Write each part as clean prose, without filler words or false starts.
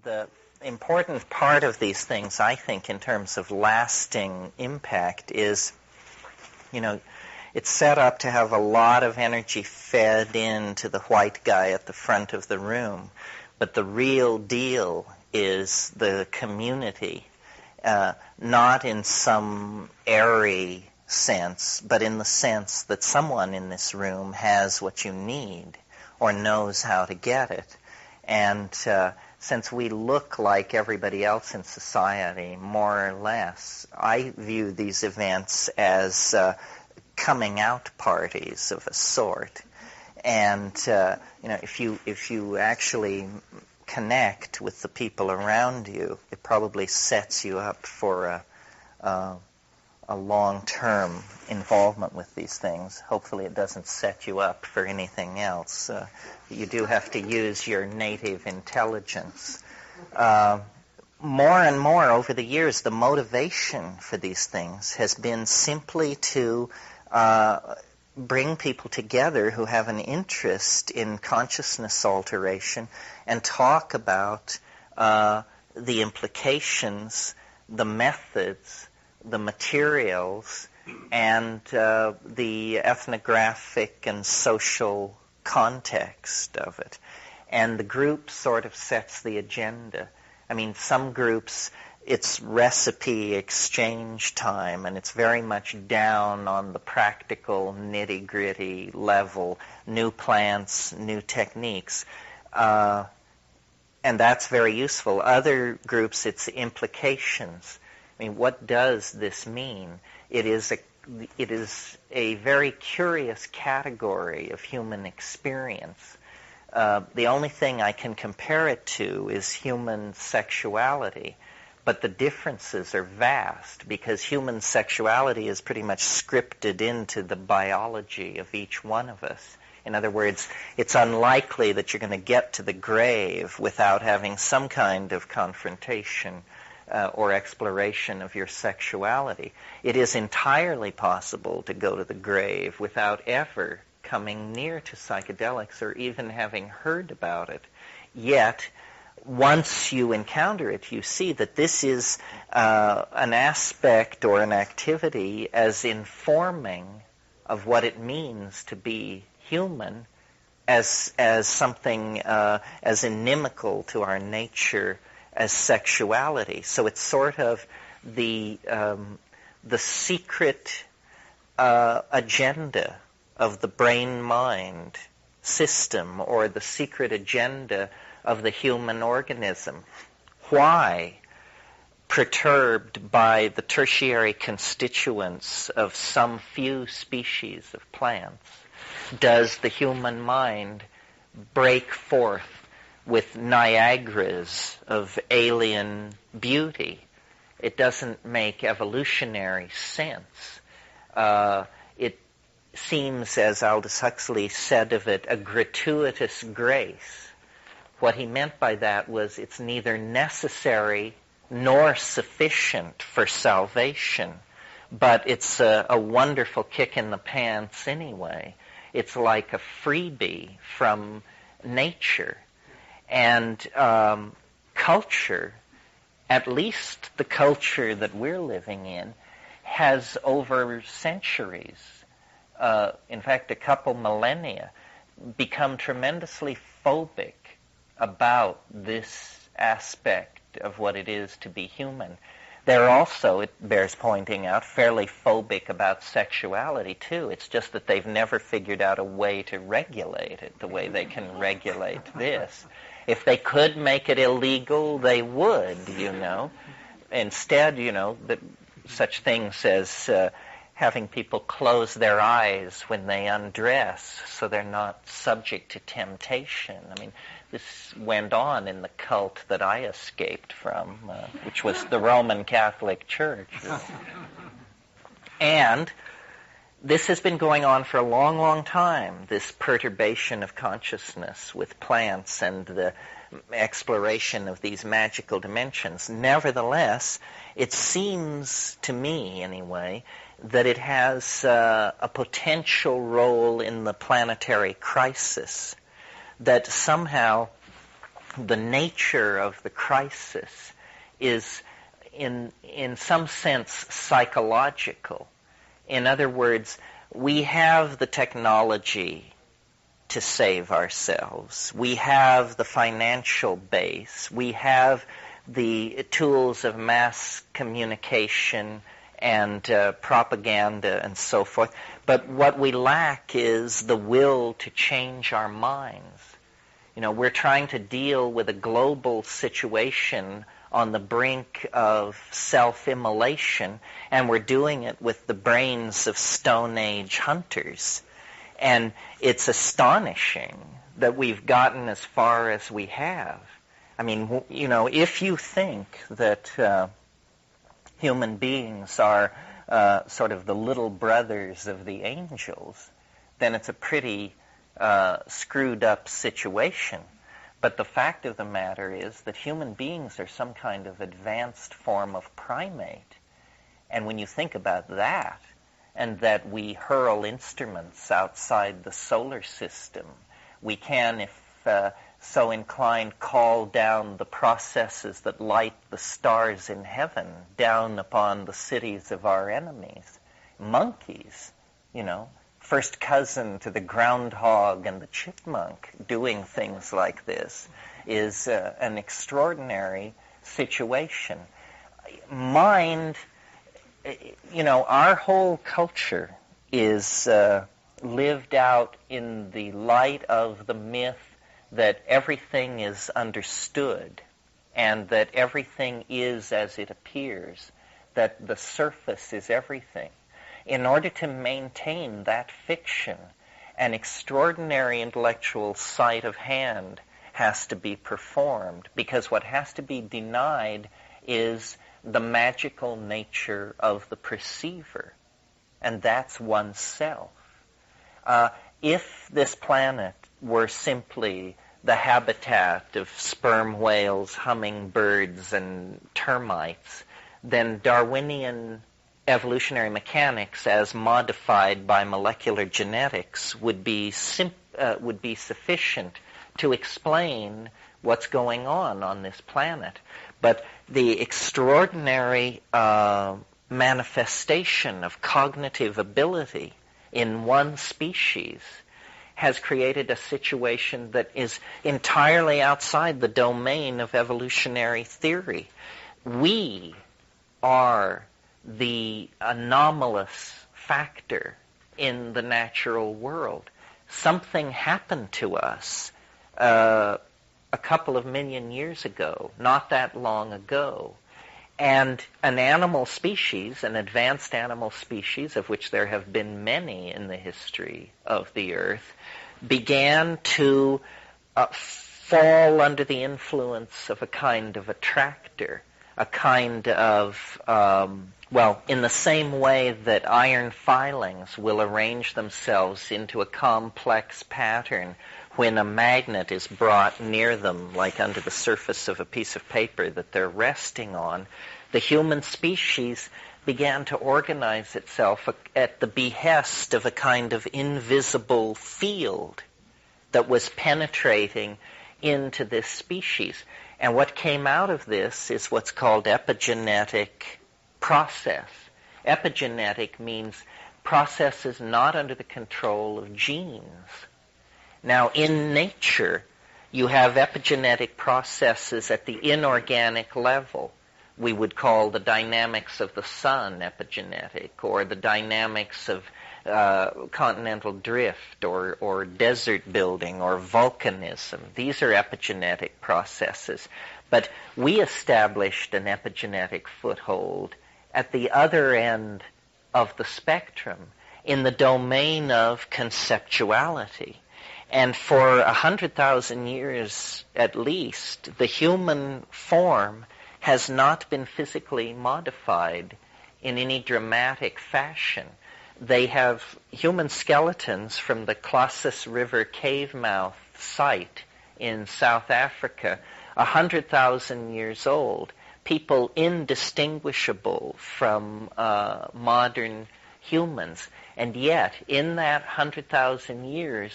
the important part of these things, I think, in terms of lasting impact is, it's set up to have a lot of energy fed into the white guy at the front of the room. But the real deal is the community, not in some airy sense, but in the sense that someone in this room has what you need or knows how to get it. And since we look like everybody else in society, more or less, I view these events as coming out parties of a sort. And if you actually connect with the people around you, it probably sets you up for a long-term involvement with these things. Hopefully it doesn't set you up for anything else. You do have to use your native intelligence. More and more over the years, the motivation for these things has been simply to bring people together who have an interest in consciousness alteration and talk about the implications, the methods, the materials, and the ethnographic and social context of it. And the group sort of sets the agenda. I mean, some groups, it's recipe exchange time, and it's very much down on the practical, nitty-gritty level, new plants, new techniques. And that's very useful. Other groups, it's implications. I mean, what does this mean? It is a very curious category of human experience. The only thing I can compare it to is human sexuality, but the differences are vast because human sexuality is pretty much scripted into the biology of each one of us. In other words, it's unlikely that you're going to get to the grave without having some kind of confrontation or exploration of your sexuality. It is entirely possible to go to the grave without ever coming near to psychedelics or even having heard about it. Yet, once you encounter it, you see that this is an aspect or an activity as informing of what it means to be human as something as inimical to our nature as sexuality. So it's sort of the secret agenda of the brain-mind system, or the secret agenda of the human organism. Why, perturbed by the tertiary constituents of some few species of plants, does the human mind break forth with Niagaras of alien beauty? It doesn't make evolutionary sense. It seems, as Aldous Huxley said of it, a gratuitous grace. What he meant by that was it's neither necessary nor sufficient for salvation, but it's a wonderful kick in the pants anyway. It's like a freebie from nature. And culture, at least the culture that we're living in, has over centuries, in fact a couple millennia, become tremendously phobic about this aspect of what it is to be human. They're also, it bears pointing out, fairly phobic about sexuality too. It's just that they've never figured out a way to regulate it the way they can regulate this. If they could make it illegal, they would, Instead, that such things as having people close their eyes when they undress so they're not subject to temptation. I mean, this went on in the cult that I escaped from, which was the Roman Catholic Church. And this has been going on for a long, long time, this perturbation of consciousness with plants and the exploration of these magical dimensions. Nevertheless, it seems to me, anyway, that it has a potential role in the planetary crisis, that somehow the nature of the crisis is in some sense psychological. In other words, we have the technology to save ourselves. We have the financial base. We have the tools of mass communication and propaganda and so forth. But what we lack is the will to change our minds. You know, we're trying to deal with a global situation on the brink of self-immolation, and we're doing it with the brains of Stone Age hunters. And it's astonishing that we've gotten as far as we have. I mean, you know, if you think that human beings are sort of the little brothers of the angels, then it's a pretty screwed up situation. But the fact of the matter is that human beings are some kind of advanced form of primate. And when you think about that, and that we hurl instruments outside the solar system, we can, if so inclined, call down the processes that light the stars in heaven down upon the cities of our enemies. Monkeys, you know, first cousin to the groundhog and the chipmunk, doing things like this is an extraordinary situation. Mind, you know, our whole culture is lived out in the light of the myth that everything is understood and that everything is as it appears, that the surface is everything. In order to maintain that fiction, an extraordinary intellectual sleight of hand has to be performed, because what has to be denied is the magical nature of the perceiver, and that's oneself. If this planet were simply the habitat of sperm whales, hummingbirds, and termites, then Darwinian evolutionary mechanics, as modified by molecular genetics, would be sufficient to explain what's going on this planet. But the extraordinary manifestation of cognitive ability in one species has created a situation that is entirely outside the domain of evolutionary theory. We are the anomalous factor in the natural world. Something happened to us a couple of million years ago, not that long ago, and an animal species, an advanced animal species, of which there have been many in the history of the earth, began to fall under the influence of a kind of attractor, a kind of, in the same way that iron filings will arrange themselves into a complex pattern when a magnet is brought near them, like under the surface of a piece of paper that they're resting on, the human species began to organize itself at the behest of a kind of invisible field that was penetrating into this species. And what came out of this is what's called epigenetic process. Epigenetic means processes not under the control of genes. Now, in nature, you have epigenetic processes at the inorganic level. We would call the dynamics of the sun epigenetic, or the dynamics of continental drift, or desert building, or volcanism. These are epigenetic processes. But we established an epigenetic foothold at the other end of the spectrum, in the domain of conceptuality. And for 100,000 years at least, the human form has not been physically modified in any dramatic fashion. They have human skeletons from the Classis River cave mouth site in South Africa, 100,000 years old, people indistinguishable from modern humans. And yet, in that 100,000 years,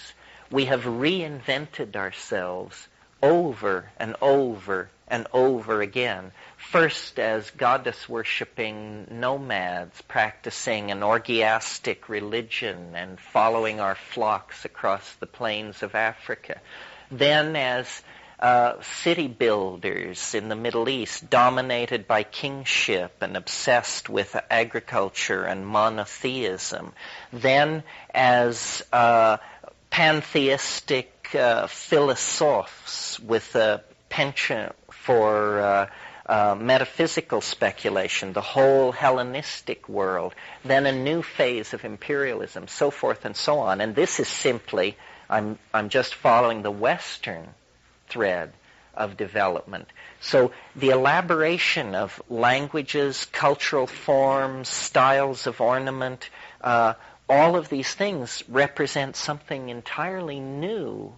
we have reinvented ourselves over and over and over again. First as goddess-worshipping nomads practicing an orgiastic religion and following our flocks across the plains of Africa. Then as city builders in the Middle East, dominated by kingship and obsessed with agriculture and monotheism. Then as pantheistic philosophes with a penchant for metaphysical speculation, the whole Hellenistic world, then a new phase of imperialism, so forth and so on. And this is simply, I'm just following the Western thread of development. So the elaboration of languages, cultural forms, styles of ornament, all of these things represent something entirely new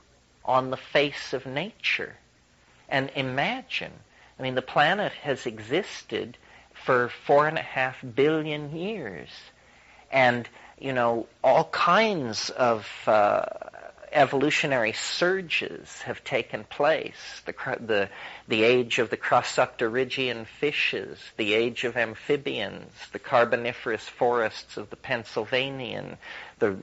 on the face of nature. And imagine, I mean, the planet has existed for 4.5 billion years. And, you know, all kinds of evolutionary surges have taken place. The age of the Crossoctorigian fishes, the age of amphibians, the Carboniferous forests of the Pennsylvanian, the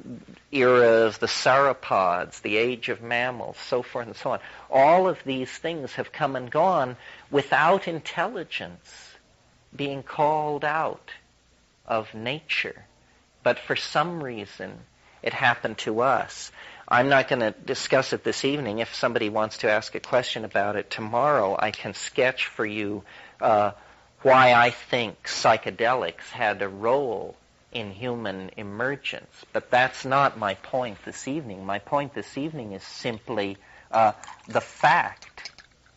era of the sauropods, the age of mammals, so forth and so on. All of these things have come and gone without intelligence being called out of nature. But for some reason, it happened to us. I'm not going to discuss it this evening. If somebody wants to ask a question about it tomorrow, I can sketch for you why I think psychedelics had a role in human emergence. But that's not my point this evening. My point this evening is simply the fact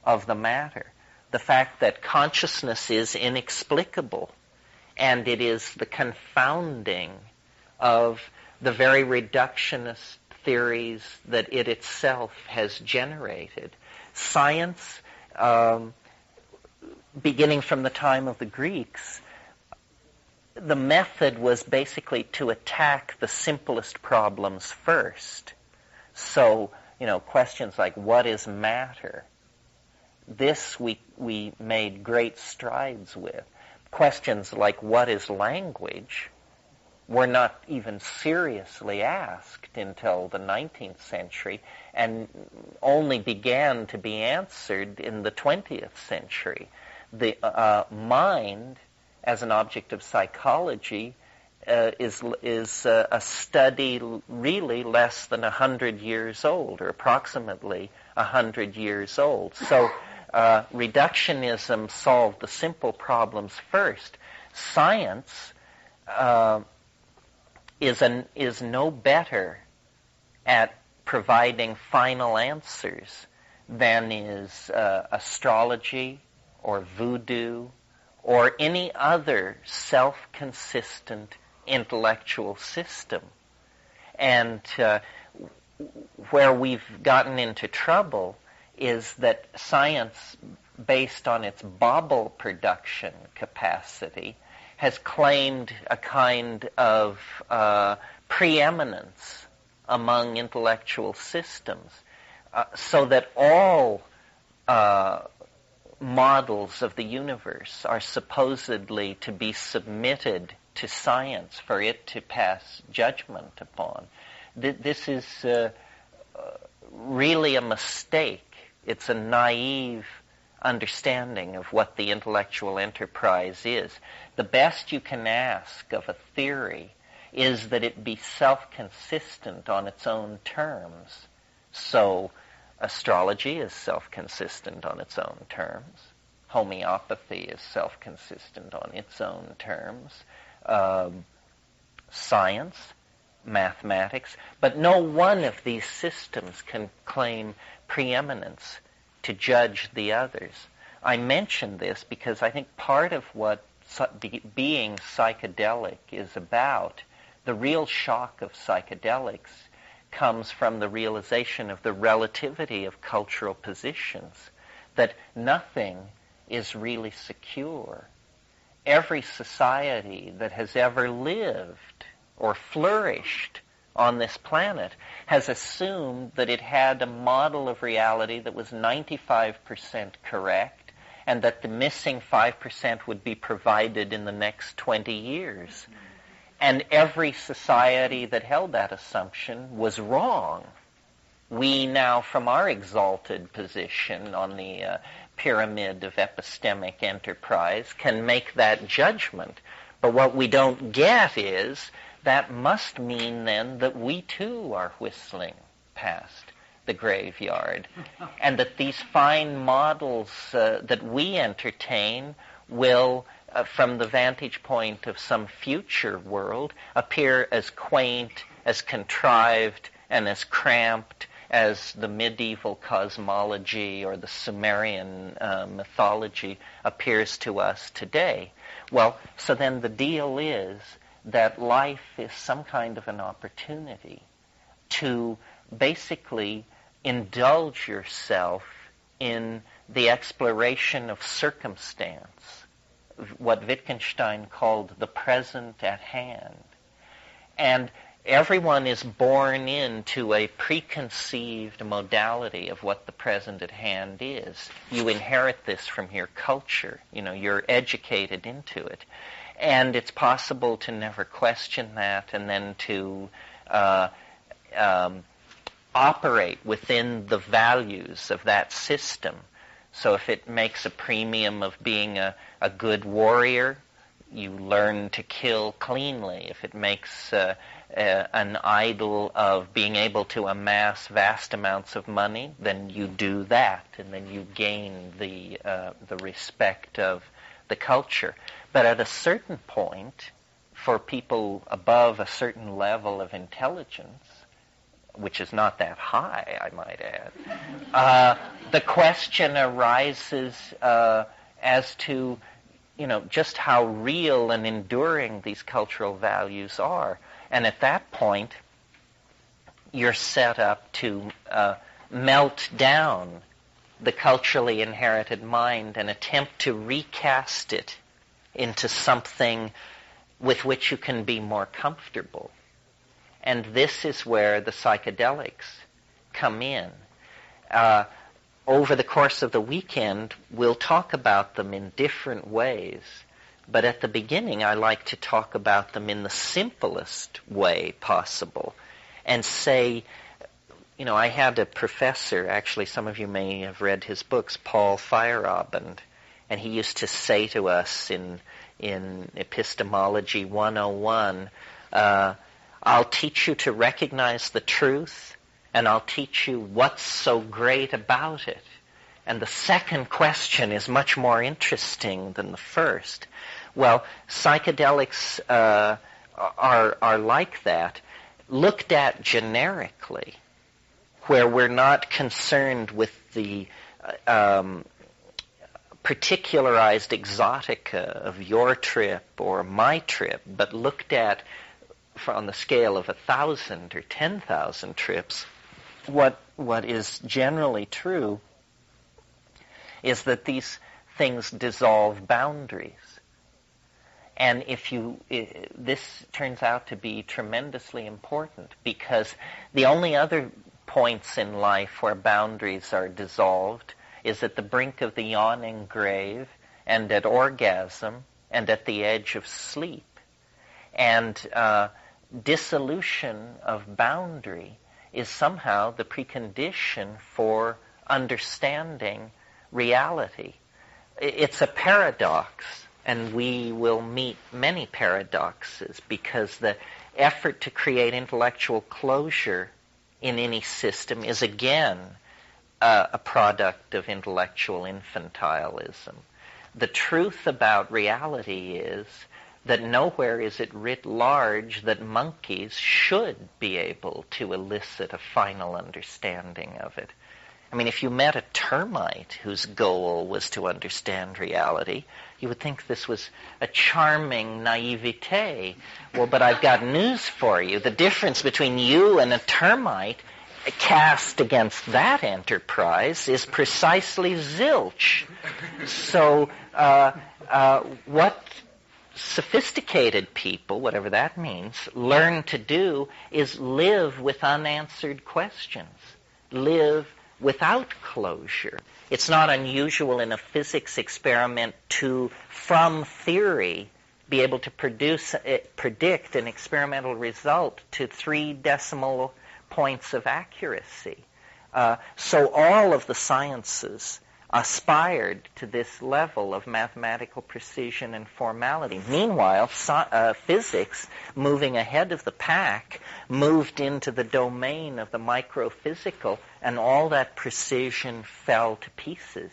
of the matter, the fact that consciousness is inexplicable, and it is the confounding of the very reductionist theories that it itself has generated. Science, beginning from the time of the Greeks, the method was basically to attack the simplest problems first. So, you know, questions like, what is matter? This we made great strides with. Questions like, what is language? Were not even seriously asked until the 19th century and only began to be answered in the 20th century. The mind, as an object of psychology, is a study really less than 100 years old, or approximately 100 years old. So reductionism solved the simple problems first. Science is no better at providing final answers than is astrology or voodoo or any other self-consistent intellectual system. And where we've gotten into trouble is that science, based on its bauble production capacity, has claimed a kind of preeminence among intellectual systems, so that all models of the universe are supposedly to be submitted to science for it to pass judgment upon. This is really a mistake. It's a naive understanding of what the intellectual enterprise is. The best you can ask of a theory is that it be self-consistent on its own terms. So astrology is self-consistent on its own terms. Homeopathy is self-consistent on its own terms. Science, mathematics, but no one of these systems can claim preeminence to judge the others. I mention this because I think part of what being psychedelic is about, the real shock of psychedelics, comes from the realization of the relativity of cultural positions, that nothing is really secure. Every society that has ever lived or flourished on this planet has assumed that it had a model of reality that was 95% correct, and that the missing 5% would be provided in the next 20 years. And every society that held that assumption was wrong. We now, from our exalted position on the pyramid of epistemic enterprise, can make that judgment. But what we don't get is that must mean then that we too are whistling past the graveyard, and that these fine models that we entertain will, from the vantage point of some future world, appear as quaint, as contrived, and as cramped as the medieval cosmology or the Sumerian mythology appears to us today. Well, so then the deal is that life is some kind of an opportunity to basically indulge yourself in the exploration of circumstance, what Wittgenstein called the present at hand. And everyone is born into a preconceived modality of what the present at hand is. You inherit this from your culture. You're educated into it. And it's possible to never question that, and then to operate within the values of that system. So if it makes a premium of being a good warrior, you learn to kill cleanly. If it makes an idol of being able to amass vast amounts of money, then you do that, and then you gain the respect of the culture. But at a certain point, for people above a certain level of intelligence, which is not that high, I might add, the question arises as to, just how real and enduring these cultural values are. And at that point, you're set up to melt down the culturally inherited mind and attempt to recast it into something with which you can be more comfortable. And this is where the psychedelics come in. Over the course of the weekend, we'll talk about them in different ways. But at the beginning, I like to talk about them in the simplest way possible and say, I had a professor, actually some of you may have read his books, Paul Feyerabend, and he used to say to us in Epistemology 101, I'll teach you to recognize the truth, and I'll teach you what's so great about it. And the second question is much more interesting than the first. Well, psychedelics are like that, looked at generically, where we're not concerned with the particularized exotica of your trip or my trip, but looked at on the scale of 1,000 or 10,000 trips. What is generally true is that these things dissolve boundaries. And this turns out to be tremendously important, because the only other points in life where boundaries are dissolved is at the brink of the yawning grave, and at orgasm, and at the edge of sleep. And dissolution of boundary is somehow the precondition for understanding reality. It's a paradox, and we will meet many paradoxes, because the effort to create intellectual closure in any system is again a product of intellectual infantilism. The truth about reality is that nowhere is it writ large that monkeys should be able to elicit a final understanding of it. I mean, if you met a termite whose goal was to understand reality, you would think this was a charming naivete. Well, but I've got news for you. The difference between you and a termite cast against that enterprise is precisely zilch. So what sophisticated people, whatever that means, learn to do is live with unanswered questions, live without closure. It's not unusual in a physics experiment to, from theory, be able to predict an experimental result to 3 decimal points of accuracy. So all of the sciences aspired to this level of mathematical precision and formality. Meanwhile, physics, moving ahead of the pack, moved into the domain of the microphysical, and all that precision fell to pieces.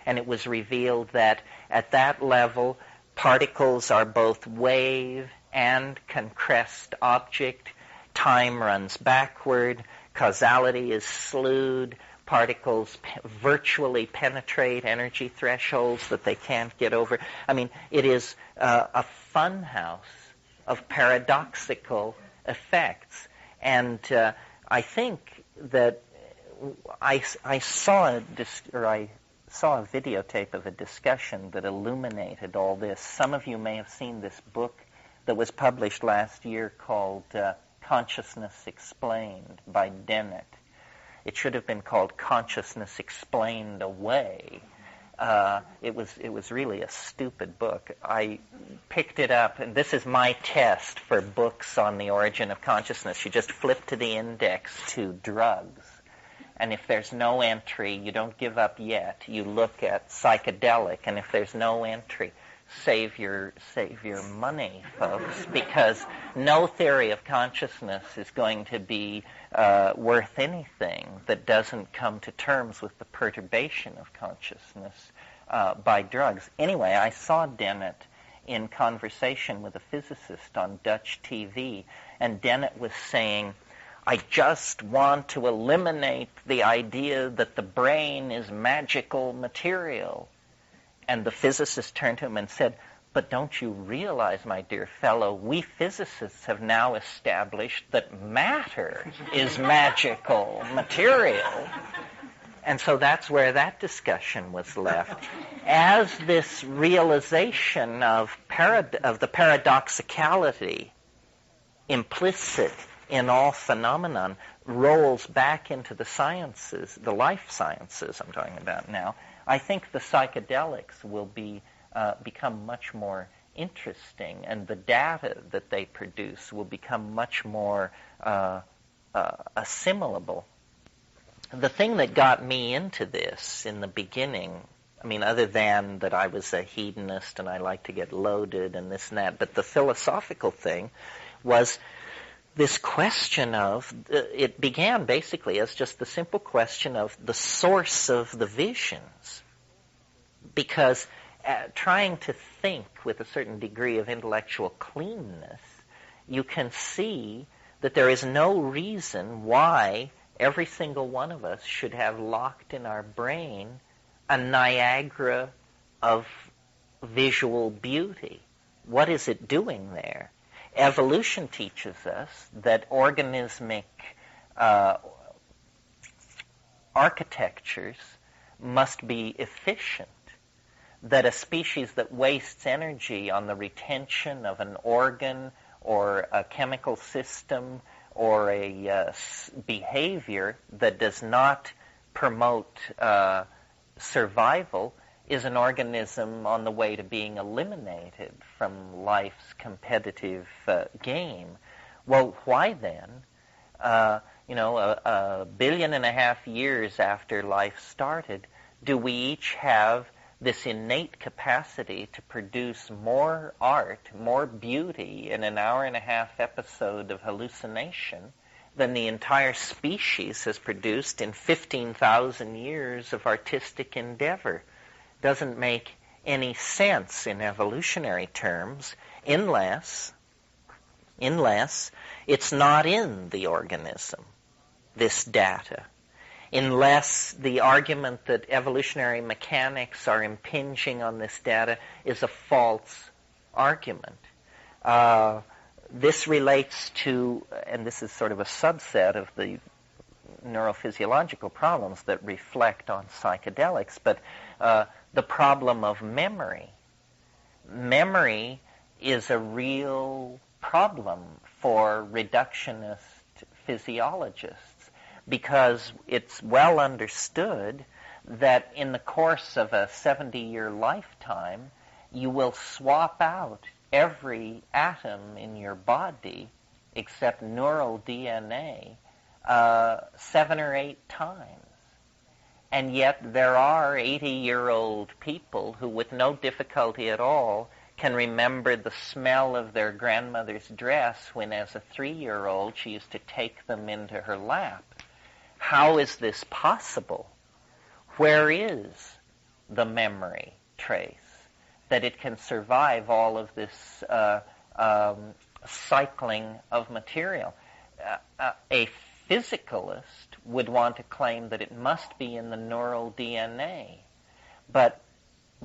And it was revealed that at that level, particles are both wave and concrete object. Time runs backward. Causality is slewed. Particles virtually penetrate energy thresholds that they can't get over. I mean, it is a funhouse of paradoxical effects. And I think that I saw a videotape of a discussion that illuminated all this. Some of you may have seen this book that was published last year called Consciousness Explained by Dennett. It should have been called Consciousness Explained Away. It was really a stupid book. I picked it up, and this is my test for books on the origin of consciousness. You just flip to the index to drugs, and if there's no entry, you don't give up yet. You look at psychedelic, and if there's no entry, save your money, folks, because no theory of consciousness is going to be worth anything that doesn't come to terms with the perturbation of consciousness by drugs. Anyway, I saw Dennett in conversation with a physicist on Dutch TV, and Dennett was saying, I just want to eliminate the idea that the brain is magical material. And the physicist turned to him and said, but don't you realize, my dear fellow, we physicists have now established that matter is magical material. And so that's where that discussion was left. As this realization of the paradoxicality implicit in all phenomenon rolls back into the sciences, the life sciences I'm talking about now, I think the psychedelics will become much more interesting, and the data that they produce will become much more assimilable. The thing that got me into this in the beginning, I mean, other than that I was a hedonist and I like to get loaded and this and that, but the philosophical thing was this question of, it began basically as just the simple question of the source of the visions. Because trying to think with a certain degree of intellectual cleanness, you can see that there is no reason why every single one of us should have locked in our brain a Niagara of visual beauty. What is it doing there? Evolution teaches us that organismic architectures must be efficient, that a species that wastes energy on the retention of an organ or a chemical system or a behavior that does not promote survival is an organism on the way to being eliminated from life's competitive game. Well, why then, a 1.5 billion years after life started, do we each have this innate capacity to produce more art, more beauty in an 1.5-hour episode of hallucination than the entire species has produced in 15,000 years of artistic endeavor? Doesn't make any sense in evolutionary terms unless it's not in the organism, this data. Unless the argument that evolutionary mechanics are impinging on this data is a false argument. This relates to, and this is sort of a subset of the neurophysiological problems that reflect on psychedelics, but the problem of memory. Memory is a real problem for reductionist physiologists, because it's well understood that in the course of a 70-year lifetime, you will swap out every atom in your body, except neural DNA, 7 or 8 times. And yet there are 80-year-old people who, with no difficulty at all, can remember the smell of their grandmother's dress when, as a 3-year-old, she used to take them into her lap. How is this possible? Where is the memory trace that it can survive all of this cycling of material? A physicalist would want to claim that it must be in the neural DNA, but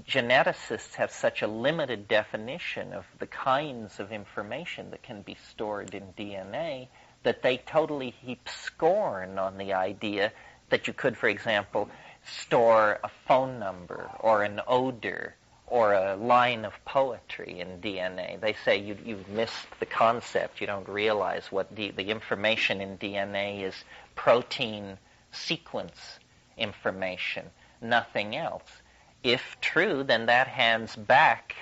geneticists have such a limited definition of the kinds of information that can be stored in DNA that they totally heap scorn on the idea that you could, for example, store a phone number or an odor or a line of poetry in DNA. They say you've missed the concept. You don't realize what the information in DNA is protein sequence information, nothing else. If true, then that hands back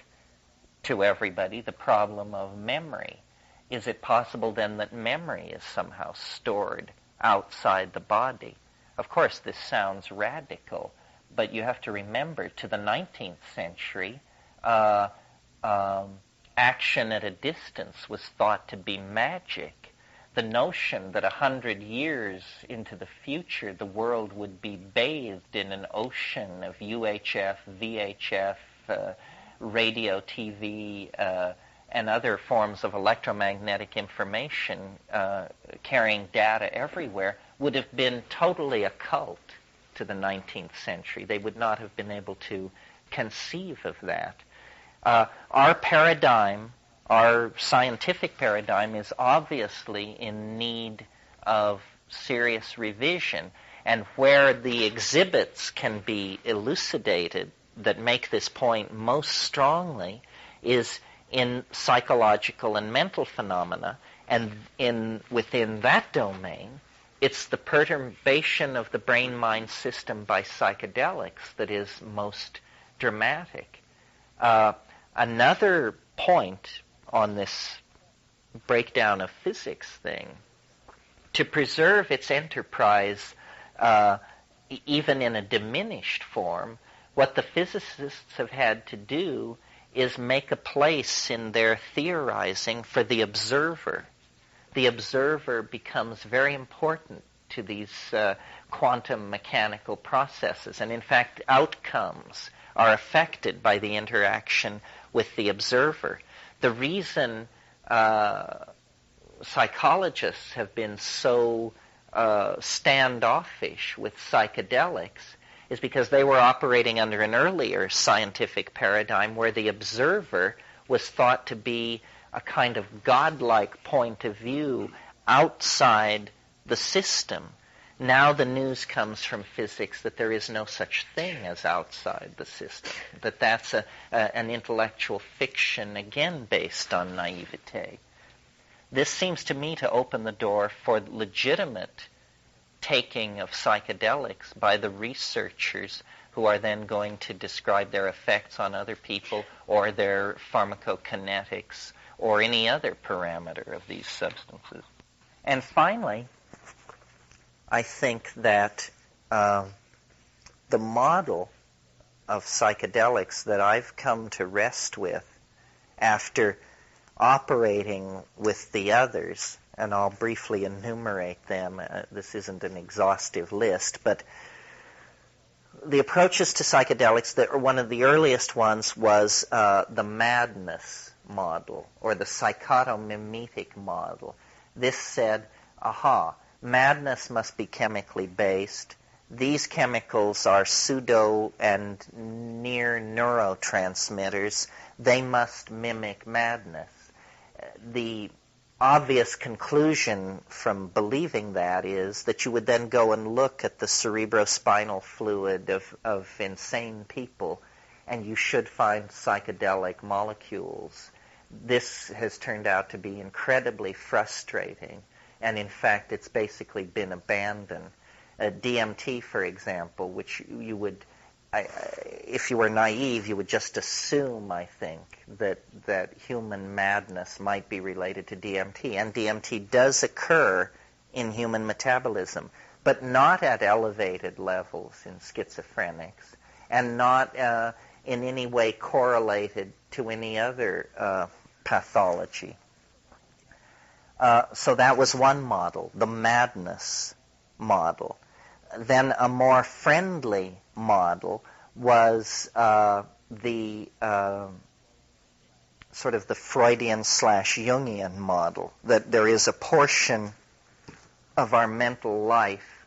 to everybody the problem of memory. Is it possible then that memory is somehow stored outside the body? Of course, this sounds radical, but you have to remember, to the 19th century, action at a distance was thought to be magic. The notion that 100 years into the future the world would be bathed in an ocean of UHF, VHF, radio, TV, and other forms of electromagnetic information carrying data everywhere would have been totally occult to the 19th century. They would not have been able to conceive of that. Our paradigm, our scientific paradigm, is obviously in need of serious revision, and where the exhibits can be elucidated that make this point most strongly is in psychological and mental phenomena, and within that domain, it's the perturbation of the brain-mind system by psychedelics that is most dramatic. Another point on this breakdown of physics thing, to preserve its enterprise even in a diminished form, what the physicists have had to do is make a place in their theorizing for the observer. The observer becomes very important to these quantum mechanical processes, and in fact outcomes are affected by the interaction with the observer. The reason psychologists have been so standoffish with psychedelics is because they were operating under an earlier scientific paradigm where the observer was thought to be a kind of godlike point of view outside the system. Now the news comes from physics that there is no such thing as outside the system, that that's an intellectual fiction, again based on naivete. This seems to me to open the door for legitimate taking of psychedelics by the researchers who are then going to describe their effects on other people or their pharmacokinetics or any other parameter of these substances. And finally, I think that the model of psychedelics that I've come to rest with after operating with the others, and I'll briefly enumerate them. This isn't an exhaustive list, but the approaches to psychedelics that are one of the earliest ones was the madness model, or the psychotomimetic model. This said, madness must be chemically based. These chemicals are pseudo and near neurotransmitters. They must mimic madness. The obvious conclusion from believing that is that you would then go and look at the cerebrospinal fluid of insane people, and you should find psychedelic molecules this has turned out to be incredibly frustrating, and in fact it's basically been abandoned. DMT, for example, which you would, if you were naive, you would just assume, I think, that human madness might be related to DMT, and DMT does occur in human metabolism, but not at elevated levels in schizophrenics, and not in any way correlated to any other pathology. So that was one model, the madness model. Then a more friendly model was the sort of the Freudian/Jungian model, that there is a portion of our mental life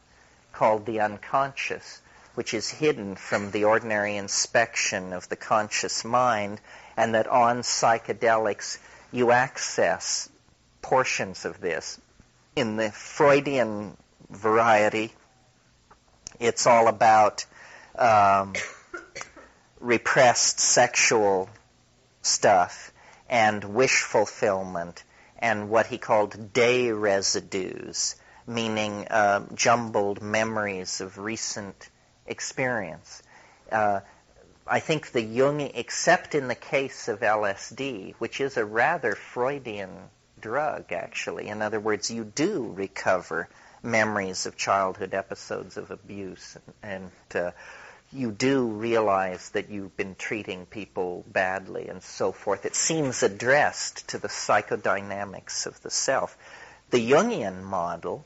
called the unconscious, which is hidden from the ordinary inspection of the conscious mind, and that on psychedelics you access portions of this. In the Freudian variety, it's all about repressed sexual stuff and wish fulfillment and what he called day residues, meaning jumbled memories of recent experience. I think the Jungian, except in the case of LSD, which is a rather Freudian drug, actually. In other words, you do recover memories of childhood episodes of abuse, and you do realize that you've been treating people badly and so forth. It seems addressed to the psychodynamics of the self. The Jungian model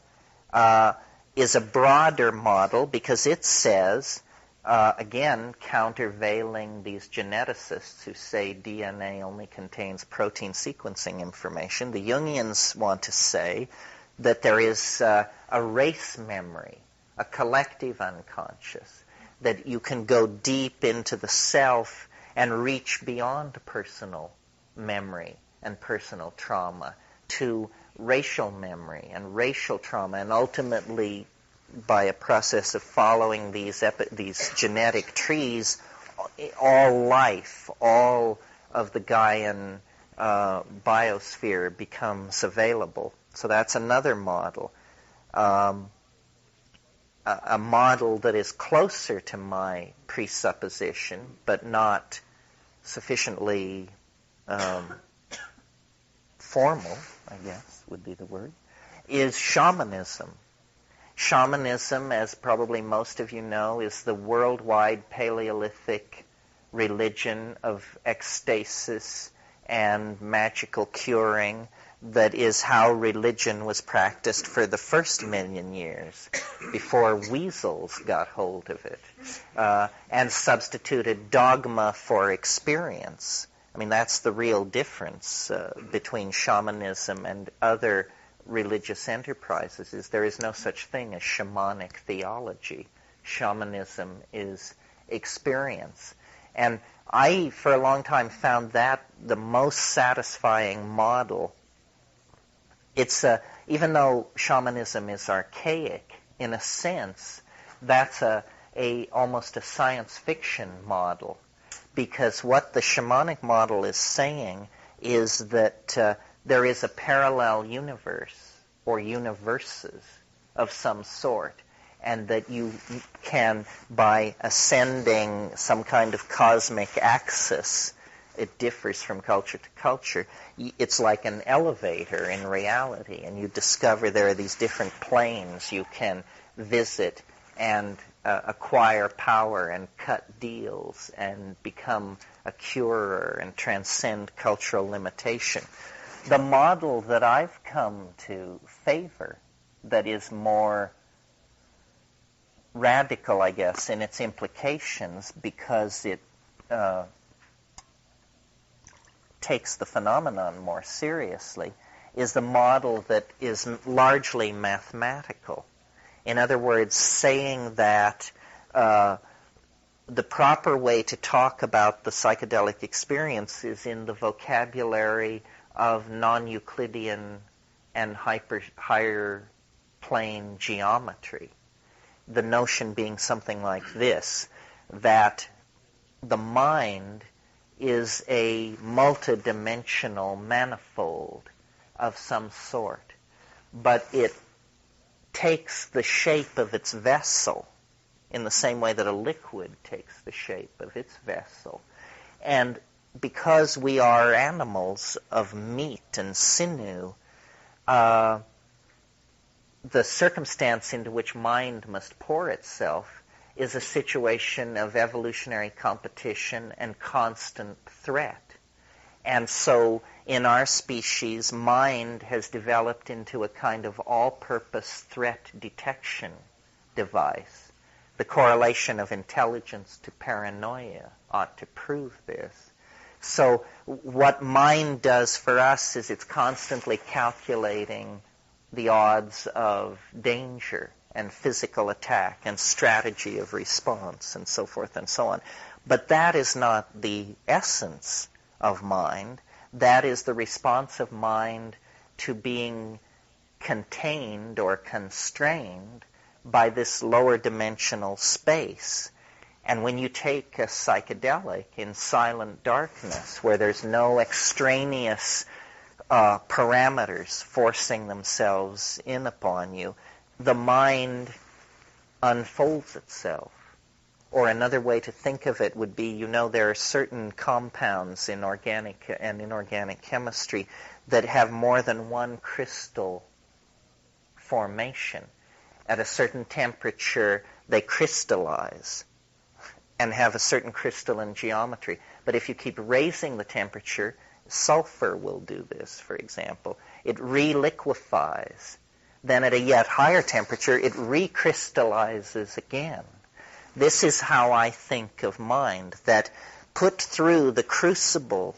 is a broader model because it says, again, countervailing these geneticists who say DNA only contains protein sequencing information, the Jungians want to say that there is a race memory, a collective unconscious, that you can go deep into the self and reach beyond personal memory and personal trauma to racial memory and racial trauma, and ultimately, by a process of following these genetic trees, all life, all of the Gaian biosphere becomes available. So that's another model. A model that is closer to my presupposition, but not sufficiently formal, I guess would be the word, is shamanism. Shamanism, as probably most of you know, is the worldwide Paleolithic religion of ecstasis and magical curing. That is how religion was practiced for the first 1,000,000 years before weasels got hold of it, and substituted dogma for experience. I mean, that's the real difference between shamanism and other religious enterprises, is there is no such thing as shamanic theology. Shamanism is experience. And I, for a long time, found that the most satisfying model. It's even though shamanism is archaic, in a sense, that's almost a science fiction model, because what the shamanic model is saying is that there is a parallel universe or universes of some sort, and that you can, by ascending some kind of cosmic axis, it differs from culture to culture. It's like an elevator in reality, and you discover there are these different planes you can visit and acquire power and cut deals and become a curer and transcend cultural limitation. The model that I've come to favor, that is more radical, I guess, in its implications, because it takes the phenomenon more seriously, is the model that is largely mathematical. In other words, saying that the proper way to talk about the psychedelic experience is in the vocabulary of non-Euclidean and higher plane geometry. The notion being something like this, that the mind is a multidimensional manifold of some sort, but it takes the shape of its vessel in the same way that a liquid takes the shape of its vessel. And because we are animals of meat and sinew, the circumstance into which mind must pour itself is a situation of evolutionary competition and constant threat. And so in our species, mind has developed into a kind of all-purpose threat detection device. The correlation of intelligence to paranoia ought to prove this. So what mind does for us is it's constantly calculating the odds of danger and physical attack and strategy of response and so forth and so on. But that is not the essence of mind. That is the response of mind to being contained or constrained by this lower dimensional space. And when you take a psychedelic in silent darkness, where there's no extraneous parameters forcing themselves in upon you, the mind unfolds itself. Or another way to think of it would be, there are certain compounds in organic and inorganic chemistry that have more than one crystal formation. At a certain temperature, they crystallize and have a certain crystalline geometry. But if you keep raising the temperature, sulfur will do this, for example. It reliquefies. Then at a yet higher temperature, it recrystallizes again. This is how I think of mind, that put through the crucible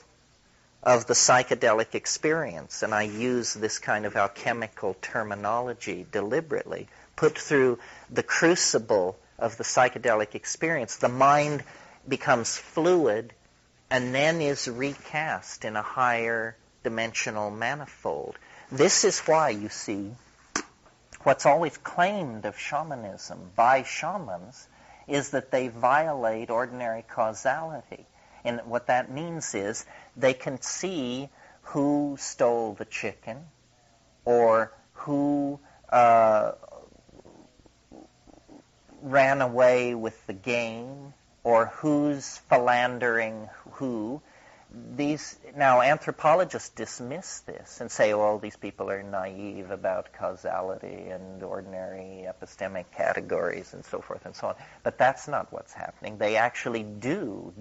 of the psychedelic experience, and I use this kind of alchemical terminology deliberately, put through the crucible of the psychedelic experience, the mind becomes fluid and then is recast in a higher dimensional manifold. This is why, you see, what's always claimed of shamanism by shamans is that they violate ordinary causality. And what that means is they can see who stole the chicken or who ran away with the game or who's philandering who. Now, anthropologists dismiss this and say, oh, these people are naive about causality and ordinary epistemic categories and so forth and so on. But that's not what's happening. They actually do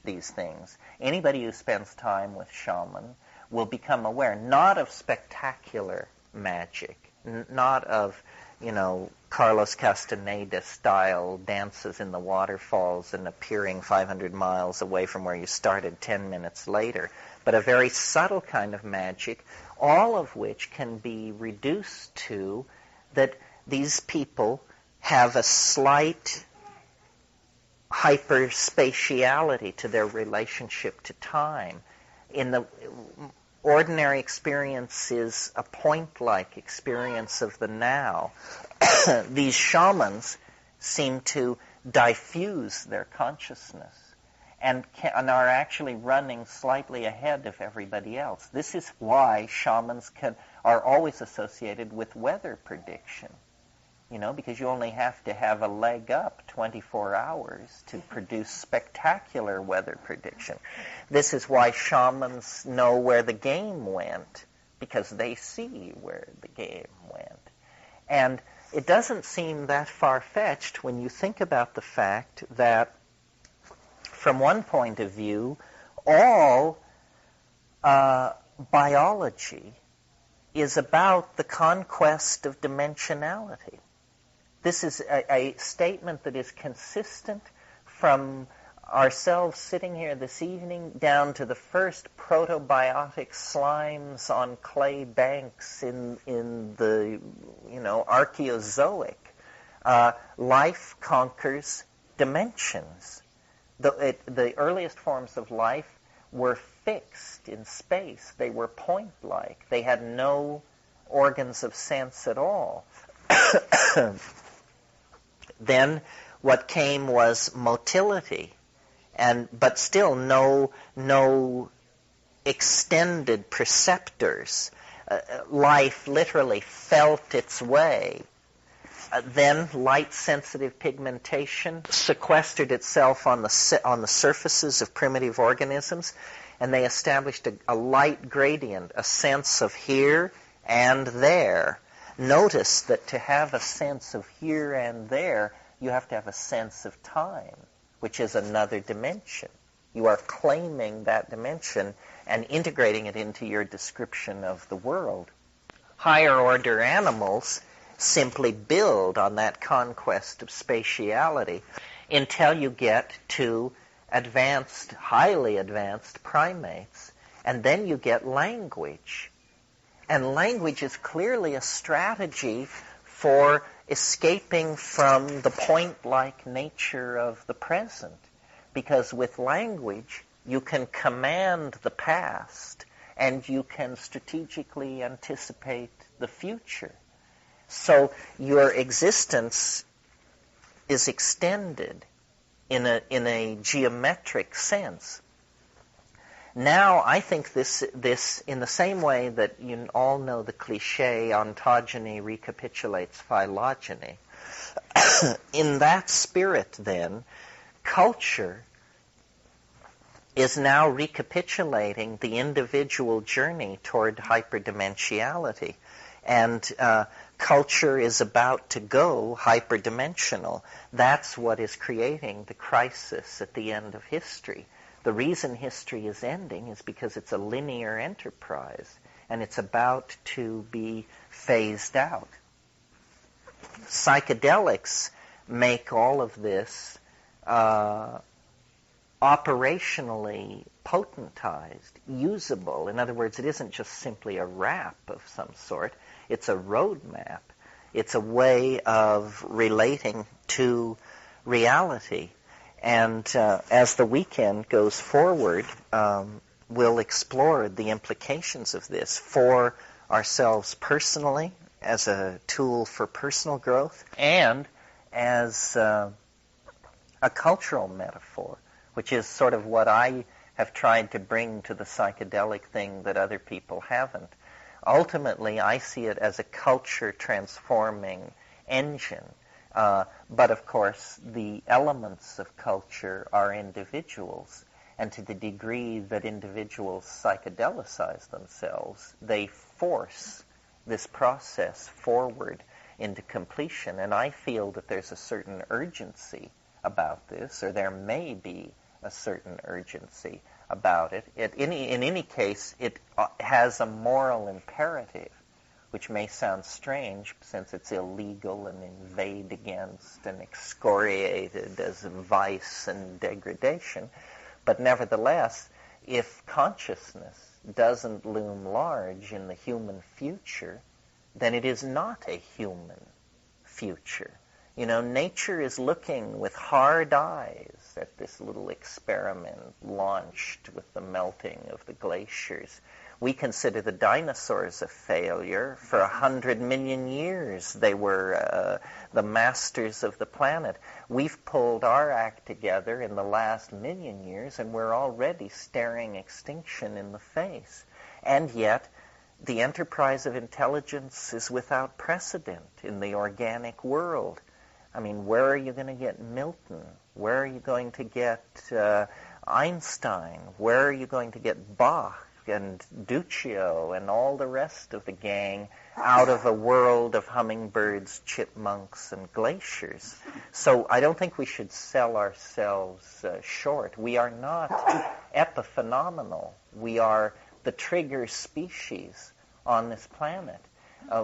these things. Anybody who spends time with shaman will become aware, not of spectacular magic, not of, Carlos Castaneda-style dances in the waterfalls and appearing 500 miles away from where you started 10 minutes later, but a very subtle kind of magic, all of which can be reduced to that these people have a slight hyperspatiality to their relationship to time. In the ordinary experience is a point-like experience of the now. These shamans seem to diffuse their consciousness and are actually running slightly ahead of everybody else. This is why shamans are always associated with weather prediction. Because you only have to have a leg up 24 hours to produce spectacular weather prediction. This is why shamans know where the game went, because they see where the game went. And it doesn't seem that far-fetched when you think about the fact that, from one point of view, all biology is about the conquest of dimensionality. This is a statement that is consistent from ourselves sitting here this evening down to the first protobiotic slimes on clay banks in the Archaeozoic. Life conquers dimensions. The earliest forms of life were fixed in space. They were point-like. They had no organs of sense at all. Then what came was motility, but still no extended perceptors. Life literally felt its way. Then light-sensitive pigmentation sequestered itself on the surfaces of primitive organisms, and they established a light gradient, a sense of here and there. Notice that to have a sense of here and there, you have to have a sense of time, which is another dimension. You are claiming that dimension and integrating it into your description of the world. Higher order animals simply build on that conquest of spatiality until you get to advanced, highly advanced primates, and then you get language. And language is clearly a strategy for escaping from the point-like nature of the present, because with language you can command the past and you can strategically anticipate the future. So your existence is extended in a geometric sense. Now, I think this in the same way that you all know the cliche, ontogeny recapitulates phylogeny. In that spirit, then, culture is now recapitulating the individual journey toward hyperdimensionality. And culture is about to go hyperdimensional. That's what is creating the crisis at the end of history. The reason history is ending is because it's a linear enterprise, and it's about to be phased out. Psychedelics make all of this operationally potentized, usable. In other words, it isn't just simply a wrap of some sort. It's a roadmap. It's a way of relating to reality. And as the weekend goes forward, we'll explore the implications of this for ourselves personally, as a tool for personal growth, and as a cultural metaphor, which is sort of what I have tried to bring to the psychedelic thing that other people haven't. Ultimately, I see it as a culture-transforming engine. But of course, the elements of culture are individuals, and to the degree that individuals psychedelicize themselves, they force this process forward into completion. And I feel that there's a certain urgency about this, or there may be a certain urgency about it. In any case, it has a moral imperative, which may sound strange since it's illegal and inveighed against and excoriated as vice and degradation. But nevertheless, if consciousness doesn't loom large in the human future, then it is not a human future. You know, nature is looking with hard eyes at this little experiment launched with the melting of the glaciers. We consider the dinosaurs a failure. For 100 million years, they were the masters of the planet. We've pulled our act together in the last million years, and we're already staring extinction in the face. And yet, the enterprise of intelligence is without precedent in the organic world. I mean, where are you going to get Milton? Where are you going to get Einstein? Where are you going to get Bach and Duccio and all the rest of the gang out of a world of hummingbirds, chipmunks, and glaciers? So I don't think we should sell ourselves short. We are not epiphenomenal. We are the trigger species on this planet.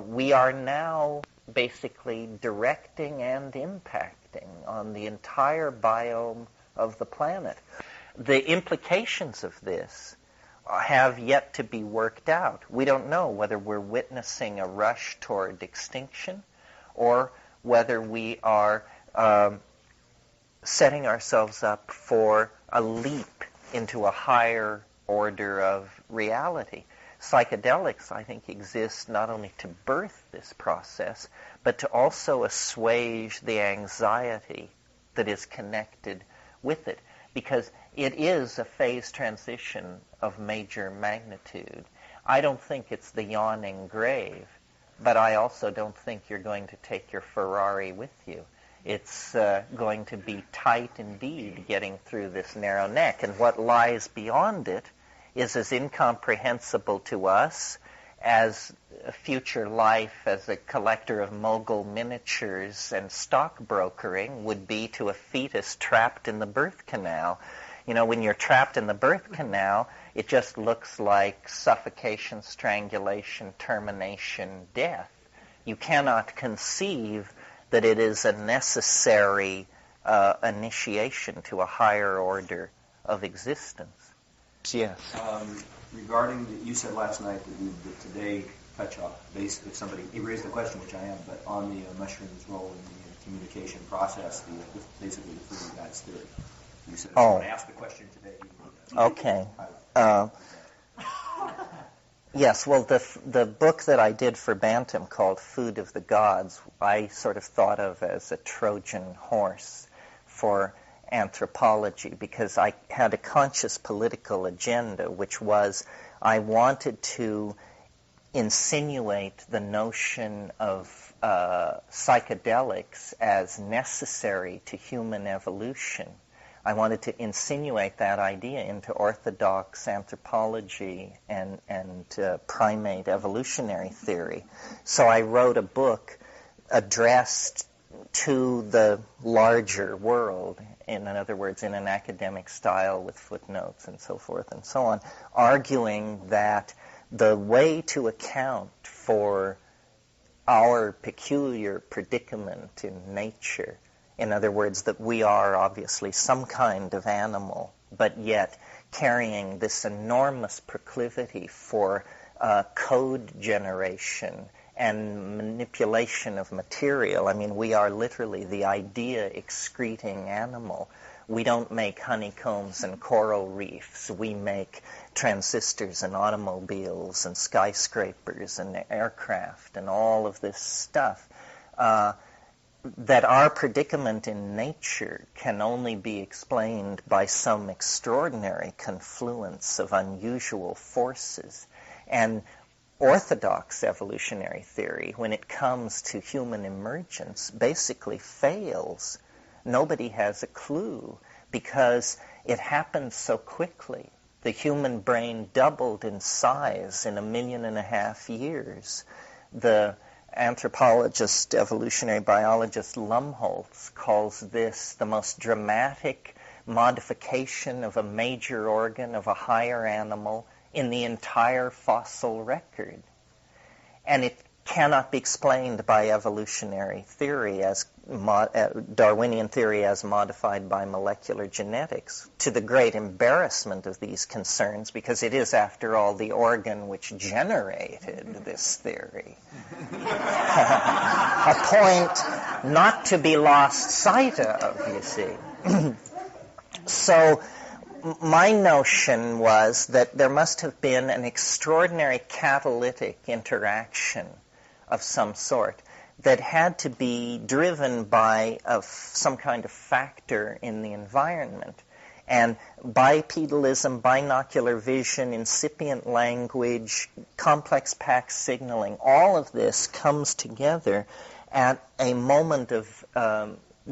We are now basically directing and impacting on the entire biome of the planet. The implications of this have yet to be worked out. We don't know whether we're witnessing a rush toward extinction or whether we are setting ourselves up for a leap into a higher order of reality. Psychedelics, I think, exist not only to birth this process, but to also assuage the anxiety that is connected with it. Because it is a phase transition of major magnitude. I don't think it's the yawning grave, but I also don't think you're going to take your Ferrari with you. It's going to be tight indeed getting through this narrow neck, and what lies beyond it is as incomprehensible to us as a future life as a collector of mogul miniatures and stockbrokering would be to a fetus trapped in the birth canal. You know, when you're trapped in the birth canal, it just looks like suffocation, strangulation, termination, death. You cannot conceive that it is a necessary initiation to a higher order of existence. Yes. Regarding, you said last night that you would today touch on, basically, if somebody, you raised the question, which I am, but on the mushroom's role in the communication process, basically the food gods theory. You said, if someone asked the question today, you would, okay. Yes, well, the book that I did for Bantam called Food of the Gods, I sort of thought of as a Trojan horse for anthropology, because I had a conscious political agenda, which was I wanted to insinuate the notion of psychedelics as necessary to human evolution. I wanted to insinuate that idea into orthodox anthropology and primate evolutionary theory. So I wrote a book addressed to the larger world, in other words, in an academic style with footnotes and so forth and so on, arguing that the way to account for our peculiar predicament in nature, in other words, that we are obviously some kind of animal, but yet carrying this enormous proclivity for code generation and manipulation of material. I mean, we are literally the idea-excreting animal. We don't make honeycombs and coral reefs. We make transistors and automobiles and skyscrapers and aircraft and all of this stuff. That our predicament in nature can only be explained by some extraordinary confluence of unusual forces. And orthodox evolutionary theory, when it comes to human emergence, basically fails. Nobody has a clue because it happened so quickly. The human brain doubled in size in 1.5 million years. The anthropologist, evolutionary biologist Lumholtz calls this the most dramatic modification of a major organ of a higher animal in the entire fossil record. And it cannot be explained by evolutionary theory, as Darwinian theory as modified by molecular genetics, to the great embarrassment of these concerns, because it is, after all, the organ which generated this theory. A point not to be lost sight of, you see. So my notion was that there must have been an extraordinary catalytic interaction of some sort that had to be driven by some kind of factor in the environment. And bipedalism, binocular vision, incipient language, complex pack signaling, all of this comes together at a moment of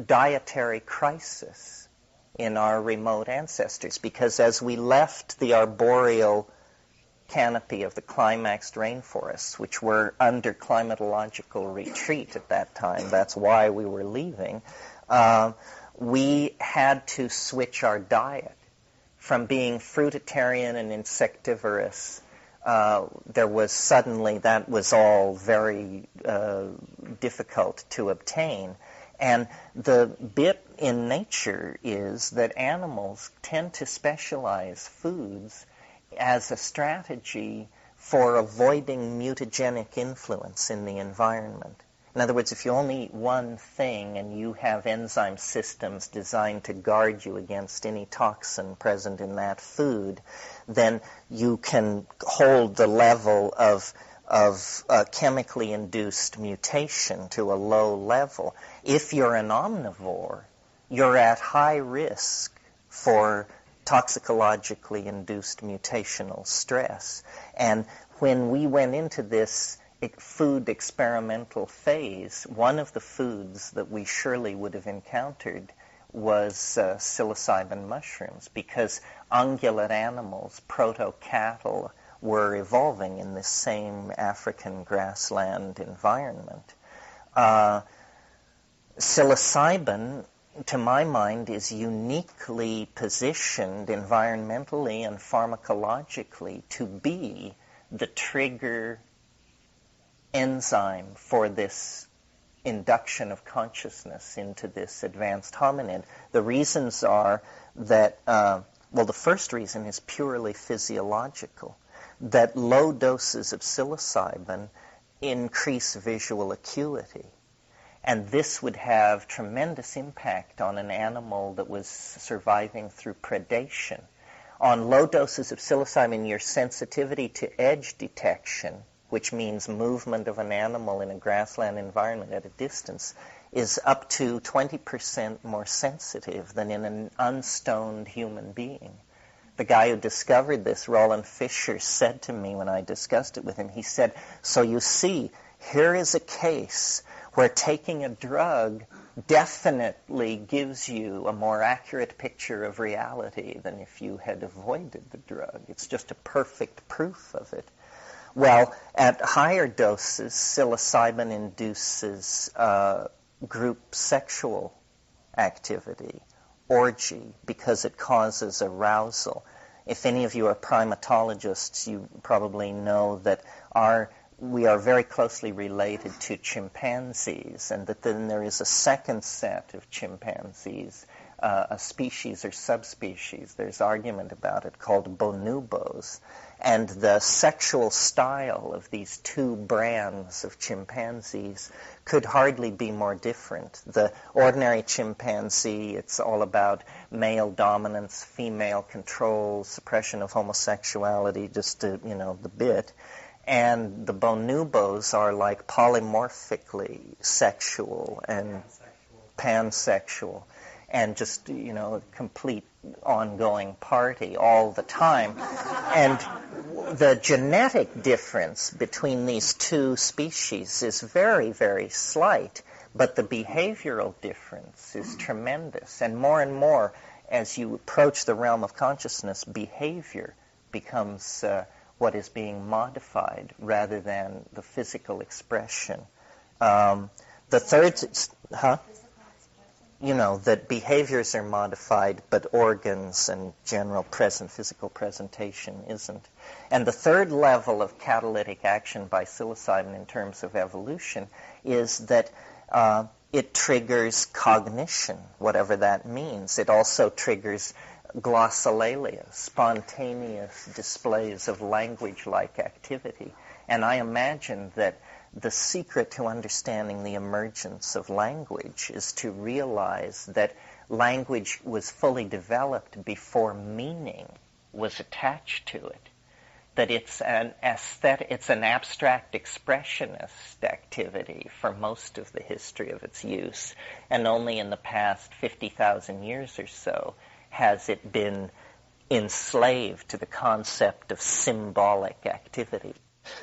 dietary crisis in our remote ancestors, because as we left the arboreal canopy of the climaxed rainforests, which were under climatological retreat at that time, that's why we were leaving, we had to switch our diet from being fruitarian and insectivorous. There was suddenly, that was all very difficult to obtain. And the bit in nature is that animals tend to specialize foods as a strategy for avoiding mutagenic influence in the environment. In other words, if you only eat one thing and you have enzyme systems designed to guard you against any toxin present in that food, then you can hold the level of chemically induced mutation to a low level. If you're an omnivore, you're at high risk for toxicologically induced mutational stress. And when we went into this food experimental phase, one of the foods that we surely would have encountered was psilocybin mushrooms, because ungulate animals, proto-cattle, were evolving in this same African grassland environment. Psilocybin, to my mind, is uniquely positioned environmentally and pharmacologically to be the trigger enzyme for this induction of consciousness into this advanced hominid. The reasons are that, the first reason is purely physiological, that low doses of psilocybin increase visual acuity. And this would have tremendous impact on an animal that was surviving through predation. On low doses of psilocybin, your sensitivity to edge detection, which means movement of an animal in a grassland environment at a distance, is up to 20% more sensitive than in an unstoned human being. The guy who discovered this, Roland Fisher, said to me when I discussed it with him, he said, "So you see, here is a case where taking a drug definitely gives you a more accurate picture of reality than if you had avoided the drug. It's just a perfect proof of it." Well, at higher doses, psilocybin induces group sexual activity, orgy, because it causes arousal. If any of you are primatologists, you probably know that we are very closely related to chimpanzees, and that then there is a second set of chimpanzees, a species or subspecies, there's argument about it, called bonobos. And the sexual style of these two brands of chimpanzees could hardly be more different. The ordinary chimpanzee, it's all about male dominance, female control, suppression of homosexuality, just to, the bit. And the bonobos are like polymorphically sexual and pansexual, and just, a complete ongoing party all the time. And the genetic difference between these two species is very, very slight, but the behavioral difference is tremendous. And more, as you approach the realm of consciousness, behavior becomes what is being modified rather than the physical expression. The third, that behaviors are modified, but organs and general physical presentation isn't. And the third level of catalytic action by psilocybin in terms of evolution is that it triggers cognition, whatever that means. It also triggers glossolalia, spontaneous displays of language-like activity. And I imagine that the secret to understanding the emergence of language is to realize that language was fully developed before meaning was attached to it. That it's an abstract expressionist activity for most of the history of its use, and only in the past 50,000 years or so has it been enslaved to the concept of symbolic activity.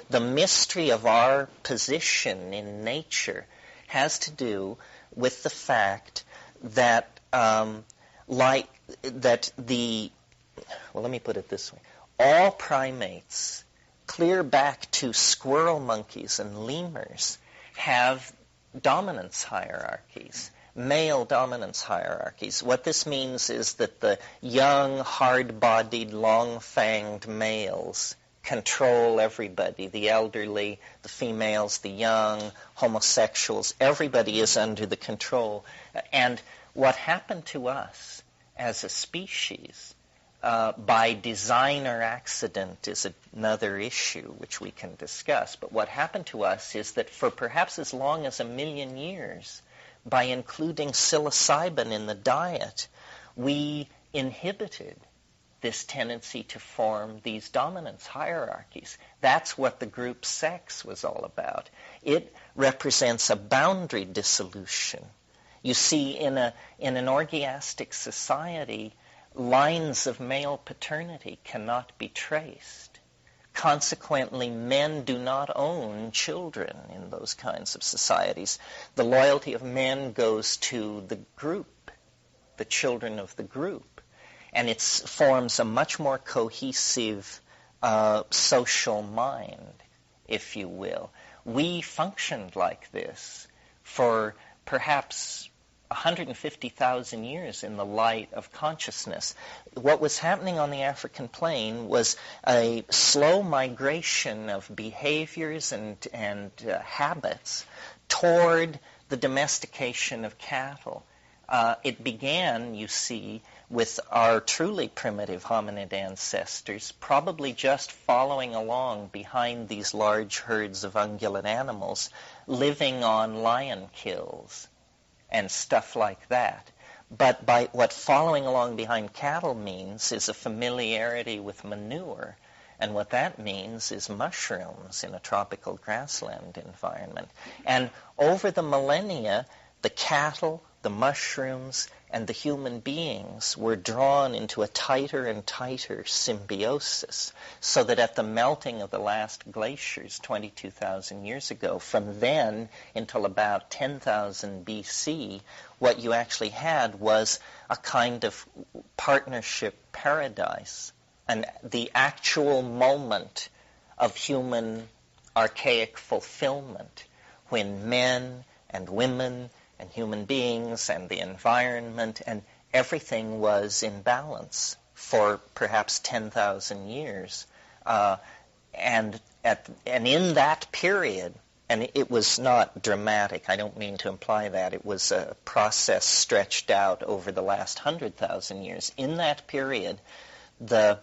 The mystery of our position in nature has to do with the fact that, let me put it this way. All primates, clear back to squirrel monkeys and lemurs, have dominance hierarchies, male dominance hierarchies. What this means is that the young, hard-bodied, long-fanged males control everybody, the elderly, the females, the young, homosexuals. Everybody is under the control. And what happened to us as a species, by design or accident, is another issue which we can discuss. But what happened to us is that for perhaps as long as 1 million years, by including psilocybin in the diet, we inhibited this tendency to form these dominance hierarchies. That's what the group sex was all about. It represents a boundary dissolution. You see, in an orgiastic society, lines of male paternity cannot be traced. Consequently, men do not own children in those kinds of societies. The loyalty of men goes to the group, the children of the group, and it forms a much more cohesive social mind, if you will. We functioned like this for perhaps 150,000 years in the light of consciousness. What was happening on the African plain was a slow migration of behaviors and habits toward the domestication of cattle. It began, you see, with our truly primitive hominid ancestors, probably just following along behind these large herds of ungulate animals, living on lion kills and stuff like that. But by what following along behind cattle means is a familiarity with manure. And what that means is mushrooms in a tropical grassland environment. And over the millennia, the cattle, the mushrooms, and the human beings were drawn into a tighter and tighter symbiosis, so that at the melting of the last glaciers 22,000 years ago, from then until about 10,000 BC, what you actually had was a kind of partnership paradise, and the actual moment of human archaic fulfillment, when men and women and human beings and the environment and everything was in balance for perhaps 10,000 years. And in that period, and it was not dramatic, I don't mean to imply that, it was a process stretched out over the last 100,000 years. In that period, the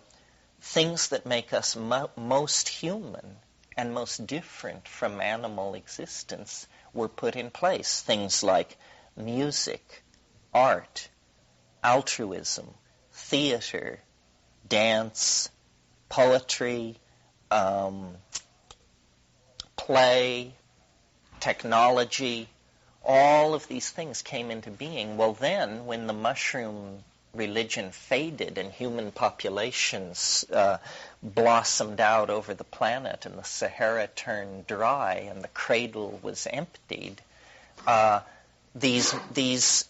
things that make us most human and most different from animal existence were put in place. Things like music, art, altruism, theater, dance, poetry, play, technology, all of these things came into being. Well then, when the mushroom religion faded and human populations blossomed out over the planet and the Sahara turned dry and the cradle was emptied, these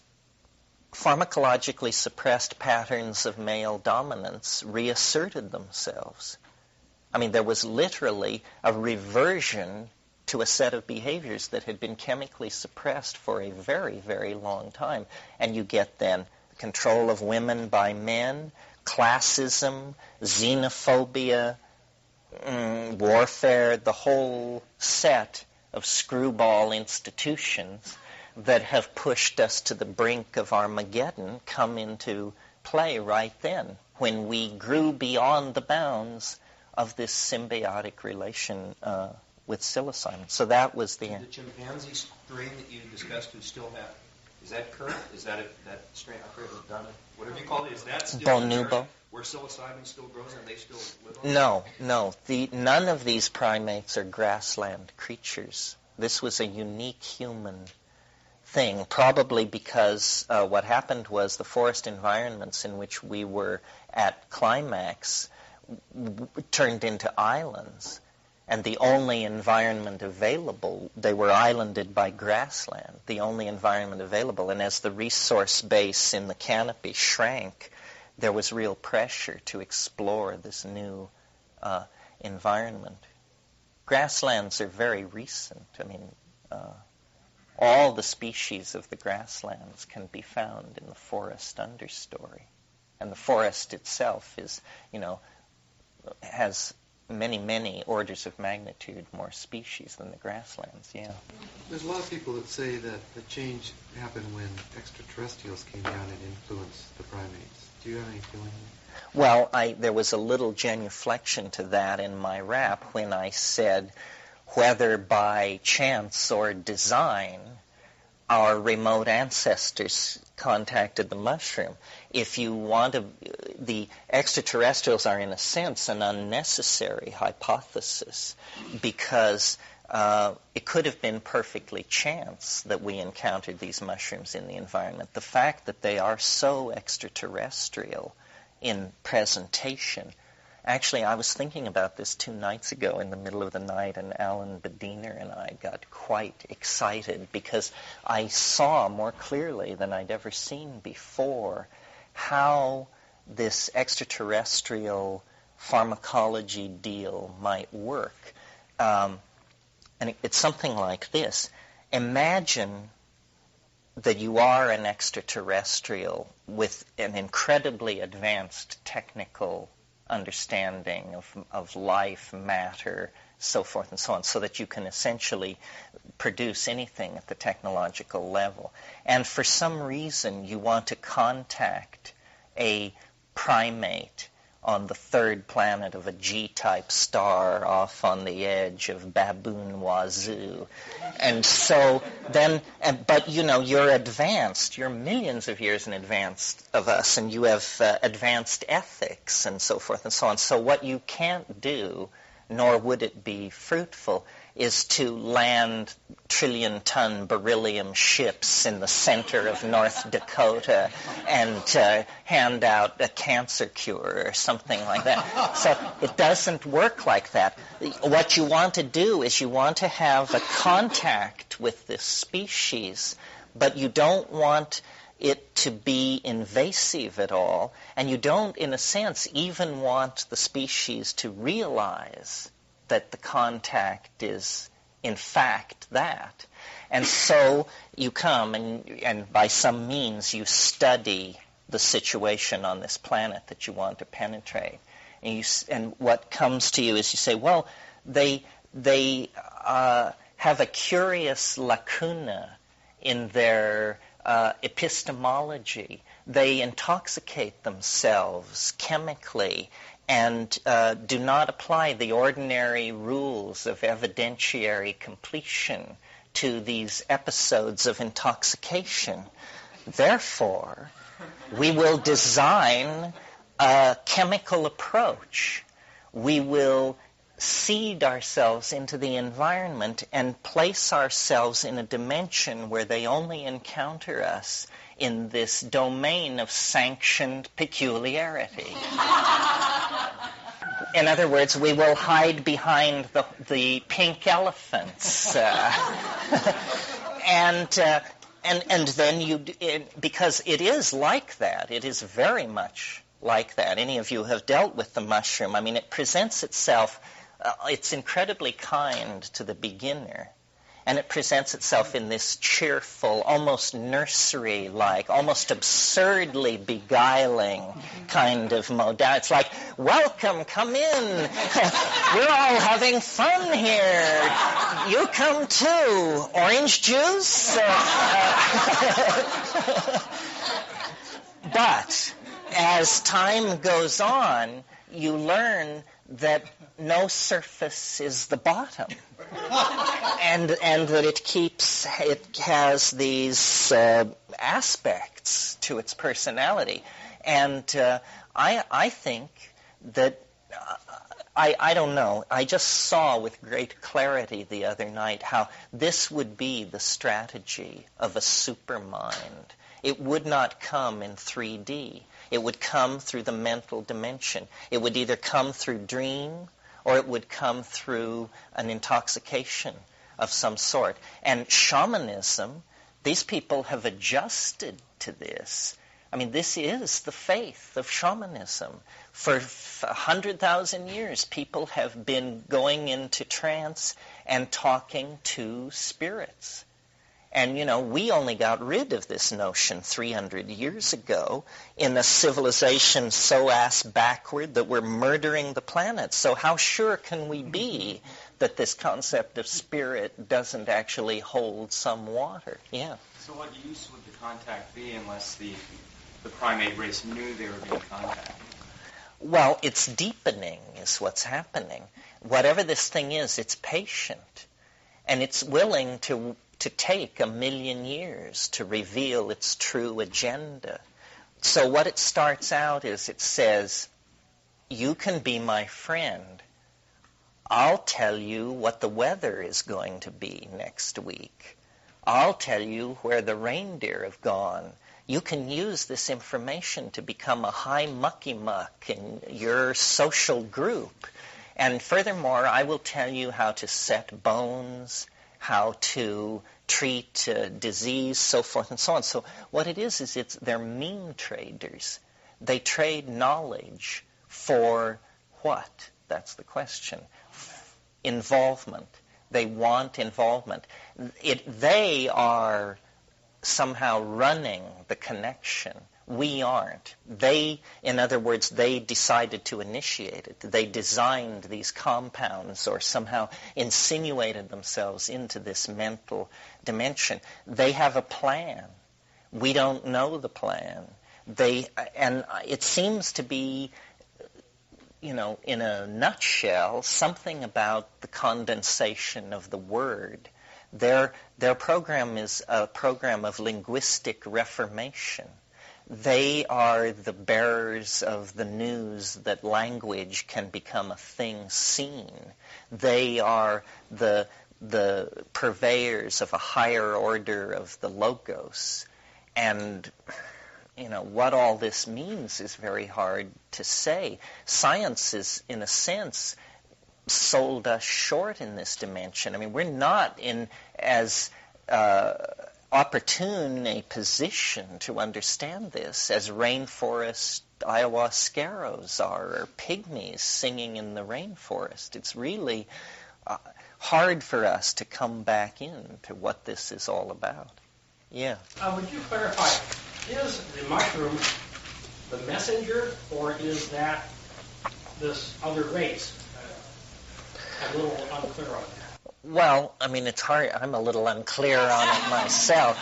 pharmacologically suppressed patterns of male dominance reasserted themselves. I mean, there was literally a reversion to a set of behaviors that had been chemically suppressed for a very, very long time. And you get then control of women by men, classism, xenophobia, warfare, the whole set of screwball institutions that have pushed us to the brink of Armageddon come into play right then, when we grew beyond the bounds of this symbiotic relation with psilocybin. So that was the end. The chimpanzee strain that you discussed who still have, is that current? Is that that strain, I forget what done it, whatever you call it, is that still Bonubo? Where psilocybin still grows and they still live on it? No. None of these primates are grassland creatures. This was a unique human thing, probably because what happened was the forest environments in which we were at climax turned into islands. And the only environment available, they were islanded by grassland, the only environment available. And as the resource base in the canopy shrank, there was real pressure to explore this new environment. Grasslands are very recent. I mean, all the species of the grasslands can be found in the forest understory. And the forest itself is, has many orders of magnitude more species than the grasslands, yeah. There's a lot of people that say that the change happened when extraterrestrials came down and influenced the primates. Do you have any feeling? Well, there was a little genuflection to that in my rap when I said, whether by chance or design, our remote ancestors contacted the mushroom. If you want to, the extraterrestrials are in a sense an unnecessary hypothesis, because it could have been perfectly chance that we encountered these mushrooms in the environment. The fact that they are so extraterrestrial in presentation. Actually, I was thinking about this 2 nights ago in the middle of the night, and Alan Bediner and I got quite excited because I saw more clearly than I'd ever seen before how this extraterrestrial pharmacology deal might work. And it's something like this. Imagine that you are an extraterrestrial with an incredibly advanced technical understanding of life, matter, so forth and so on, so that you can essentially produce anything at the technological level. And for some reason you want to contact a primate on the 3rd planet of a G-type star off on the edge of Baboon Wazoo. And so then, but you're advanced, you're millions of years in advance of us, and you have advanced ethics and so forth and so on. So what you can't do, nor would it be fruitful, is to land trillion-ton beryllium ships in the center of North Dakota and hand out a cancer cure or something like that. So it doesn't work like that. What you want to do is you want to have a contact with this species, but you don't want it to be invasive at all, and you don't, in a sense, even want the species to realize that the contact is, in fact, that. And so you come and by some means you study the situation on this planet that you want to penetrate. And what comes to you is you say, well, they have a curious lacuna in their epistemology. They intoxicate themselves chemically and do not apply the ordinary rules of evidentiary completion to these episodes of intoxication. Therefore, we will design a chemical approach. We will seed ourselves into the environment and place ourselves in a dimension where they only encounter us in this domain of sanctioned peculiarity. In other words, we will hide behind the pink elephants. And then because it is like that, it is very much like that. Any of you have dealt with the mushroom. I mean, it presents itself, it's incredibly kind to the beginner. And it presents itself in this cheerful, almost nursery-like, almost absurdly beguiling kind of modality. It's like, welcome, come in. We're all having fun here. You come too. Orange juice? But as time goes on, you learn that no surface is the bottom, and that it has these aspects to its personality, and I think that I don't know. I just saw with great clarity the other night how this would be the strategy of a supermind. It would not come in 3D. It would come through the mental dimension. It would either come through dream or it would come through an intoxication of some sort. And shamanism, these people have adjusted to this. I mean, this is the faith of shamanism. For 100,000 years, people have been going into trance and talking to spirits. And, we only got rid of this notion 300 years ago in a civilization so ass backward that we're murdering the planet. So how sure can we be that this concept of spirit doesn't actually hold some water? Yeah. So what use would the contact be unless the primate race knew they were being contacted? Well, it's deepening is what's happening. Whatever this thing is, it's patient. And it's willing to take 1,000,000 years to reveal its true agenda. So what it starts out is it says, you can be my friend. I'll tell you what the weather is going to be next week. I'll tell you where the reindeer have gone. you can use this information to become a high mucky muck in your social group. And furthermore, I will tell you how to set bones, how to treat disease, so forth and so on. So what it is they're meme traders. They trade knowledge for what? That's the question. Involvement. They want involvement. They are somehow running the connection. We aren't. In other words, they decided to initiate it. They designed these compounds or somehow insinuated themselves into this mental dimension. They have a plan. We don't know the plan. And it seems to be, in a nutshell, something about the condensation of the word. Their program is a program of linguistic reformation. They are the bearers of the news that language can become a thing seen. They are the purveyors of a higher order of the logos. And, what all this means is very hard to say. Science is, in a sense, sold us short in this dimension. I mean, we're not in as opportune a position to understand this as rainforest ayahuasqueros are, or pygmies singing in the rainforest. It's really hard for us to come back into what this is all about. Yeah. Would you clarify, is the mushroom the messenger, or is that this other race? I'm a little unclear on that. Well, I mean, it's hard. I'm a little unclear on it myself.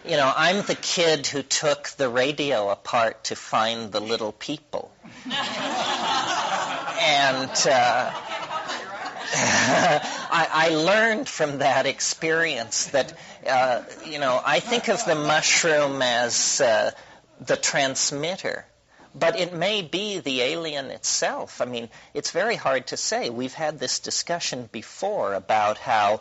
I'm the kid who took the radio apart to find the little people. And I learned from that experience that, I think of the mushroom as the transmitter. But it may be the alien itself. I mean, it's very hard to say. We've had this discussion before about how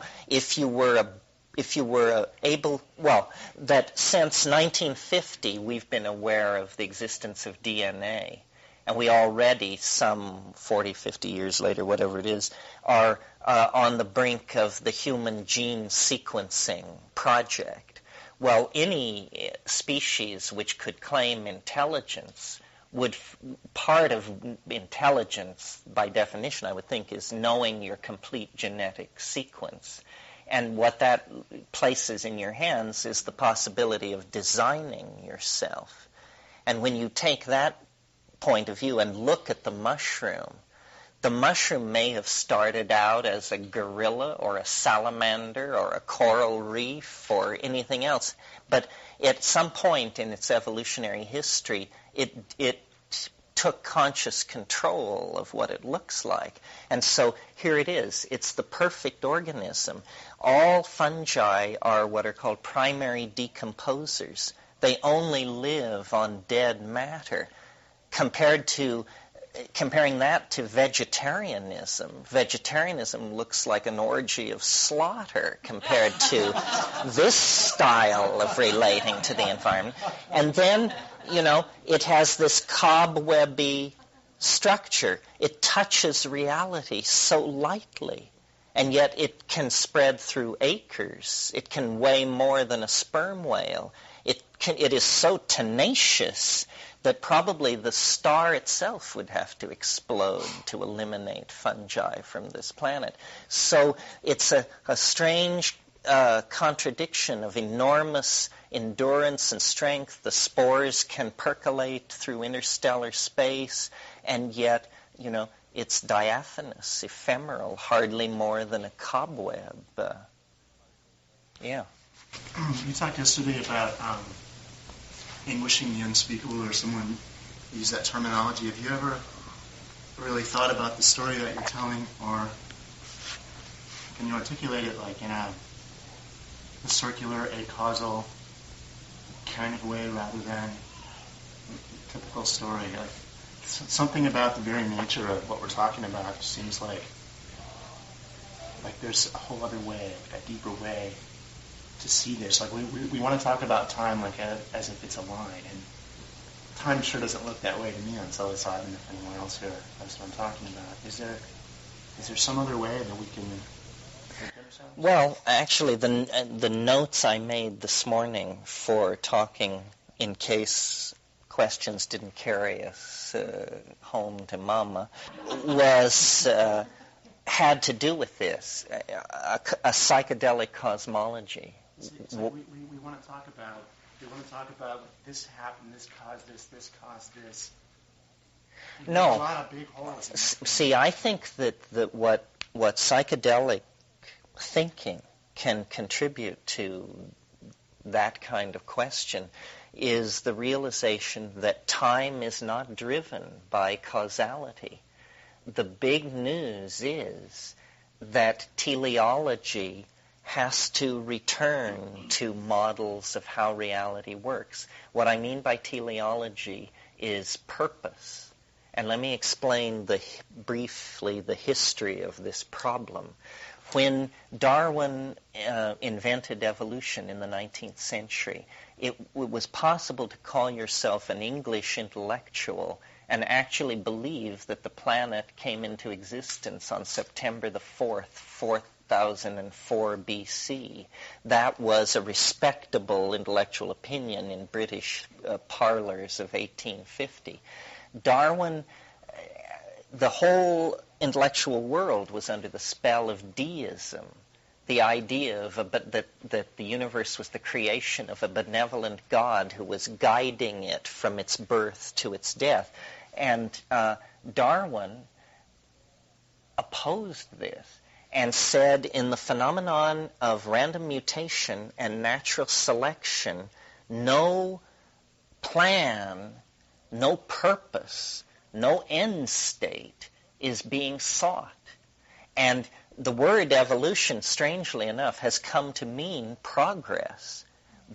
that since 1950 we've been aware of the existence of DNA. And we already, some 40, 50 years later, whatever it is, are on the brink of the human gene sequencing project. Well, any species which could claim intelligence part of intelligence, by definition, I would think, is knowing your complete genetic sequence. And what that places in your hands is the possibility of designing yourself. And when you take that point of view and look at the mushroom may have started out as a gorilla or a salamander or a coral reef or anything else. But at some point in its evolutionary history, it took conscious control of what it looks like. And so here it is. It's the perfect organism. All fungi are what are called primary decomposers. They only live on dead matter. Comparing that to vegetarianism looks like an orgy of slaughter compared to this style of relating to the environment. And then, it has this cobwebby structure. It touches reality so lightly, and yet it can spread through acres. It can weigh more than a sperm whale. It is so tenacious that probably the star itself would have to explode to eliminate fungi from this planet. So it's a strange contradiction of enormous endurance and strength. The spores can percolate through interstellar space, and yet, it's diaphanous, ephemeral, hardly more than a cobweb. Yeah. You talked yesterday about anguishing the unspeakable, or someone used that terminology. Have you ever really thought about the story that you're telling, or can you articulate it like in a circular, acausal kind of way rather than a typical story? Like something about the very nature of what we're talking about seems like there's a whole other way, a deeper way see this. Like we want to talk about time like as if it's a line, and time sure doesn't look that way to me on psilocybin. If anyone else here knows what I'm talking about, is there some other way that we can think of ourselves? Well, actually, the notes I made this morning for talking in case questions didn't carry us home to Mama was had to do with this, a psychedelic cosmology. So we want to talk about this happened, this caused this caused this. There's No. a lot of big holes. See, I think that what psychedelic thinking can contribute to that kind of question is the realization that time is not driven by causality. The big news is that teleology has to return to models of how reality works. What I mean by teleology is purpose. And let me explain briefly the history of this problem. When Darwin invented evolution in the 19th century, it was possible to call yourself an English intellectual and actually believe that the planet came into existence on September the 4th, 4004 BC. That was a respectable intellectual opinion in British parlors of 1850. Darwin, the whole intellectual world was under the spell of deism, the idea of that the universe was the creation of a benevolent God who was guiding it from its birth to its death. And Darwin opposed this and said in the phenomenon of random mutation and natural selection, no plan, no purpose, no end state is being sought. And the word evolution, strangely enough, has come to mean progress.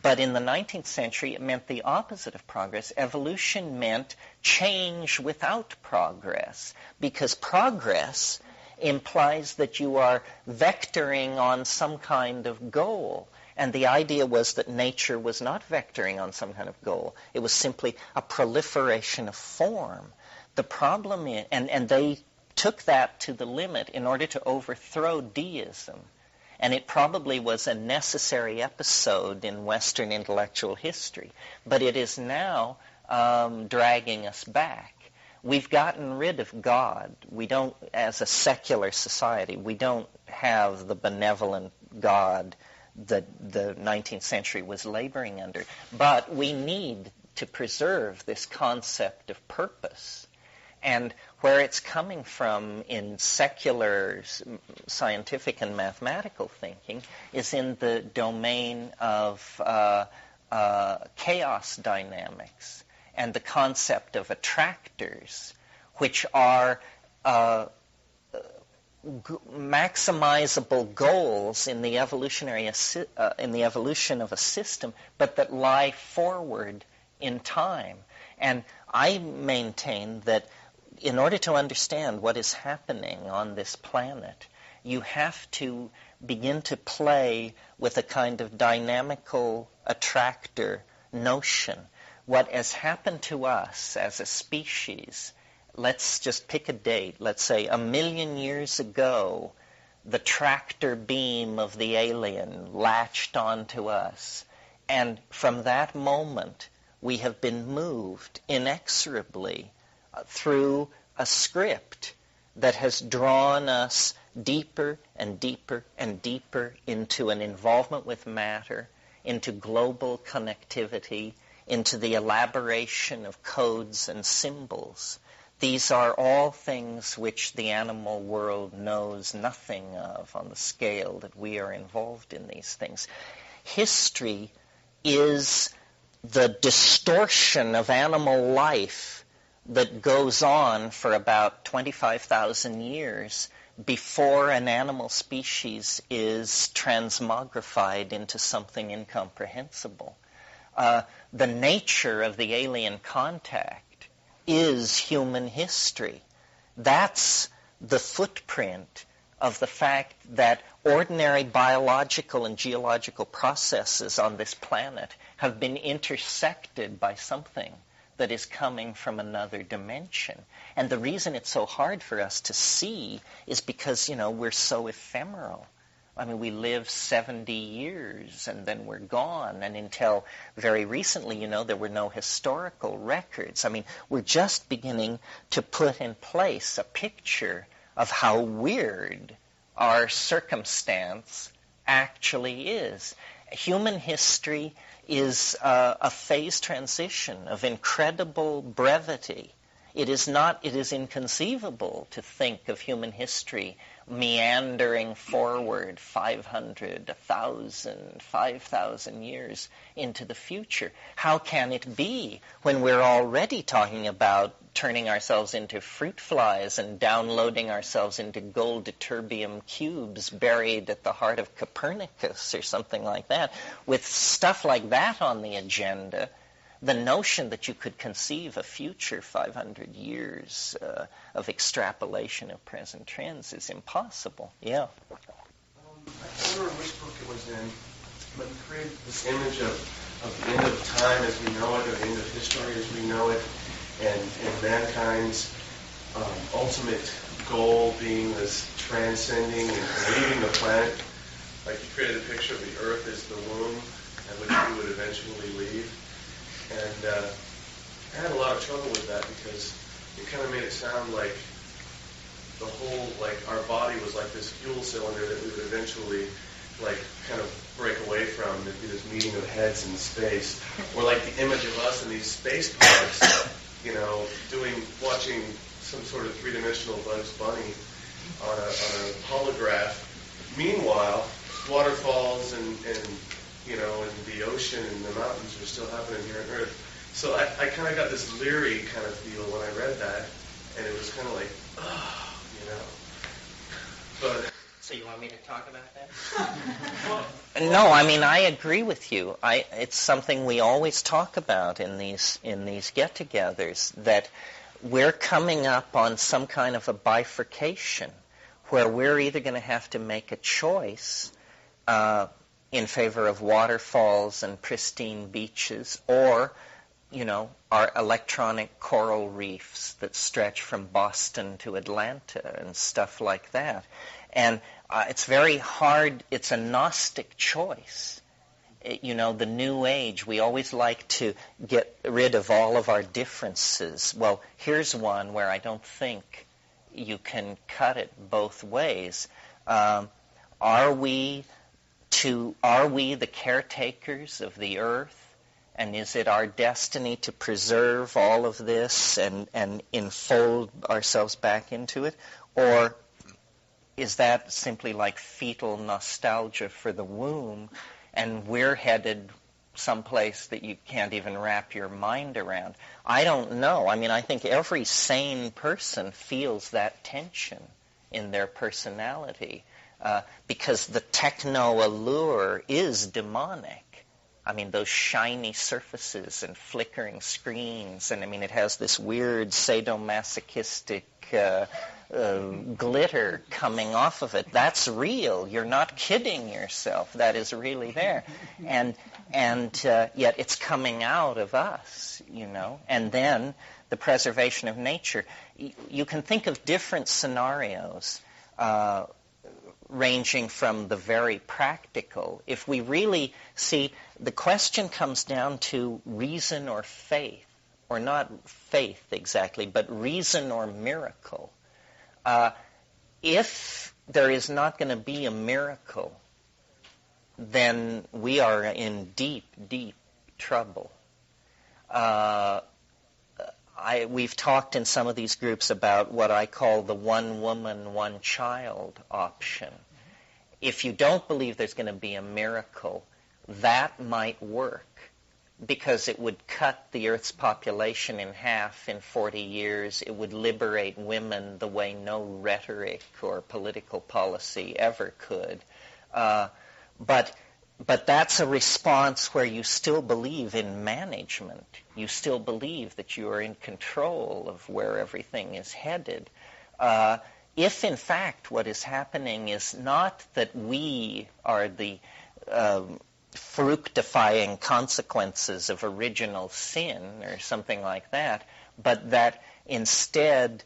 But in the 19th century, it meant the opposite of progress. Evolution meant change without progress, because progress implies that you are vectoring on some kind of goal. And the idea was that nature was not vectoring on some kind of goal. It was simply a proliferation of form. The problem is, and they took that to the limit in order to overthrow deism. And it probably was a necessary episode in Western intellectual history. But it is now dragging us back. We've gotten rid of God. We don't, as a secular society, we don't have the benevolent God that the 19th century was laboring under. But we need to preserve this concept of purpose. And where it's coming from in secular scientific and mathematical thinking is in the domain of chaos dynamics and the concept of attractors, which are maximizable goals in the in the evolution of a system, but that lie forward in time. And I maintain that in order to understand what is happening on this planet, you have to begin to play with a kind of dynamical attractor notion. What has happened to us as a species, let's just pick a date, let's say 1 million years ago, the tractor beam of the alien latched onto us. And from that moment, we have been moved inexorably through a script that has drawn us deeper and deeper and deeper into an involvement with matter, into global connectivity, into the elaboration of codes and symbols. These are all things which the animal world knows nothing of on the scale that we are involved in these things. History is the distortion of animal life that goes on for about 25,000 years before an animal species is transmogrified into something incomprehensible. The nature of the alien contact is human history. That's the footprint of the fact that ordinary biological and geological processes on this planet have been intersected by something that is coming from another dimension. And the reason it's so hard for us to see is because, we're so ephemeral. I mean, we live 70 years and then we're gone. And until very recently, there were no historical records. I mean, we're just beginning to put in place a picture of how weird our circumstance actually is. Human history is a phase transition of incredible brevity. It is inconceivable to think of human history meandering forward 500, 1,000, 5,000 years into the future. How can it be when we're already talking about turning ourselves into fruit flies and downloading ourselves into gold ytterbium cubes buried at the heart of Copernicus or something like that? With stuff like that on the agenda, the notion that you could conceive a future 500 years of extrapolation of present trends is impossible. Yeah. I can't remember which book it was in, but he created this image of the end of time as we know it, or the end of history as we know it, and mankind's ultimate goal being this transcending and leaving the planet. Like he created a picture of the Earth as the womb at which we would eventually leave. And I had a lot of trouble with that because it kind of made it sound like the whole, like our body was like this fuel cylinder that we would eventually like kind of break away from. There'd be this meeting of heads in space. Or like the image of us in these space pods, watching some sort of three-dimensional Bugs Bunny on a holograph. Meanwhile, waterfalls and the ocean and the mountains are still happening here on Earth. So I kind of got this leery kind of feel when I read that, and it was kind of like, But so you want me to talk about that? No, I mean I agree with you. It's something we always talk about in these get-togethers, that we're coming up on some kind of a bifurcation where we're either going to have to make a choice in favor of waterfalls and pristine beaches, or, our electronic coral reefs that stretch from Boston to Atlanta and stuff like that. And it's very hard. It's a Gnostic choice. The New Age, we always like to get rid of all of our differences. Well, here's one where I don't think you can cut it both ways. Are we the caretakers of the earth? And is it our destiny to preserve all of this and enfold ourselves back into it? Or is that simply like fetal nostalgia for the womb, and we're headed someplace that you can't even wrap your mind around? I don't know. I mean, I think every sane person feels that tension in their personality. Because the techno allure is demonic. I mean, those shiny surfaces and flickering screens, and I mean, it has this weird sadomasochistic glitter coming off of it. That's real. You're not kidding yourself. That is really there. And yet it's coming out of us, And then the preservation of nature. You can think of different scenarios, ranging from the very practical. If we really see, the question comes down to reason or faith, or not faith exactly, but reason or miracle. If there is not going to be a miracle, then we are in deep, deep trouble. We've talked in some of these groups about what I call the one woman, one child option. If you don't believe there's going to be a miracle, that might work, because it would cut the Earth's population in half in 40 years. It would liberate women the way no rhetoric or political policy ever could. But that's a response where you still believe in management. You still believe that you are in control of where everything is headed. if in fact what is happening is not that we are the fructifying consequences of original sin or something like that, but that instead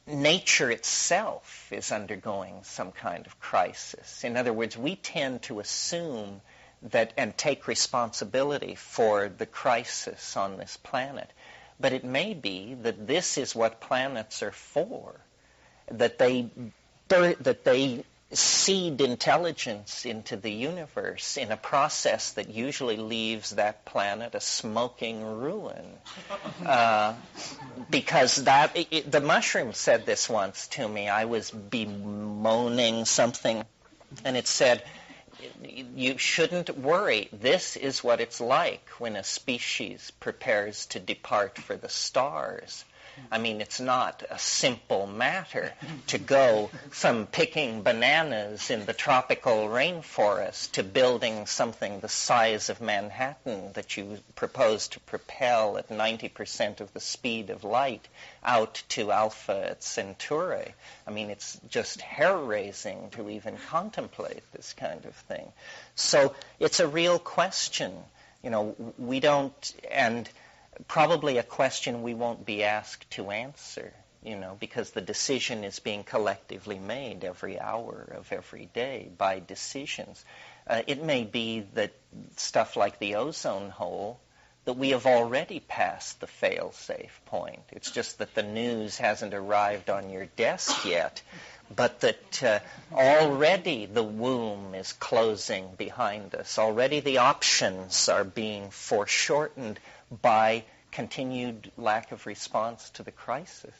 nature itself is undergoing some kind of crisis. In other words, we tend to assume that and take responsibility for the crisis on this planet. But it may be that this is what planets are for, that they seed intelligence into the universe in a process that usually leaves that planet a smoking ruin. Because the mushroom said this once to me. I was bemoaning something, and it said, you shouldn't worry. This is what it's like when a species prepares to depart for the stars. I mean, it's not a simple matter to go from picking bananas in the tropical rainforest to building something the size of Manhattan that you propose to propel at 90% of the speed of light out to Alpha Centauri. I mean, it's just hair-raising to even contemplate this kind of thing. So it's a real question. You know, we don't, and probably a question we won't be asked to answer, you know, because the decision is being collectively made every hour of every day by decisions. It may be that stuff like the ozone hole, that we have already passed the fail-safe point. It's just that the news hasn't arrived on your desk yet, but that already the womb is closing behind us. Already the options are being foreshortened by continued lack of response to the crisis.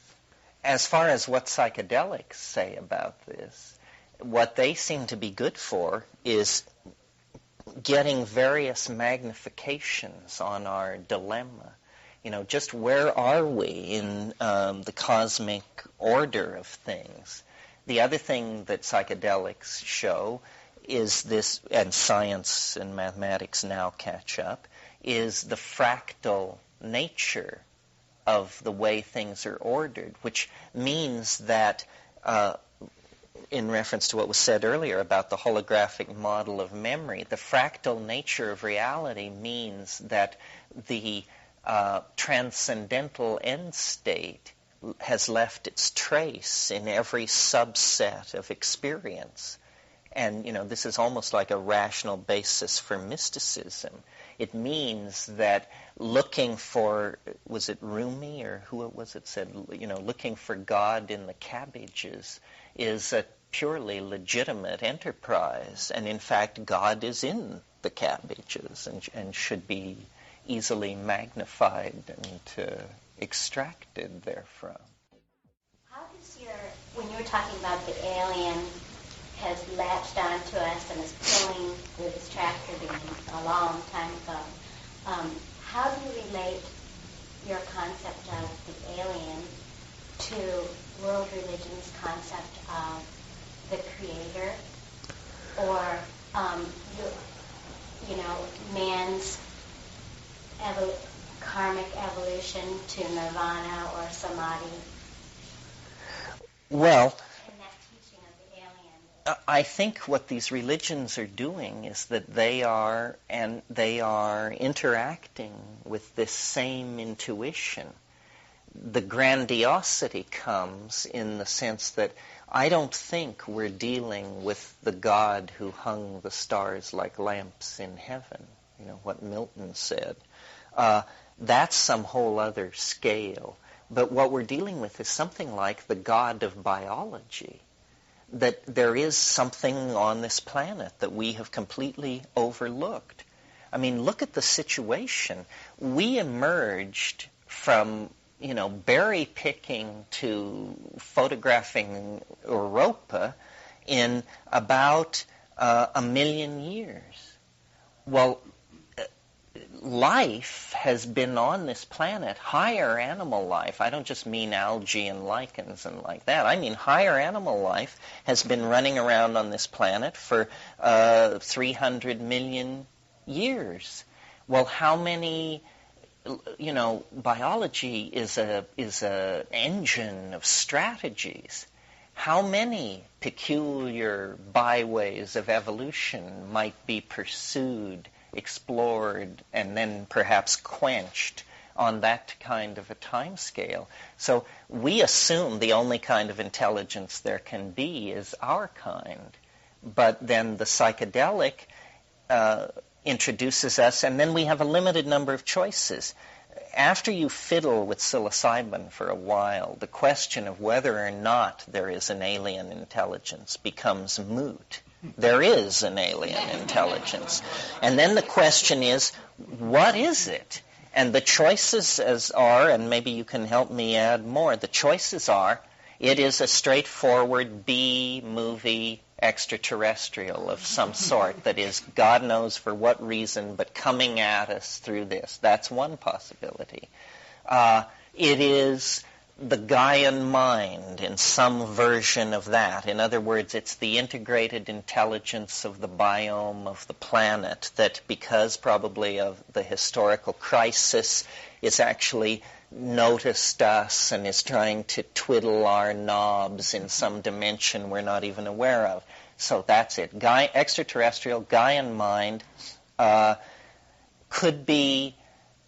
As far as what psychedelics say about this, what they seem to be good for is getting various magnifications on our dilemma. You know, just where are we in the cosmic order of things? The other thing that psychedelics show is this, and science and mathematics now catch up, is the fractal nature of the way things are ordered, which means that, in reference to what was said earlier about the holographic model of memory, the fractal nature of reality means that the transcendental end state has left its trace in every subset of experience. And, you know, this is almost like a rational basis for mysticism. It means that looking for, was it Rumi or who it was that said, you know, looking for God in the cabbages is a purely legitimate enterprise. And in fact, God is in the cabbages and should be easily magnified and extracted therefrom. How does when you're talking about the alien has latched onto us and is killing this tractor beam a long time ago, how do you relate your concept of the alien to world religion's concept of the creator, or man's karmic evolution to nirvana or samadhi? Well, in that teaching of the alien? I think what these religions are doing is that they are interacting with this same intuition. The grandiosity comes in the sense that I don't think we're dealing with the God who hung the stars like lamps in heaven, you know, what Milton said. That's some whole other scale. But what we're dealing with is something like the God of biology, that there is something on this planet that we have completely overlooked. I mean, look at the situation. We emerged from, you know, berry picking to photographing Europa in about 1 million years. Well, life has been on this planet, higher animal life. I don't just mean algae and lichens and like that. I mean higher animal life has been running around on this planet for 300 million years. Well, how many biology is a engine of strategies. How many peculiar byways of evolution might be pursued, explored, and then perhaps quenched on that kind of a time scale? So we assume the only kind of intelligence there can be is our kind. But then the psychedelic introduces us, and then we have a limited number of choices. After you fiddle with psilocybin for a while, the question of whether or not there is an alien intelligence becomes moot. There is an alien intelligence. And then the question is, what is it? And the choices are, and maybe you can help me add more, the choices are, it is a straightforward B-movie extraterrestrial of some sort that is, God knows for what reason, but coming at us through this. That's one possibility. It is the Gaian mind in some version of that. In other words, it's the integrated intelligence of the biome of the planet that, because probably of the historical crisis, is actually noticed us and is trying to twiddle our knobs in some dimension we're not even aware of. So that's it. Extraterrestrial, Gaian mind could be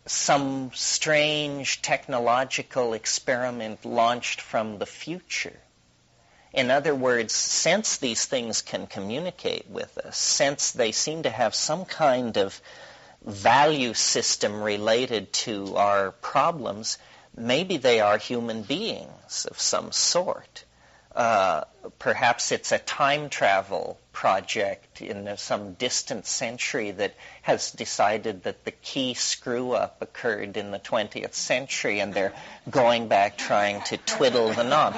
some strange technological experiment launched from the future. In other words, since these things can communicate with us, since they seem to have some kind of value system related to our problems, maybe they are human beings of some sort. Perhaps it's a time travel project in some distant century that has decided that the key screw-up occurred in the 20th century and they're going back trying to twiddle the knob.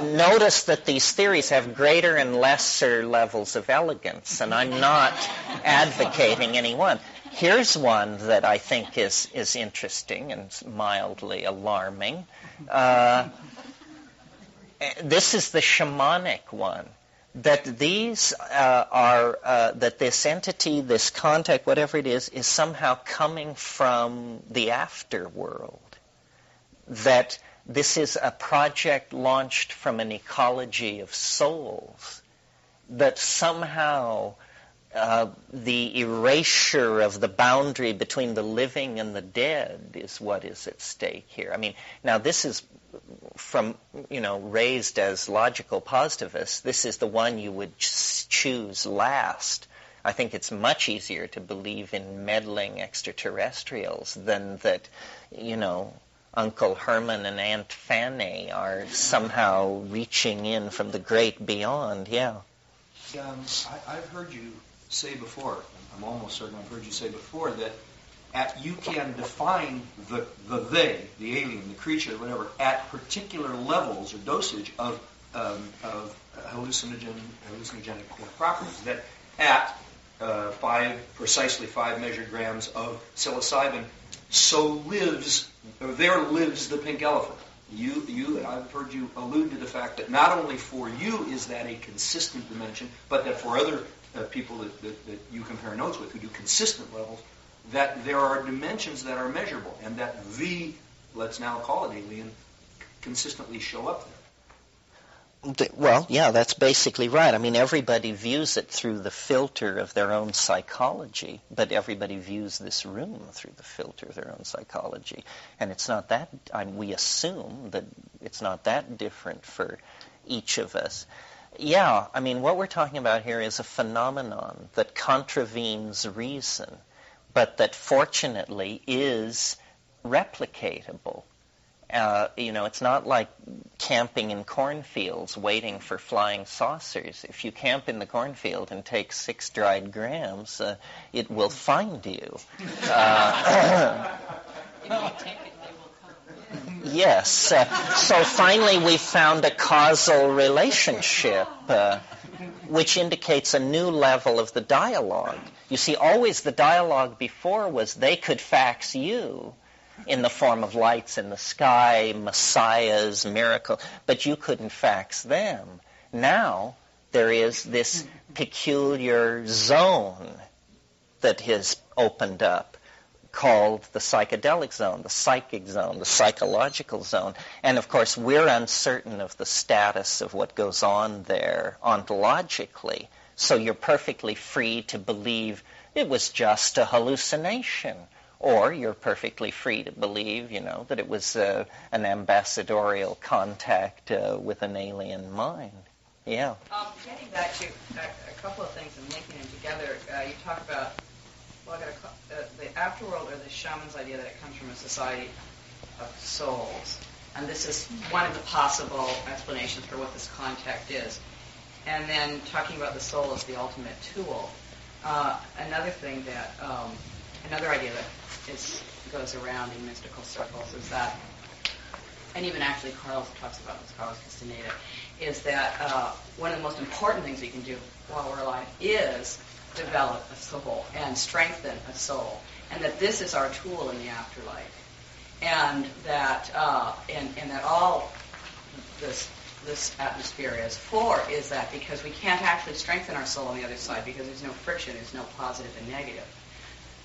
Notice that these theories have greater and lesser levels of elegance, and I'm not advocating any one. Here's one that I think is interesting and mildly alarming. This is the shamanic one. That these that this entity, this contact, whatever it is somehow coming from the afterworld. That this is a project launched from an ecology of souls. That somehow the erasure of the boundary between the living and the dead is what is at stake here. I mean, now this is from, raised as logical positivists, this is the one you would choose last. I think it's much easier to believe in meddling extraterrestrials than that, Uncle Herman and Aunt Fanny are somehow reaching in from the great beyond. Yeah. I've heard you say before, I'm almost certain I've heard you say before, that you can define the they, the alien, the creature, whatever, at particular levels or dosage of hallucinogenic properties. That at precisely 5 measured grams of psilocybin, there lives the pink elephant. I've heard you allude to the fact that not only for you is that a consistent dimension, but that for other people that you compare notes with who do consistent levels, that there are dimensions that are measurable, and that let's now call it alien, consistently show up there. Well, yeah, that's basically right. I mean, everybody views it through the filter of their own psychology, but everybody views this room through the filter of their own psychology. And it's not that, we assume that it's not that different for each of us. Yeah, I mean, what we're talking about here is a phenomenon that contravenes reason, but that fortunately is replicatable. It's not like camping in cornfields waiting for flying saucers. If you camp in the cornfield and take 6 dried grams, it will find you. Yes. So finally we found a causal relationship, which indicates a new level of the dialogue. You see, always the dialogue before was they could fax you in the form of lights in the sky, messiahs, miracle, but you couldn't fax them. Now there is this peculiar zone that has opened up, called the psychedelic zone, the psychic zone, the psychological zone. And of course, we're uncertain of the status of what goes on there ontologically. So you're perfectly free to believe it was just a hallucination. Or you're perfectly free to believe, that it was an ambassadorial contact with an alien mind. Yeah. Getting back to a couple of things and linking them together, you talk about the afterworld, or the shaman's idea that it comes from a society of souls. And this is one of the possible explanations for what this contact is. And then talking about the soul as the ultimate tool. Another thing that, another idea that goes around in mystical circles is that, and even actually Carlos talks about this, Carlos Castaneda, is that one of the most important things we can do while we're alive is develop a soul and strengthen a soul, and that this is our tool in the afterlife, and that and that all this atmosphere is that because we can't actually strengthen our soul on the other side because there's no friction, there's no positive and negative.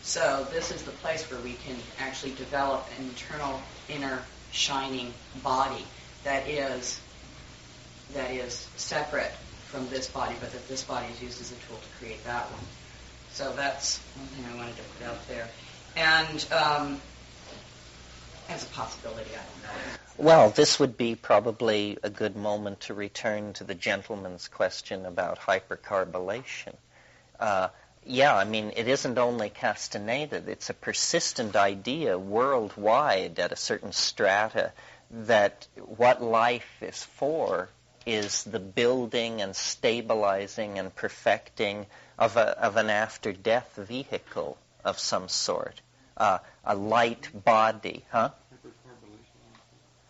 So this is the place where we can actually develop an internal, inner, shining body that is separate from this body, but that this body is used as a tool to create that one. So that's one thing I wanted to put out there. And as a possibility, I don't know. Well, this would be probably a good moment to return to the gentleman's question about hypercarbylation. Yeah, I mean, it isn't only Castaneda. It's a persistent idea worldwide at a certain strata that what life is for is the building and stabilizing and perfecting of an after-death vehicle of some sort, a light body, huh?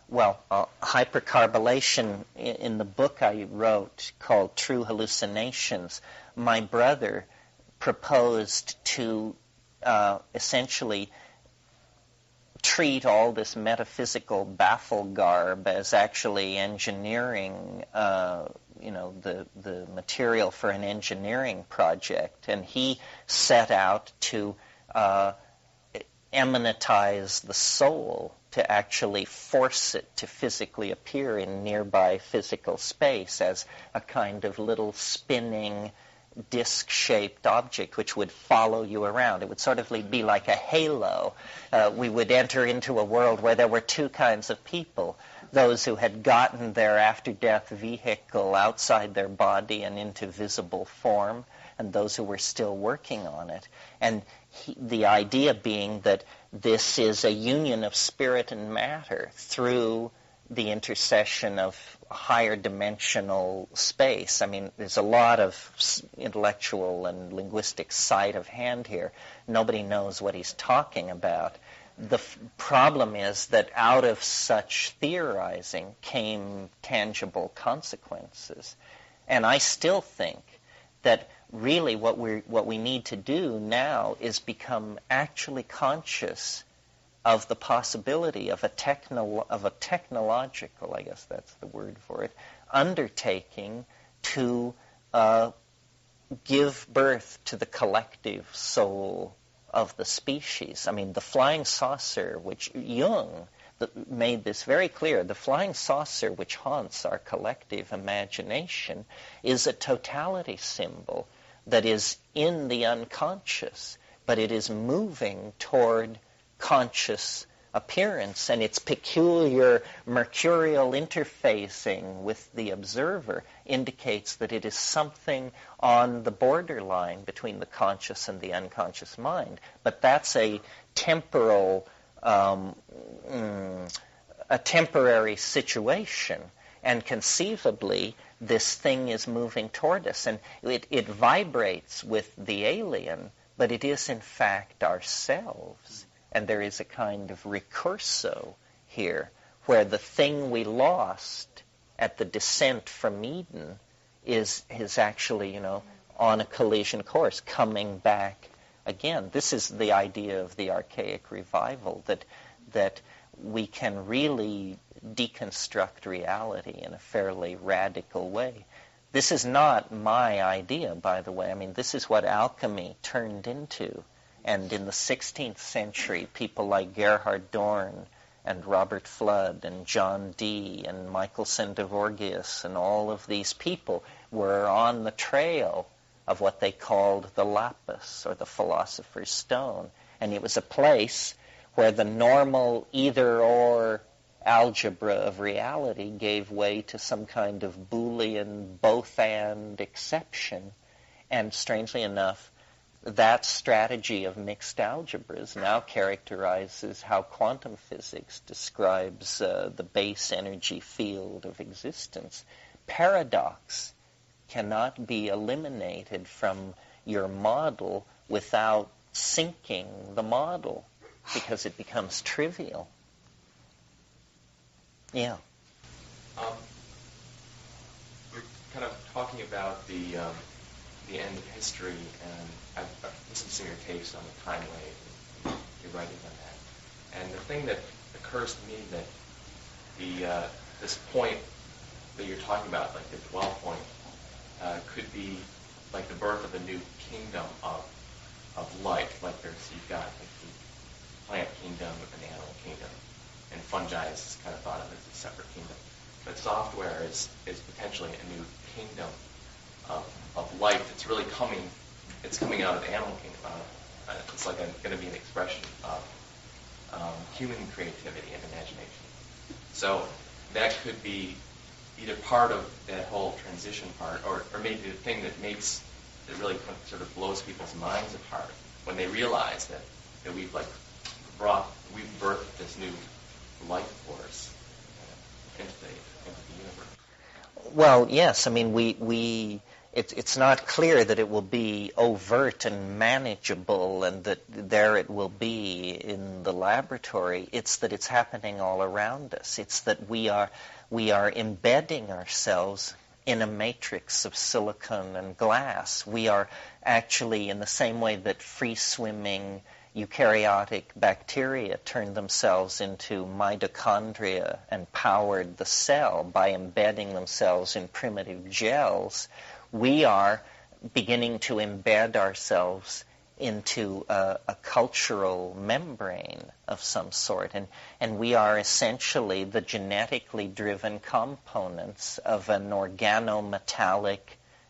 Well, hypercarbylation, in the book I wrote called True Hallucinations, my brother proposed to essentially treat all this metaphysical baffle garb as actually engineering, the material for an engineering project. And he set out to eminentize the soul, to actually force it to physically appear in nearby physical space as a kind of little spinning disc-shaped object which would follow you around. It would sort of be like a halo. We would enter into a world where there were two kinds of people, those who had gotten their after-death vehicle outside their body and into visible form, and those who were still working on it. And the idea being that this is a union of spirit and matter through the intercession of higher dimensional space. I mean, there's a lot of intellectual and linguistic sleight of hand here. Nobody knows what he's talking about. The problem is that out of such theorizing came tangible consequences. And I still think that really what we need to do now is become actually conscious of the possibility of a technological, I guess that's the word for it, undertaking to give birth to the collective soul of the species. I mean, the flying saucer, which Jung made this very clear, the flying saucer which haunts our collective imagination is a totality symbol that is in the unconscious, but it is moving toward conscious appearance, and its peculiar mercurial interfacing with the observer indicates that it is something on the borderline between the conscious and the unconscious mind. But that's a temporary situation, and conceivably this thing is moving toward us, and it vibrates with the alien, but it is in fact ourselves. And there is a kind of recurso here, where the thing we lost at the descent from Eden is actually, on a collision course, coming back again. This is the idea of the archaic revival, that we can really deconstruct reality in a fairly radical way. This is not my idea, by the way. I mean, this is what alchemy turned into. And in the 16th century, people like Gerhard Dorn and Robert Flood and John Dee and Michael Sendivorgius and all of these people were on the trail of what they called the lapis, or the philosopher's stone. And it was a place where the normal either-or algebra of reality gave way to some kind of Boolean both-and exception. And strangely enough, that strategy of mixed algebras now characterizes how quantum physics describes the base energy field of existence. Paradox cannot be eliminated from your model without sinking the model, because it becomes trivial. Yeah. We're kind of talking about the end of history, and I've listened to some of your takes on the time wave, your writings on that. And the thing that occurs to me that this point that you're talking about, like the dwell point, could be like the birth of a new kingdom of life. Like you've got like the plant kingdom and the animal kingdom, and fungi is kind of thought of as a separate kingdom. But software is potentially a new kingdom of life that's really coming out of the animal kingdom. It's like going to be an expression of human creativity and imagination. So that could be either part of that whole transition part, or maybe the thing that really sort of blows people's minds apart when they realize that we've birthed this new life force into the universe. Well, yes. I mean, it's not clear that it will be overt and manageable and that there it will be in the laboratory. It's that it's happening all around us. It's that we are embedding ourselves in a matrix of silicon and glass. We are actually, in the same way that free-swimming eukaryotic bacteria turned themselves into mitochondria and powered the cell by embedding themselves in primitive gels, we are beginning to embed ourselves into a cultural membrane of some sort. And we are essentially the genetically driven components of an organometallic,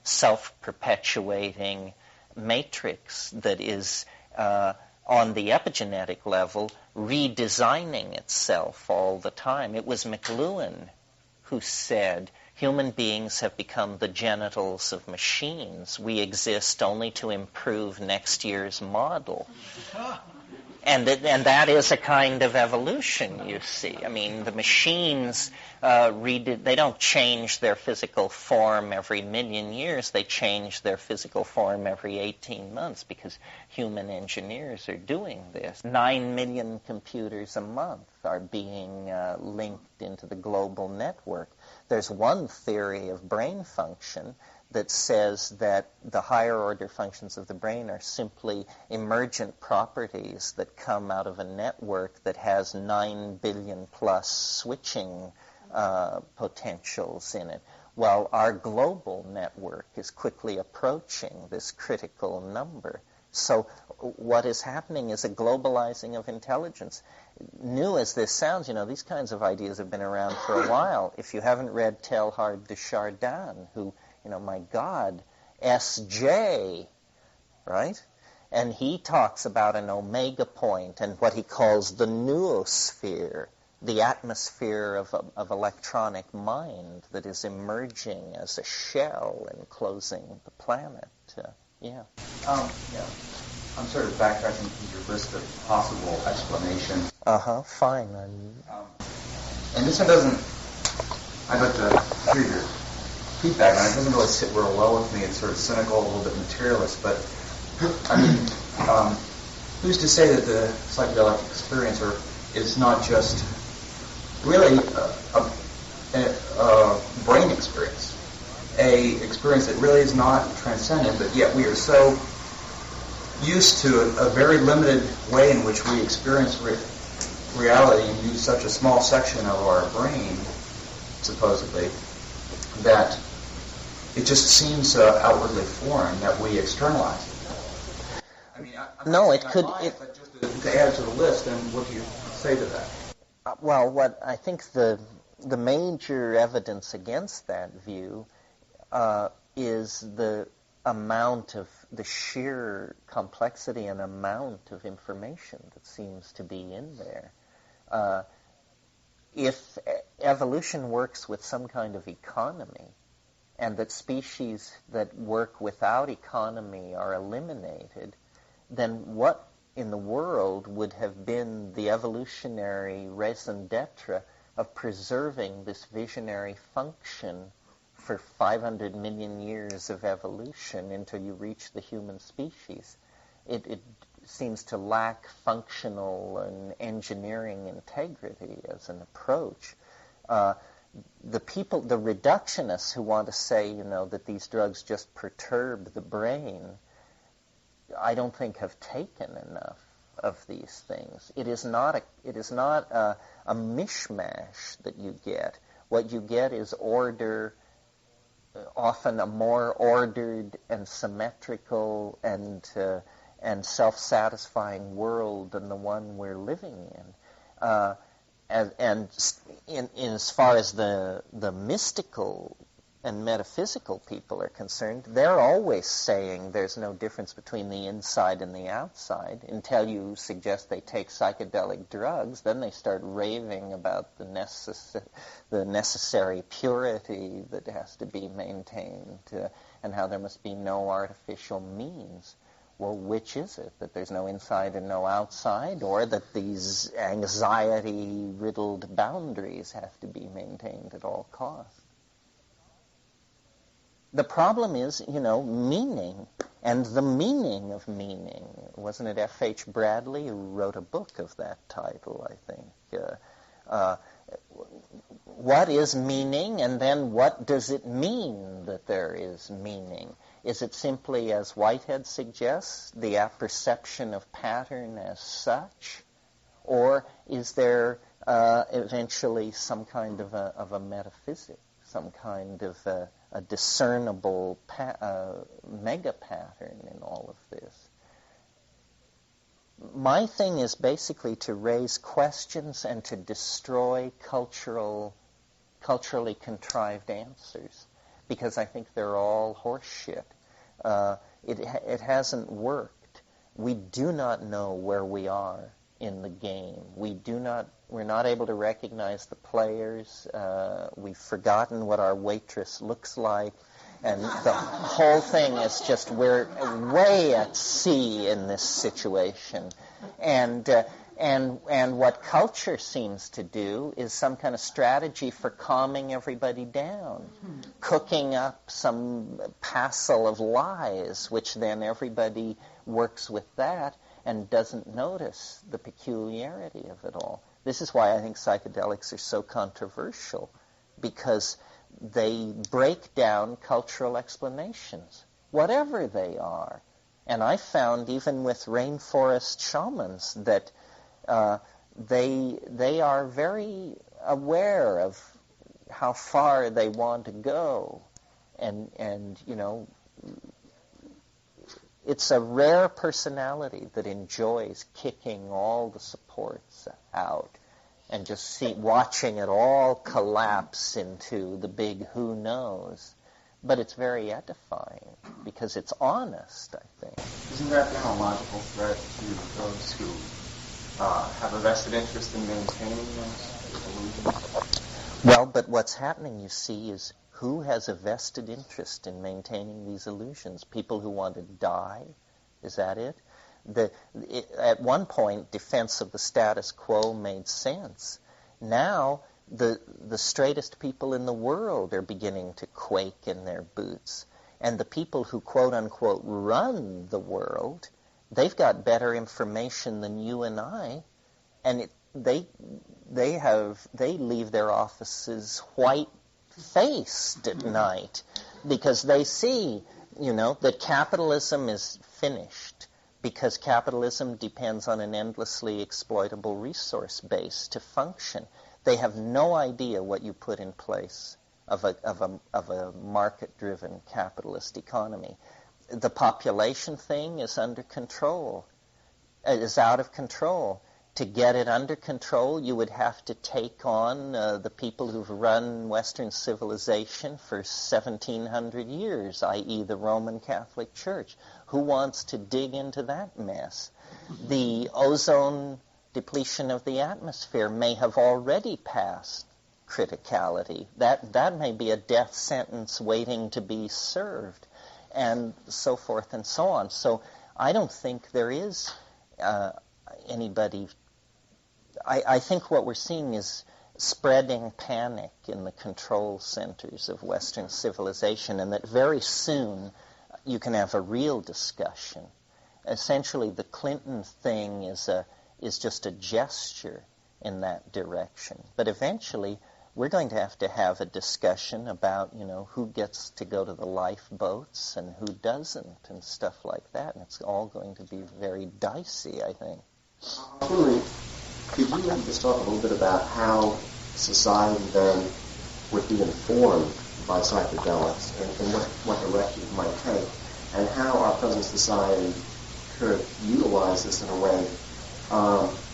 self-perpetuating matrix that is, on the epigenetic level, redesigning itself all the time. It was McLuhan who said, human beings have become the genitals of machines. We exist only to improve next year's model. And that is a kind of evolution, you see. I mean, the machines, they don't change their physical form every million years. They change their physical form every 18 months because human engineers are doing this. 9 million computers a month are being linked into the global network. There's one theory of brain function that says that the higher order functions of the brain are simply emergent properties that come out of a network that has 9 billion plus switching potentials in it, while our global network is quickly approaching this critical number. So what is happening is a globalizing of intelligence. New as this sounds, these kinds of ideas have been around for a while. If you haven't read Teilhard de Chardin, who, my God, S.J., right? And he talks about an omega point and what he calls the noosphere, the atmosphere of electronic mind that is emerging as a shell enclosing the planet. Yeah. I'm sort of backtracking from your list of possible explanations. Fine. And this one doesn't, I'd like to hear your feedback on it. It doesn't really sit real well with me. It's sort of cynical, a little bit materialist, but who's to say that the psychedelic experience is not just really a brain experience, a experience that really is not transcendent, but yet we are so used to a very limited way in which we experience reality and use such a small section of our brain, supposedly, that it just seems outwardly foreign that we externalize it. I mean, No, it could. But just to add to the list, then what do you say to that? Well, what I think the major evidence against that view is the amount of the sheer complexity and amount of information that seems to be in there. If evolution works with some kind of economy, and that species that work without economy are eliminated, then what in the world would have been the evolutionary raison d'etre of preserving this visionary function for 500 million years of evolution until you reach the human species? It seems to lack functional and engineering integrity as an approach. The reductionists who want to say, that these drugs just perturb the brain, I don't think have taken enough of these things. It is not a mishmash that you get. What you get is order, often a more ordered and symmetrical and self-satisfying world than the one we're living in. And as far as the mystical and metaphysical people are concerned, they're always saying there's no difference between the inside and the outside until you suggest they take psychedelic drugs. Then they start raving about the necessary purity that has to be maintained and how there must be no artificial means. Well, which is it? That there's no inside and no outside, or that these anxiety-riddled boundaries have to be maintained at all costs? The problem is, meaning, and the meaning of meaning. Wasn't it F.H. Bradley who wrote a book of that title, I think? What is meaning, and then what does it mean that there is meaning? Is it simply, as Whitehead suggests, the apperception of pattern as such? Or is there eventually some kind of a metaphysic, some kind of a discernible mega-pattern in all of this? My thing is basically to raise questions and to destroy culturally contrived answers, because I think they're all horseshit. It hasn't worked. We do not know where we are in the game. We're not able to recognize the players. We've forgotten what our waitress looks like. And the whole thing is just, we're way at sea in this situation. And what culture seems to do is some kind of strategy for calming everybody down, cooking up some passel of lies, which then everybody works with that and doesn't notice the peculiarity of it all. This is why I think psychedelics are so controversial, because they break down cultural explanations, whatever they are. And I found, even with rainforest shamans, that they are very aware of how far they want to go, and it's a rare personality that enjoys kicking all the supports out and just watching it all collapse into the big who knows. But it's very edifying because it's honest, I think. Isn't that then a logical threat to those who have a vested interest in maintaining those illusions? Well, but what's happening, you see, is who has a vested interest in maintaining these illusions? People who want to die? Is that it? At one point, defense of the status quo made sense. Now, the straightest people in the world are beginning to quake in their boots. And the people who, quote-unquote, run the world, they've got better information than you and I, and they leave their offices white-faced at night because they see, that capitalism is finished, because capitalism depends on an endlessly exploitable resource base to function. They have no idea what you put in place of a market-driven capitalist economy. The population thing is under control. is out of control. To get it under control, you would have to take on the people who've run Western civilization for 1,700 years, i.e. the Roman Catholic Church. Who wants to dig into that mess? The ozone depletion of the atmosphere may have already passed criticality. That may be a death sentence waiting to be served, and so forth and so on. So I don't think there is anybody... I think what we're seeing is spreading panic in the control centers of Western civilization, and that very soon you can have a real discussion. Essentially, the Clinton thing is just a gesture in that direction. But eventually, we're going to have a discussion about, who gets to go to the lifeboats and who doesn't and stuff like that. And it's all going to be very dicey, I think. Could you maybe just talk a little bit about how society then would be informed by psychedelics and what direction it might take, and how our present society could utilize this in a way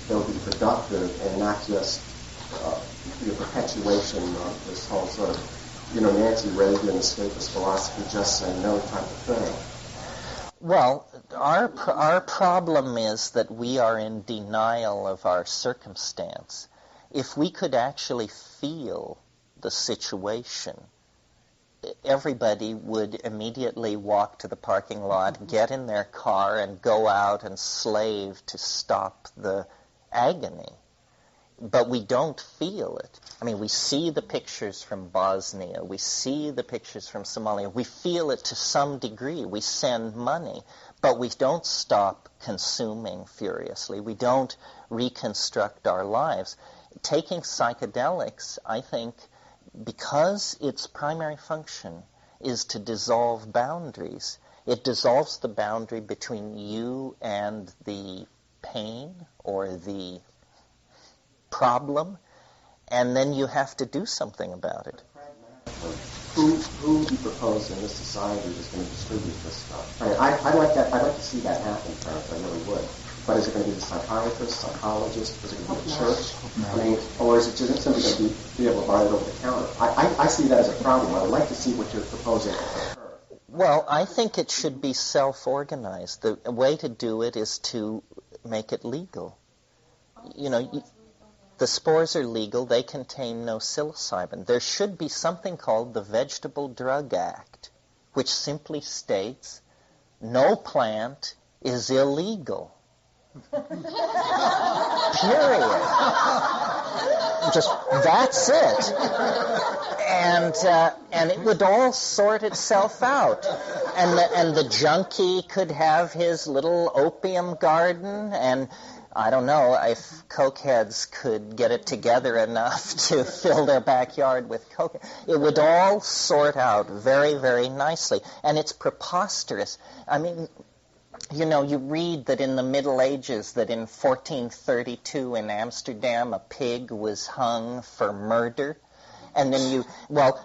that would be productive and not just be a perpetuation of this whole sort of, Nancy Reagan escapist philosophy, just say no type of thing? Well, our problem is that we are in denial of our circumstance. If we could actually feel the situation, everybody would immediately walk to the parking lot, get in their car, and go out and slave to stop the agony. But we don't feel it. I mean, we see the pictures from Bosnia. We see the pictures from Somalia. We feel it to some degree. We send money. But we don't stop consuming furiously. We don't reconstruct our lives. Taking psychedelics, I think, because its primary function is to dissolve boundaries, it dissolves the boundary between you and the pain or the problem, and then you have to do something about it. Who do you propose in this society is going to distribute this stuff? I mean, I'd like to see that happen, Terrence, I really would. But is it going to be the psychiatrist, psychologist? Is it going to be the church? I mean, or is it just simply going to be able to buy it over the counter? I see that as a problem. I would like to see what you're proposing. Well, I think it should be self-organized. The way to do it is to make it legal. The spores are legal. They contain no psilocybin. There should be something called the Vegetable Drug Act, which simply states no plant is illegal. Period. Just, that's it. And it would all sort itself out. And the junkie could have his little opium garden, and I don't know if cokeheads could get it together enough to fill their backyard with coke. It would all sort out very, very nicely. And it's preposterous. I mean, you read that in the Middle Ages, that in 1432 in Amsterdam, a pig was hung for murder. And then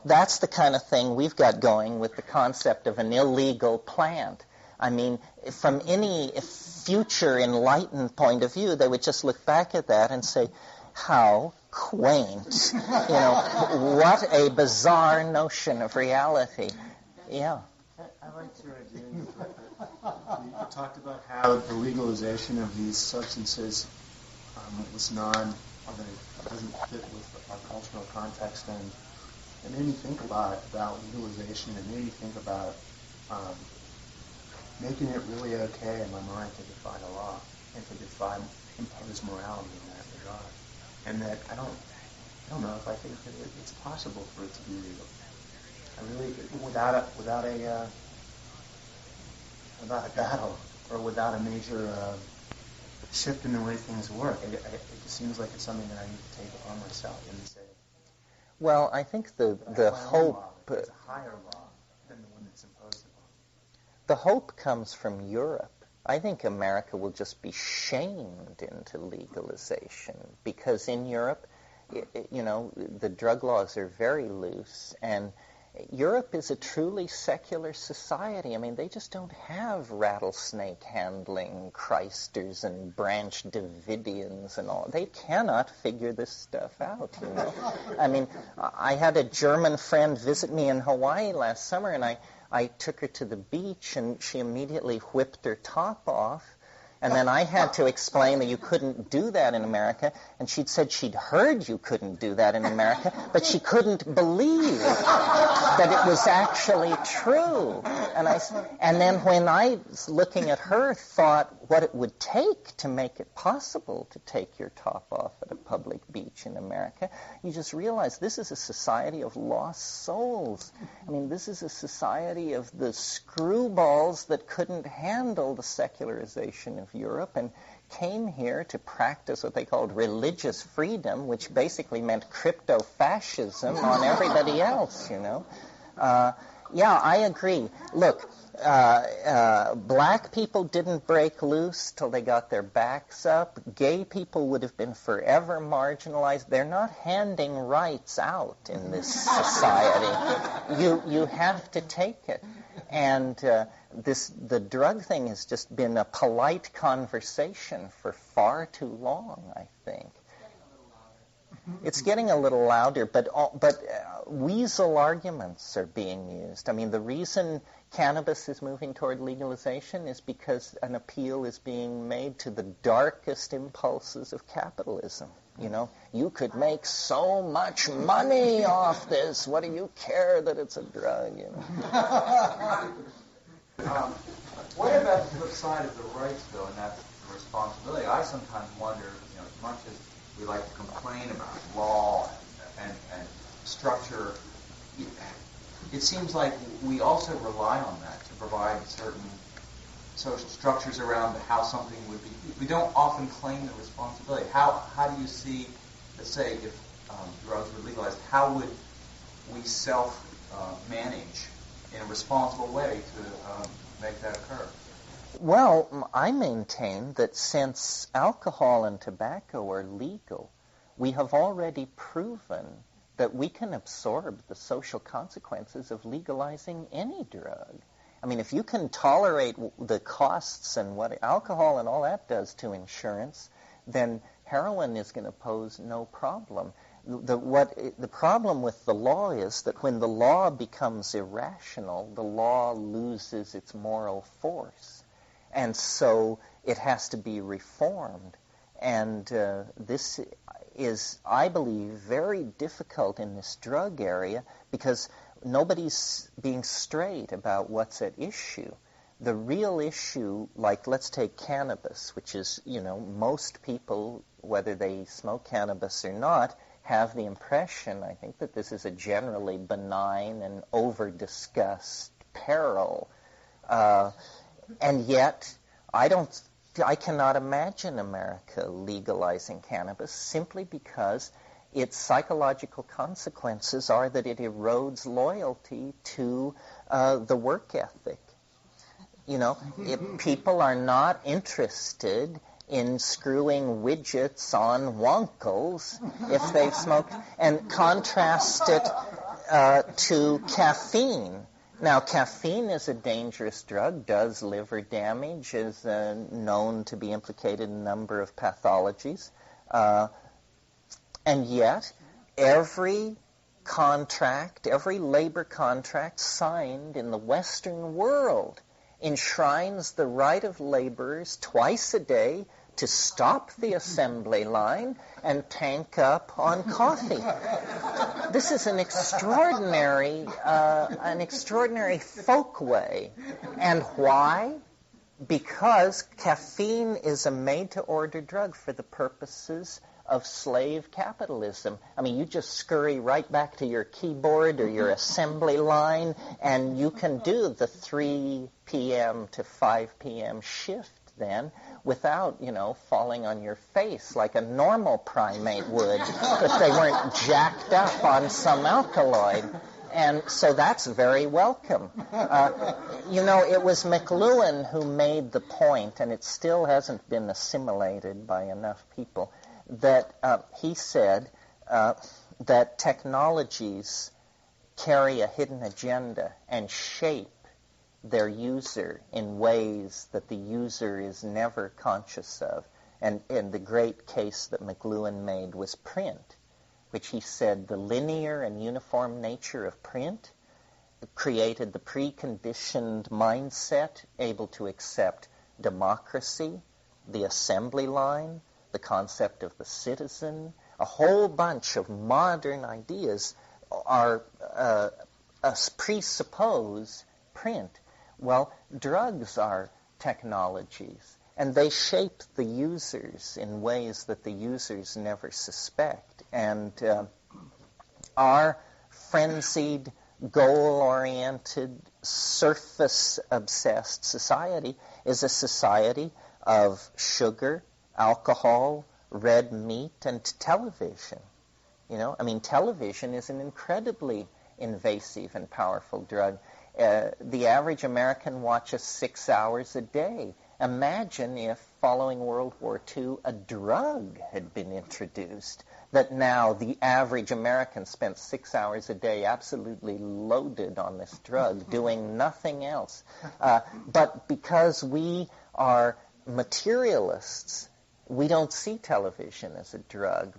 that's the kind of thing we've got going with the concept of an illegal plant. I mean, from any future enlightened point of view, they would just look back at that and say, how quaint. What a bizarre notion of reality. Yeah. I liked your idea. You talked about how the legalization of these substances was or that it doesn't fit with our cultural context, and it made me think about legalization. It made me think about making it really okay in my mind to defy the law and to impose morality in that regard. And that I don't know if I think that it's possible for it to be legal. I really, without a battle or without a major shift in the way things work, it just seems like it's something that I need to take upon myself and say. Well, I think the hope. It's a higher law than the one that's imposed upon. The hope comes from Europe. I think America will just be shamed into legalization because in Europe, the drug laws are very loose, and Europe is a truly secular society. I mean, they just don't have rattlesnake handling Christers and Branch Davidians and all. They cannot figure this stuff out, you know. I mean, I had a German friend visit me in Hawaii last summer, and I took her to the beach, and she immediately whipped her top off. And then I had to explain that you couldn't do that in America. And she'd said she'd heard you couldn't do that in America, but she couldn't believe that it was actually true. And then when I was looking at her, thought what it would take to make it possible to take your top off at a public beach in America, you just realize this is a society of lost souls. I mean, this is a society of the screwballs that couldn't handle the secularization of Europe and came here to practice what they called religious freedom, which basically meant crypto-fascism on everybody else, you know. Yeah, I agree. Look, black people didn't break loose till they got their backs up. Gay people would have been forever marginalized. They're not handing rights out in this society. You have to take it. And the drug thing has just been a polite conversation for far too long, I think. It's getting a little louder, but weasel arguments are being used. I mean, the reason cannabis is moving toward legalization is because an appeal is being made to the darkest impulses of capitalism. You know, you could make so much money off this. What do you care that it's a drug? You know. What about the flip side of the rights, though, and that's the responsibility? I sometimes wonder, you know, as much as we like to complain about law and structure, it seems like we also rely on that to provide certain social structures around how something would be. We don't often claim the responsibility. How do you see, let's say, if drugs were legalized, how would we self-manage in a responsible way to make that occur? Well, I maintain that since alcohol and tobacco are legal, we have already proven that we can absorb the social consequences of legalizing any drug. I mean, if you can tolerate the costs and what alcohol and all that does to insurance, then heroin is going to pose no problem. The problem with the law is that when the law becomes irrational, the law loses its moral force. And so it has to be reformed. And this is, I believe, very difficult in this drug area because nobody's being straight about what's at issue. The real issue, like let's take cannabis, which is, you know, most people, whether they smoke cannabis or not, have the impression, I think, that this is a generally benign and over-discussed peril. And yet, I cannot imagine America legalizing cannabis simply because its psychological consequences are that it erodes loyalty to the work ethic. You know, if people are not interested in screwing widgets on wonkels if they've smoked, and contrast it to caffeine. Now, caffeine is a dangerous drug, does liver damage, is known to be implicated in a number of pathologies. And yet, every labor contract signed in the Western world enshrines the right of laborers twice a day to stop the assembly line and tank up on coffee. This is an extraordinary folkway. And why? Because caffeine is a made-to-order drug for the purposes of slave capitalism. I mean, you just scurry right back to your keyboard or your assembly line, and you can do the 3 p.m. to 5 p.m. shift then without, you know, falling on your face like a normal primate would if they weren't jacked up on some alkaloid. And so that's very welcome. You know, it was McLuhan who made the point, and it still hasn't been assimilated by enough people, that he said that technologies carry a hidden agenda and shape their user in ways that the user is never conscious of. And the great case that McLuhan made was print, which he said the linear and uniform nature of print created the preconditioned mindset able to accept democracy, the assembly line, the concept of the citizen. A whole bunch of modern ideas are presuppose print. Well, drugs are technologies, and they shape the users in ways that the users never suspect. And our frenzied, goal-oriented, surface-obsessed society is a society of sugar, alcohol, red meat, and television. Television is an incredibly invasive and powerful drug. The average American watches 6 hours a day. Imagine if, following World War II, a drug had been introduced, that now the average American spent 6 hours a day absolutely loaded on this drug, doing nothing else. But because we are materialists, we don't see television as a drug,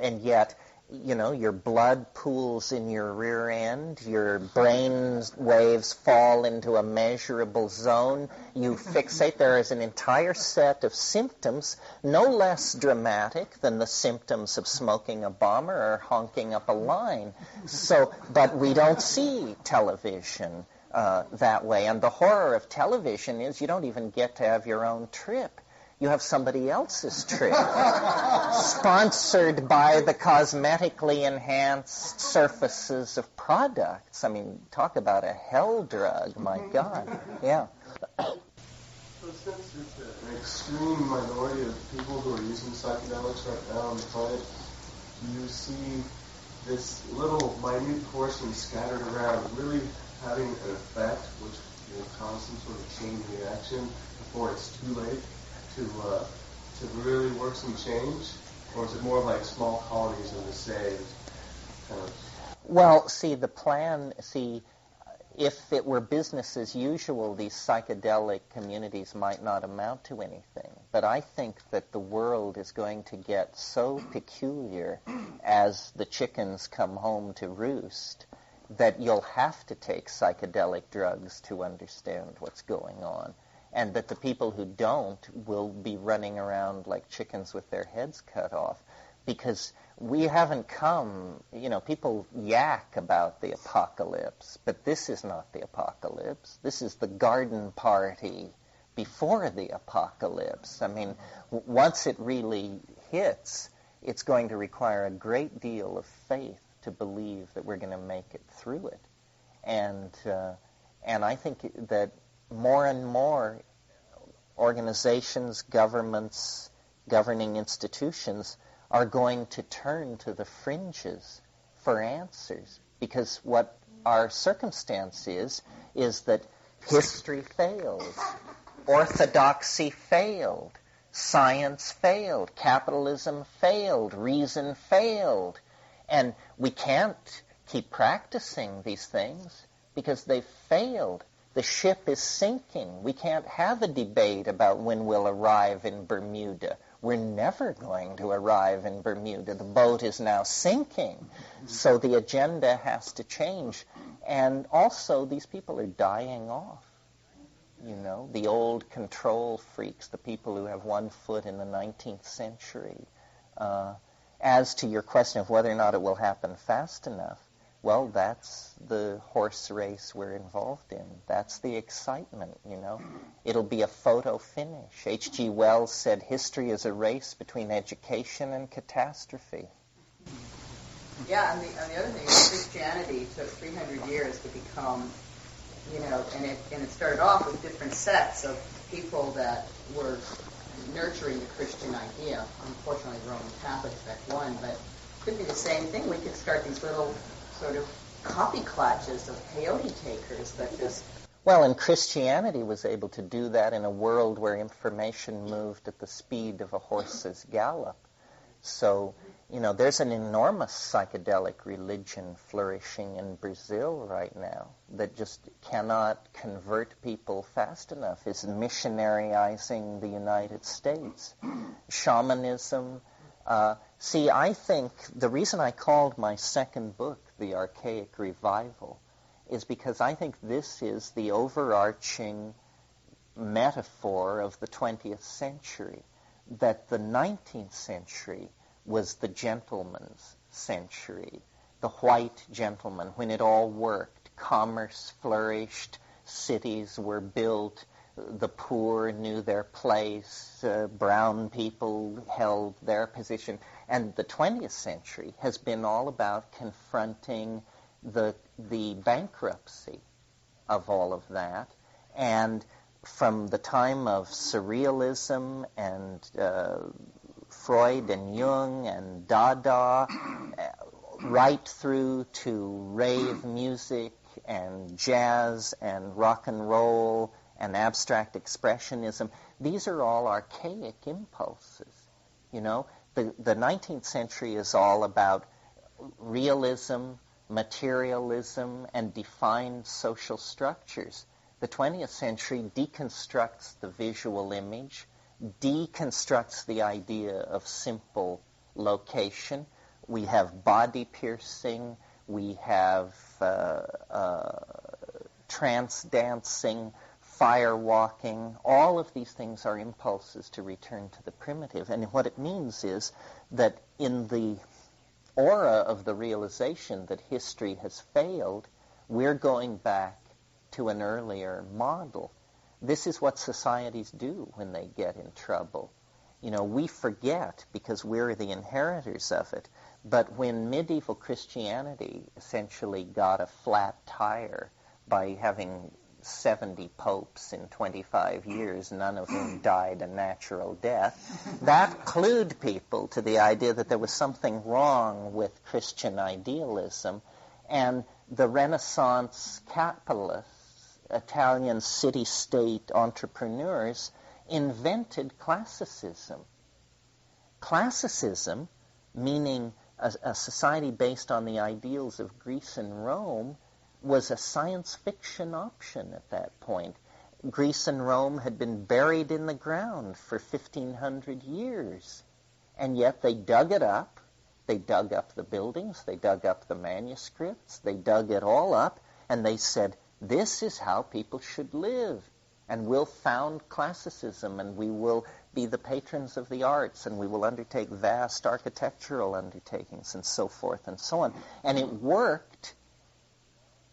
and yet your blood pools in your rear end, your brain waves fall into a measurable zone, you fixate. There is an entire set of symptoms, no less dramatic than the symptoms of smoking a bomber or honking up a line. But we don't see television that way. And the horror of television is you don't even get to have your own trip. You have somebody else's trip, sponsored by the cosmetically enhanced surfaces of products. Talk about a hell drug, my God. Yeah. So since it's an extreme minority of people who are using psychedelics right now on the planet, do you see this little minute portion scattered around really having an effect which will cause some sort of chain reaction before it's too late to really work some change? Or is it more like small colonies in the saved kind of? Well, if it were business as usual, these psychedelic communities might not amount to anything. But I think that the world is going to get so peculiar as the chickens come home to roost that you'll have to take psychedelic drugs to understand what's going on. And that the people who don't will be running around like chickens with their heads cut off. Because we haven't come, people yak about the apocalypse, but this is not the apocalypse. This is the garden party before the apocalypse. Once it really hits, it's going to require a great deal of faith to believe that we're going to make it through it. And I think that more and more organizations, governments, governing institutions are going to turn to the fringes for answers. Because what our circumstance is that history failed, orthodoxy failed, science failed, capitalism failed, reason failed. And we can't keep practicing these things because they've failed. The ship is sinking. We can't have a debate about when we'll arrive in Bermuda. We're never going to arrive in Bermuda. The boat is now sinking. So the agenda has to change. And also, these people are dying off. The old control freaks, the people who have one foot in the 19th century. As to your question of whether or not it will happen fast enough, well, that's the horse race we're involved in. That's the excitement, It'll be a photo finish. H.G. Wells said history is a race between education and catastrophe. Yeah, and the other thing is Christianity took 300 years to become, and it started off with different sets of people that were nurturing the Christian idea. Unfortunately, Roman Catholics back one, but it could be the same thing. We could start these little sort of copy clutches of peyote takers that just... Well, and Christianity was able to do that in a world where information moved at the speed of a horse's gallop. So, There's an enormous psychedelic religion flourishing in Brazil right now that just cannot convert people fast enough. It's missionaryizing the United States. Shamanism. See, I think the reason I called my second book The Archaic Revival is because I think this is the overarching metaphor of the 20th century, that the 19th century was the gentleman's century, the white gentleman, when it all worked. Commerce flourished, cities were built, the poor knew their place, brown people held their position. And the 20th century has been all about confronting the bankruptcy of all of that. And from the time of surrealism and Freud and Jung and Dada, right through to rave music and jazz and rock and roll and abstract expressionism, these are all archaic impulses. The 19th century is all about realism, materialism, and defined social structures. The 20th century deconstructs the visual image, deconstructs the idea of simple location. We have body piercing, we have trance dancing, fire walking. All of these things are impulses to return to the primitive. And what it means is that in the aura of the realization that history has failed, we're going back to an earlier model. This is what societies do when they get in trouble. We forget because we're the inheritors of it. But when medieval Christianity essentially got a flat tire by having 70 popes in 25 years, none of whom died a natural death, that clued people to the idea that there was something wrong with Christian idealism. And the Renaissance capitalists, Italian city-state entrepreneurs, invented classicism. Classicism, meaning a society based on the ideals of Greece and Rome, was a science fiction option at that point. Greece and Rome had been buried in the ground for 1,500 years, and yet they dug it up. They dug up the buildings, they dug up the manuscripts, they dug it all up, and they said, this is how people should live, and we'll found classicism, and we will be the patrons of the arts, and we will undertake vast architectural undertakings, and so forth and so on. And it worked.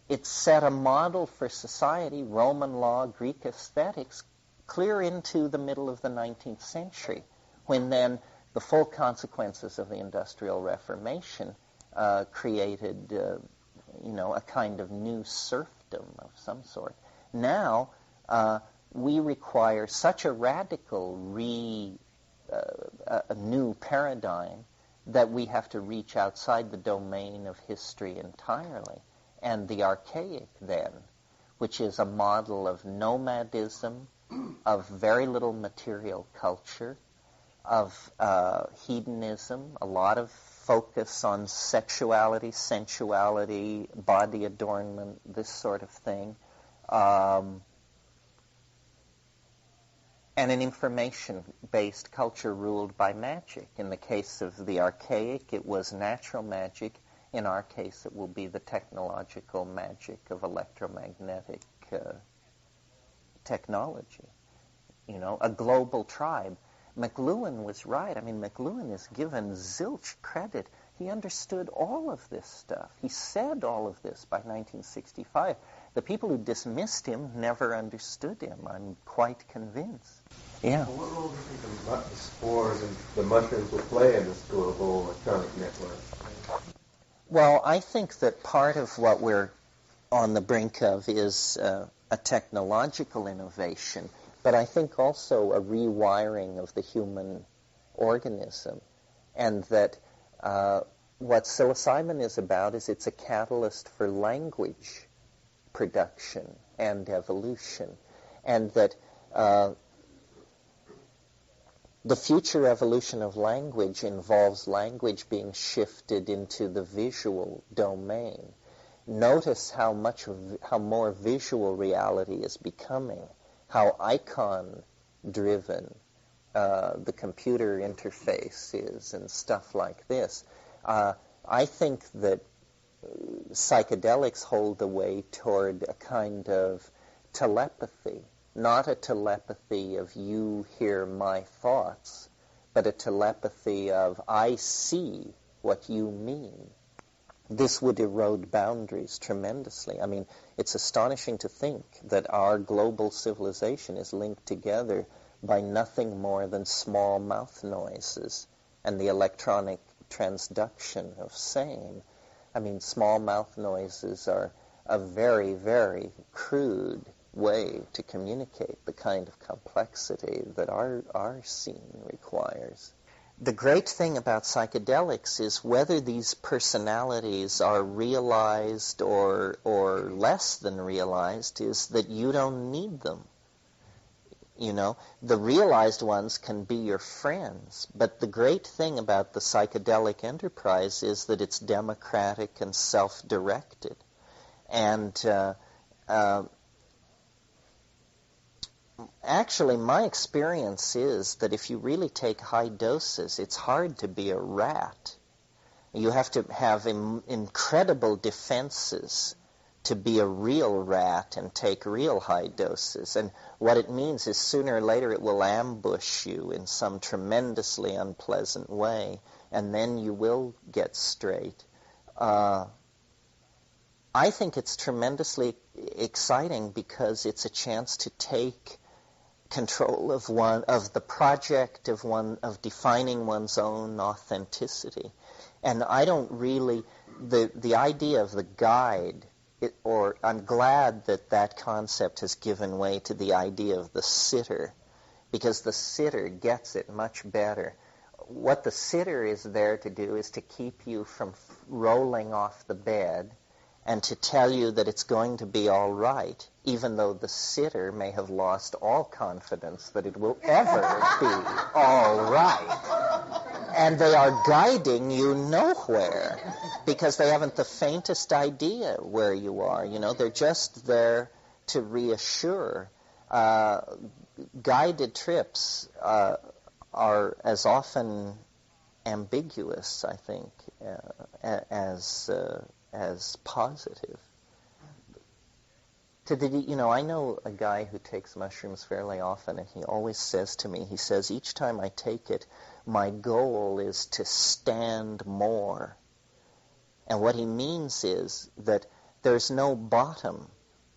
It set a model for society, Roman law, Greek aesthetics, clear into the middle of the 19th century, when then the full consequences of the Industrial Reformation created, a kind of new serfdom of some sort. Now, we require such a radical a new paradigm that we have to reach outside the domain of history entirely. And the archaic, then, which is a model of nomadism, of very little material culture, of hedonism, a lot of focus on sexuality, sensuality, body adornment, this sort of thing, and an information-based culture ruled by magic. In the case of the archaic, it was natural magic. In our case, it will be the technological magic of electromagnetic technology. A global tribe. McLuhan was right. McLuhan is given zilch credit. He understood all of this stuff. He said all of this by 1965. The people who dismissed him never understood him. I'm quite convinced. Yeah. Well, what role do you think the spores and the mushrooms will play in this global electronic network? Well, I think that part of what we're on the brink of is a technological innovation, but I think also a rewiring of the human organism, and that what psilocybin is about is it's a catalyst for language production and evolution, and that The future evolution of language involves language being shifted into the visual domain. Notice how more visual reality is becoming, how icon-driven the computer interface is and stuff like this. I think that psychedelics hold the way toward a kind of telepathy, not a telepathy of you hear my thoughts, but a telepathy of I see what you mean. This would erode boundaries tremendously. I mean, it's astonishing to think that our global civilization is linked together by nothing more than small mouth noises and the electronic transduction of same. I mean, small mouth noises are a very, very crude way to communicate the kind of complexity that our scene requires. The great thing about psychedelics is whether these personalities are realized or less than realized is that you don't need them. You know, the realized ones can be your friends, but the great thing about the psychedelic enterprise is that it's democratic and self-directed. And actually, my experience is that if you really take high doses, it's hard to be a rat. You have to have incredible defenses to be a real rat and take real high doses. And what it means is sooner or later it will ambush you in some tremendously unpleasant way, and then you will get straight. I think it's tremendously exciting because it's a chance to take control of the project of defining one's own authenticity. And I don't really, the idea of the guide, I'm glad that concept has given way to the idea of the sitter, because the sitter gets it much better. What the sitter is there to do is to keep you from rolling off the bed and to tell you that it's going to be all right, even though the sitter may have lost all confidence that it will ever be all right. And they are guiding you nowhere because they haven't the faintest idea where you are. You know, they're just there to reassure. Guided trips are as often ambiguous, I think, as positive. I know a guy who takes mushrooms fairly often, and he always says to me, he says, each time I take it, my goal is to stand more. And what he means is that there's no bottom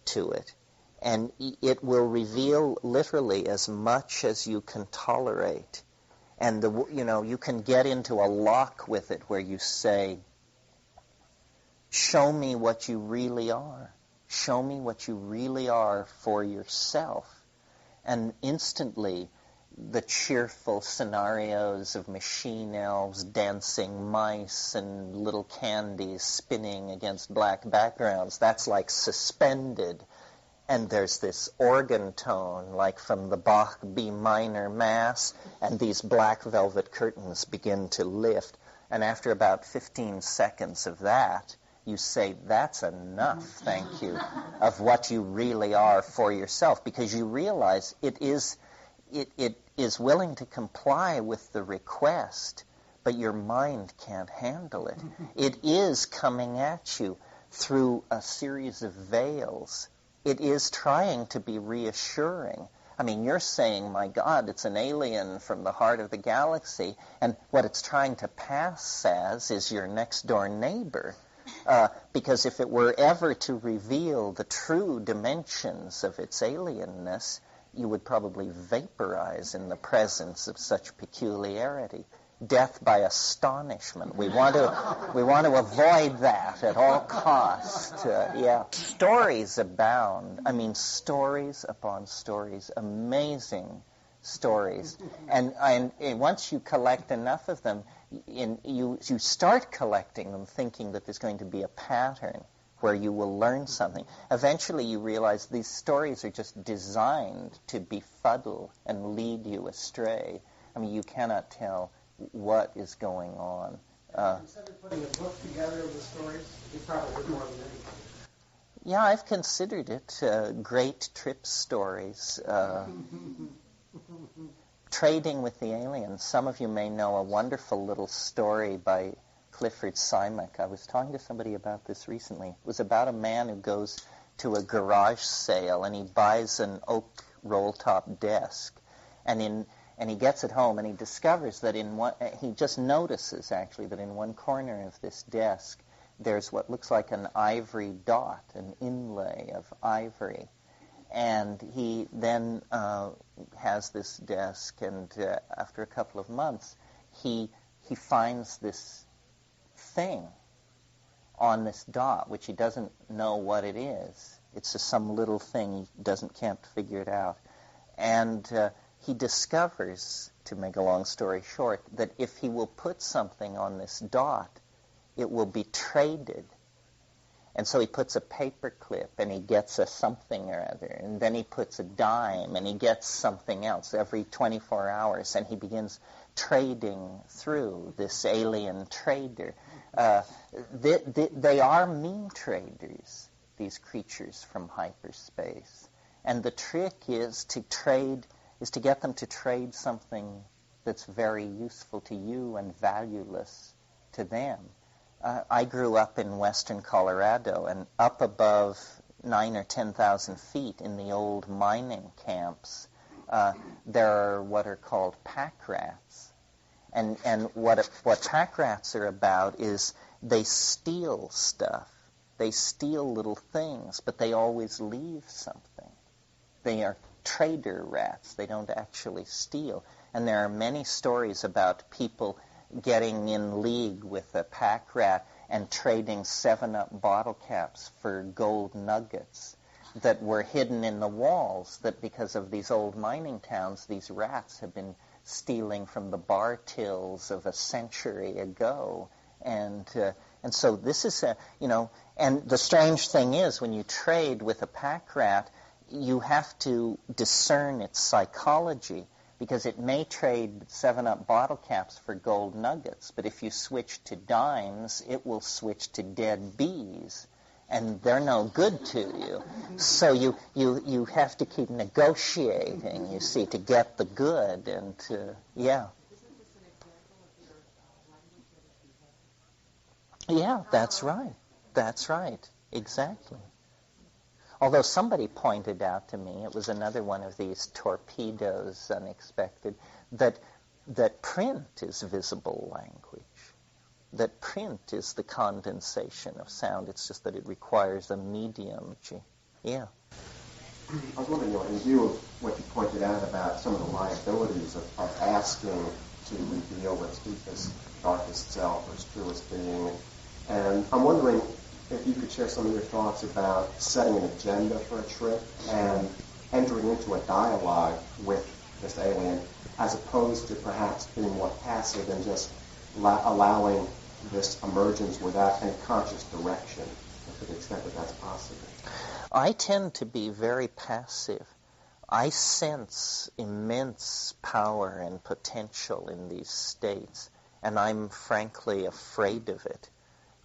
to it, and it will reveal literally as much as you can tolerate. And you can get into a lock with it where you say, show me what you really are. Show me what you really are for yourself. And instantly, the cheerful scenarios of machine elves dancing mice and little candies spinning against black backgrounds, that's like suspended. And there's this organ tone, like from the Bach B minor Mass, and these black velvet curtains begin to lift. And after about 15 seconds of that, you say, that's enough, thank you, of what you really are for yourself, because you realize it is willing to comply with the request, but your mind can't handle it. It is coming at you through a series of veils. It is trying to be reassuring. I mean, you're saying, my God, it's an alien from the heart of the galaxy, and what it's trying to pass as is your next-door neighbor. Because if it were ever to reveal the true dimensions of its alienness, you would probably vaporize in the presence of such peculiarity. Death by astonishment. We want to avoid that at all costs. Stories abound. I mean, stories upon stories, amazing stories. And once you collect enough of them, you start collecting them thinking that there's going to be a pattern where you will learn something. Eventually you realize these stories are just designed to befuddle and lead you astray. I mean, you cannot tell what is going on. Consider putting a book together of the stories? You probably would more than anything. Yeah, I've considered it. Great trip stories. Trading with the aliens. Some of you may know a wonderful little story by Clifford Simek. I was talking to somebody about this recently. It was about a man who goes to a garage sale and he buys an oak roll-top desk. And he gets it home and he discovers that he just notices actually that in one corner of this desk there's what looks like an ivory dot, an inlay of ivory. And he then has this desk, and after a couple of months, he finds this thing on this dot, which he doesn't know what it is. It's just some little thing, he can't figure it out. And he discovers, to make a long story short, that if he will put something on this dot, it will be traded. And so he puts a paper clip and he gets a something or other, and then he puts a dime and he gets something else every 24 hours, and he begins trading through this alien trader. They are mean traders, these creatures from hyperspace. And the trick is to get them to trade something that's very useful to you and valueless to them. I grew up in western Colorado, and up above 9,000 or 10,000 feet in the old mining camps, there are what are called pack rats. And what pack rats are about is they steal stuff. They steal little things, but they always leave something. They are trader rats. They don't actually steal. And there are many stories about people getting in league with a pack rat and trading 7-Up bottle caps for gold nuggets that were hidden in the walls, that because of these old mining towns, these rats have been stealing from the bar tills of a century ago. And so this is and the strange thing is, when you trade with a pack rat, you have to discern its psychology, because it may trade 7-Up bottle caps for gold nuggets, but if you switch to dimes, it will switch to dead bees, and they're no good to you. So you have to keep negotiating, you see, to get the good, and yeah. Yeah, that's right. That's right. Exactly. Although somebody pointed out to me, it was another one of these torpedoes, unexpected, that print is visible language. That print is the condensation of sound. It's just that it requires a medium. Yeah. I was wondering, in view of what you pointed out about some of the liabilities of asking to reveal its deepest, darkest self or its truest being, and I'm wondering if you could share some of your thoughts about setting an agenda for a trip and entering into a dialogue with this alien, as opposed to perhaps being more passive and just allowing this emergence without any conscious direction, to the extent that that's possible. I tend to be very passive. I sense immense power and potential in these states, and I'm frankly afraid of it.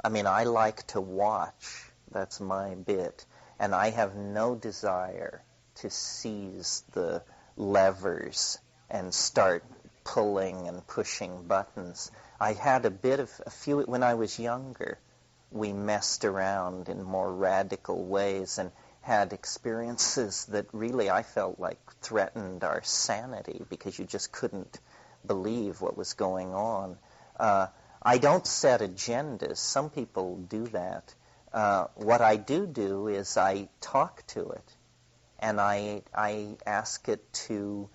I mean, I like to watch. That's my bit. And I have no desire to seize the levers and start pulling and pushing buttons. I had when I was younger, we messed around in more radical ways and had experiences that really I felt like threatened our sanity, because you just couldn't believe what was going on. I don't set agendas. Some people do that. What I do is I talk to it, and I ask it to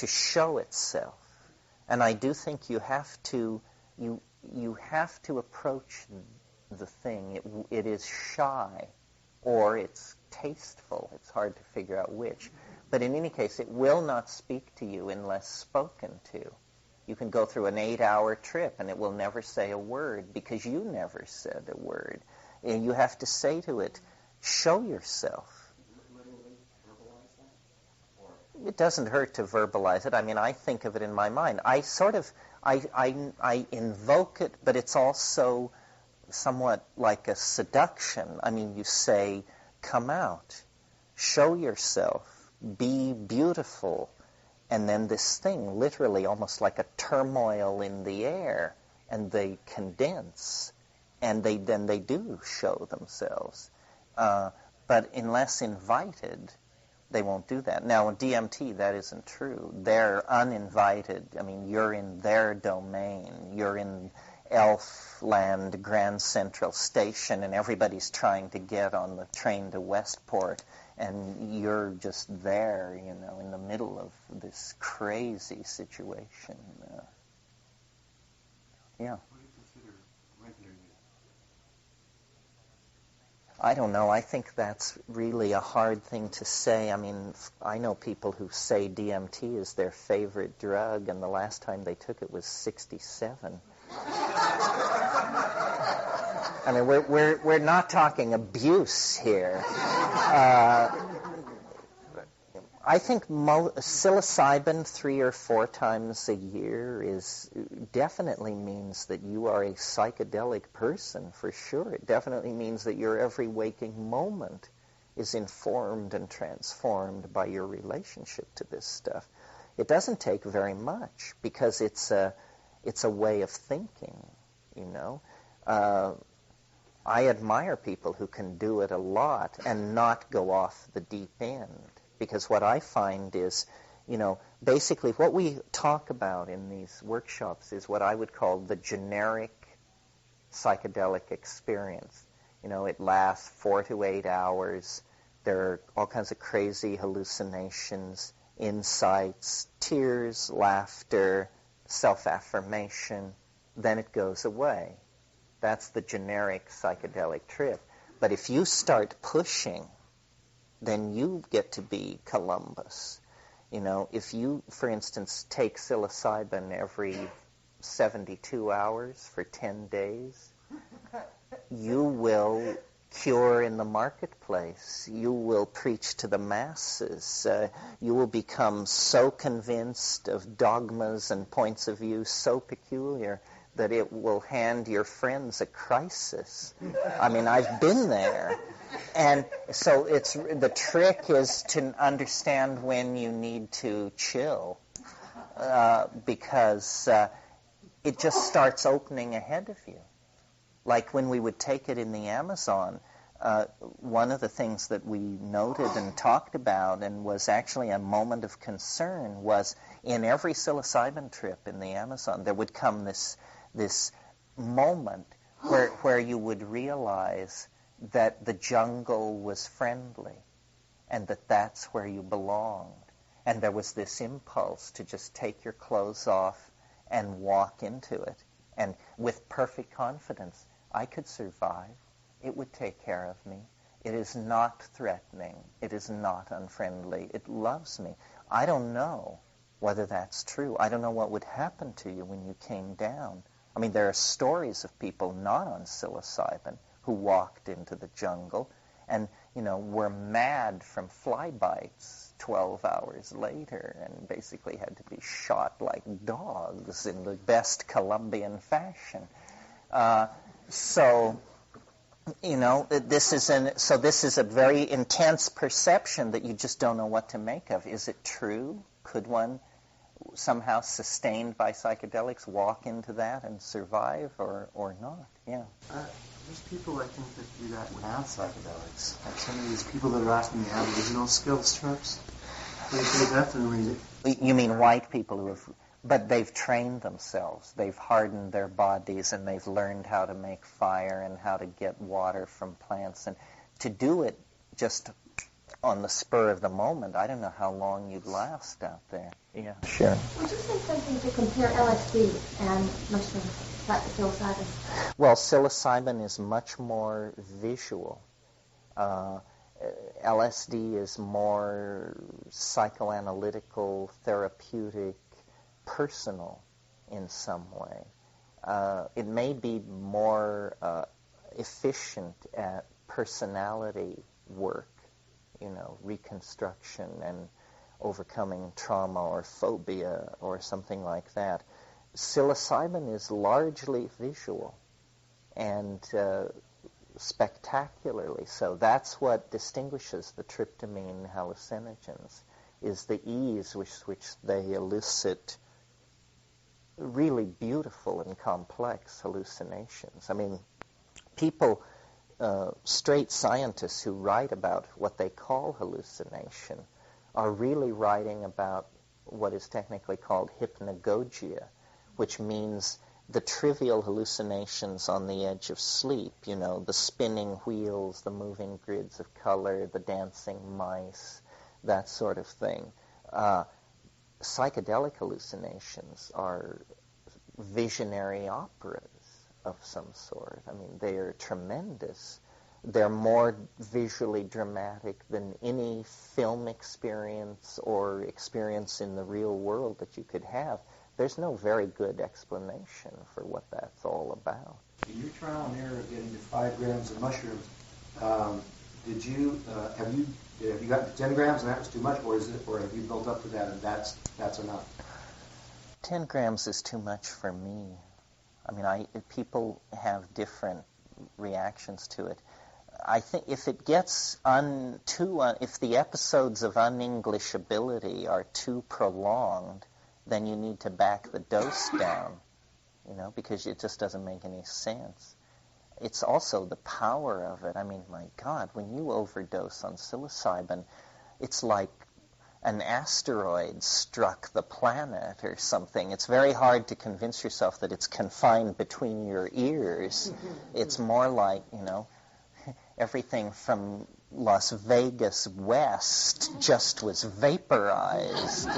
show itself. And I do think you have to approach the thing. It is shy, or it's tasteful. It's hard to figure out which. But in any case, it will not speak to you unless spoken to. You can go through an 8-hour trip and it will never say a word because you never said a word. And you have to say to it, show yourself. It doesn't hurt to verbalize it. I mean, I think of it in my mind. I invoke it, but it's also somewhat like a seduction. I mean, you say, come out, show yourself, be beautiful, and then this thing, literally almost like a turmoil in the air, and they condense, and then they do show themselves. But unless invited, they won't do that. Now, in DMT, that isn't true. They're uninvited. I mean, you're in their domain. You're in Elfland Grand Central Station, and everybody's trying to get on the train to Westport, and you're just there, you know, in the middle of this crazy situation. Yeah. What do you consider regular use? I don't know. I think that's really a hard thing to say. I mean, I know people who say DMT is their favorite drug, and the last time they took it was 67. I mean, we're not talking abuse here. I think psilocybin 3 or 4 times a year definitely means that you are a psychedelic person, for sure. It definitely means that your every waking moment is informed and transformed by your relationship to this stuff. It doesn't take very much because it's a way of thinking, you know. I admire people who can do it a lot and not go off the deep end. Because what I find is, you know, basically what we talk about in these workshops is what I would call the generic psychedelic experience. You know, it lasts 4 to 8 hours. There are all kinds of crazy hallucinations, insights, tears, laughter, self-affirmation. Then it goes away. That's the generic psychedelic trip. But if you start pushing, then you get to be Columbus. You know, if you, for instance, take psilocybin every 72 hours for 10 days, you will cure in the marketplace. You will preach to the masses. You will become so convinced of dogmas and points of view so peculiar that it will hand your friends a crisis. I mean, I've been there. And so the trick is to understand when you need to chill, because it just starts opening ahead of you. Like when we would take it in the Amazon, one of the things that we noted and talked about and was actually a moment of concern was in every psilocybin trip in the Amazon, there would come this moment where you would realize that the jungle was friendly and that that's where you belonged. And there was this impulse to just take your clothes off and walk into it. And with perfect confidence, I could survive. It would take care of me. It is not threatening. It is not unfriendly. It loves me. I don't know whether that's true. I don't know what would happen to you when you came down. I mean, there are stories of people not on psilocybin who walked into the jungle and, you know, were mad from fly bites 12 hours later and basically had to be shot like dogs in the best Colombian fashion. So, you know, this is a very intense perception that you just don't know what to make of. Is it true? Could one somehow sustained by psychedelics walk into that and survive or not? Yeah. There's people, I think, that do that without psychedelics. Like some of these people that are asking the Aboriginal skills trips, they definitely... You mean white people who have... But they've trained themselves. They've hardened their bodies and they've learned how to make fire and how to get water from plants. And to do it just on the spur of the moment, I don't know how long you'd last out there. Yeah, sure. Would you say something to compare LSD and mushrooms, like the psilocybin? Well, psilocybin is much more visual. LSD is more psychoanalytical, therapeutic, personal in some way. It may be more efficient at personality work, you know, reconstruction and overcoming trauma or phobia or something like that. Psilocybin is largely visual and spectacularly so. That's what distinguishes the tryptamine hallucinogens, is the ease with which they elicit really beautiful and complex hallucinations. I mean, people, straight scientists who write about what they call hallucination are really writing about what is technically called hypnagogia, which means the trivial hallucinations on the edge of sleep, you know, the spinning wheels, the moving grids of color, the dancing mice, that sort of thing. Psychedelic hallucinations are visionary operas of some sort. I mean, they are tremendous. They're more visually dramatic than any film experience or experience in the real world that you could have. There's no very good explanation for what that's all about. In your trial and error of getting to 5 grams of mushrooms, have you gotten to 10 grams and that was too much, or have you built up to that and that's enough? 10 grams is too much for me. I mean, people have different reactions to it. I think if it gets if the episodes of un-Englishability are too prolonged, then you need to back the dose down, you know, because it just doesn't make any sense. It's also the power of it. I mean, my God, when you overdose on psilocybin, it's like an asteroid struck the planet or something. It's very hard to convince yourself that it's confined between your ears. It's more like, you know, everything from Las Vegas west just was vaporized.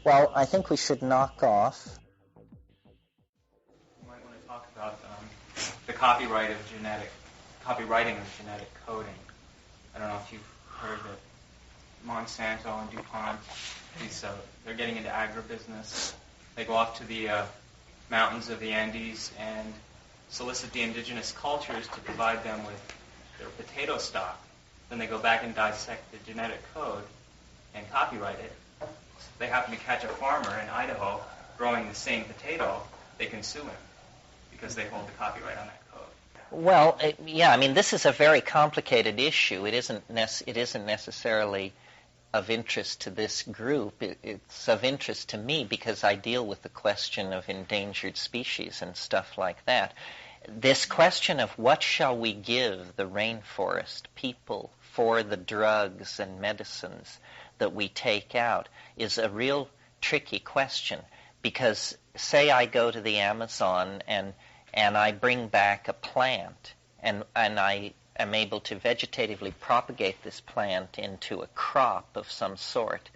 Well, I think we should knock off. You might want to talk about the copyrighting of genetic coding. I don't know if you've heard that Monsanto and DuPont, they're getting into agribusiness. They go off to the mountains of the Andes and solicit the indigenous cultures to provide them with their potato stock. Then they go back and dissect the genetic code and copyright it. If they happen to catch a farmer in Idaho growing the same potato, they can sue him because they hold the copyright on that code. Well, I mean, this is a very complicated issue. It isn't necessarily of interest to this group. It's of interest to me because I deal with the question of endangered species and stuff like that. This question of what shall we give the rainforest people for the drugs and medicines that we take out is a real tricky question, because say I go to the Amazon and I bring back a plant and I am able to vegetatively propagate this plant into a crop of some sort.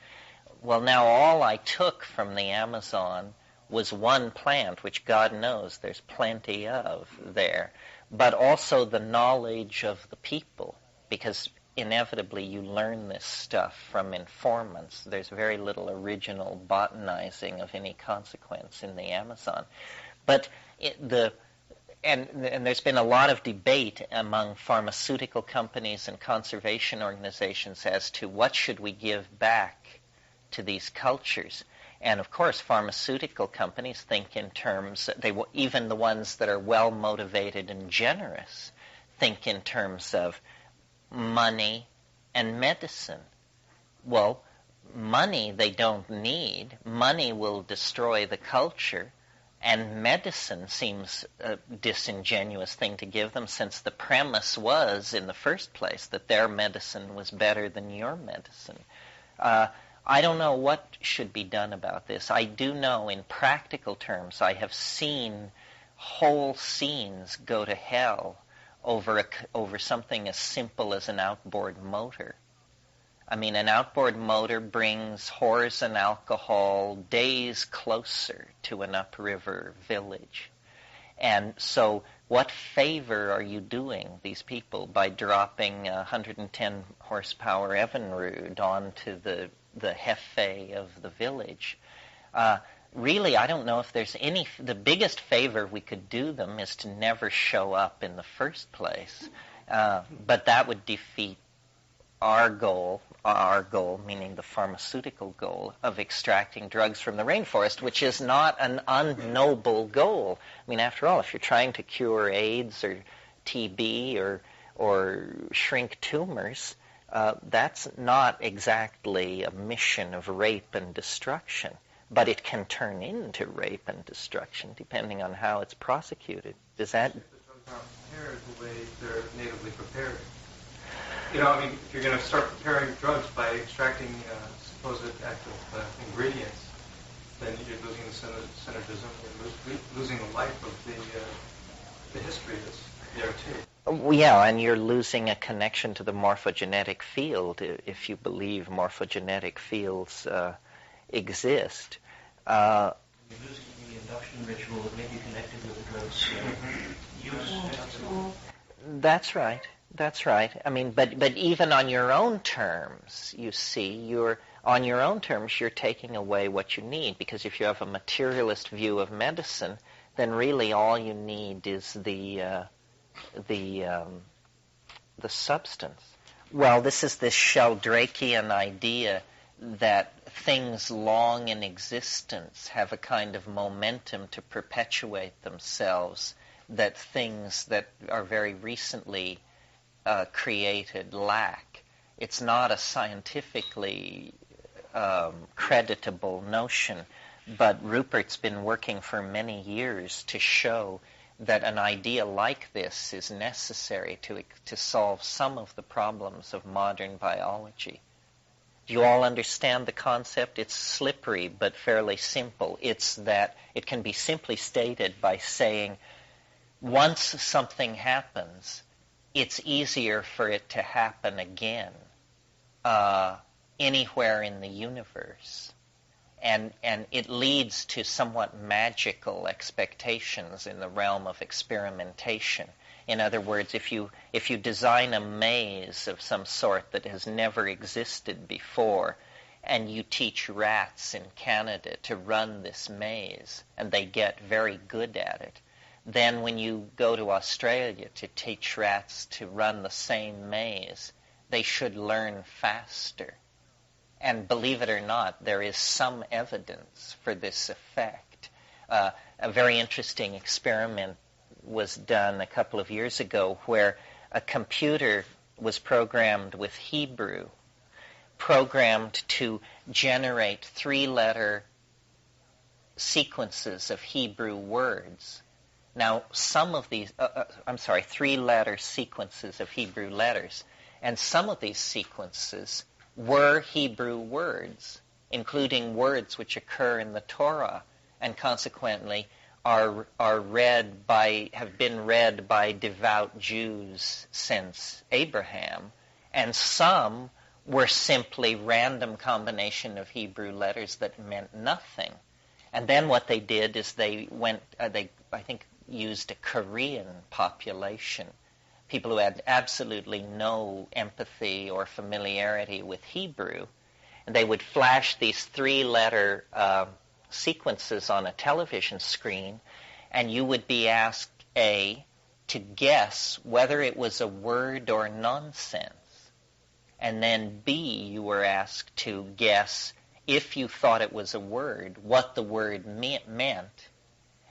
Well, now all I took from the Amazon was one plant, which God knows there's plenty of there, but also the knowledge of the people, because inevitably you learn this stuff from informants. There's very little original botanizing of any consequence in the Amazon. But and there's been a lot of debate among pharmaceutical companies and conservation organizations as to what should we give back to these cultures. And of course, pharmaceutical companies think in terms, even the ones that are well motivated and generous, think in terms of money and medicine. Well, money they don't need. Money will destroy the culture. And medicine seems a disingenuous thing to give them, since the premise was, in the first place, that their medicine was better than your medicine. I don't know what should be done about this. I do know, in practical terms, I have seen whole scenes go to hell over something as simple as an outboard motor. I mean, an outboard motor brings whores and alcohol days closer to an upriver village. And so what favor are you doing these people by dropping a 110 horsepower Evinrude onto the jefe of the village? Really, I don't know if there's any... The biggest favor we could do them is to never show up in the first place. But that would defeat our goal, our goal, meaning the pharmaceutical goal, of extracting drugs from the rainforest, which is not an unknoble goal. I mean, after all, if you're trying to cure AIDS or TB or shrink tumors, that's not exactly a mission of rape and destruction, but it can turn into rape and destruction depending on how it's prosecuted. Does that... If the drugs aren't prepared the way they're natively prepared. You know, I mean, if you're going to start preparing drugs by extracting supposed active ingredients, then you're losing the synergism, you're losing the life of the history that's there too. Yeah, and you're losing a connection to the morphogenetic field if you believe morphogenetic fields exist. You're losing the induction ritual that may be connected with the drug's use. That's right. That's right. I mean, but even on your own terms, you see, on your own terms, you're taking away what you need, because if you have a materialist view of medicine, then really all you need is the substance. Well, this is this Sheldrakean idea that things long in existence have a kind of momentum to perpetuate themselves, that things that are very recently created lack. It's not a scientifically creditable notion, but Rupert's been working for many years to show that an idea like this is necessary to solve some of the problems of modern biology. Do you all understand the concept? It's slippery but fairly simple. It's that it can be simply stated by saying, once something happens, it's easier for it to happen again anywhere in the universe. And it leads to somewhat magical expectations in the realm of experimentation. In other words, if you design a maze of some sort that has never existed before, and you teach rats in Canada to run this maze, and they get very good at it, then when you go to Australia to teach rats to run the same maze, they should learn faster. And believe it or not, there is some evidence for this effect. A very interesting experiment was done a couple of years ago where a computer was programmed with Hebrew, programmed to generate three-letter sequences of Hebrew words. Now, some of these, three-letter sequences of Hebrew letters, and some of these sequences were Hebrew words, including words which occur in the Torah, and consequently have been read by devout Jews since Abraham, and some were simply random combination of Hebrew letters that meant nothing. And then what they did is they used a Korean population, people who had absolutely no empathy or familiarity with Hebrew, and they would flash these three-letter sequences on a television screen, and you would be asked, A, to guess whether it was a word or nonsense, and then B, you were asked to guess, if you thought it was a word, what the word meant,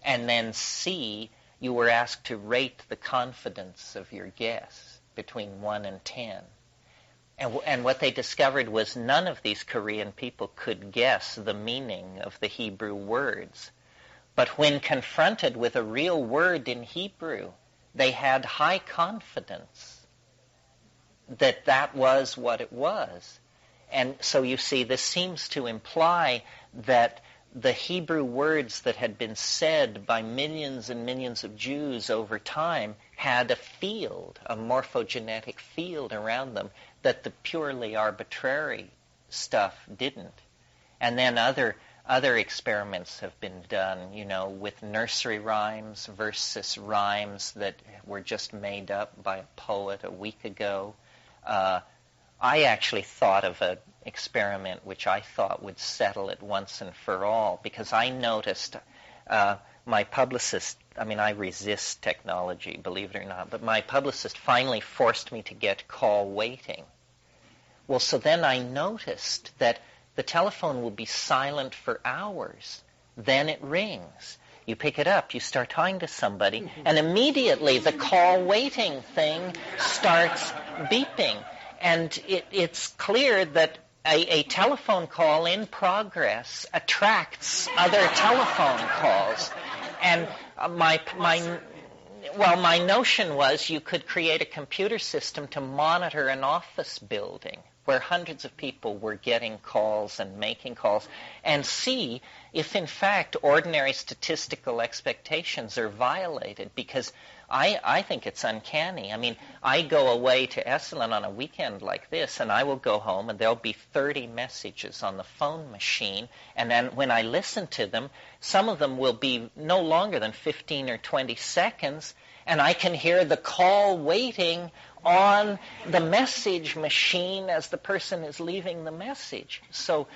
and then C, you were asked to rate the confidence of your guess between 1 and 10. And what they discovered was none of these Korean people could guess the meaning of the Hebrew words. But when confronted with a real word in Hebrew, they had high confidence that that was what it was. And so you see, this seems to imply that the Hebrew words that had been said by millions and millions of Jews over time had a field, a morphogenetic field around them that the purely arbitrary stuff didn't. And then other experiments have been done, with nursery rhymes versus rhymes that were just made up by a poet a week ago. I actually thought of an experiment which I thought would settle it once and for all, because I noticed my publicist, I resist technology, believe it or not, but my publicist finally forced me to get call waiting, Well, so then I noticed that the telephone will be silent for hours. Then it rings. You pick it up, you start talking to somebody, and immediately the call waiting thing starts beeping. And it's clear that a telephone call in progress attracts other telephone calls. And my notion was you could create a computer system to monitor an office building where hundreds of people were getting calls and making calls, and see if, in fact, ordinary statistical expectations are violated, because I think it's uncanny. I mean, I go away to Esalen on a weekend like this, and I will go home, and there'll be 30 messages on the phone machine, and then when I listen to them, some of them will be no longer than 15 or 20 seconds, and I can hear the call waiting on the message machine as the person is leaving the message. So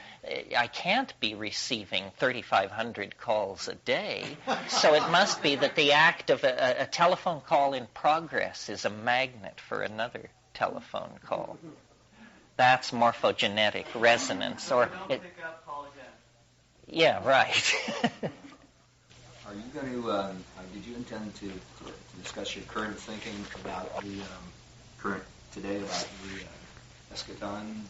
I can't be receiving 3,500 calls a day. So it must be that the act of a telephone call in progress is a magnet for another telephone call. That's morphogenetic resonance. Or it, yeah, right. Are you going to, did you intend to discuss your current thinking about the current today about the eschaton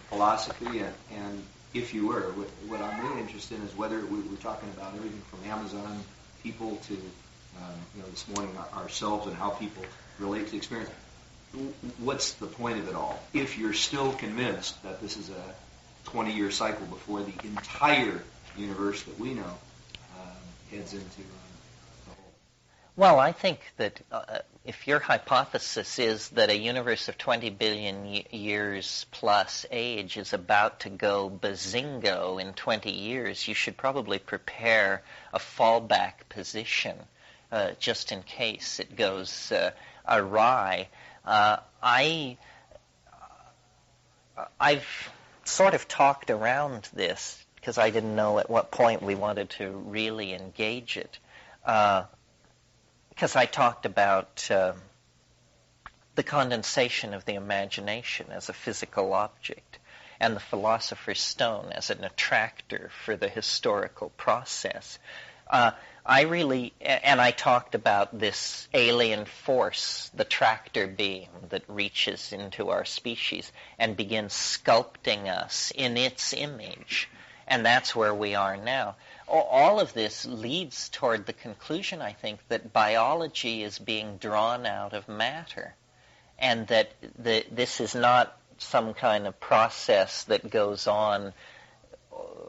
philosophy? And if you were, what I'm really interested in is whether we're talking about everything from Amazon people to, this morning ourselves and how people relate to the experience. What's the point of it all? If you're still convinced that this is a 20-year cycle before the entire universe that we know heads into the whole. Well, I think that if your hypothesis is that a universe of 20 billion years plus age is about to go bazingo in 20 years, you should probably prepare a fallback position just in case it goes awry. I've sort of talked around this because I didn't know at what point we wanted to really engage it. Because I talked about the condensation of the imagination as a physical object and the philosopher's stone as an attractor for the historical process. I talked about this alien force, the tractor beam that reaches into our species and begins sculpting us in its image. And that's where we are now. All of this leads toward the conclusion, I think, that biology is being drawn out of matter, and that this is not some kind of process that goes on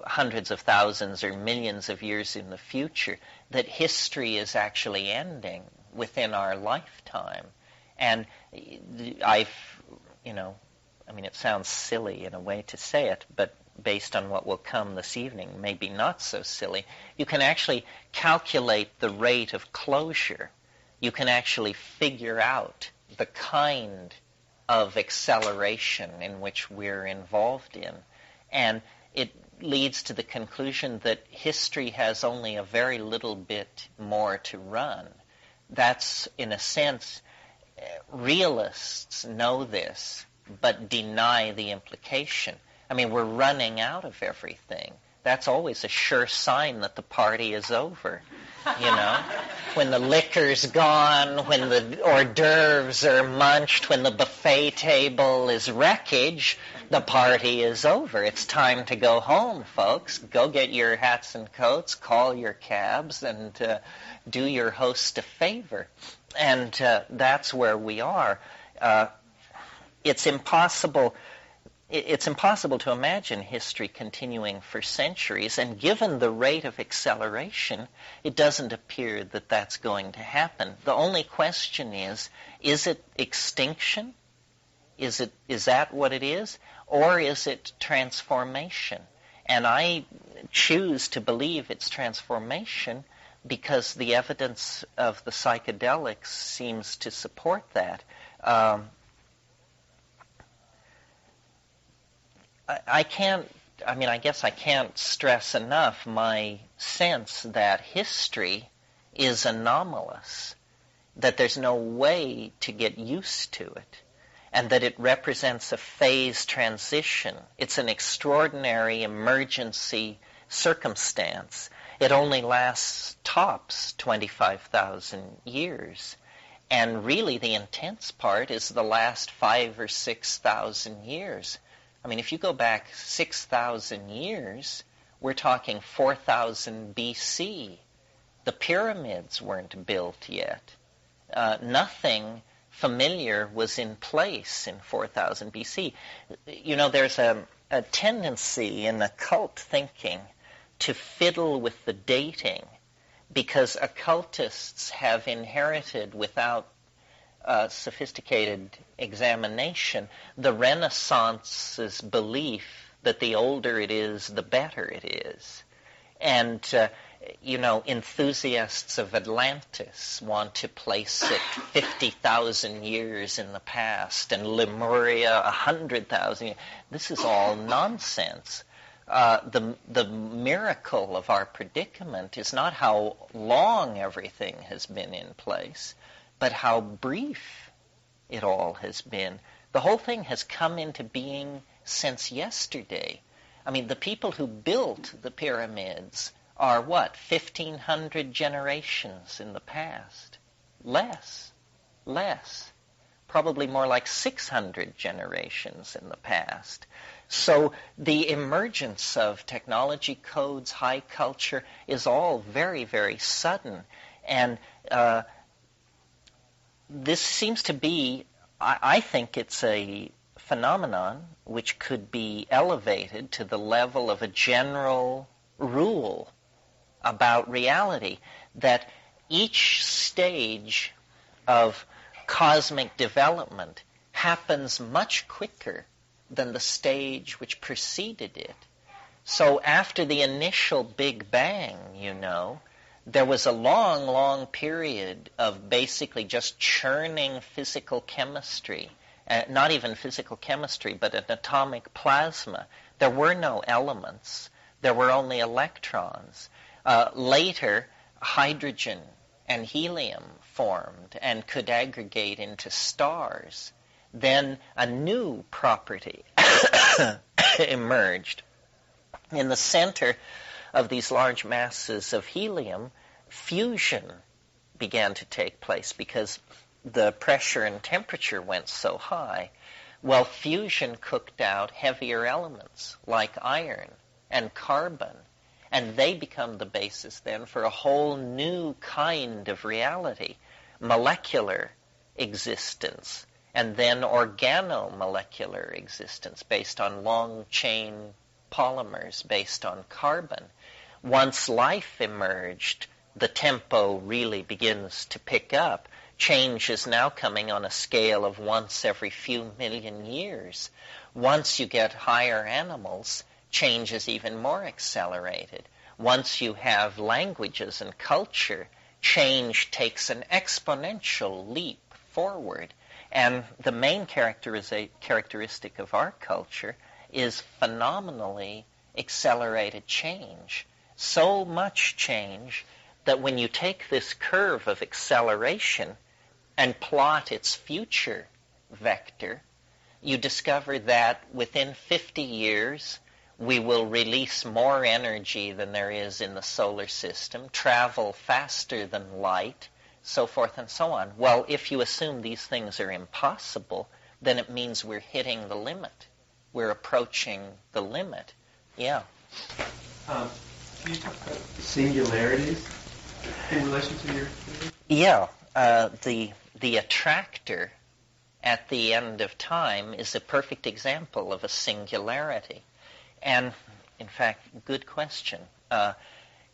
hundreds of thousands or millions of years in the future, that history is actually ending within our lifetime. And it sounds silly in a way to say it, but based on what will come this evening, maybe not so silly. You can actually calculate the rate of closure. You can actually figure out the kind of acceleration in which we're involved in. And it leads to the conclusion that history has only a very little bit more to run. That's, in a sense, realists know this, but deny the implication. I mean, we're running out of everything. That's always a sure sign that the party is over, When the liquor's gone, when the hors d'oeuvres are munched, when the buffet table is wreckage, the party is over. It's time to go home, folks. Go get your hats and coats, call your cabs, and do your host a favor. And that's where we are. It's impossible to imagine history continuing for centuries, and given the rate of acceleration, it doesn't appear that that's going to happen. The only question is it extinction? Is that what it is? Or is it transformation? And I choose to believe it's transformation because the evidence of the psychedelics seems to support that. I guess I can't stress enough my sense that history is anomalous, that there's no way to get used to it. and that it represents a phase transition. It's an extraordinary emergency circumstance. It only lasts tops 25,000 years. And really the intense part is the last 5,000 or 6,000 years. I mean, if you go back 6,000 years, we're talking 4,000 BC. The pyramids weren't built yet. Nothing familiar was in place in 4,000 BC. You know, there's a tendency in occult thinking to fiddle with the dating, because occultists have inherited, without sophisticated examination, the Renaissance's belief that the older it is, the better it is. And, you know, enthusiasts of Atlantis want to place it 50,000 years in the past, and Lemuria 100,000 years. This is all nonsense. The miracle of our predicament is not how long everything has been in place, but how brief it all has been. The whole thing has come into being since yesterday. I mean, the people who built the pyramids are, 1,500 generations in the past? Less. Probably more like 600 generations in the past. So the emergence of technology, codes, high culture is all very, very sudden. And this seems to be, I think it's a phenomenon which could be elevated to the level of a general rule about reality, that each stage of cosmic development happens much quicker than the stage which preceded it. So after the initial Big Bang, you know, there was a long, long period of basically just churning physical chemistry. Not even physical chemistry, but an atomic plasma. There were no elements. There were only electrons. Later, hydrogen and helium formed and could aggregate into stars. Then a new property emerged. In the center of these large masses of helium, fusion began to take place because the pressure and temperature went so high. Well, fusion cooked out heavier elements like iron and carbon, and they become the basis then for a whole new kind of reality, molecular existence, and then organomolecular existence based on long-chain polymers based on carbon. Once life emerged, the tempo really begins to pick up. Change is now coming on a scale of once every few million years. Once you get higher animals, change is even more accelerated. Once you have languages and culture, change takes an exponential leap forward. And the main characteristic of our culture is phenomenally accelerated change. So much change that when you take this curve of acceleration and plot its future vector, you discover that within 50 years, we will release more energy than there is in the solar system, travel faster than light, so forth and so on. Well, if you assume these things are impossible, then it means we're hitting the limit. We're approaching the limit. Yeah. Can you talk about singularities in relation to your theory? Yeah. The attractor at the end of time is a perfect example of a singularity. And, in fact, good question.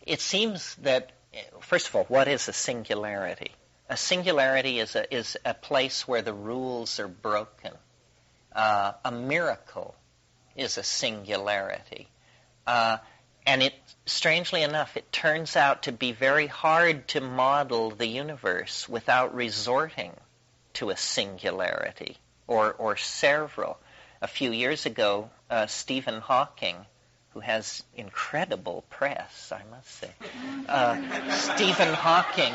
It seems that, first of all, what is a singularity? A singularity is a place where the rules are broken. A miracle is a singularity. And strangely enough, it turns out to be very hard to model the universe without resorting to a singularity or several. A few years ago, Stephen Hawking, who has incredible press, I must say, Stephen Hawking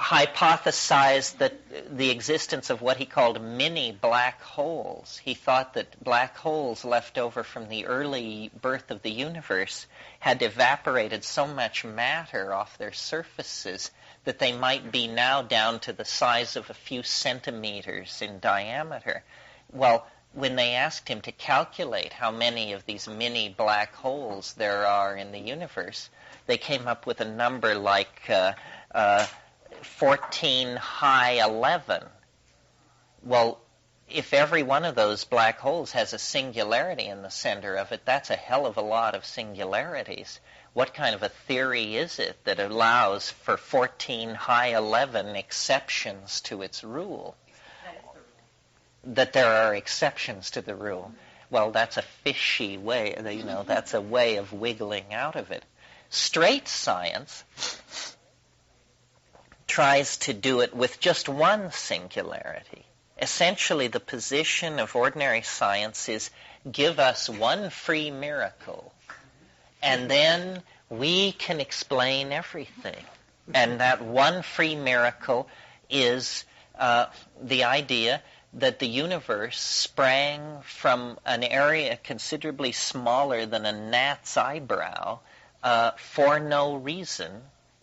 hypothesized that the existence of what he called mini black holes. He thought that black holes left over from the early birth of the universe had evaporated so much matter off their surfaces that they might be now down to the size of a few centimeters in diameter. Well, when they asked him to calculate how many of these mini black holes there are in the universe, they came up with a number like 14 high 11. Well, if every one of those black holes has a singularity in the center of it, that's a hell of a lot of singularities. What kind of a theory is it that allows for 14 high 11 exceptions to its rule? That there are exceptions to the rule. Well, that's a fishy way, that's a way of wiggling out of it. Straight science tries to do it with just one singularity. Essentially, the position of ordinary science is give us one free miracle, and then we can explain everything. And that one free miracle is the idea that the universe sprang from an area considerably smaller than a gnat's eyebrow for no reason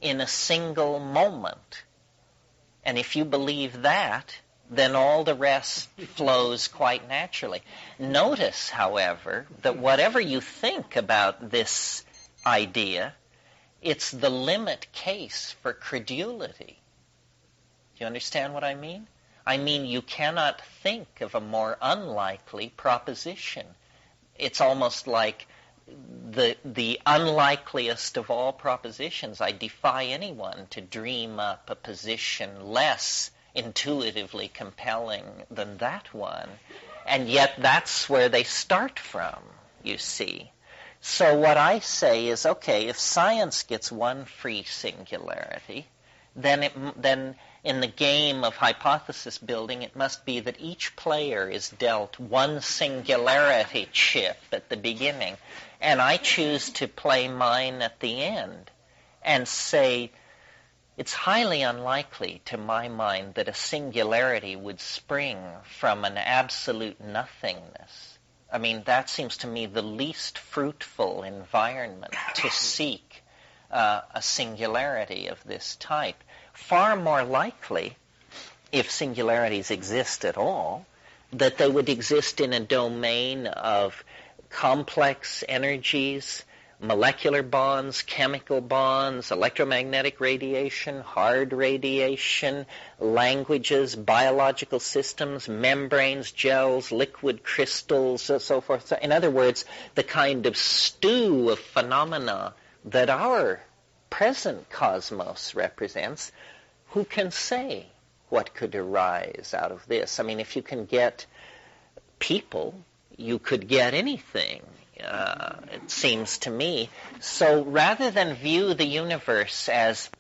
in a single moment. And if you believe that, then all the rest flows quite naturally. Notice, however, that whatever you think about this idea, it's the limit case for credulity. Do you understand what I mean? I mean, you cannot think of a more unlikely proposition. It's almost like the unlikeliest of all propositions. I defy anyone to dream up a position less intuitively compelling than that one. And yet that's where they start from, you see. So what I say is, okay, if science gets one free singularity, then in the game of hypothesis building, it must be that each player is dealt one singularity chip at the beginning, and I choose to play mine at the end and say, it's highly unlikely to my mind that a singularity would spring from an absolute nothingness. I mean, that seems to me the least fruitful environment to seek a singularity of this type. Far more likely, if singularities exist at all, that they would exist in a domain of complex energies, molecular bonds, chemical bonds, electromagnetic radiation, hard radiation, languages, biological systems, membranes, gels, liquid crystals, so forth. So in other words, the kind of stew of phenomena that our present cosmos represents, who can say what could arise out of this? I mean, if you can get people, you could get anything, it seems to me. So rather than view the universe as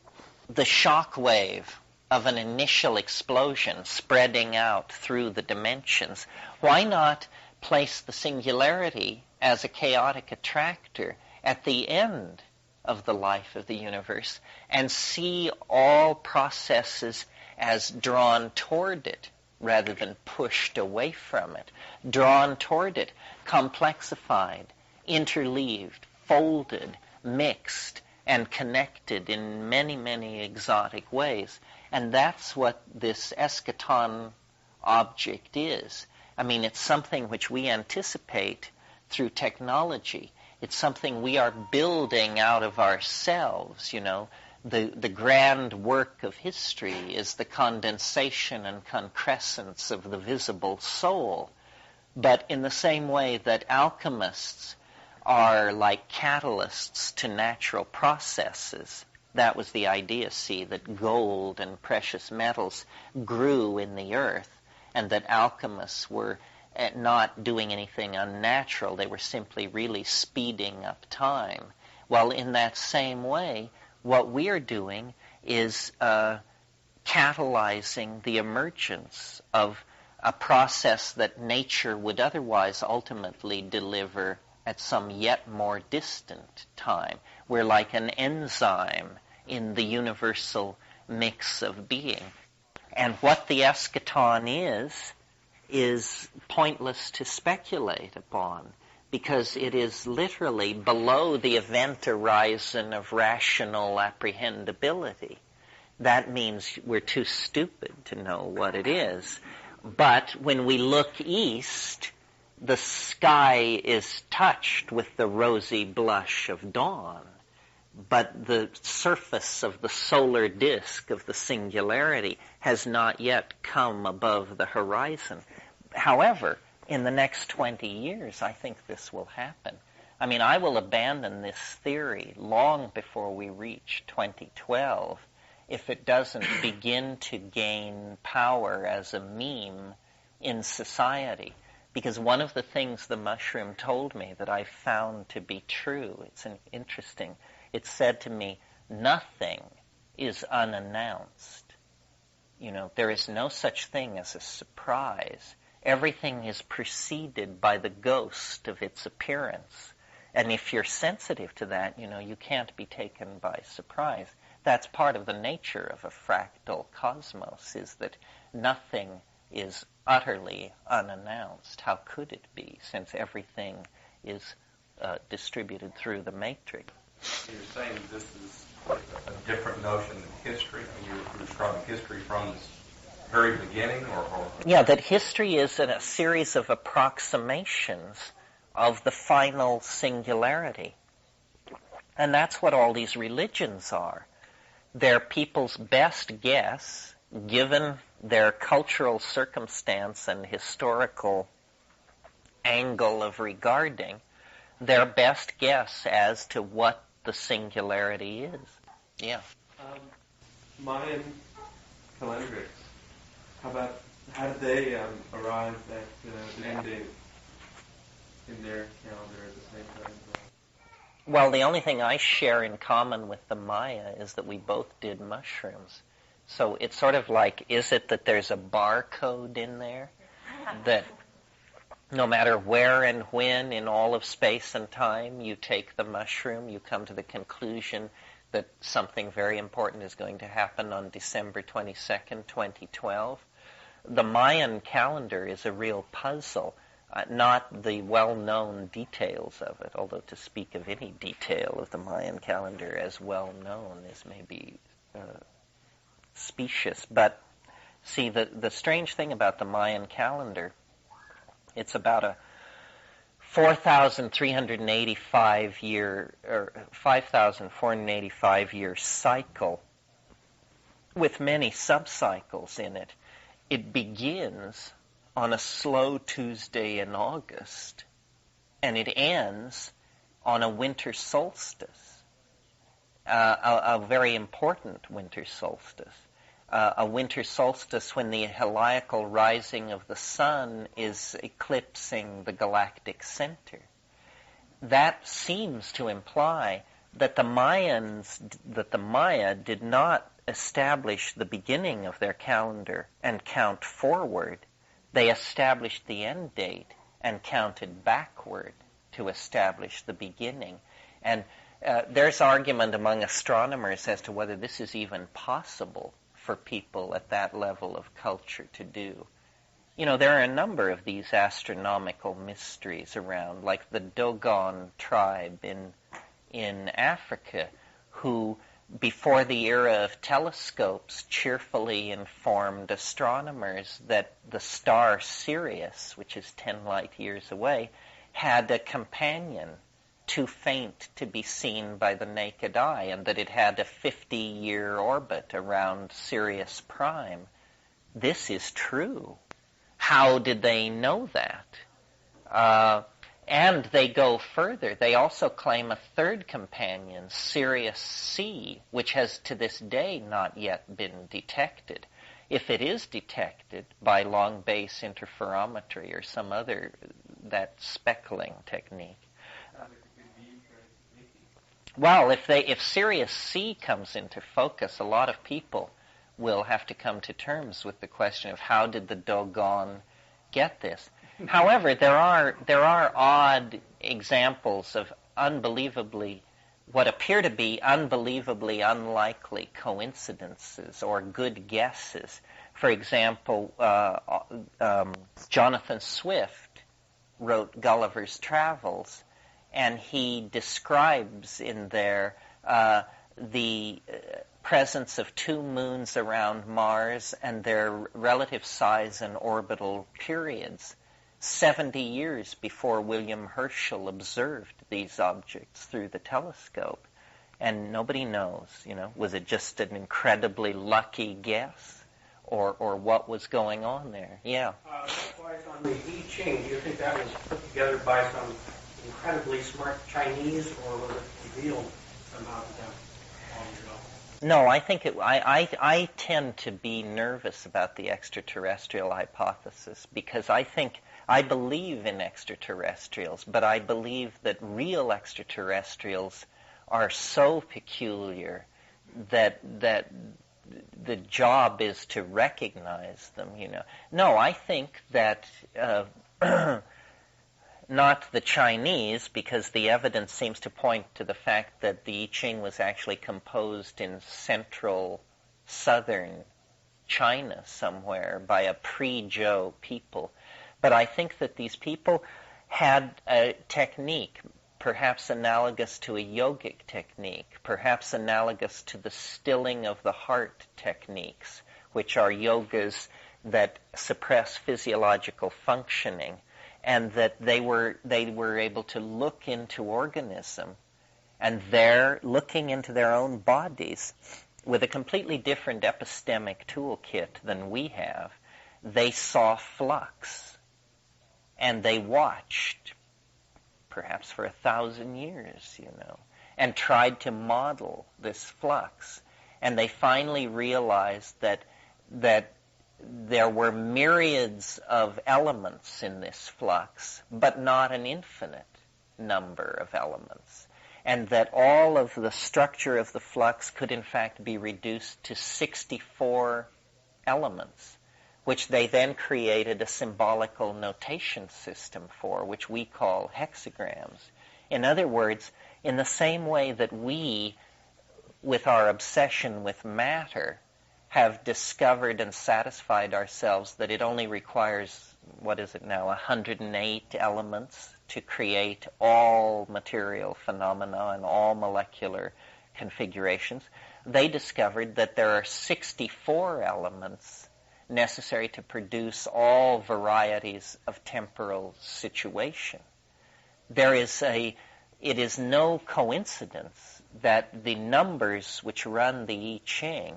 the shock wave of an initial explosion spreading out through the dimensions, why not place the singularity as a chaotic attractor at the end of the life of the universe and see all processes as drawn toward it rather than pushed away from it, drawn toward it, complexified, interleaved, folded, mixed, and connected in many, many exotic ways. And that's what this eschaton object is. I mean, it's something which we anticipate through technology. It's something we are building out of ourselves, you know. The grand work of history is the condensation and concrescence of the visible soul. But in the same way that alchemists are like catalysts to natural processes, that was the idea, see, that gold and precious metals grew in the earth, and that alchemists were not doing anything unnatural. They were simply really speeding up time. Well, in that same way, what we are doing is catalyzing the emergence of a process that nature would otherwise ultimately deliver at some yet more distant time. We're like an enzyme in the universal mix of being. And what the eschaton is pointless to speculate upon, because it is literally below the event horizon of rational apprehendability. That means we're too stupid to know what it is. But when we look east, the sky is touched with the rosy blush of dawn, but the surface of the solar disk of the singularity has not yet come above the horizon. However, in the next 20 years, I think this will happen. I mean, I will abandon this theory long before we reach 2012 if it doesn't begin to gain power as a meme in society. Because one of the things the mushroom told me that I found to be true, it said to me, nothing is unannounced. You know, there is no such thing as a surprise. Everything is preceded by the ghost of its appearance. And if you're sensitive to that, you know, you can't be taken by surprise. That's part of the nature of a fractal cosmos, is that nothing is utterly unannounced. How could it be, since everything is distributed through the matrix? You're saying this is a different notion than history? I mean, you're describing history from this very beginning, or? Yeah, that history is a series of approximations of the final singularity. And that's what all these religions are. They're people's best guess, given their cultural circumstance and historical angle of regarding, their best guess as to what the singularity is. Yeah. Mayan calendrics, how did they arrive at the end date in their calendar at the same time? Well, the only thing I share in common with the Maya is that we both did mushrooms. So it's sort of like, is it that there's a barcode in there that no matter where and when in all of space and time you take the mushroom, you come to the conclusion that something very important is going to happen on December 22nd, 2012. The Mayan calendar is a real puzzle, not the well-known details of it, although to speak of any detail of the Mayan calendar as well-known is maybe specious. But see, the strange thing about the Mayan calendar, it's about a 4,385 year, or 5,485 year cycle with many subcycles in it. It begins on a slow Tuesday in August, and it ends on a winter solstice, a very important winter solstice. A winter solstice when the heliacal rising of the sun is eclipsing the galactic center. That seems to imply that the Maya did not establish the beginning of their calendar and count forward. They established the end date and counted backward to establish the beginning. And there's argument among astronomers as to whether this is even possible for people at that level of culture to do. You know, there are a number of these astronomical mysteries around, like the Dogon tribe in Africa, who, before the era of telescopes, cheerfully informed astronomers that the star Sirius, which is 10 light years away, had a companion too faint to be seen by the naked eye, and that it had a 50-year orbit around Sirius Prime. This is true. How did they know that? And they go further. They also claim a third companion, Sirius C, which has to this day not yet been detected. If it is detected by long base interferometry or some other, that speckling technique. Well, if Sirius C comes into focus, a lot of people will have to come to terms with the question of how did the Dogon get this. However, there are odd examples of unbelievably what appear to be unbelievably unlikely coincidences or good guesses. For example, Jonathan Swift wrote Gulliver's Travels, and he describes in there the presence of 2 moons around Mars and their relative size and orbital periods 70 years before William Herschel observed these objects through the telescope. And nobody knows, was it just an incredibly lucky guess? Or what was going on there? Yeah. Likewise, on the I Ching, do you think that was put together by some incredibly smart Chinese, or was it revealed somehow to them long ago? No, I think I tend to be nervous about the extraterrestrial hypothesis because I believe in extraterrestrials, but I believe that real extraterrestrials are so peculiar that the job is to recognize them, No, I think that not the Chinese, because the evidence seems to point to the fact that the I Ching was actually composed in central southern China somewhere by a pre-Zhou people. But I think that these people had a technique, perhaps analogous to a yogic technique, perhaps analogous to the stilling of the heart techniques, which are yogas that suppress physiological functioning, and that they were able to look into organism, and they're looking into their own bodies with a completely different epistemic toolkit than we have. They saw flux, and they watched perhaps for 1,000 years, and tried to model this flux. And they finally realized that there were myriads of elements in this flux, but not an infinite number of elements. And that all of the structure of the flux could in fact be reduced to 64 elements, which they then created a symbolical notation system for, which we call hexagrams. In other words, in the same way that we, with our obsession with matter, have discovered and satisfied ourselves that it only requires, 108 elements to create all material phenomena and all molecular configurations. They discovered that there are 64 elements necessary to produce all varieties of temporal situation. It is no coincidence that the numbers which run the I Ching,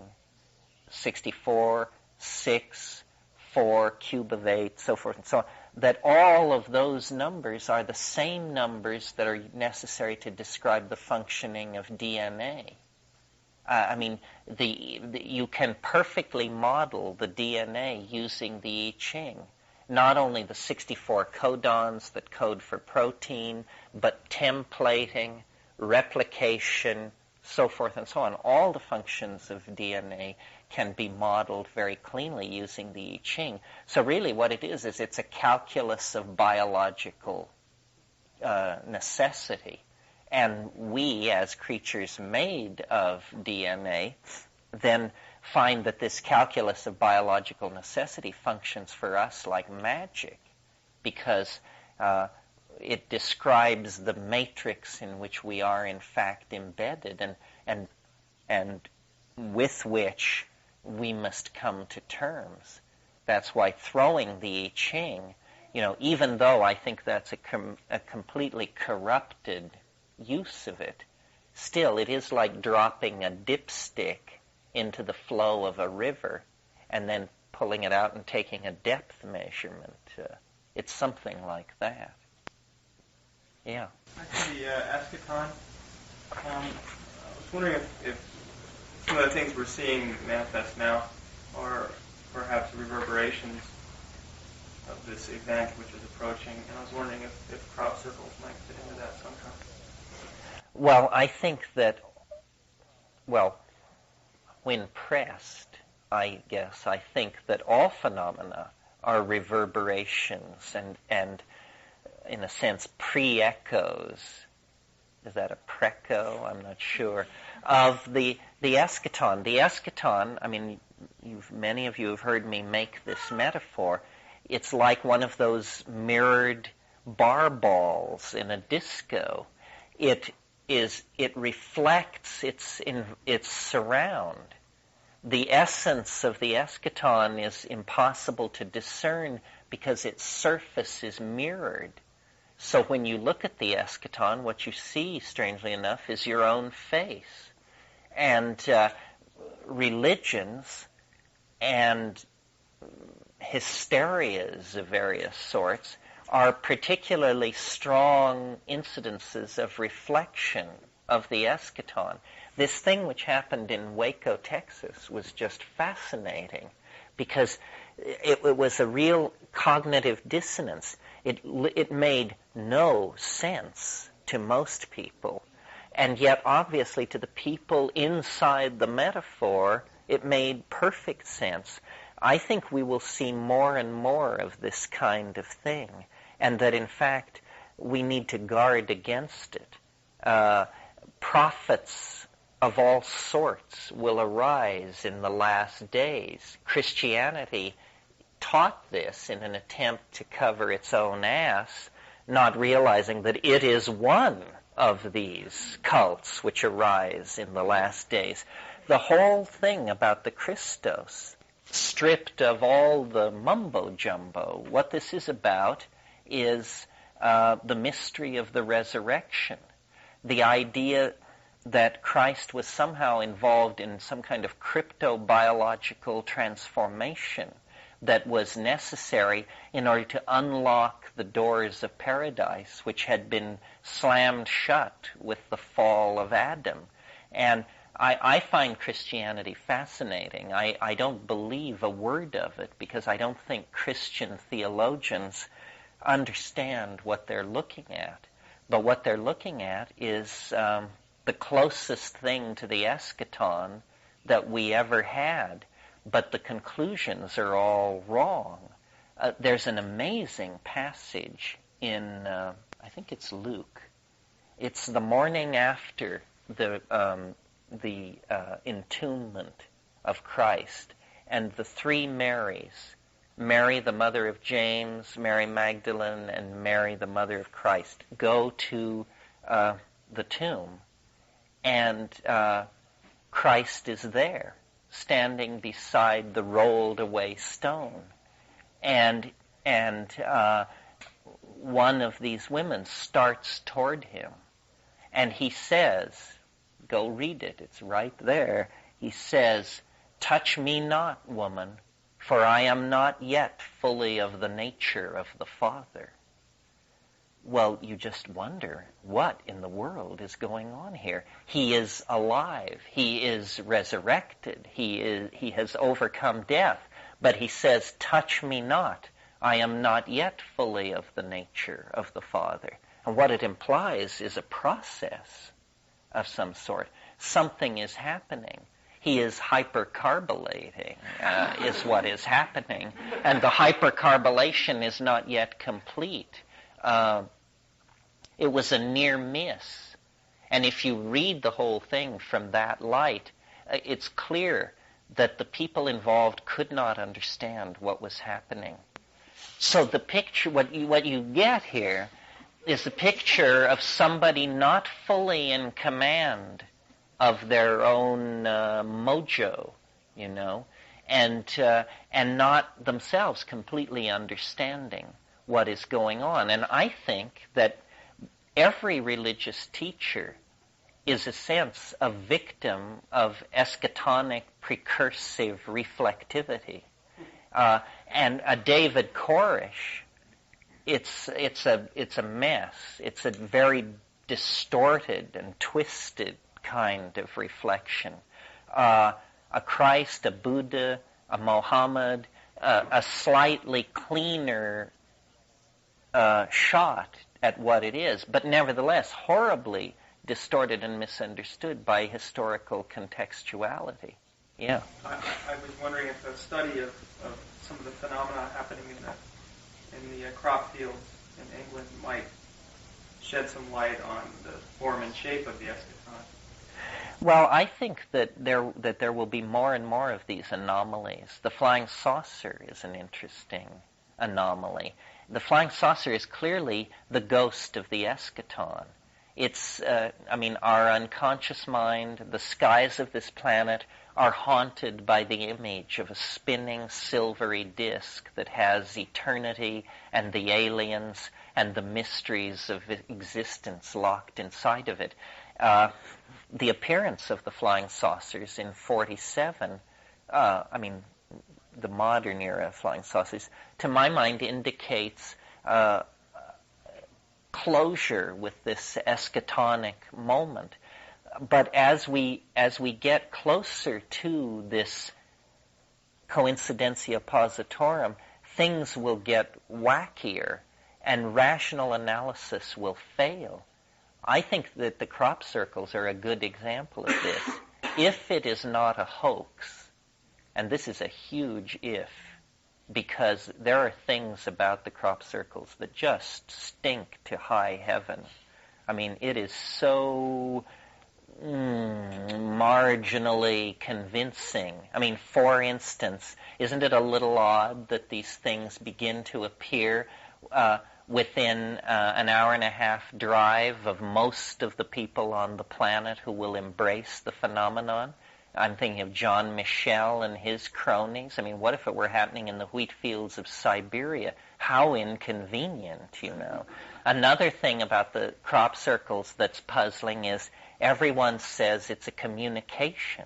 64, 6, 4, cube of 8, so forth and so on, that all of those numbers are the same numbers that are necessary to describe the functioning of DNA. You can perfectly model the DNA using the I Ching. Not only the 64 codons that code for protein, but templating, replication, so forth and so on. All the functions of DNA can be modeled very cleanly using the I Ching. So really what it is it's a calculus of biological necessity. And we, as creatures made of DNA, then find that this calculus of biological necessity functions for us like magic, because it describes the matrix in which we are in fact embedded, and with which we must come to terms. That's why throwing the I Ching, even though I think that's a completely corrupted use of it, still it is like dropping a dipstick into the flow of a river and then pulling it out and taking a depth measurement. It's something like that. Yeah. Actually, Eschaton, I was wondering if some of the things we're seeing manifest now are perhaps reverberations of this event which is approaching, and I was wondering if crop circles might fit into that somehow. Well, I think that, when pressed, I think that all phenomena are reverberations and in a sense, pre-echoes is that a preco? I'm not sure. Of the eschaton. The eschaton, I mean, many of you have heard me make this metaphor. It's like one of those mirrored bar balls in a disco. It reflects its surround. The essence of the eschaton is impossible to discern because its surface is mirrored. So when you look at the eschaton, what you see, strangely enough, is your own face. And religions and hysterias of various sorts are particularly strong incidences of reflection of the eschaton. This thing which happened in Waco, Texas, was just fascinating because it was a real cognitive dissonance. It made no sense to most people, and yet obviously to the people inside the metaphor, it made perfect sense. I think we will see more and more of this kind of thing, and that in fact we need to guard against it. Prophets of all sorts will arise in the last days. Christianity taught this in an attempt to cover its own ass, not realizing that it is one of these cults which arise in the last days. The whole thing about the Christos, stripped of all the mumbo-jumbo, what this is about is the mystery of the resurrection, the idea that Christ was somehow involved in some kind of cryptobiological transformation that was necessary in order to unlock the doors of paradise, which had been slammed shut with the fall of Adam. And I find Christianity fascinating. I don't believe a word of it because I don't think Christian theologians understand what they're looking at. But what they're looking at is the closest thing to the eschaton that we ever had, but the conclusions are all wrong. There's an amazing passage in, I think it's Luke. It's the morning after the entombment of Christ, and the three Marys, Mary the mother of James, Mary Magdalene, and Mary the mother of Christ, go to the tomb. And Christ is there, standing beside the rolled away stone. And one of these women starts toward him. And he says, go read it, it's right there. He says, touch me not, woman, for I am not yet fully of the nature of the Father. Well, you just wonder, what in the world is going on here? He is alive. He is resurrected. He has overcome death. But he says, touch me not. I am not yet fully of the nature of the Father. And what it implies is a process of some sort. Something is happening. He is hypercarbolating, is what is happening. And the hypercarbulation is not yet complete. It was a near miss. And if you read the whole thing from that light, it's clear that the people involved could not understand what was happening. So the picture, what you get here is a picture of somebody not fully in command of their own mojo, you know, and not themselves completely understanding what is going on. And I think that every religious teacher is a sense a victim of eschatonic precursive reflectivity. And a David Koresh, it's a mess. It's a very distorted and twisted kind of reflection. A Christ, a Buddha, a Mohammed, a slightly cleaner shot at what it is, but nevertheless horribly distorted and misunderstood by historical contextuality. Yeah. I was wondering if a study of some of the phenomena happening in the crop fields in England might shed some light on the form and shape of the eschaton? Well, I think that there will be more and more of these anomalies. The flying saucer is an interesting anomaly. The flying saucer is clearly the ghost of the eschaton. It's, our unconscious mind, the skies of this planet are haunted by the image of a spinning silvery disk that has eternity and the aliens and the mysteries of existence locked inside of it. The appearance of the flying saucers in 47, the modern era of flying saucers, to my mind indicates closure with this eschatonic moment. But as we get closer to this coincidentia positorum, things will get wackier and rational analysis will fail. I think that the crop circles are a good example of this. If it is not a hoax, and this is a huge if, because there are things about the crop circles that just stink to high heaven. I mean, it is so marginally convincing. I mean, for instance, isn't it a little odd that these things begin to appear within an hour and a half drive of most of the people on the planet who will embrace the phenomenon? I'm thinking of John Michel and his cronies. I mean, what if it were happening in the wheat fields of Siberia? How inconvenient, you know. Another thing about the crop circles that's puzzling is everyone says it's a communication.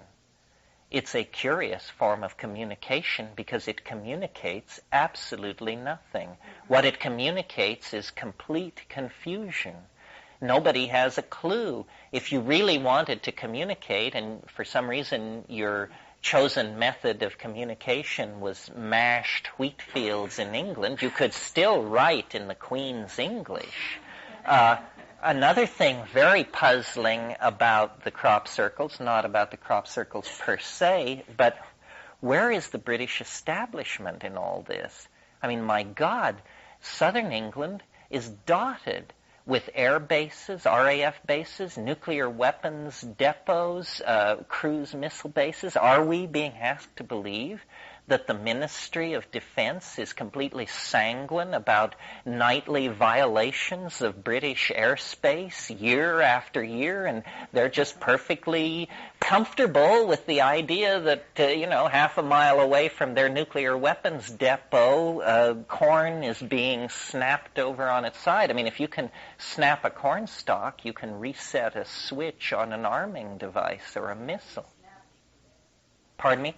It's a curious form of communication because it communicates absolutely nothing. What it communicates is complete confusion. Nobody has a clue. If you really wanted to communicate, and for some reason your chosen method of communication was mashed wheat fields in England, you could still write in the Queen's English. Another thing very puzzling about the crop circles, not about the crop circles per se, but where is the British establishment in all this? I mean, my God, southern England is dotted with air bases, RAF bases, nuclear weapons depots, cruise missile bases. Are we being asked to believe that the Ministry of Defense is completely sanguine about nightly violations of British airspace year after year, and they're just perfectly comfortable with the idea that, half a mile away from their nuclear weapons depot, corn is being snapped over on its side? I mean, if you can snap a corn stalk, you can reset a switch on an arming device or a missile. Pardon me?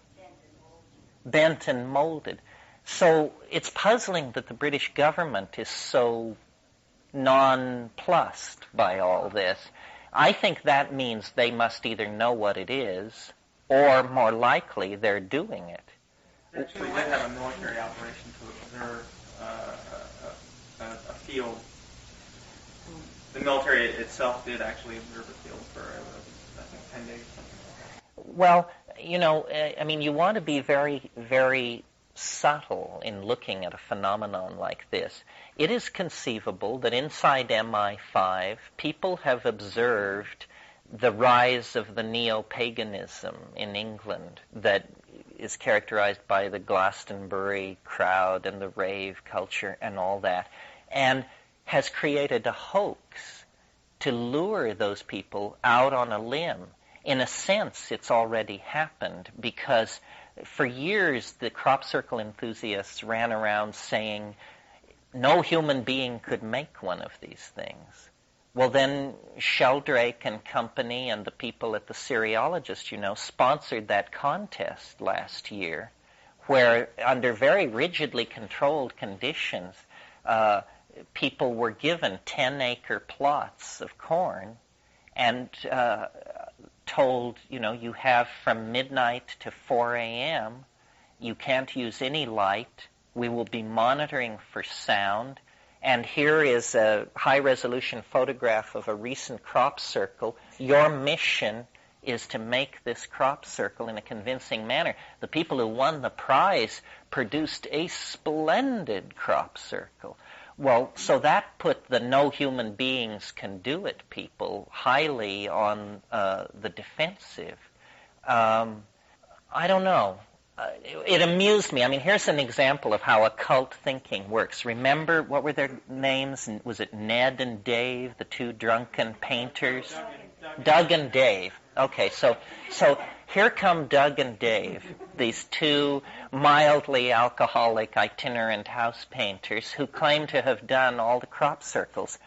Bent and molded. So it's puzzling that the British government is so nonplussed by all this. I think that means they must either know what it is, or more likely they're doing it. They actually did have a military operation to observe a field. The military itself did actually observe a field for, I think, 10 days. Well, you want to be very, very subtle in looking at a phenomenon like this. It is conceivable that inside MI5, people have observed the rise of the neo-paganism in England that is characterized by the Glastonbury crowd and the rave culture and all that, and has created a hoax to lure those people out on a limb. In a sense, it's already happened because for years the crop circle enthusiasts ran around saying no human being could make one of these things. Well, then Sheldrake and company and the people at the Cereologist, sponsored that contest last year where under very rigidly controlled conditions, people were given 10-acre plots of corn and told, you have from midnight to 4 a.m., you can't use any light, we will be monitoring for sound, and here is a high-resolution photograph of a recent crop circle. Your mission is to make this crop circle in a convincing manner. The people who won the prize produced a splendid crop circle Well, so that put the no human beings can do it people highly on the defensive. I don't know. It amused me. I mean, here's an example of how occult thinking works. Remember, what were their names? Was it Ned and Dave, the two drunken painters? Doug and Dave. Okay, so here come Doug and Dave, these two mildly alcoholic itinerant house painters who claim to have done all the crop circles.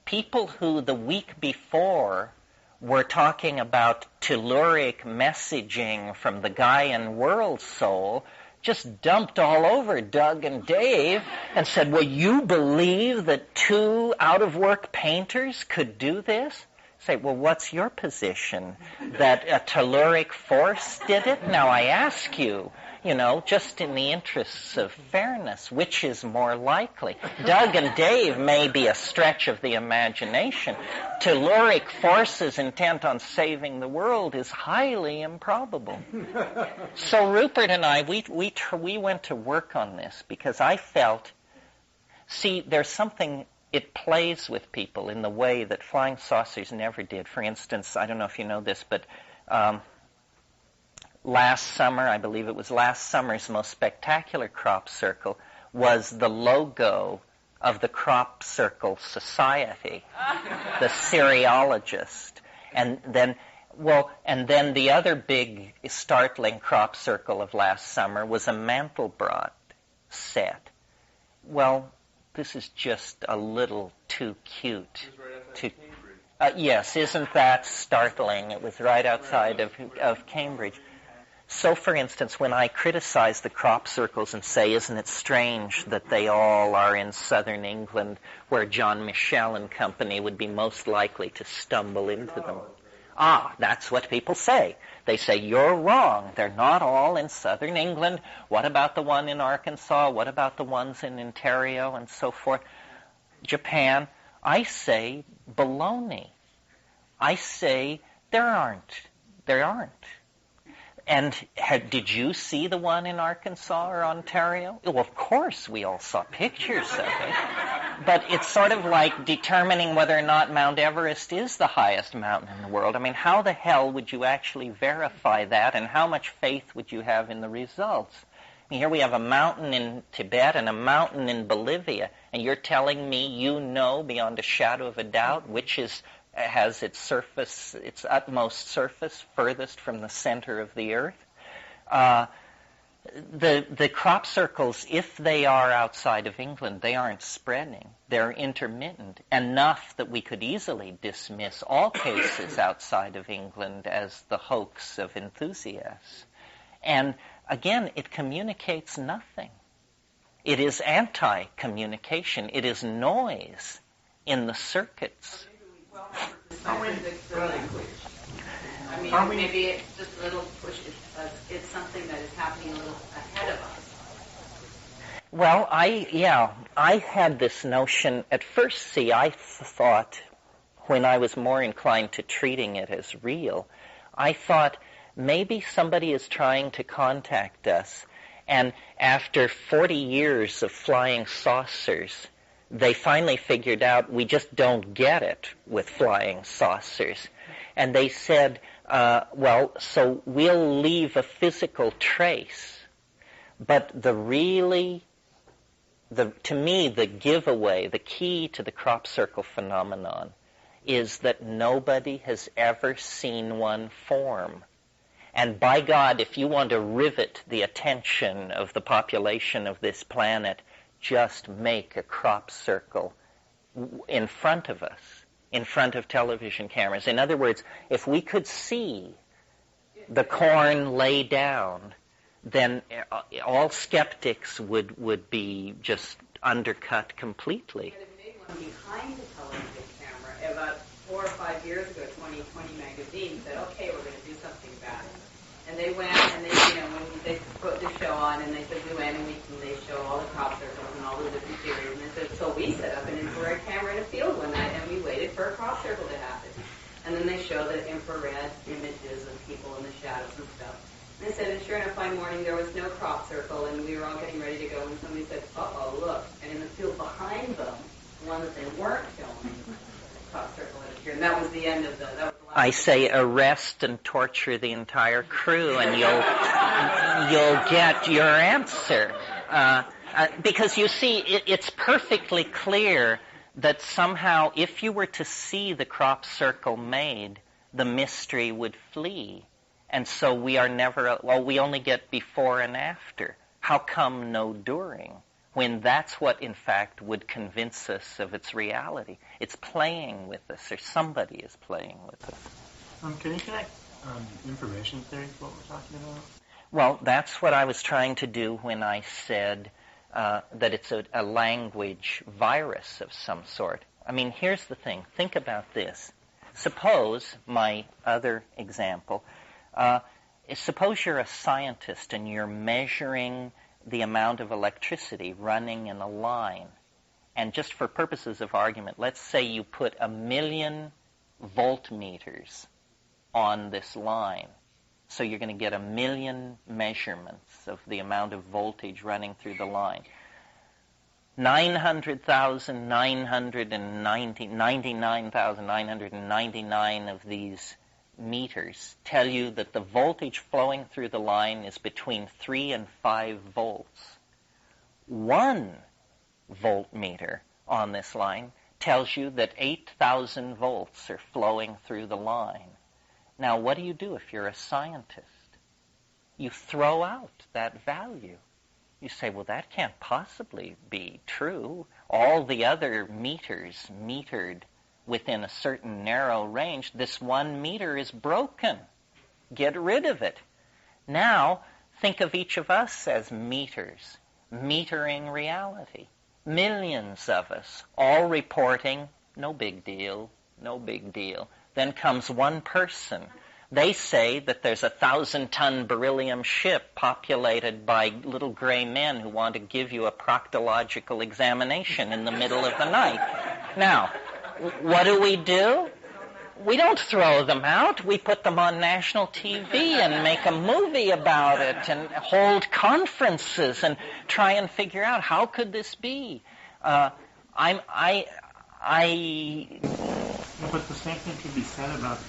People who the week before were talking about telluric messaging from the Gaian world soul just dumped all over Doug and Dave and said, well, you believe that two out-of-work painters could do this? Say, well, what's your position? That a telluric force did it? Now I ask you, just in the interests of fairness, which is more likely? Doug and Dave may be a stretch of the imagination. Telluric forces intent on saving the world is highly improbable. So Rupert and I, we went to work on this because I felt, there's something. It plays with people in the way that flying saucers never did. For instance, I don't know if you know this, but last summer, I believe it was last summer's most spectacular crop circle was the logo of the Crop Circle Society, the cereologist. And then the other big startling crop circle of last summer was a Mandelbrot set. Well, this is just a little too cute. Yes, isn't that startling? It was right outside of Cambridge. So, for instance, when I criticize the crop circles and say, isn't it strange that they all are in southern England, where John Michel and company would be most likely to stumble into them? That's what people say. They say, you're wrong. They're not all in southern England. What about the one in Arkansas? What about the ones in Ontario and so forth? Japan. I say baloney. I say there aren't. And did you see the one in Arkansas or Ontario? Well, of course we all saw pictures of it. But it's sort of like determining whether or not Mount Everest is the highest mountain in the world. I mean, how the hell would you actually verify that, and how much faith would you have in the results? I mean, here we have a mountain in Tibet and a mountain in Bolivia, and you're telling me you know beyond a shadow of a doubt which has its surface, its utmost surface, furthest from the center of the earth. The crop circles, if they are outside of England, they aren't spreading. They're intermittent, enough that we could easily dismiss all cases outside of England as the hoax of enthusiasts. And again, it communicates nothing. It is anti-communication. It is noise in the circuits. Maybe it's just a little push. It's something that is happening a little ahead of us. Well, I had this notion at first. I thought, when I was more inclined to treating it as real, I thought maybe somebody is trying to contact us, and after 40 years of flying saucers, they finally figured out we just don't get it with flying saucers. And they said, so we'll leave a physical trace. But to me, the giveaway, the key to the crop circle phenomenon is that nobody has ever seen one form. And by God, if you want to rivet the attention of the population of this planet, just make a crop circle in front of us, in front of television cameras. In other words, if we could see the corn lay down, then all skeptics would be just undercut completely. But it made one behind the television camera about 4 or 5 years ago. 2020 magazine said, "Okay, we're going to do something about it." And they went and when they put the show on, and they said we went and they show all the crop circles and all the different theories. And they said, so we set up an infrared camera in a field one night and we waited for a crop circle to happen. And then they show the infrared images of people in the shadows and stuff. They said, and sure enough, one morning there was no crop circle, and we were all getting ready to go, and somebody said, uh-oh, look. And in the field behind them, the one that they weren't filming, the crop circle had appeared. And that was the end of that was the last. I say arrest and torture the entire crew, and you'll get your answer. Because you see, it's perfectly clear that somehow if you were to see the crop circle made, the mystery would flee. And so we only get before and after. How come no during? When that's what, in fact, would convince us of its reality. It's playing with us, or somebody is playing with us. Can you connect information theory to what we're talking about? Well, that's what I was trying to do when I said that it's a language virus of some sort. I mean, here's the thing. Think about this. Suppose, my other example, suppose you're a scientist and you're measuring the amount of electricity running in a line. And just for purposes of argument, let's say you put 1 million voltmeters on this line. So you're going to get 1 million measurements of the amount of voltage running through the line. 99,999 of these meters tell you that the voltage flowing through the line is between 3 and 5 volts. 1 voltmeter on this line tells you that 8,000 volts are flowing through the line. Now, what do you do if you're a scientist? You throw out that value. You say, well, that can't possibly be true. All the other meters metered within a certain narrow range, this 1 meter is broken. Get rid of it. Now, think of each of us as meters, metering reality. Millions of us, all reporting, no big deal, no big deal. Then comes one person. They say that there's a 1,000-ton beryllium ship populated by little gray men who want to give you a proctological examination in the middle of the night. Now, what do? We don't throw them out. We put them on national TV and make a movie about it and hold conferences and try and figure out how could this be. But the same thing could be said about the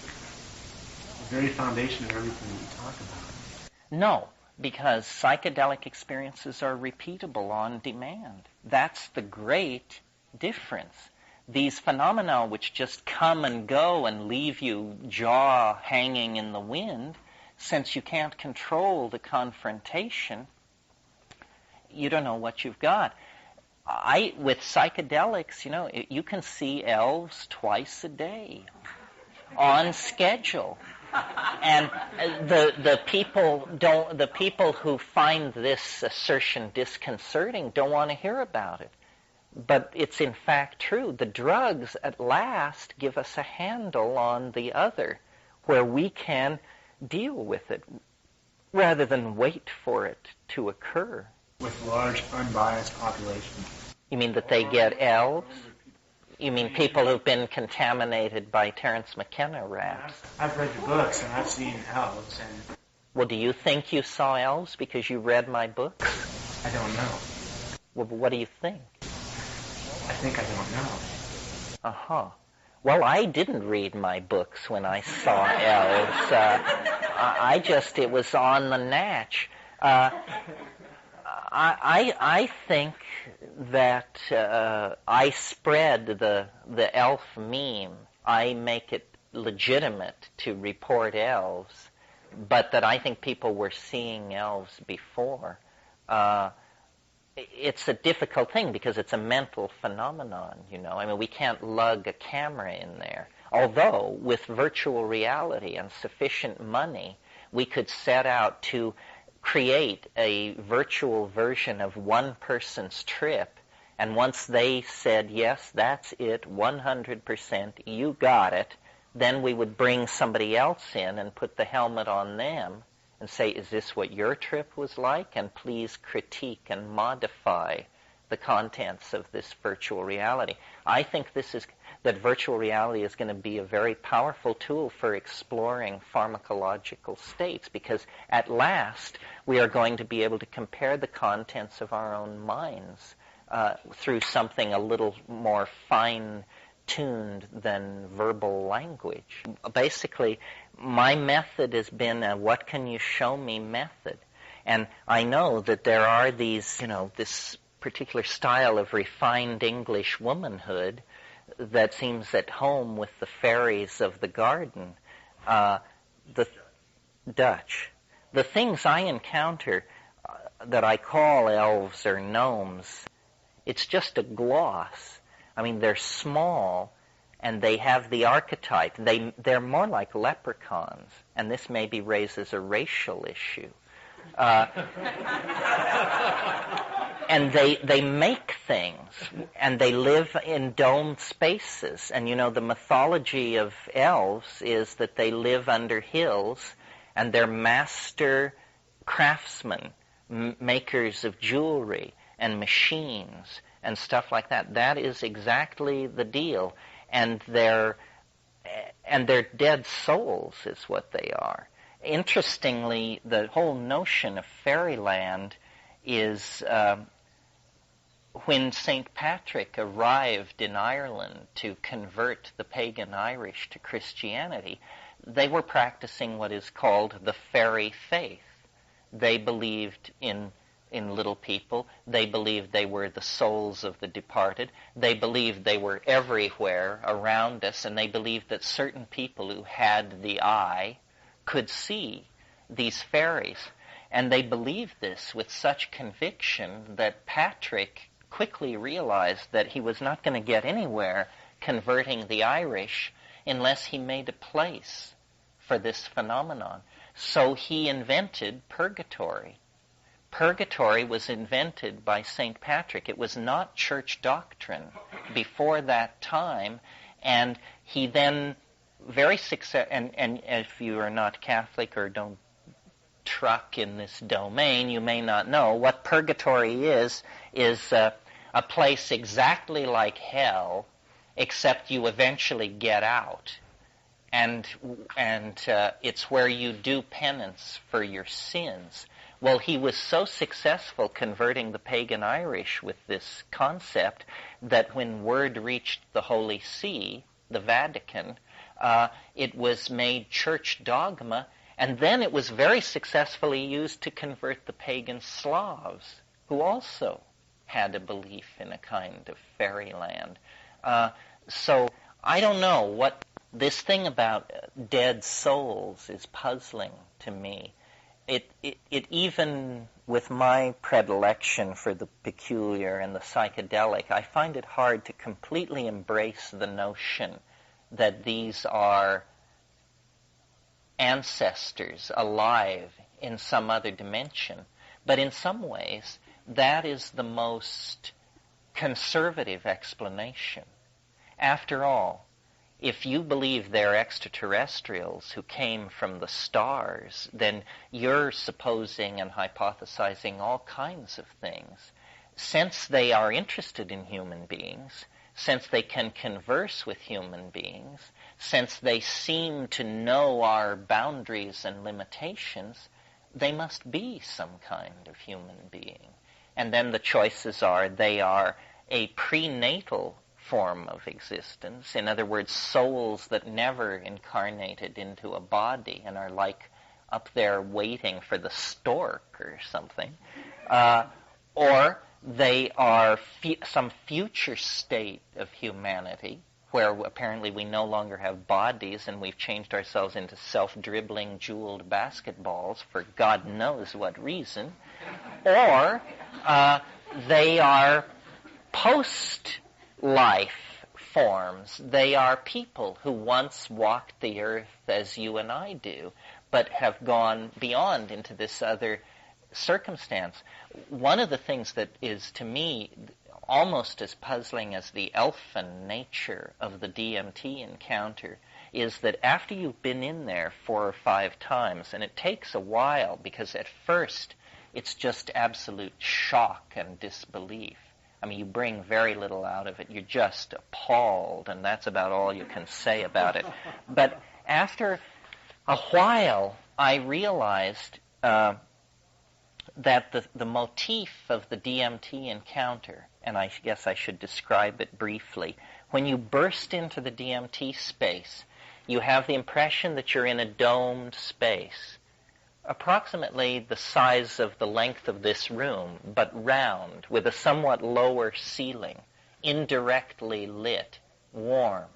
very foundation of everything we talk about. No, because psychedelic experiences are repeatable on demand. That's the great difference. These phenomena which just come and go and leave you jaw hanging in the wind, since you can't control the confrontation, you don't know what you've got. With psychedelics, you can see elves twice a day on schedule. And the people who find this assertion disconcerting don't want to hear about it. But it's in fact true. The drugs at last give us a handle on the other, where we can deal with it rather than wait for it to occur. With large, unbiased populations. You mean that they get elves? You mean people who've been contaminated by Terrence McKenna rats? I've read your books and I've seen elves. And well, do you think you saw elves because you read my books? I don't know. Well, but what do you think? I think I don't know. Uh-huh. Well, I didn't read my books when I saw elves. It was on the natch. I think that I spread the elf meme. I make it legitimate to report elves, but that I think people were seeing elves before. It's a difficult thing because it's a mental phenomenon, I mean, we can't lug a camera in there. Although, with virtual reality and sufficient money, we could set out to create a virtual version of one person's trip, and once they said, yes, that's it, 100%, you got it, then we would bring somebody else in and put the helmet on them and say, is this what your trip was like? And please critique and modify the contents of this virtual reality. I think this is that virtual reality is going to be a very powerful tool for exploring pharmacological states, because at last we are going to be able to compare the contents of our own minds through something a little more fine-tuned than verbal language. Basically, my method has been a what can you show me method. And I know that there are these, this particular style of refined English womanhood that seems at home with the fairies of the garden, the Dutch. The things I encounter that I call elves or gnomes, it's just a gloss. I mean, they're small, and they have the archetype. They're more like leprechauns, and this maybe raises a racial issue. And they make things, and they live in domed spaces. And the mythology of elves is that they live under hills, and they're master craftsmen, makers of jewelry and machines and stuff like that. That is exactly the deal. And they're dead souls is what they are. Interestingly, the whole notion of fairyland is when St. Patrick arrived in Ireland to convert the pagan Irish to Christianity, they were practicing what is called the fairy faith. They believed in little people. They believed they were the souls of the departed. They believed they were everywhere around us, and they believed that certain people who had the eye could see these fairies. And they believed this with such conviction that Patrick quickly realized that he was not going to get anywhere converting the Irish unless he made a place for this phenomenon. So he invented purgatory. Purgatory was invented by St. Patrick. It was not church doctrine before that time, and he then very and if you are not Catholic or don't truck in this domain, you may not know what purgatory is a place exactly like hell, except you eventually get out, and it's where you do penance for your sins. Well, he was so successful converting the pagan Irish with this concept that when word reached the Holy See, the Vatican, it was made church dogma, and then it was very successfully used to convert the pagan Slavs, who also had a belief in a kind of fairyland. So I don't know what this thing about dead souls is puzzling to me. It even with my predilection for the peculiar and the psychedelic, I find it hard to completely embrace the notion that these are ancestors alive in some other dimension. But in some ways, that is the most conservative explanation. After all, if you believe they're extraterrestrials who came from the stars, then you're supposing and hypothesizing all kinds of things. Since they are interested in human beings, since they can converse with human beings, since they seem to know our boundaries and limitations, they must be some kind of human being. And then the choices are they are a prenatal form of existence, in other words, souls that never incarnated into a body and are like up there waiting for the stork or something, or they are some future state of humanity where apparently we no longer have bodies and we've changed ourselves into self-dribbling jeweled basketballs for God knows what reason, or they are post-life forms. They are people who once walked the earth as you and I do, but have gone beyond into this other circumstance. One of the things that is, to me, almost as puzzling as the elfin nature of the DMT encounter is that after you've been in there 4 or 5 times, and it takes a while because at first it's just absolute shock and disbelief. I mean, you bring very little out of it. You're just appalled, and that's about all you can say about it. But after a while, I realized that the motif of the DMT encounter, and I guess I should describe it briefly, when you burst into the DMT space, you have the impression that you're in a domed space, approximately the size of the length of this room, but round, with a somewhat lower ceiling, indirectly lit, warm,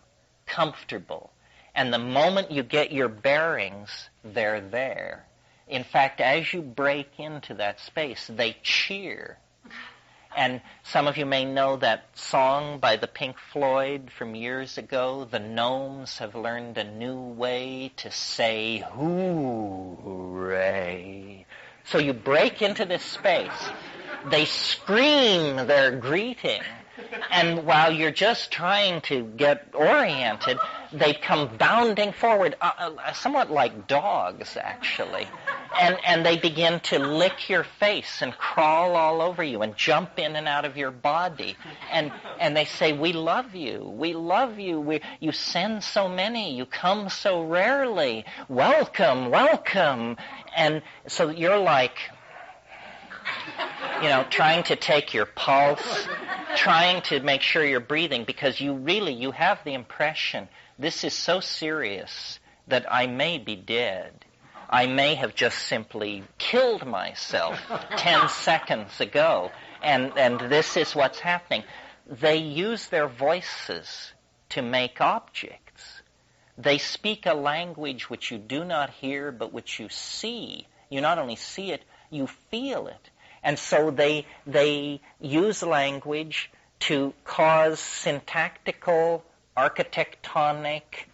comfortable. And the moment you get your bearings, they're there. In fact, as you break into that space, they cheer. And some of you may know that song by the Pink Floyd from years ago, "The Gnomes have learned a new way to say hooray." So you break into this space, they scream their greeting, and while you're just trying to get oriented, they come bounding forward, somewhat like dogs, actually. And they begin to lick your face and crawl all over you and jump in and out of your body. And they say, "We love you. We love you. You send so many. You come so rarely. Welcome, welcome." And so you're like, trying to take your pulse, trying to make sure you're breathing, because you have the impression, this is so serious that I may be dead. I may have just simply killed myself 10 seconds ago, and this is what's happening. They use their voices to make objects. They speak a language which you do not hear, but which you see. You not only see it, you feel it. And so they use language to cause syntactical, architectonic,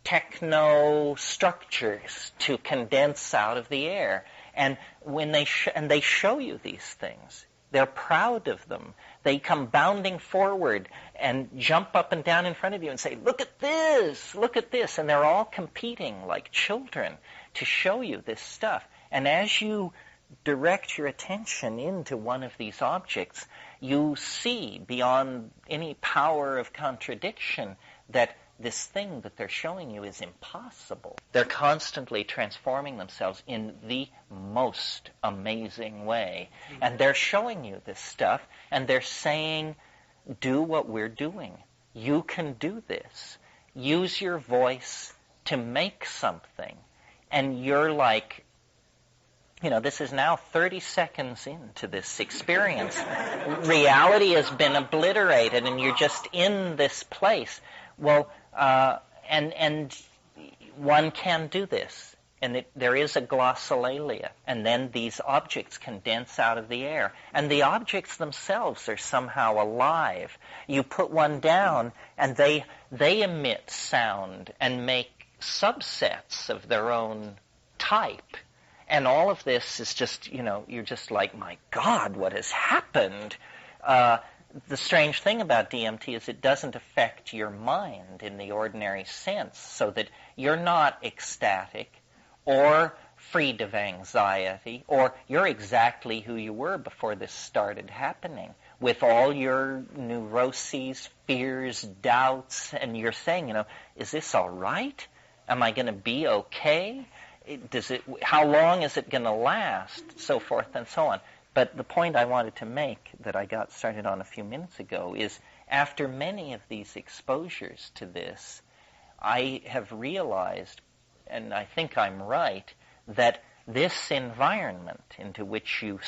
techno-structures to condense out of the air. And when they show you these things, they're proud of them. They come bounding forward and jump up and down in front of you and say, "Look at this, look at this." And they're all competing like children to show you this stuff. And as you direct your attention into one of these objects, you see beyond any power of contradiction that this thing that they're showing you is impossible. They're constantly transforming themselves in the most amazing way. And they're showing you this stuff, and they're saying, do what we're doing. You can do this. Use your voice to make something. And you're like, this is now 30 seconds into this experience. Reality has been obliterated, and you're just in this place. Well, and one can do this, and there is a glossolalia, and then these objects condense out of the air, and the objects themselves are somehow alive. You put one down, and they emit sound and make subsets of their own type, and all of this is just, you're just like, my God, what has happened? The strange thing about DMT is it doesn't affect your mind in the ordinary sense, so that you're not ecstatic or freed of anxiety, or you're exactly who you were before this started happening, with all your neuroses, fears, doubts, and you're saying, is this all right? Am I going to be okay? How long is it going to last? So forth and so on. But the point I wanted to make, that I got started on a few minutes ago, is after many of these exposures to this, I have realized, and I think I'm right, that this environment into which you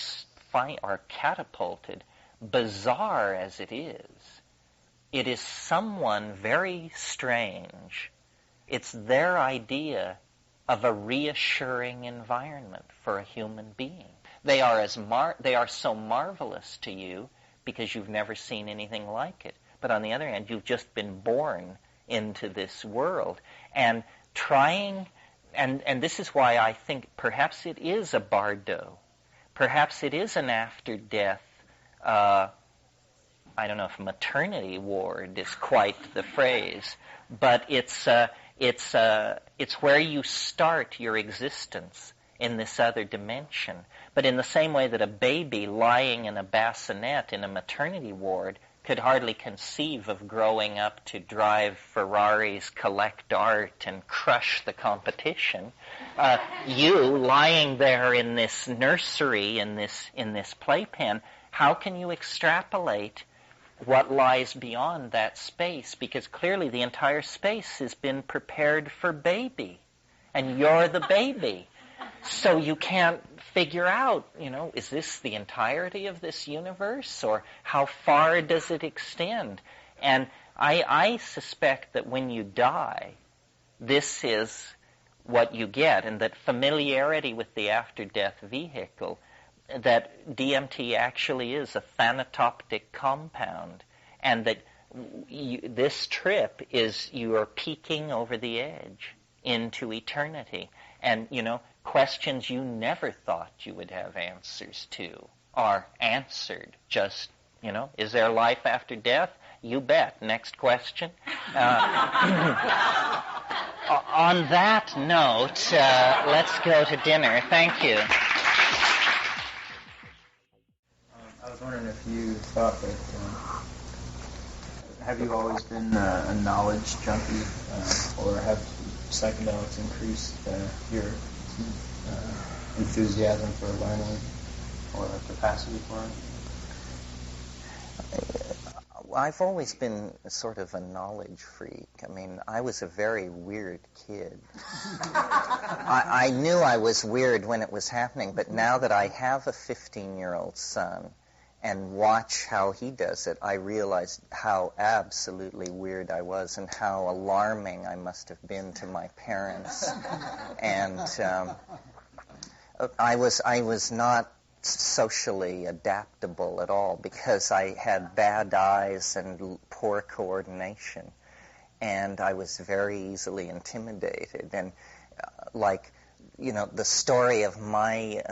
are catapulted, bizarre as it is someone very strange. It's their idea of a reassuring environment for a human being. They are so marvelous to you because you've never seen anything like it. But on the other hand, you've just been born into this world. And and this is why I think perhaps it is a bardo. Perhaps it is an after-death, I don't know if maternity ward is quite the phrase, but it's where you start your existence in this other dimension. But in the same way that a baby lying in a bassinet in a maternity ward could hardly conceive of growing up to drive Ferraris, collect art, and crush the competition, you lying there in this nursery, in this playpen, how can you extrapolate what lies beyond that space? Because clearly the entire space has been prepared for baby, and you're the baby. So you can't figure out, is this the entirety of this universe, or how far does it extend? And I suspect that when you die, this is what you get, and that familiarity with the after-death vehicle, that DMT actually is a thanatoptic compound, and that this trip is you are peeking over the edge into eternity. And, questions you never thought you would have answers to are answered. Just, is there life after death? You bet. Next question. On that note, let's go to dinner. Thank you. I was wondering if you thought that, have you always been a knowledge junkie, or have psychedelics increased your enthusiasm for learning or capacity for it? I've always been sort of a knowledge freak. I mean, I was a very weird kid. I knew I was weird when it was happening, but now that I have a 15-year-old son and watch how he does it, I realize how absolutely weird I was and how alarming I must have been to my parents. And I was not socially adaptable at all because I had bad eyes and poor coordination, and I was very easily intimidated. And the story of my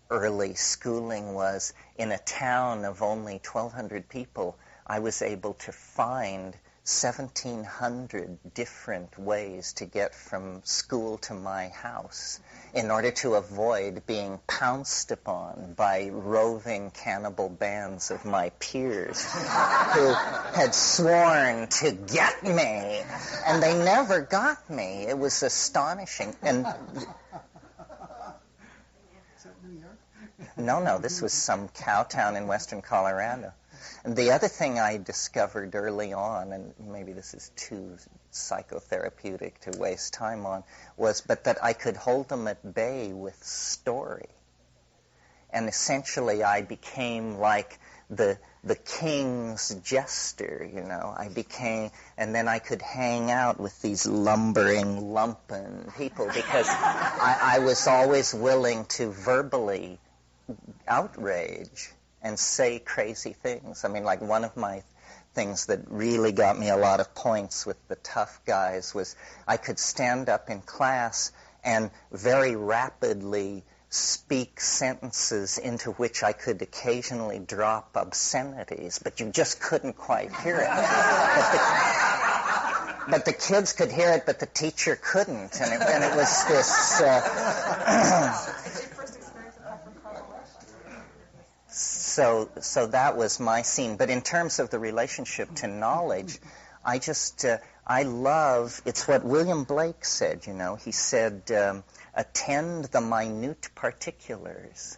early schooling was in a town of only 1,200 people, I was able to find 1,700 different ways to get from school to my house in order to avoid being pounced upon by roving cannibal bands of my peers who had sworn to get me, and they never got me. It was astonishing. And No, this was some cow town in western Colorado. And the other thing I discovered early on, and maybe this is too psychotherapeutic to waste time on, was that I could hold them at bay with story. And essentially I became like the king's jester, I became, and then I could hang out with these lumbering, lumpen people because I was always willing to verbally outrage and say crazy things. I mean, like one of my things that really got me a lot of points with the tough guys was I could stand up in class and very rapidly speak sentences into which I could occasionally drop obscenities, but you just couldn't quite hear it. But the kids could hear it, but the teacher couldn't, and it was this... So that was my scene. But in terms of the relationship to knowledge, I love, it's what William Blake said, He said, attend the minute particulars.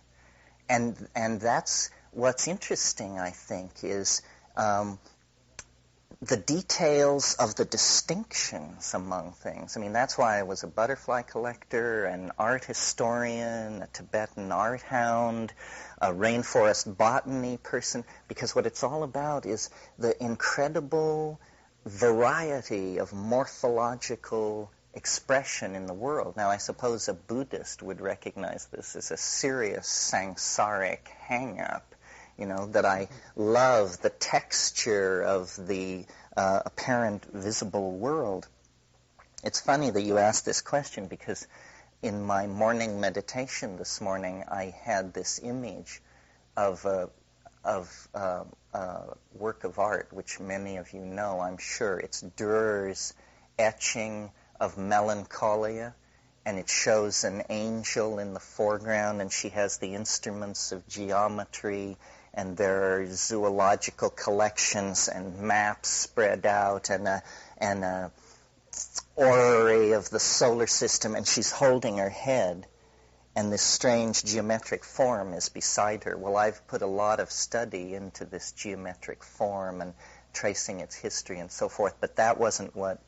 And that's what's interesting, I think, is the details of the distinctions among things. I mean, that's why I was a butterfly collector, an art historian, a Tibetan art hound, a rainforest botany person, because what it's all about is the incredible variety of morphological expression in the world. Now, I suppose a Buddhist would recognize this as a serious samsaric hang-up, that I love the texture of the apparent visible world. It's funny that you asked this question because in my morning meditation this morning, I had this image of a work of art, which many of you know, I'm sure. It's Dürer's etching of Melancholia, and it shows an angel in the foreground, and she has the instruments of geometry, and there are zoological collections and maps spread out, and a orrery of the solar system, and she's holding her head, and this strange geometric form is beside her. Well, I've put a lot of study into this geometric form and tracing its history and so forth, but that wasn't what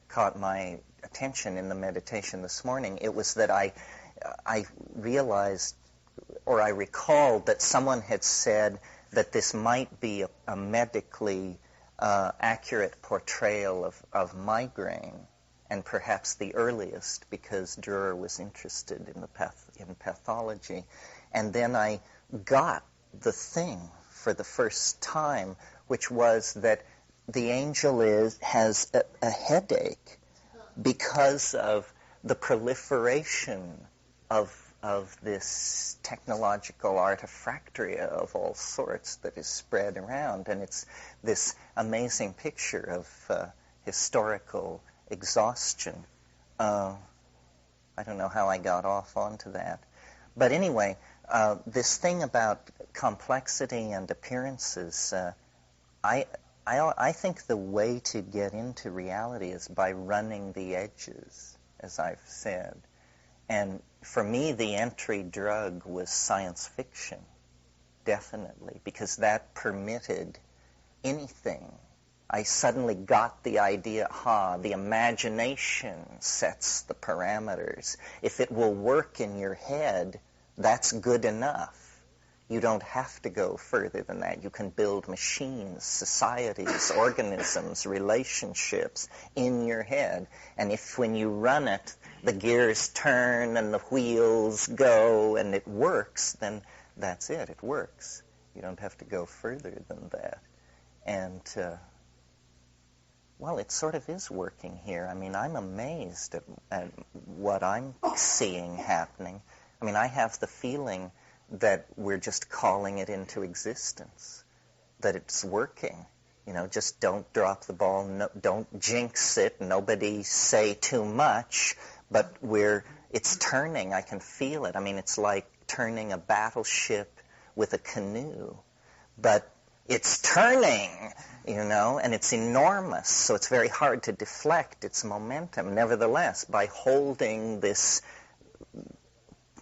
caught my attention in the meditation this morning. It was that I realized, or I recalled, that someone had said that this might be a medically accurate portrayal of migraine, and perhaps the earliest, because Dürer was interested in pathology. And then I got the thing for the first time, which was that the angel has a headache because of the proliferation of this technological artifactory of all sorts that is spread around. And it's this amazing picture of historical exhaustion. I don't know how I got off onto that. But anyway, this thing about complexity and appearances, I think the way to get into reality is by running the edges, as I've said. And for me, the entry drug was science fiction, definitely, because that permitted anything. I suddenly got the idea, the imagination sets the parameters. If it will work in your head, that's good enough. You don't have to go further than that. You can build machines, societies, organisms, relationships in your head. And if when you run it, the gears turn and the wheels go and it works, then that's it. It works. You don't have to go further than that. And, well, it sort of is working here. I mean, I'm amazed at what I'm seeing happening. I mean, I have the feeling that we're just calling it into existence, that it's working. You know, just don't drop the ball, don't jinx it, nobody say too much, but it's turning, I can feel it. I mean, it's like turning a battleship with a canoe, but it's turning, you know, and it's enormous, so it's very hard to deflect its momentum. Nevertheless, by holding this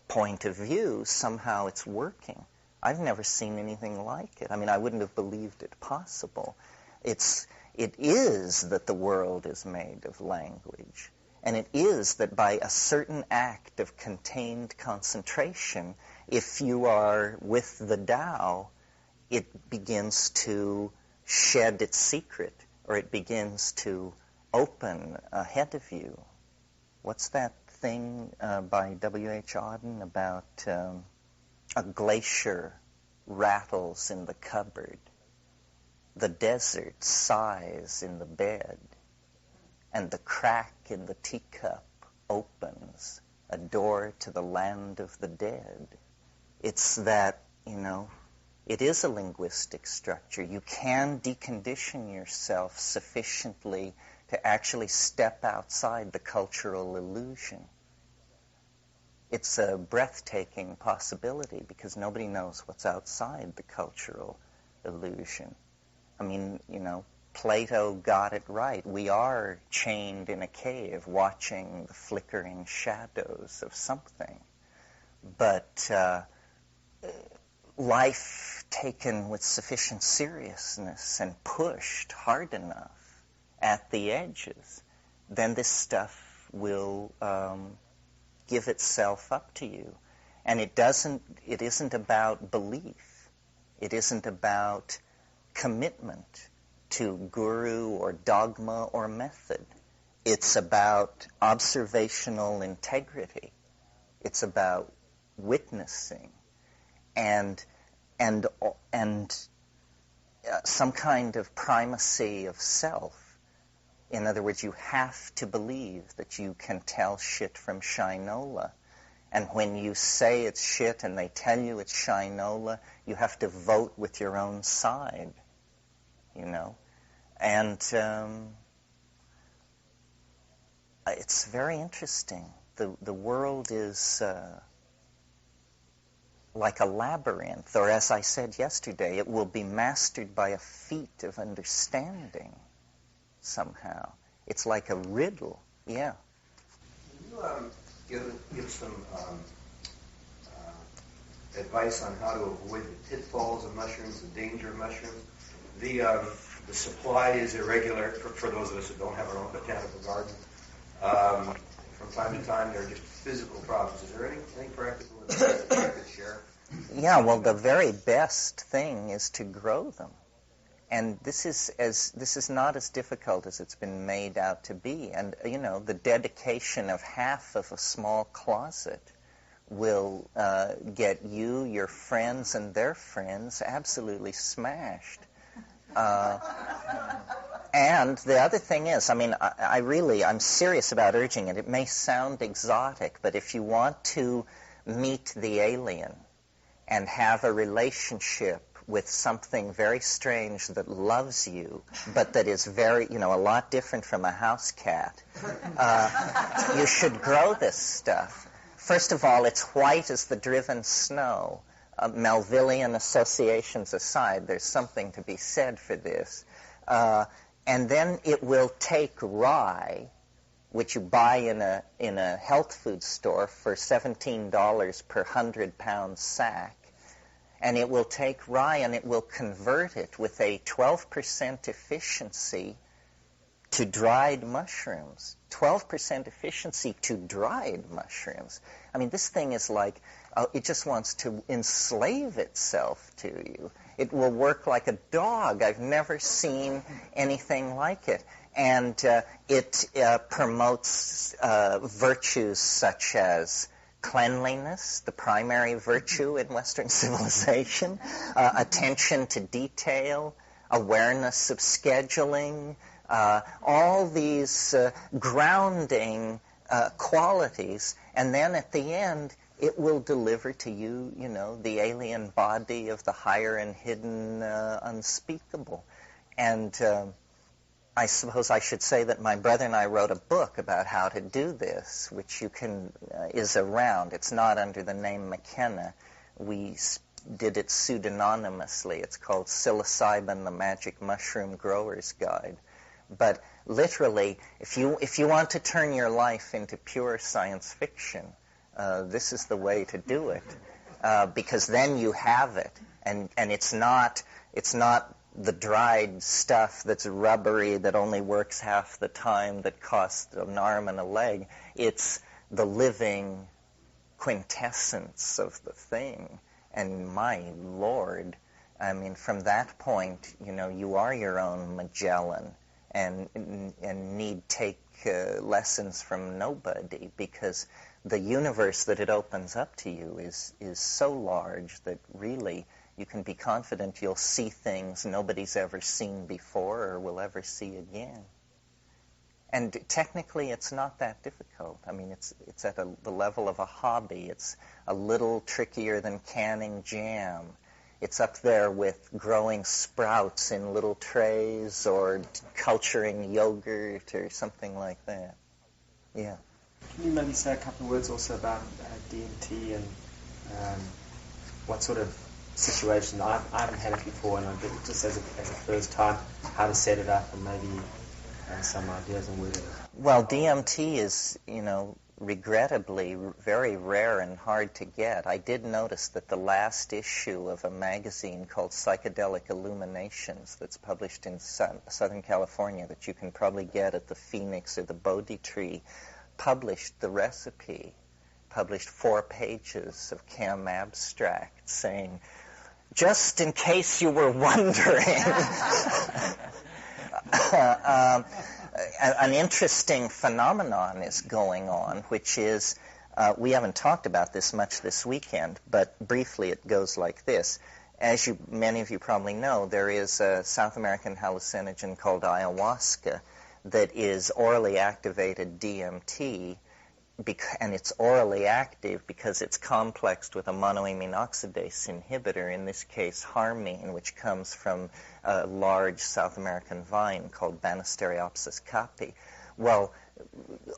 point of view, somehow it's working. I've never seen anything like it. I mean, I wouldn't have believed it possible. It is that the world is made of language, and it is that by a certain act of contained concentration, if you are with the Tao, it begins to shed its secret, or it begins to open ahead of you. What's that thing by W.H. Auden about a glacier rattles in the cupboard, the desert sighs in the bed, and the crack in the teacup opens, a door to the land of the dead. It's that, you know, it is a linguistic structure. You can decondition yourself sufficiently to actually step outside the cultural illusion. It's a breathtaking possibility because nobody knows what's outside the cultural illusion. I mean, you know, Plato got it right. We are chained in a cave watching the flickering shadows of something. But life taken with sufficient seriousness and pushed hard enough at the edges, then this stuff will give itself up to you. And it isn't about belief. It isn't about commitment to guru or dogma or method. It's about observational integrity. It's about witnessing and some kind of primacy of self. In other words, you have to believe that you can tell shit from shinola. And when you say it's shit and they tell you it's shinola, you have to vote with your own side, you know. And it's very interesting. the world is like a labyrinth, or as I said yesterday, it will be mastered by a feat of understanding somehow. It's like a riddle. Yeah. Can you give some advice on how to avoid the pitfalls of mushrooms, the danger of mushrooms? The supply is irregular for those of us who don't have our own botanical garden. From time to time, there are just physical problems. Is there anything practical that you could share? Yeah, well, the very best thing is to grow them. And this is not as difficult as it's been made out to be. And, you know, the dedication of half of a small closet will get you, your friends, and their friends absolutely smashed. And the other thing is, I mean, I'm serious about urging it. It may sound exotic, but if you want to meet the alien and have a relationship with something very strange that loves you, but that is very, you know, a lot different from a house cat, you should grow this stuff. First of all, it's white as the driven snow. Melvillian associations aside, there's something to be said for this. And then it will take rye, which you buy in a health food store for $17 per 100-pound sack, and it will take rye and it will convert it with a 12% efficiency to dried mushrooms. 12% efficiency to dried mushrooms. I mean, this thing is like, it just wants to enslave itself to you. It will work like a dog. I've never seen anything like it. And it promotes virtues such as cleanliness, the primary virtue in Western civilization, attention to detail, awareness of scheduling, all these grounding qualities, and then at the end it will deliver to you, you know, the alien body of the higher and hidden unspeakable. And I suppose I should say that my brother and I wrote a book about how to do this, which you can is around. It's not under the name McKenna. We did it pseudonymously. It's called Psilocybin, the Magic Mushroom Grower's Guide. But literally, if you want to turn your life into pure science fiction, this is the way to do it, because then you have it, and it's not the dried stuff that's rubbery that only works half the time that costs an arm and a leg. It's the living quintessence of the thing. And my Lord, I mean, from that point, you know, you are your own Magellan and need take lessons from nobody, because the universe that it opens up to you is so large that really you can be confident you'll see things nobody's ever seen before or will ever see again. And technically, it's not that difficult. I mean, it's at the level of a hobby. It's a little trickier than canning jam. It's up there with growing sprouts in little trays or culturing yogurt or something like that. Yeah. Can you maybe say a couple of words also about DMT and what sort of situation? I haven't had it before, and just as a first time, how to set it up and maybe some ideas on where to... Well, DMT is, you know, regrettably very rare and hard to get. I did notice that the last issue of a magazine called Psychedelic Illuminations that's published in Southern California, that you can probably get at the Phoenix or the Bodhi Tree, published the recipe, published 4 pages of chem abstract saying, just in case you were wondering. An interesting phenomenon is going on, which is, we haven't talked about this much this weekend, but briefly it goes like this. As many of you probably know, there is a South American hallucinogen called ayahuasca that is orally activated DMT, and it's orally active because it's complexed with a monoamine oxidase inhibitor, in this case harmine, which comes from a large South American vine called Banisteriopsis caapi. Well,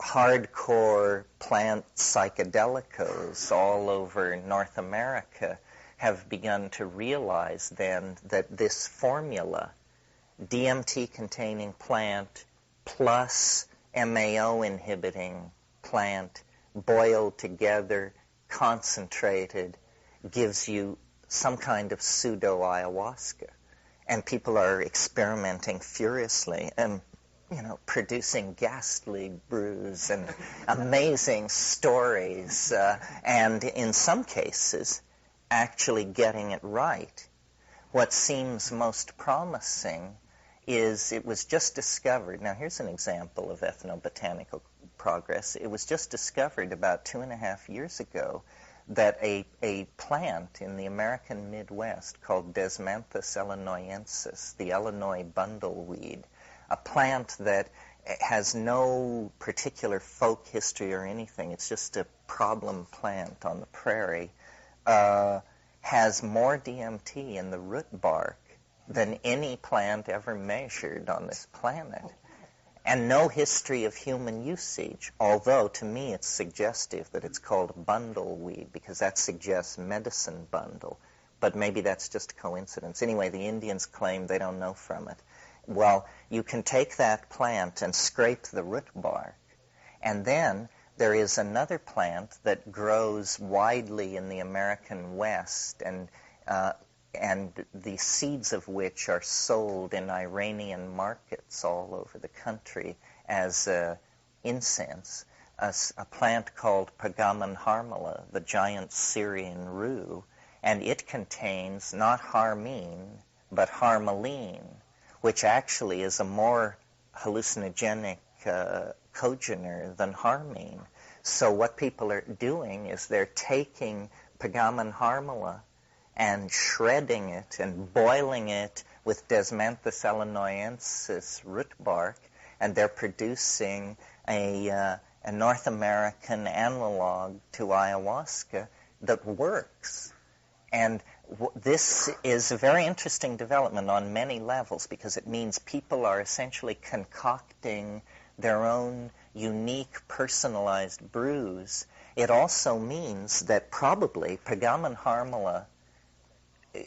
hardcore plant psychedelicos all over North America have begun to realize then that this formula, DMT-containing plant plus MAO-inhibiting plant, boiled together, concentrated, gives you some kind of pseudo-ayahuasca. And people are experimenting furiously and, producing ghastly brews and amazing stories, and in some cases, actually getting it right. What seems most promising is it was just discovered. Now, here's an example of ethnobotanical progress. It was just discovered about 2.5 years ago that a plant in the American Midwest called Desmanthus illinoisensis, the Illinois bundleweed, a plant that has no particular folk history or anything, it's just a problem plant on the prairie, has more DMT in the root bark than any plant ever measured on this planet. And no history of human usage, although to me it's suggestive that it's called bundleweed because that suggests medicine bundle. But maybe that's just coincidence. Anyway, the Indians claim they don't know from it. Well, you can take that plant and scrape the root bark, and then there is another plant that grows widely in the American West, and the seeds of which are sold in Iranian markets all over the country as incense, a plant called Pagaman harmala, the giant Syrian rue, and it contains not harmine, but harmaline, which actually is a more hallucinogenic cogener than harmine. So what people are doing is they're taking Pagaman harmala and shredding it and boiling it with Desmanthus illinoisensis root bark, and they're producing a North American analog to ayahuasca that works. And this is a very interesting development on many levels because it means people are essentially concocting their own unique, personalized brews. It also means that probably Pagaman harmala,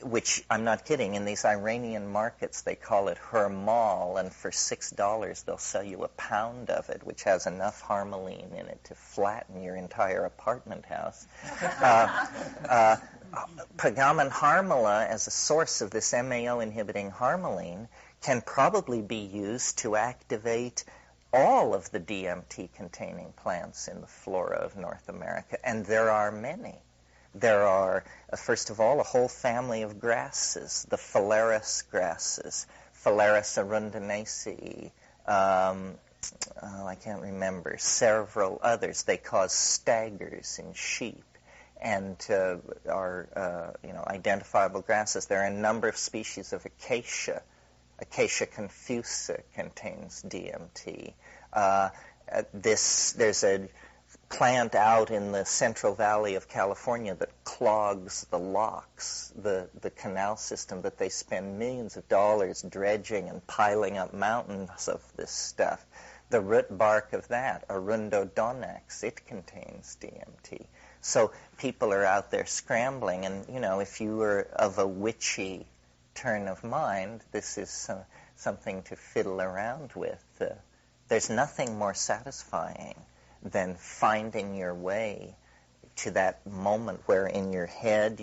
which I'm not kidding, in these Iranian markets they call it hermal, and for $6 they'll sell you a pound of it, which has enough harmaline in it to flatten your entire apartment house. Pagaman harmala, as a source of this MAO-inhibiting harmaline, can probably be used to activate all of the DMT-containing plants in the flora of North America, and there are many. There are, first of all, a whole family of grasses, the phalaris grasses, Phalaris arundinacea, I can't remember, several others. They cause staggers in sheep and are identifiable grasses. There are a number of species of acacia. Acacia confusa contains DMT. There's a plant out in the Central Valley of California that clogs the locks, the canal system, that they spend millions of dollars dredging and piling up mountains of this stuff. The root bark of that, Arundodonax, it contains DMT. So people are out there scrambling, and if you were of a witchy turn of mind, this is something to fiddle around with. There's nothing more satisfying than finding your way to that moment where in your head,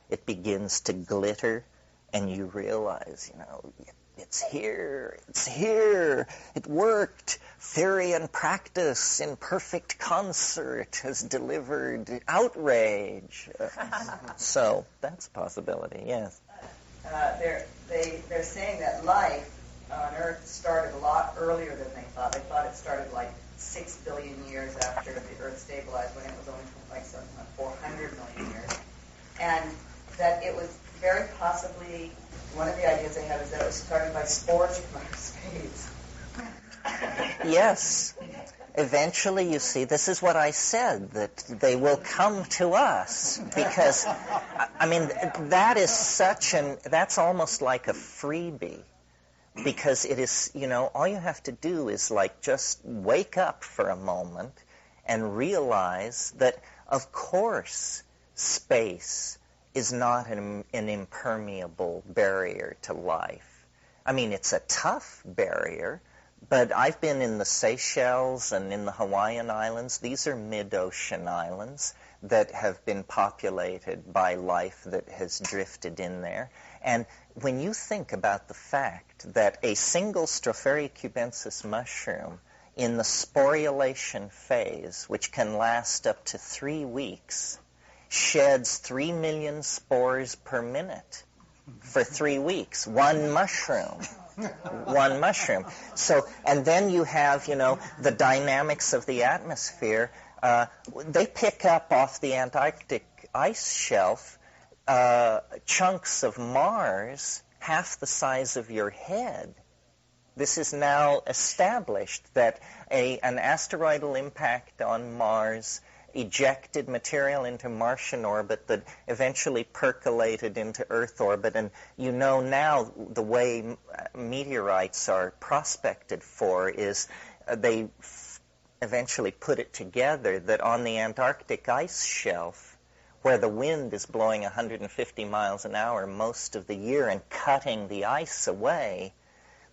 it begins to glitter and you realize, it's here, it worked. Theory and practice in perfect concert has delivered outrage. So that's a possibility, yes. They're saying that life on Earth started a lot earlier than they thought. They thought it started like 6 billion years after the Earth stabilized, when it was only like something like 400 million years. And that it was very possibly, one of the ideas they have is that it was started by spores from outer space. Yes. Eventually, you see, this is what I said, that they will come to us, because, that is that's almost like a freebie. because it is, all you have to do is like just wake up for a moment and realize that, of course, space is not an impermeable barrier to life. I mean, it's a tough barrier, but I've been in the Seychelles and in the Hawaiian Islands. These are mid-ocean islands that have been populated by life that has drifted in there. And when you think about the fact that a single Stropharia cubensis mushroom in the sporulation phase, which can last up to 3 weeks, sheds 3 million spores per minute for 3 weeks. One mushroom. One mushroom. So, and then you have, the dynamics of the atmosphere. They pick up off the Antarctic ice shelf chunks of Mars half the size of your head. This is now established that an asteroidal impact on Mars ejected material into Martian orbit that eventually percolated into Earth orbit. And now the way meteorites are prospected for is they eventually put it together that on the Antarctic ice shelf, where the wind is blowing 150 miles an hour most of the year and cutting the ice away,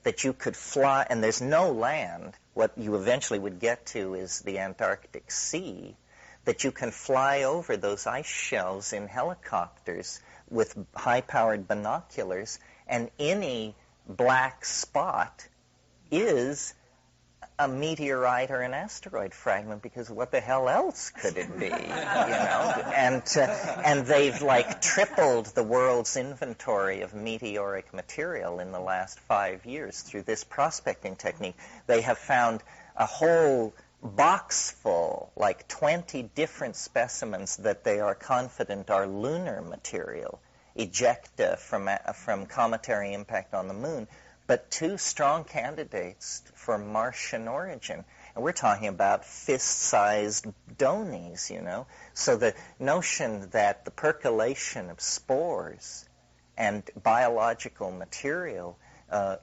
that you could fly, and there's no land. What you eventually would get to is the Antarctic Sea, that you can fly over those ice shelves in helicopters with high-powered binoculars, and any black spot is a meteorite or an asteroid fragment, because what the hell else could it be, And they've tripled the world's inventory of meteoric material in the last 5 years through this prospecting technique. They have found a whole box full, 20 different specimens that they are confident are lunar material, ejecta from cometary impact on the moon, but 2 strong candidates for Martian origin. And we're talking about fist-sized donies, So the notion that the percolation of spores and biological material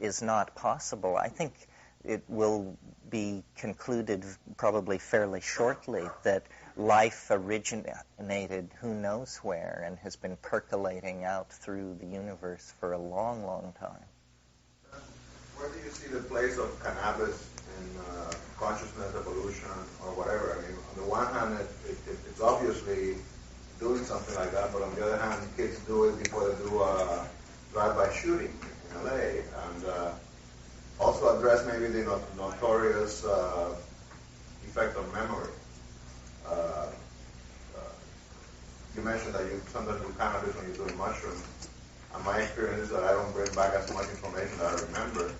is not possible, I think it will be concluded probably fairly shortly that life originated who knows where and has been percolating out through the universe for a long, long time. Where do you see the place of cannabis in consciousness evolution or whatever? I mean, on the one hand, it's obviously doing something like that, but on the other hand, kids do it before they do a drive-by shooting in LA, and also address maybe the notorious effect on memory. You mentioned that you sometimes do cannabis when you're doing mushrooms, and my experience is that I don't bring back as much information that I remember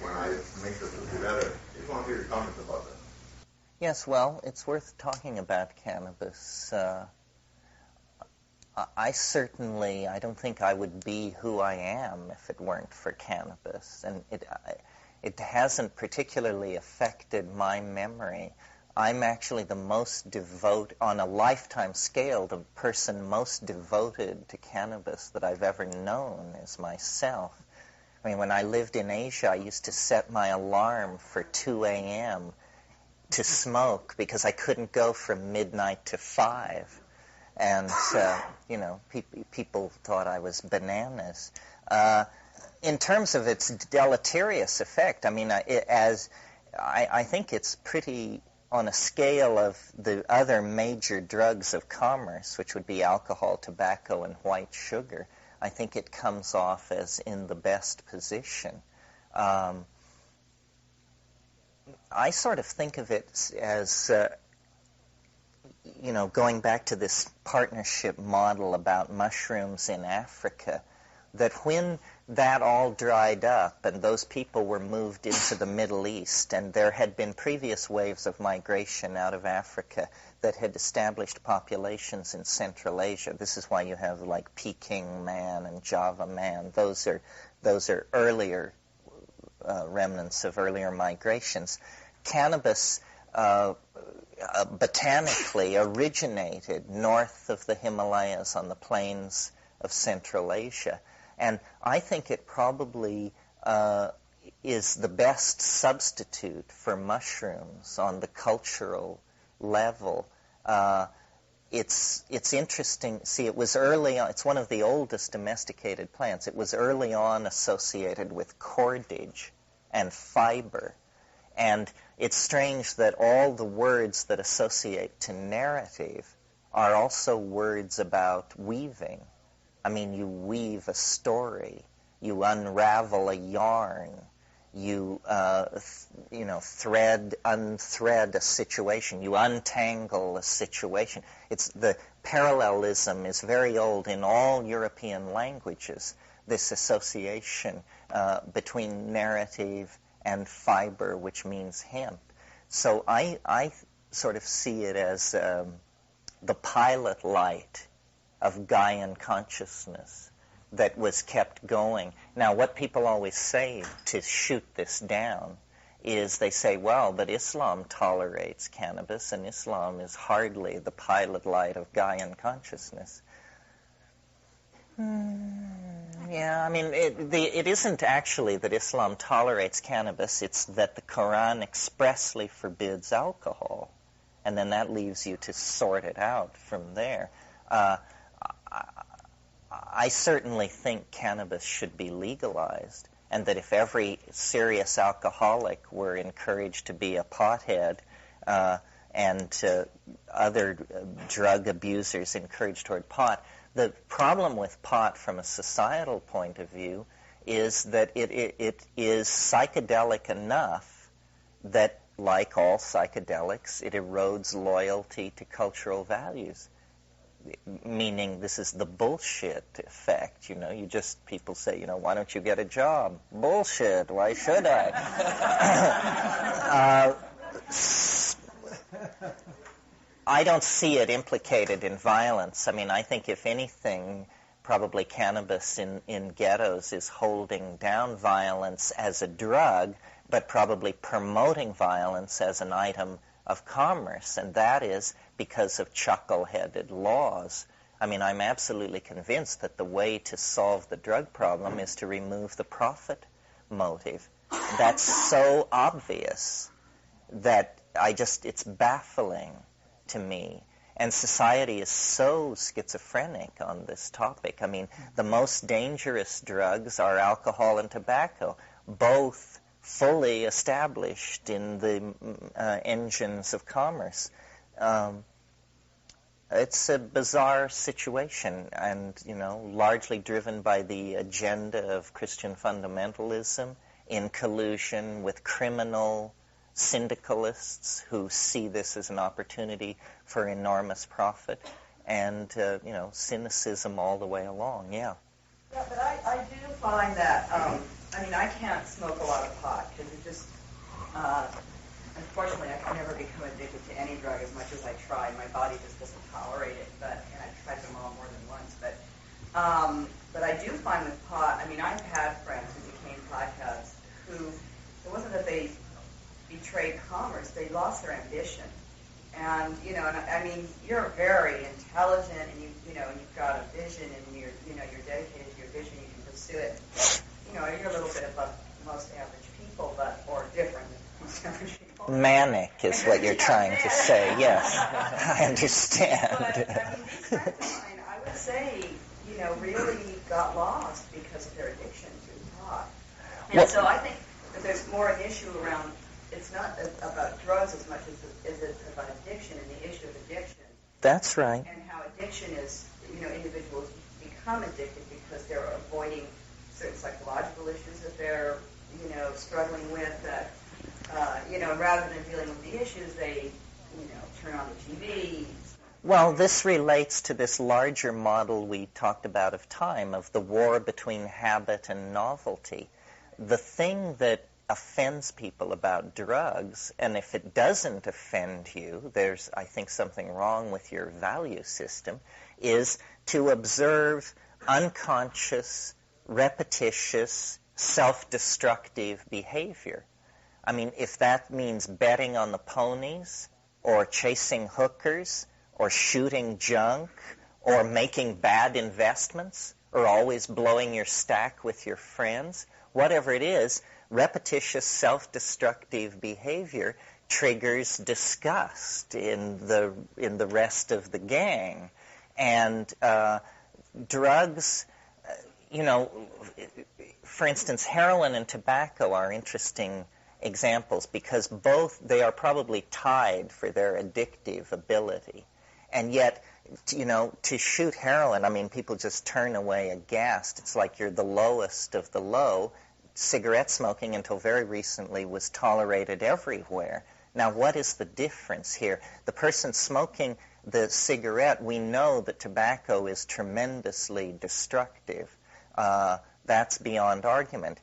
when I mix the two together. I just want to hear your comments about that. Yes, well, it's worth talking about cannabis. I don't think I would be who I am if it weren't for cannabis. And it hasn't particularly affected my memory. I'm actually the most on a lifetime scale, the person most devoted to cannabis that I've ever known is myself. I mean, when I lived in Asia, I used to set my alarm for 2 a.m. to smoke because I couldn't go from midnight to 5. And, people thought I was bananas. In terms of its deleterious effect, I mean, I think it's pretty on a scale of the other major drugs of commerce, which would be alcohol, tobacco, and white sugar. I think it comes off as in the best position. I sort of think of it as, going back to this partnership model about mushrooms in Africa, that when that all dried up and those people were moved into the Middle East, and there had been previous waves of migration out of Africa that had established populations in Central Asia. This is why you have Peking man and Java man. Those are earlier remnants of earlier migrations. Cannabis botanically originated north of the Himalayas on the plains of Central Asia. And I think it probably is the best substitute for mushrooms on the cultural level. It's interesting. See, it was early on. It's one of the oldest domesticated plants. It was early on associated with cordage and fiber. And it's strange that all the words that associate to narrative are also words about weaving. I mean, you weave a story. You unravel a yarn. You, unthread a situation. You untangle a situation. The parallelism is very old in all European languages, this association between narrative and fiber, which means hemp. So I sort of see it as the pilot light of Gaian consciousness that was kept going. Now, what people always say to shoot this down is they say, well, but Islam tolerates cannabis, and Islam is hardly the pilot light of Gaian consciousness. Yeah, I mean, it isn't actually that Islam tolerates cannabis, it's that the Quran expressly forbids alcohol, and then that leaves you to sort it out from there. I certainly think cannabis should be legalized, and that if every serious alcoholic were encouraged to be a pothead and other drug abusers encouraged toward pot, the problem with pot from a societal point of view is that it is psychedelic enough that, like all psychedelics, it erodes loyalty to cultural values. Meaning, this is the bullshit effect, people say, why don't you get a job? Bullshit, why should I? I don't see it implicated in violence. I mean, I think if anything, probably cannabis in ghettos is holding down violence as a drug, but probably promoting violence as an item of commerce, and that is because of chuckle-headed laws. I mean, I'm absolutely convinced that the way to solve the drug problem is to remove the profit motive. That's so obvious that it's baffling to me. And society is so schizophrenic on this topic. I mean, the most dangerous drugs are alcohol and tobacco, both fully established in the engines of commerce. It's a bizarre situation, and largely driven by the agenda of Christian fundamentalism in collusion with criminal syndicalists who see this as an opportunity for enormous profit, and cynicism all the way along. Yeah, but I do find that I can't smoke a lot of pot because it just unfortunately I can never become addicted to any drug as much as I try. My body just doesn't tolerate it, and I've tried them all more than once. But I do find with pot, I've had friends who became potheads who, it wasn't that they betrayed commerce, they lost their ambition. And you're very intelligent, and you've got a vision, and you're dedicated to your vision. You can pursue it. You're a little bit above most average people, or different than most average people. Manic is what you're trying to say. Yes, I understand. But these friends of mine, I would say, really got lost because of their addiction to pot. And so I think that there's more an issue around. It's not about drugs as much as it's about addiction and the issue of addiction. That's right. And how addiction is, individuals become addicted because they're avoiding certain psychological issues that they're, struggling with. That, rather than dealing with the issues, they, turn on the TV. Well, this relates to this larger model we talked about of time, of the war between habit and novelty. The thing that offends people about drugs, and if it doesn't offend you, there's, I think, something wrong with your value system, is to observe unconscious, repetitious, self-destructive behavior. I mean, if that means betting on the ponies, or chasing hookers, or shooting junk, or making bad investments, or always blowing your stack with your friends, whatever it is, repetitious self-destructive behavior triggers disgust in the rest of the gang. And drugs, for instance, heroin and tobacco are interesting examples because both, they are probably tied for their addictive ability. And yet, to shoot heroin, I mean, people just turn away aghast. It's like you're the lowest of the low. Cigarette smoking, until very recently, was tolerated everywhere. Now, what is the difference here? The person smoking the cigarette, we know that tobacco is tremendously destructive. That's beyond argument.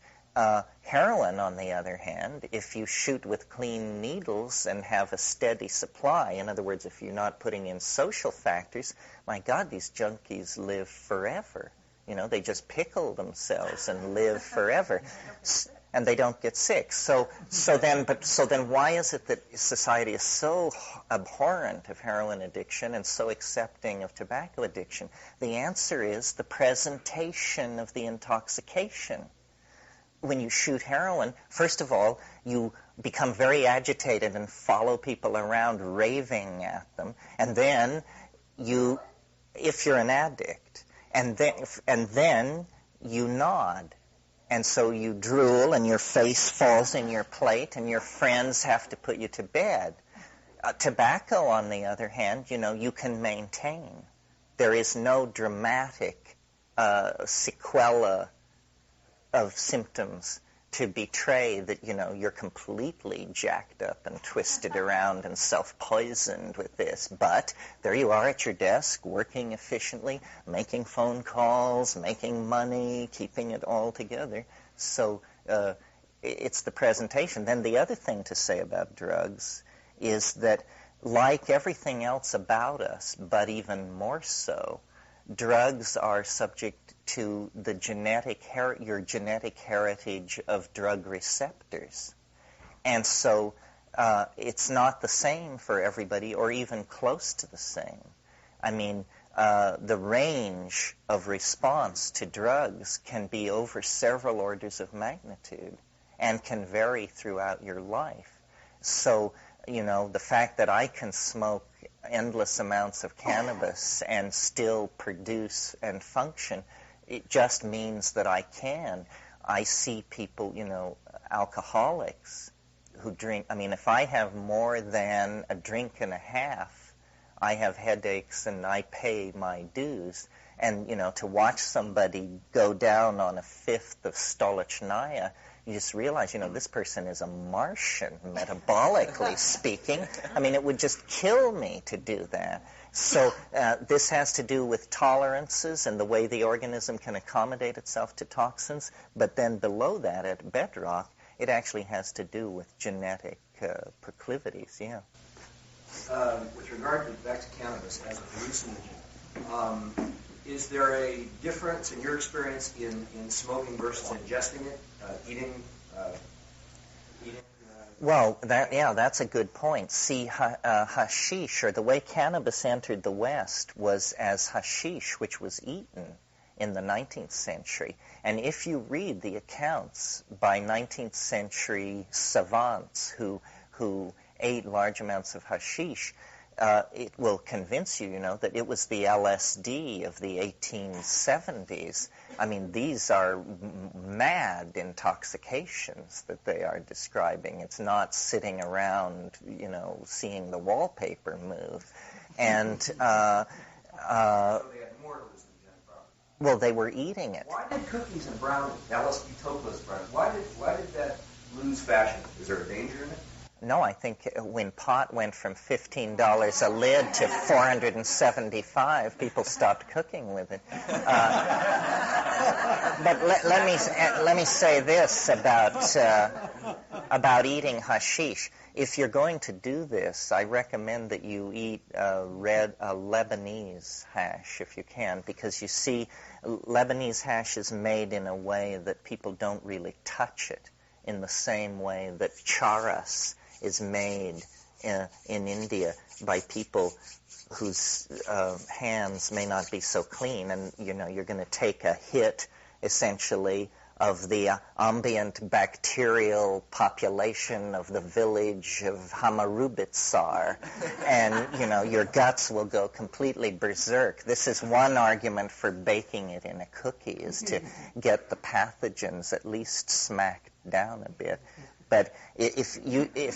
Heroin, on the other hand, if you shoot with clean needles and have a steady supply, in other words, if you're not putting in social factors, my God, these junkies live forever. They just pickle themselves and live forever, and they don't get sick. So then why is it that society is so abhorrent of heroin addiction and so accepting of tobacco addiction? The answer is the presentation of the intoxication. When you shoot heroin, first of all, you become very agitated and follow people around raving at them, and then if you're an addict, and then you nod. And so you drool and your face falls in your plate and your friends have to put you to bed. Tobacco, on the other hand, you can maintain. There is no dramatic sequela of symptoms to betray that, you're completely jacked up and twisted around and self-poisoned with this. But there you are at your desk, working efficiently, making phone calls, making money, keeping it all together. So it's the presentation. Then the other thing to say about drugs is that, like everything else about us, but even more so, drugs are subject to the your genetic heritage of drug receptors. And so it's not the same for everybody, or even close to the same. I mean, the range of response to drugs can be over several orders of magnitude and can vary throughout your life. So, the fact that I can smoke endless amounts of cannabis and still produce and function, it just means that I can. I see people, alcoholics who drink. I mean, if I have more than a drink and a half, I have headaches and I pay my dues. And, to watch somebody go down on a fifth of Stolichnaya, you just realize, this person is a Martian, metabolically speaking. I mean, it would just kill me to do that. So this has to do with tolerances and the way the organism can accommodate itself to toxins. But then below that, at bedrock, it actually has to do with genetic proclivities, yeah. With regard back to cannabis as a hallucinogen, is there a difference in your experience in smoking versus ingesting it, eating? Well, that's a good point. See, hashish, or the way cannabis entered the West, was as hashish, which was eaten in the 19th century. And if you read the accounts by 19th century savants who ate large amounts of hashish, it will convince you, that it was the LSD of the 1870s. I mean, these are mad intoxications that they are describing. It's not sitting around, seeing the wallpaper move. And, so they had more to listen to. Well, they were eating it. Why did cookies and brownies, LSD Toklas brownies, why did that lose fashion? Is there a danger in it? No, I think when pot went from $15 a lid to $475, people stopped cooking with it. But let me say this about eating hashish. If you're going to do this, I recommend that you eat a Lebanese hash if you can, because you see, Lebanese hash is made in a way that people don't really touch it, in the same way that charas is made in India by people whose hands may not be so clean, and you're going to take a hit essentially of the ambient bacterial population of the village of Hamarubitsar, and your guts will go completely berserk. This is one argument for baking it in a cookie, is to get the pathogens at least smacked down a bit. But if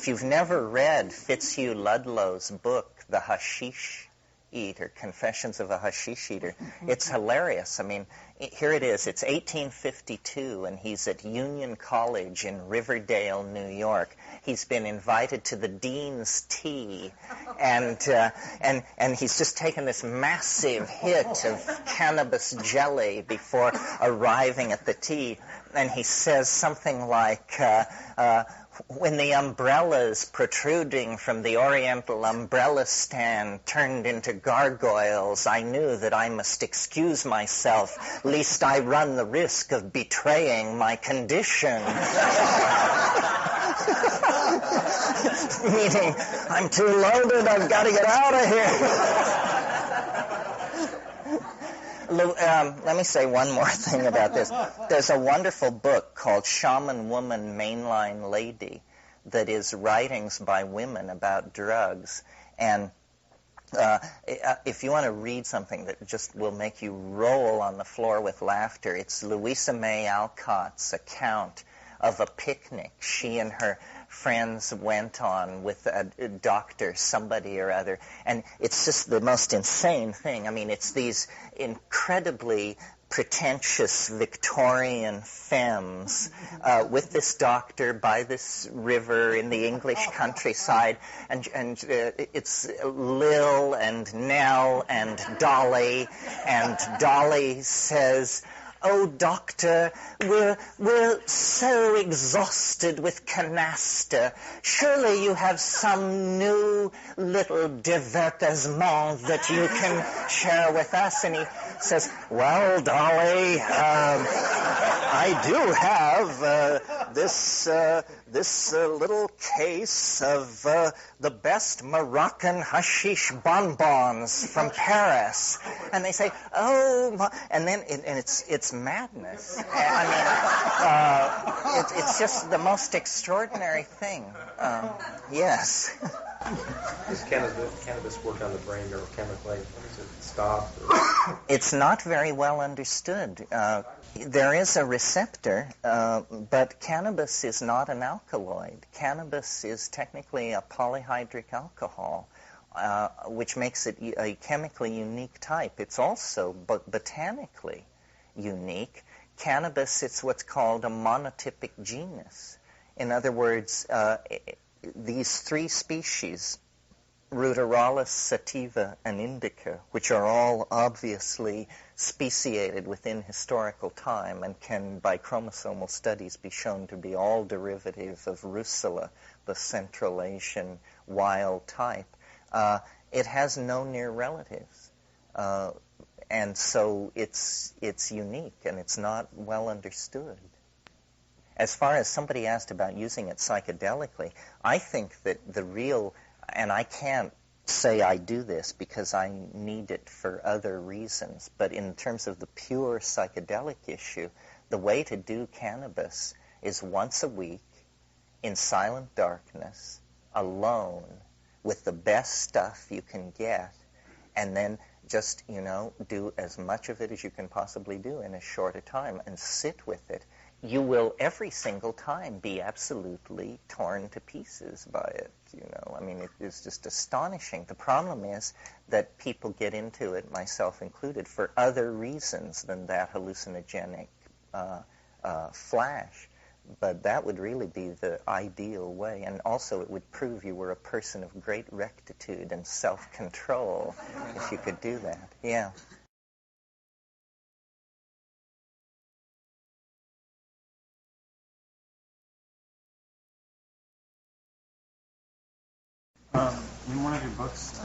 you've never read Fitzhugh Ludlow's book, The Hashish Eater, Confessions of a Hashish Eater, it's hilarious. I mean, here it is. It's 1852, and he's at Union College in Riverdale, New York. He's been invited to the dean's tea, and he's just taken this massive hit of cannabis jelly before arriving at the tea, and he says something like, when the umbrellas protruding from the Oriental umbrella stand turned into gargoyles, I knew that I must excuse myself, lest I run the risk of betraying my condition. Meaning, I'm too loaded, I've got to get out of here. Let me say one more thing about this. There's a wonderful book called Shaman Woman Mainline Lady that is writings by women about drugs. And if you want to read something that just will make you roll on the floor with laughter, it's Louisa May Alcott's account of a picnic she and her friends went on with a doctor, somebody or other. And it's just the most insane thing. I mean, it's these incredibly pretentious Victorian femmes with this doctor by this river in the English countryside, and it's Lil and Nell and Dolly says, "Oh, doctor, we're so exhausted with canasta. Surely you have some new little divertissement that you can share with us." And he says, "Well, Dolly, I do have this little case of the best Moroccan hashish bonbons from Paris." And they say, "Oh," and then it's madness. I mean, it's just the most extraordinary thing. Yes. Does cannabis work on the brain neurochemically? Does it stop? It's not very well understood. There is a receptor, but cannabis is not an alkaloid. Cannabis is technically a polyhydric alcohol, which makes it a chemically unique type. It's also botanically unique. Cannabis, it's what's called a monotypic genus. In other words, these three species, Ruderalis, sativa, and indica, which are all obviously speciated within historical time and can, by chromosomal studies, be shown to be all derivative of Russula, the Central Asian wild type, it has no near relatives. And so it's unique, and it's not well understood. As far as somebody asked about using it psychedelically, I think that the real, and I can't say I do this because I need it for other reasons, but in terms of the pure psychedelic issue, the way to do cannabis is once a week in silent darkness, alone, with the best stuff you can get, and then just, do as much of it as you can possibly do in as short a time and sit with it. You will every single time be absolutely torn to pieces by it, I mean, it is just astonishing. The problem is that people get into it, myself included, for other reasons than that hallucinogenic flash. But that would really be the ideal way. And also it would prove you were a person of great rectitude and self-control if you could do that. Yeah. In one of your books,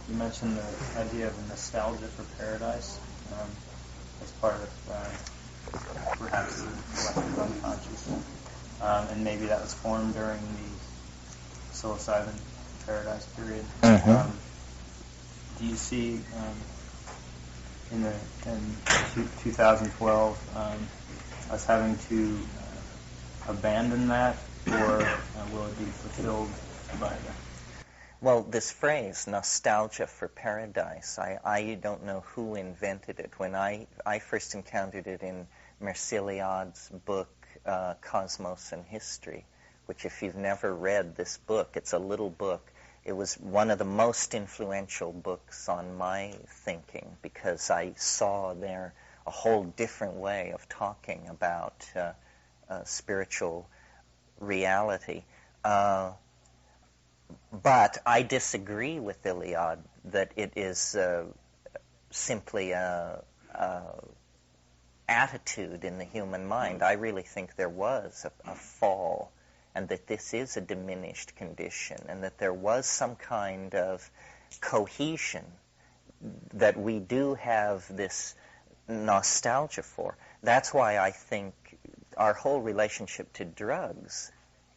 you mentioned the idea of nostalgia for paradise as part of perhaps the collective unconscious, and maybe that was formed during the psilocybin paradise period. Do you see in 2012 us having to abandon that, or will it be fulfilled by the... Well, this phrase, nostalgia for paradise, I don't know who invented it. When I first encountered it in Merciliad's book, Cosmos and History, which if you've never read this book, it's a little book. It was one of the most influential books on my thinking because I saw there a whole different way of talking about spiritual reality. But I disagree with Iliad that it is simply a attitude in the human mind. I really think there was a fall, and that this is a diminished condition, and that there was some kind of cohesion that we do have this nostalgia for. That's why I think our whole relationship to drugs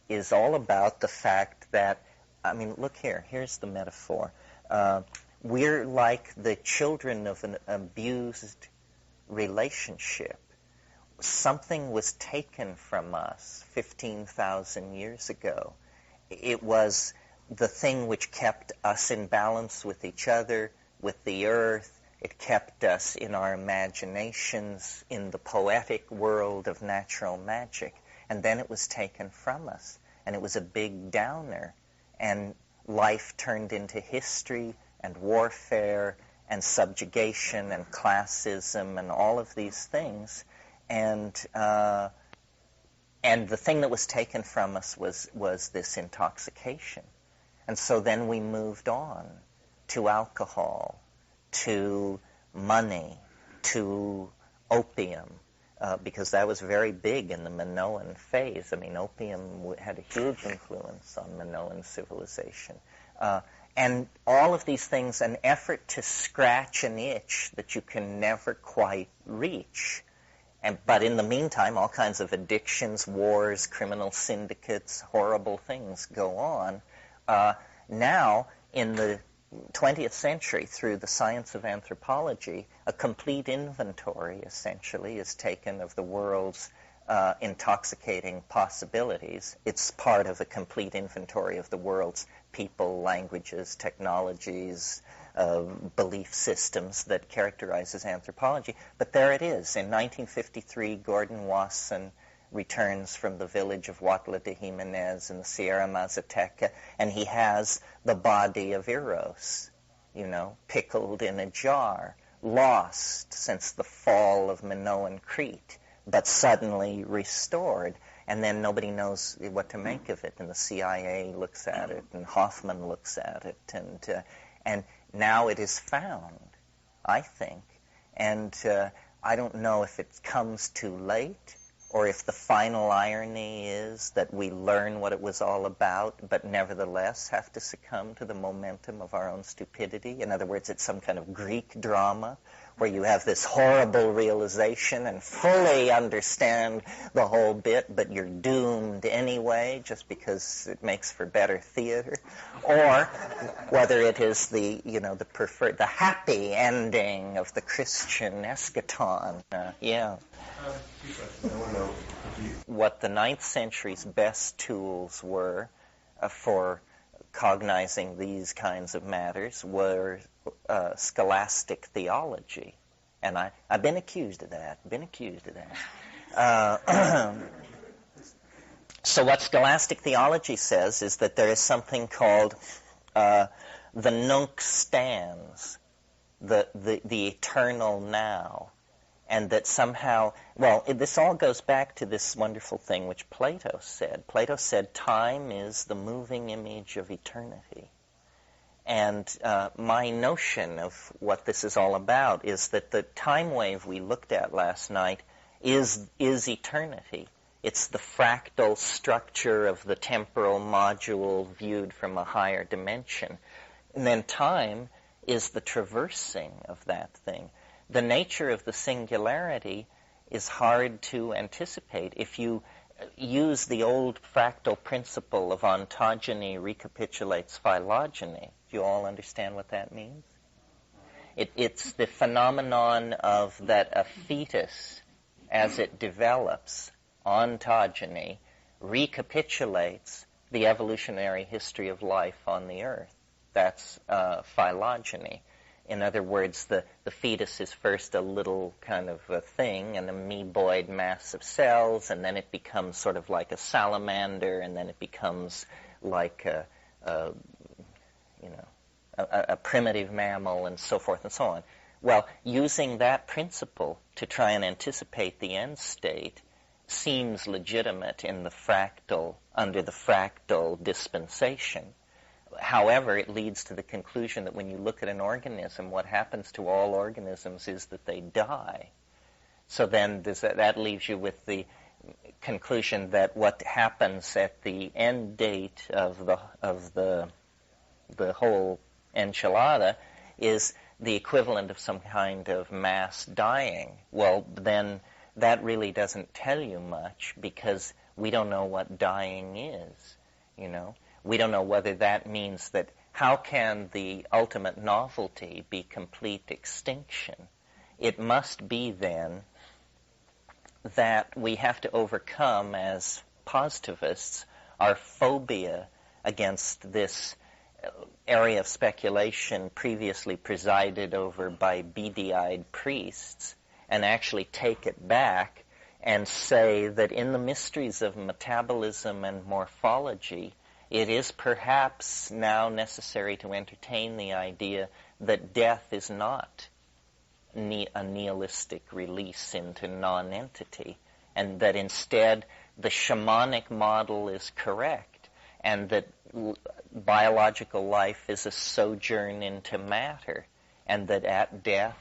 is all about the fact that, I mean, look here, here's the metaphor. We're like the children of an abused relationship. Something was taken from us 15,000 years ago. It was the thing which kept us in balance with each other, with the earth. It kept us in our imaginations, in the poetic world of natural magic. And then it was taken from us. And it was a big downer. And life turned into history and warfare and subjugation and classism and all of these things. And the thing that was taken from us was this intoxication. And so then we moved on to alcohol, to money, to opium, because that was very big in the Minoan phase. I mean, opium had a huge influence on Minoan civilization. And all of these things, an effort to scratch an itch that you can never quite reach. But in the meantime, all kinds of addictions, wars, criminal syndicates, horrible things go on. Now, in the 20th century, through the science of anthropology, a complete inventory, essentially, is taken of the world's intoxicating possibilities. It's part of a complete inventory of the world's people, languages, technologies, belief systems that characterizes anthropology. But there it is. In 1953, Gordon Wasson returns from the village of Huatla de Jimenez in the Sierra Mazateca, and he has the body of Eros, pickled in a jar, lost since the fall of Minoan Crete, but suddenly restored. And then nobody knows what to make of it, and the CIA looks at it, and Hoffman looks at it, and now it is found, I think. And I don't know if it comes too late, or if the final irony is that we learn what it was all about, but nevertheless have to succumb to the momentum of our own stupidity. In other words, it's some kind of Greek drama where you have this horrible realization and fully understand the whole bit, but you're doomed anyway just because it makes for better theater. Or whether it is the happy ending of the Christian eschaton. What the 9th century's best tools were for cognizing these kinds of matters were scholastic theology. And I've been accused of that, So what scholastic theology says is that there is something called the nunc stans, the eternal now. And that somehow, this all goes back to this wonderful thing which Plato said. Plato said time is the moving image of eternity. And my notion of what this is all about is that the time wave we looked at last night is eternity. It's the fractal structure of the temporal module viewed from a higher dimension. And then time is the traversing of that thing. The nature of the singularity is hard to anticipate. If you use the old fractal principle of ontogeny recapitulates phylogeny, do you all understand what that means? It's the phenomenon of that a fetus as it develops, ontogeny, recapitulates the evolutionary history of life on the earth. That's phylogeny. In other words, the fetus is first a little kind of a thing, an amoeboid mass of cells, and then it becomes sort of like a salamander, and then it becomes like a primitive mammal, and so forth and so on. Well, using that principle to try and anticipate the end state seems legitimate in the fractal, under the fractal dispensation. However, it leads to the conclusion that when you look at an organism, what happens to all organisms is that they die. So then that leaves you with the conclusion that what happens at the end date of the whole enchilada is the equivalent of some kind of mass dying. Well, then that really doesn't tell you much, because we don't know what dying is, We don't know whether that means that how can the ultimate novelty be complete extinction? It must be then that we have to overcome, as positivists, our phobia against this area of speculation previously presided over by beady-eyed priests, and actually take it back and say that in the mysteries of metabolism and morphology, it is perhaps now necessary to entertain the idea that death is not a nihilistic release into non-entity, and that instead the shamanic model is correct, and that biological life is a sojourn into matter, and that at death,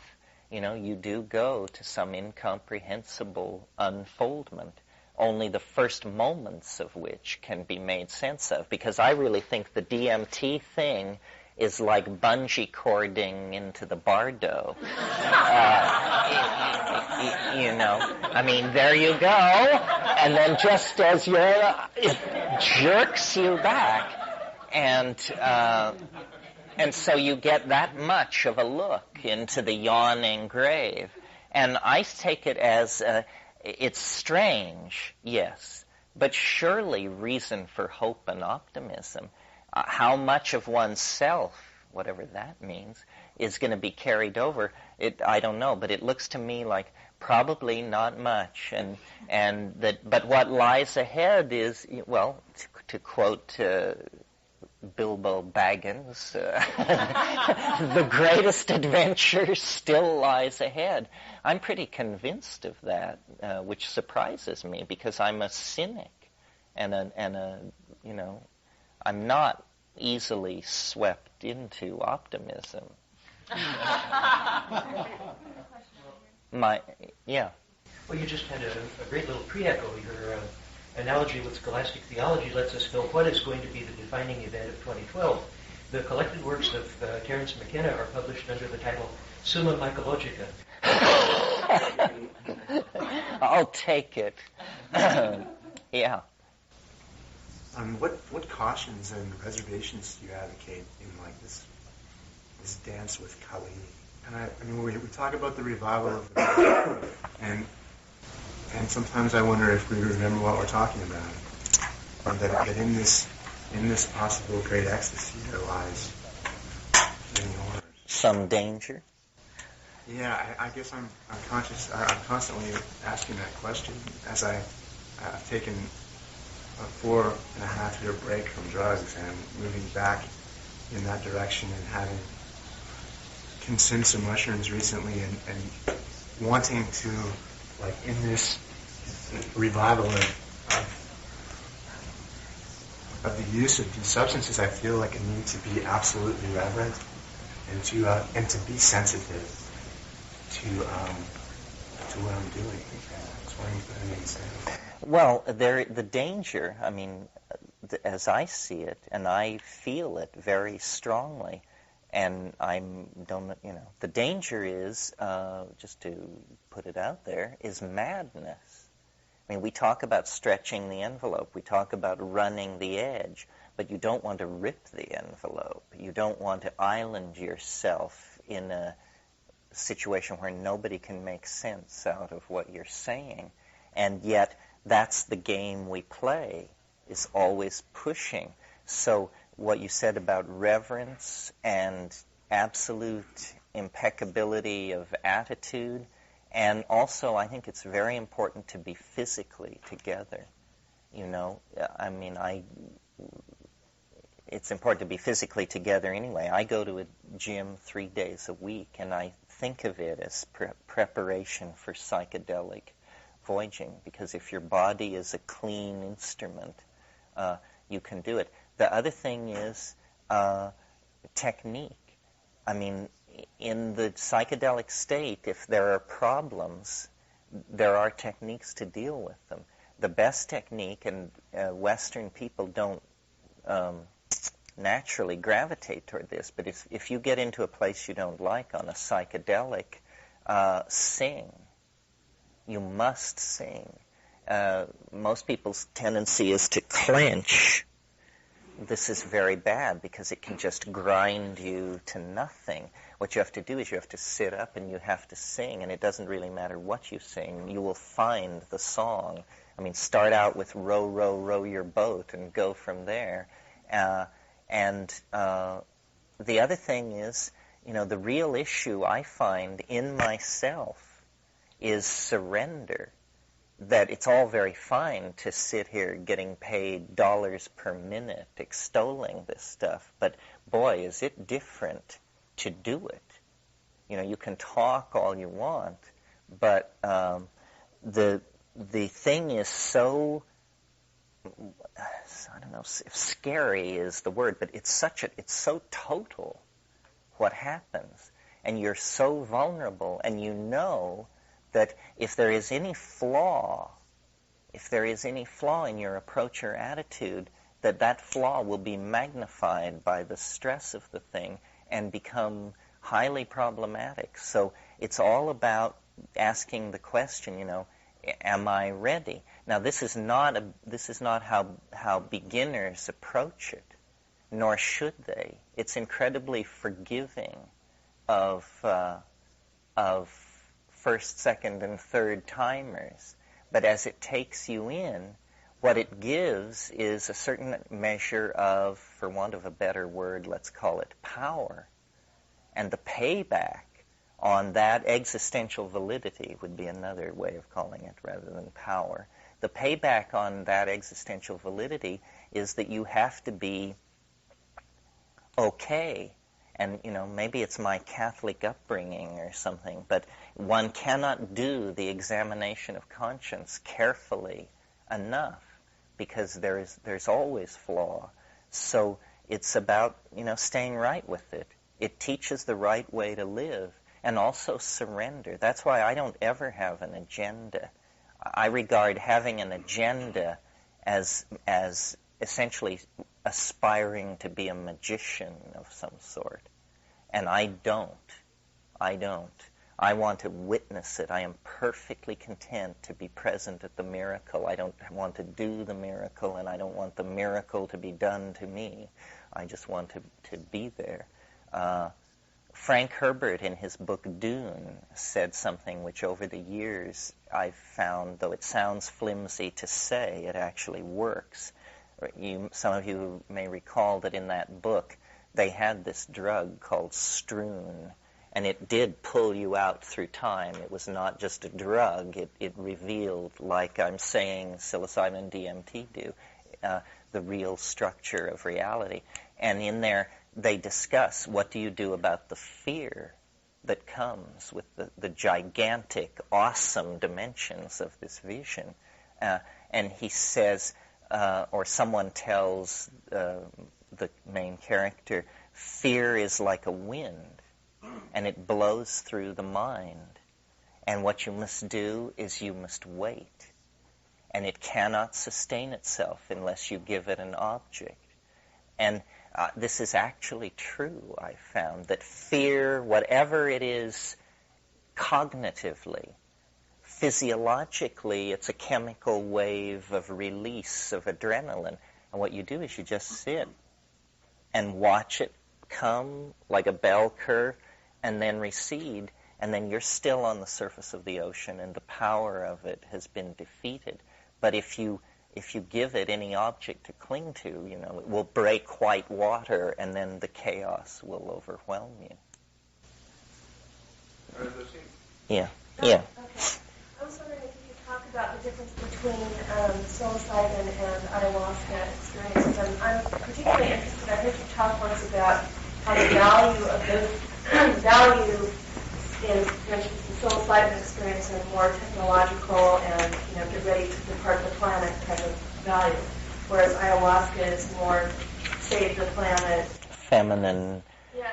you do go to some incomprehensible unfoldment, only the first moments of which can be made sense of. Because I really think the DMT thing is like bungee cording into the bardo. There you go, and then just as it jerks you back, and so you get that much of a look into the yawning grave. And I take it as it's strange, yes, but surely reason for hope and optimism. How much of oneself, whatever that means, is going to be carried over, I don't know, but it looks to me like probably not much. But what lies ahead is, well, to quote Bilbo Baggins, the greatest adventure still lies ahead. I'm pretty convinced of that, which surprises me, because I'm a cynic, and I'm not easily swept into optimism. Well, you just had a great little pre-echo. Your analogy with scholastic theology lets us know what is going to be the defining event of 2012. The collected works of Terrence and McKenna are published under the title Summa Mycologica. I'll take it. Yeah. What cautions and reservations do you advocate in this dance with Kali? And we talk about the revival of the and sometimes I wonder if we remember what we're talking about, or that in this possible great ecstasy there lies many horrors. Some danger. Yeah, I guess I'm conscious. I'm constantly asking that question as I've taken a 4.5-year break from drugs and moving back in that direction, and having consumed some mushrooms recently, and wanting to, in this revival of the use of these substances, I feel like I need to be absolutely reverent and to be sensitive to what I'm doing. That's why I'm saying. Well, the danger, as I see it, and I feel it very strongly, and the danger is, just to put it out there, is madness. We talk about stretching the envelope, we talk about running the edge, but you don't want to rip the envelope. You don't want to island yourself in a situation where nobody can make sense out of what you're saying. And yet, that's the game we play, is always pushing. So what you said about reverence and absolute impeccability of attitude, and also I think it's very important to be physically together. You know, I mean, it's important to be physically together anyway. I go to a gym 3 days a week, and I think of it as preparation for psychedelic voyaging, because if your body is a clean instrument, you can do it. The other thing is technique. I mean, in the psychedelic state, if there are problems, there are techniques to deal with them. The best technique, and Western people don't naturally gravitate toward this, but if you get into a place you don't like on a psychedelic, sing. You must sing. Most people's tendency is to clench. This is very bad because it can just grind you to nothing. What you have to do is you have to sit up and you have to sing, and it doesn't really matter what you sing. You will find the song. I mean, start out with row, row, row your boat and go from there. And the other thing is, you know, the real issue I find in myself is surrender. That it's all very fine to sit here getting paid dollars per minute extolling this stuff, but boy, is it different to do it. You know, you can talk all you want, but the thing is so, I don't know if scary is the word, but it's so total what happens, and you're so vulnerable, and you know that if there is any flaw in your approach or attitude, that flaw will be magnified by the stress of the thing and become highly problematic. So it's all about asking the question, you know, am I ready? Now, this is not how beginners approach it, nor should they. It's incredibly forgiving of first, second, and third timers. But as it takes you in, what it gives is a certain measure of, for want of a better word, let's call it power. And the payback on that existential validity would be another way of calling it rather than power. The payback on that existential validity is that you have to be okay. And, you know, maybe it's my Catholic upbringing or something, but one cannot do the examination of conscience carefully enough because there's always flaw. So it's about, you know, staying right with it. It teaches the right way to live and also surrender. That's why I don't ever have an agenda. I regard having an agenda as essentially aspiring to be a magician of some sort. And I don't. I want to witness it. I am perfectly content to be present at the miracle. I don't want to do the miracle, and I don't want the miracle to be done to me. I just want to be there. Frank Herbert, in his book Dune, said something which over the years I've found, though it sounds flimsy to say, it actually works. Some of you may recall that in that book they had this drug called Stroon, and it did pull you out through time. It was not just a drug. It revealed, like I'm saying psilocybin and DMT do, the real structure of reality. And in there, they discuss what do you do about the fear that comes with the gigantic, awesome dimensions of this vision. And he says, or someone tells the main character, fear is like a wind, and it blows through the mind. And what you must do is you must wait. And it cannot sustain itself unless you give it an object. And this is actually true, I found, that fear, whatever it is cognitively, physiologically, it's a chemical wave of release of adrenaline. And what you do is you just sit and watch it come like a bell curve and then recede. and then you're still on the surface of the ocean, and the power of it has been defeated. But if you give it any object to cling to, it will break white water, and then the chaos will overwhelm you. Yeah. Yeah. Okay. I was wondering if you could talk about the difference between psilocybin and ayahuasca experiences. I'm particularly interested. I heard you talk once about how the value of those value in, for instance, the psilocybin experience and more technological and get ready to depart the planet kind of value, whereas ayahuasca is more save the planet. Feminine. Yeah.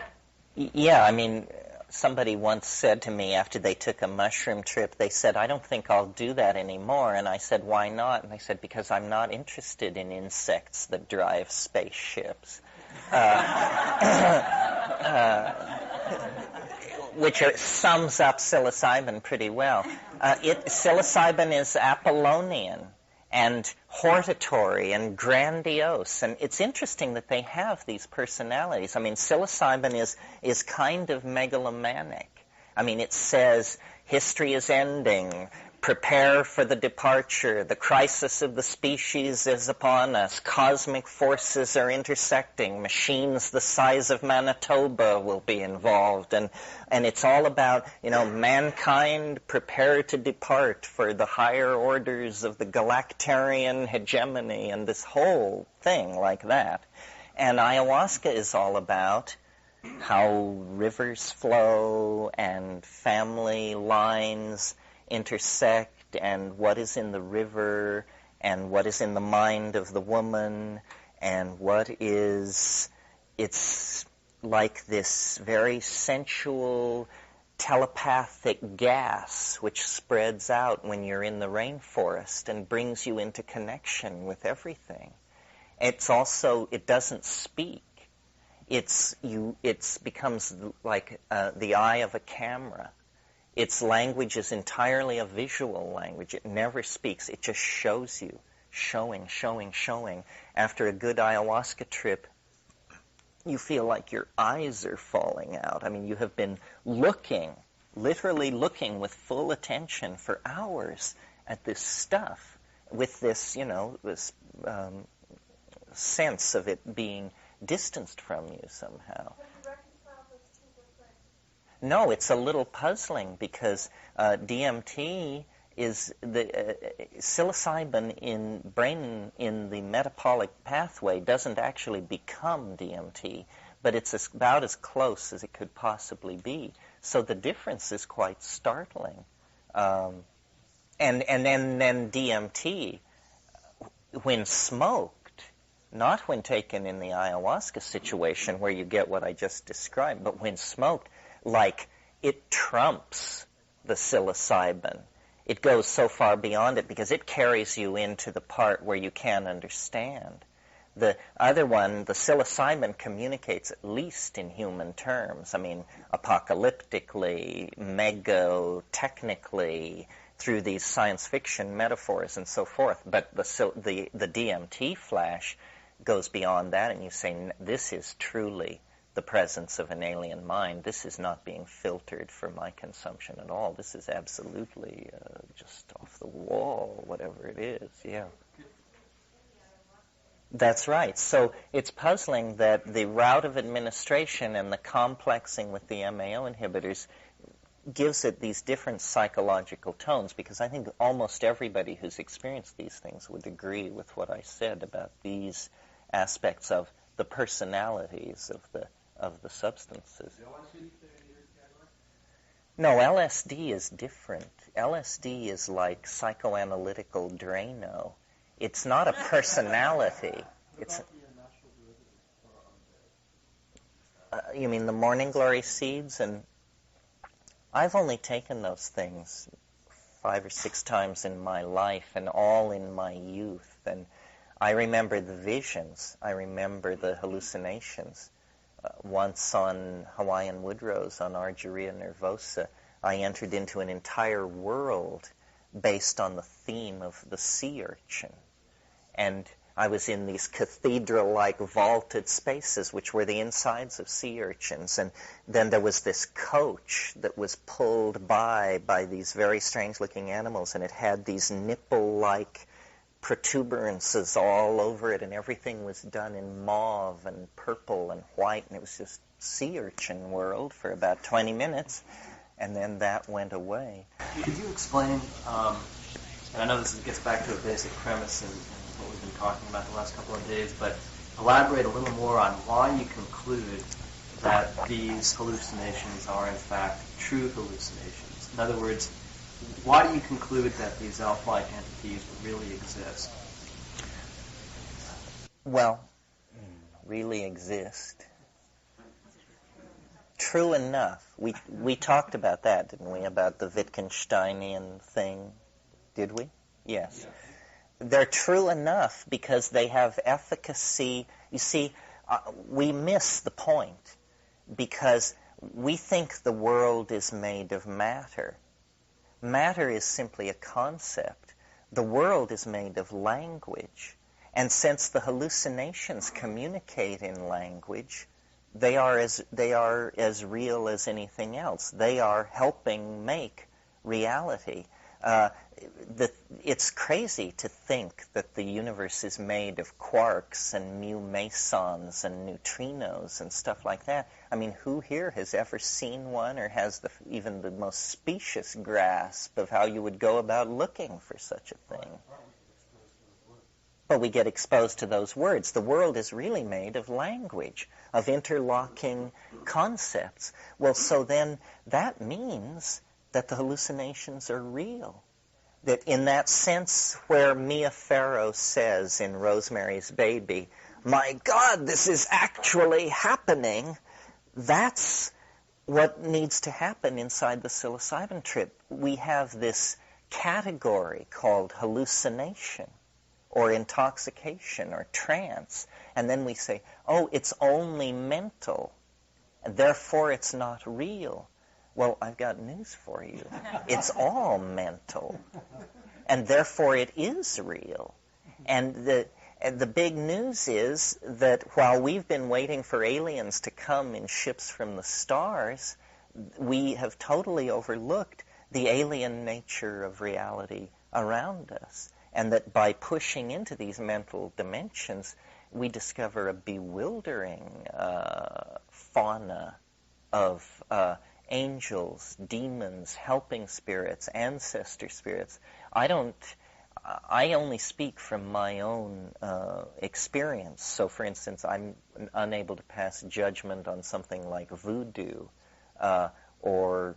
Yeah, I mean, somebody once said to me after they took a mushroom trip, they said, I don't think I'll do that anymore. And I said, why not? And they said, because I'm not interested in insects that drive spaceships. Which sums up psilocybin pretty well. Psilocybin is Apollonian and hortatory and grandiose. And it's interesting that they have these personalities. I mean, psilocybin is kind of megalomaniac. I mean, it says, history is ending, prepare for the departure, the crisis of the species is upon us, cosmic forces are intersecting, machines the size of Manitoba will be involved, and it's all about, mankind prepare to depart for the higher orders of the galactarian hegemony, and this whole thing like that. And ayahuasca is all about how rivers flow and family lines intersect, and what is in the river, and what is in the mind of the woman, and it's like this very sensual telepathic gas which spreads out when you're in the rainforest and brings you into connection with everything. It doesn't speak. It becomes like the eye of a camera. Its language is entirely a visual language. It never speaks. It just shows you, showing. After a good ayahuasca trip, you feel like your eyes are falling out. I mean, you have been literally looking with full attention for hours at this stuff with this, this sense of it being distanced from you somehow. No, it's a little puzzling because DMT is the psilocybin in the metabolic pathway doesn't actually become DMT, but it's about as close as it could possibly be. So the difference is quite startling. And then DMT, when smoked, not when taken in the ayahuasca situation where you get what I just described, but when smoked, like it trumps the psilocybin. It goes so far beyond it because it carries you into the part where you can't understand. The other one, the psilocybin, communicates at least in human terms. I mean, apocalyptically, mega-technically, through these science fiction metaphors and so forth. But the DMT flash goes beyond that, and you say, this is truly the presence of an alien mind. This is not being filtered for my consumption at all. This is absolutely just off the wall, whatever it is. Yeah. That's right. So it's puzzling that the route of administration and the complexing with the MAO inhibitors gives it these different psychological tones, because I think almost everybody who's experienced these things would agree with what I said about these aspects of the personalities of the substances. No, LSD is different. LSD is like psychoanalytical Drano. It's not a personality. It's you mean the morning glory seeds? And I've only taken those things 5 or 6 times in my life, and all in my youth. And I remember the visions. I remember the hallucinations. Once on Hawaiian woodrose, on Argyria nervosa, I entered into an entire world based on the theme of the sea urchin. And I was in these cathedral-like vaulted spaces, which were the insides of sea urchins. And then there was this coach that was pulled by these very strange-looking animals, and it had these nipple-like protuberances all over it, and everything was done in mauve and purple and white, and it was just sea urchin world for about 20 minutes, and then that went away. Could you explain, and I know this gets back to a basic premise and what we've been talking about the last couple of days, but elaborate a little more on why you conclude that these hallucinations are in fact true hallucinations. In other words, why do you conclude that these elf-like entities really exist? Well, really exist. True enough. We talked about that, didn't we? About the Wittgensteinian thing. Did we? Yes. They're true enough because they have efficacy. You see, we miss the point because we think the world is made of matter. Matter is simply a concept. The world is made of language. And since the hallucinations communicate in language, they are as real as anything else. They are helping make reality. It's crazy to think that the universe is made of quarks and mu mesons and neutrinos and stuff like that. I mean, who here has ever seen one or has even the most specious grasp of how you would go about looking for such a thing? But we get exposed to those words. The world is really made of language, of interlocking concepts. Well, so then that means that the hallucinations are real. That in that sense where Mia Farrow says in Rosemary's Baby, my God, this is actually happening, that's what needs to happen inside the psilocybin trip. We have this category called hallucination or intoxication or trance, and then we say, oh, it's only mental, and therefore it's not real. Well, I've got news for you. It's all mental, and therefore it is real. And the big news is that while we've been waiting for aliens to come in ships from the stars, we have totally overlooked the alien nature of reality around us, and that by pushing into these mental dimensions, we discover a bewildering fauna of angels, demons, helping spirits, ancestor spirits. I only speak from my own experience. So, for instance, I'm unable to pass judgment on something like voodoo or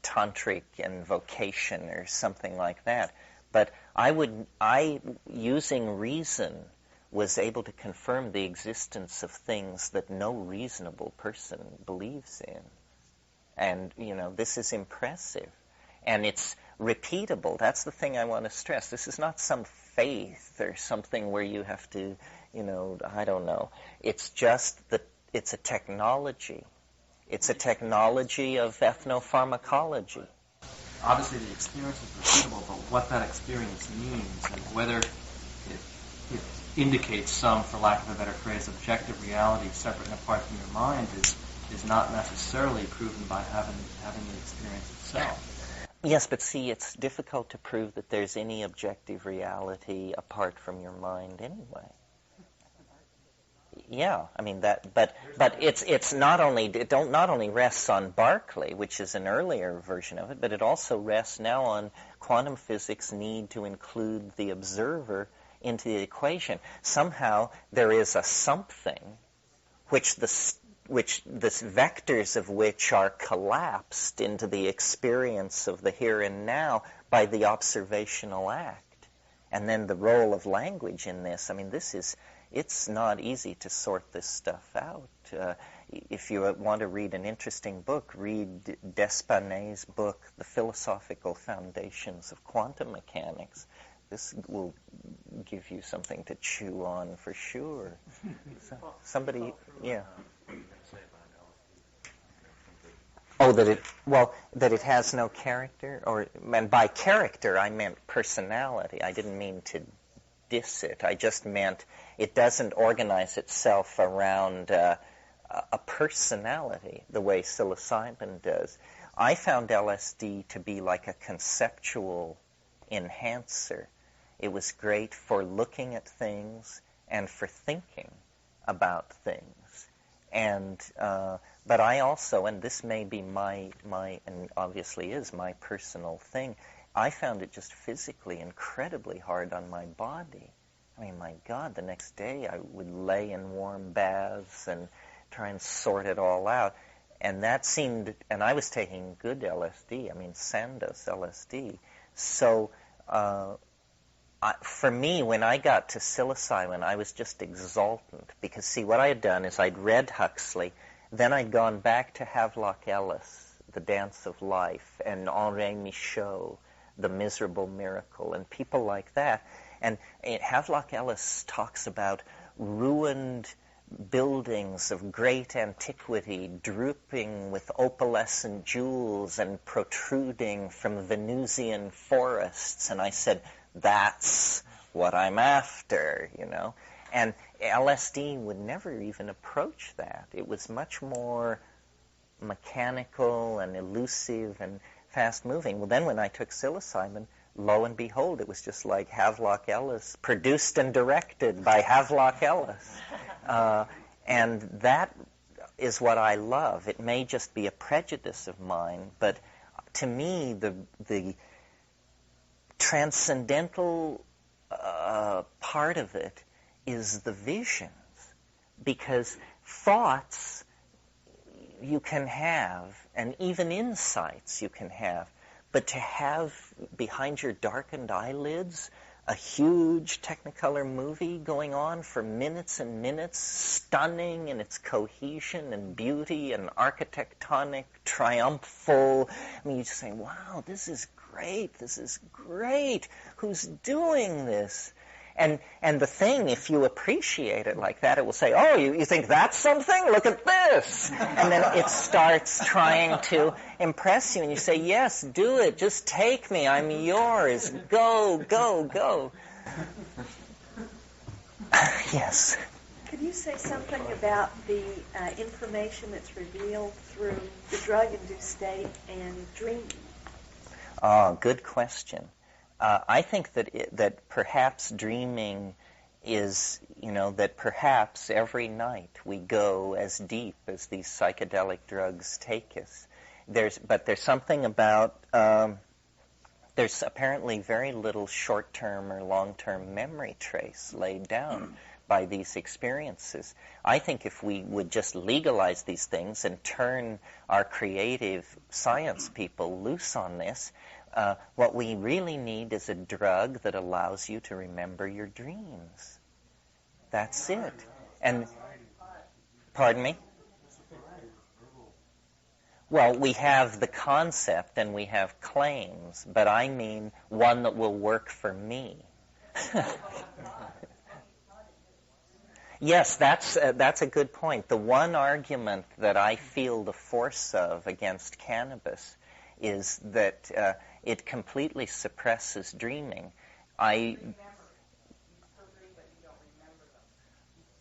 tantric invocation or something like that. But using reason, was able to confirm the existence of things that no reasonable person believes in. And, this is impressive. And it's repeatable. That's the thing I want to stress. This is not some faith or something where you have to, I don't know. It's just that it's a technology. It's a technology of ethnopharmacology. Obviously the experience is repeatable, but what that experience means and whether it indicates some, for lack of a better phrase, objective reality separate and apart from your mind is not necessarily proven by having the experience itself. Yes, but see, it's difficult to prove that there's any objective reality apart from your mind anyway. Yeah, I mean that, but it not only rests on Berkeley, which is an earlier version of it, but it also rests now on quantum physics' need to include the observer into the equation. Somehow there is a something which the vectors of which are collapsed into the experience of the here and now by the observational act. And then the role of language in this, I mean, it's not easy to sort this stuff out. If you want to read an interesting book, read Despaignet's book, The Philosophical Foundations of Quantum Mechanics. This will give you something to chew on for sure. Somebody, yeah. Oh, that it has no character, and by character I meant personality. I didn't mean to diss it. I just meant it doesn't organize itself around a personality the way psilocybin does. I found LSD to be like a conceptual enhancer. It was great for looking at things and for thinking about things. And but I also, and this may be my and obviously is my personal thing, I found it just physically incredibly hard on my body. I mean, my God, the next day I would lay in warm baths and try and sort it all out. And that seemed, and I was taking good LSD, I mean Sandoz LSD. So for me, when I got to psilocybin, I was just exultant. Because, see, what I had done is I'd read Huxley, then I'd gone back to Havelock Ellis, The Dance of Life, and Henri Michaud, The Miserable Miracle, and people like that. And Havelock Ellis talks about ruined buildings of great antiquity drooping with opalescent jewels and protruding from Venusian forests. And I said, that's what I'm after, you know. And LSD would never even approach that. It was much more mechanical and elusive and fast-moving. Well, then when I took psilocybin, lo and behold, it was just like Havelock Ellis, produced and directed by Havelock Ellis. And that is what I love. It may just be a prejudice of mine, but to me, the transcendental part of it is the visions. Because thoughts you can have, and even insights you can have, but to have behind your darkened eyelids a huge Technicolor movie going on for minutes and minutes, stunning in its cohesion and beauty and architectonic, triumphal. I mean, you just say, wow, this is great, this is great. Who's doing this? And the thing, if you appreciate it like that, it will say, oh, you think that's something? Look at this. And then it starts trying to impress you, and you say, yes, do it. Just take me. I'm yours. Go, go, go. Yes. Could you say something about the information that's revealed through the drug-induced state and dreaming? Oh, good question. I think that perhaps dreaming is, that perhaps every night we go as deep as these psychedelic drugs take us. But there's something about, there's apparently very little short-term or long-term memory trace laid down by these experiences. I think if we would just legalize these things and turn our creative science people loose on this, what we really need is a drug that allows you to remember your dreams. That's it. And, pardon me? Well, we have the concept and we have claims, but I mean one that will work for me. Yes, that's a good point. The one argument that I feel the force of against cannabis is that it completely suppresses dreaming.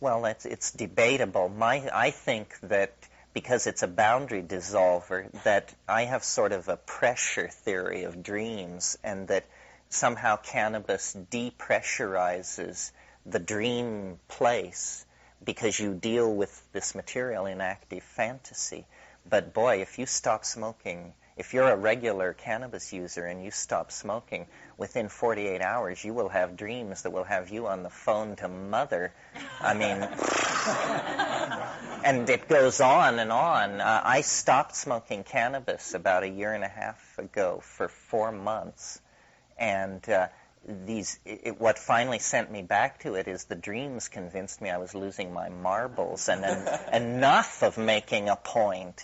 Well, it's debatable. I think that because it's a boundary dissolver, that I have sort of a pressure theory of dreams, and that somehow cannabis depressurizes the dream place because you deal with this material in active fantasy. But boy, if you stop smoking, if you're a regular cannabis user and you stop smoking, within 48 hours you will have dreams that will have you on the phone to mother. I mean, and it goes on and on. I stopped smoking cannabis about 1.5 years ago for 4 months. And what finally sent me back to it is the dreams convinced me I was losing my marbles, and enough of making a point,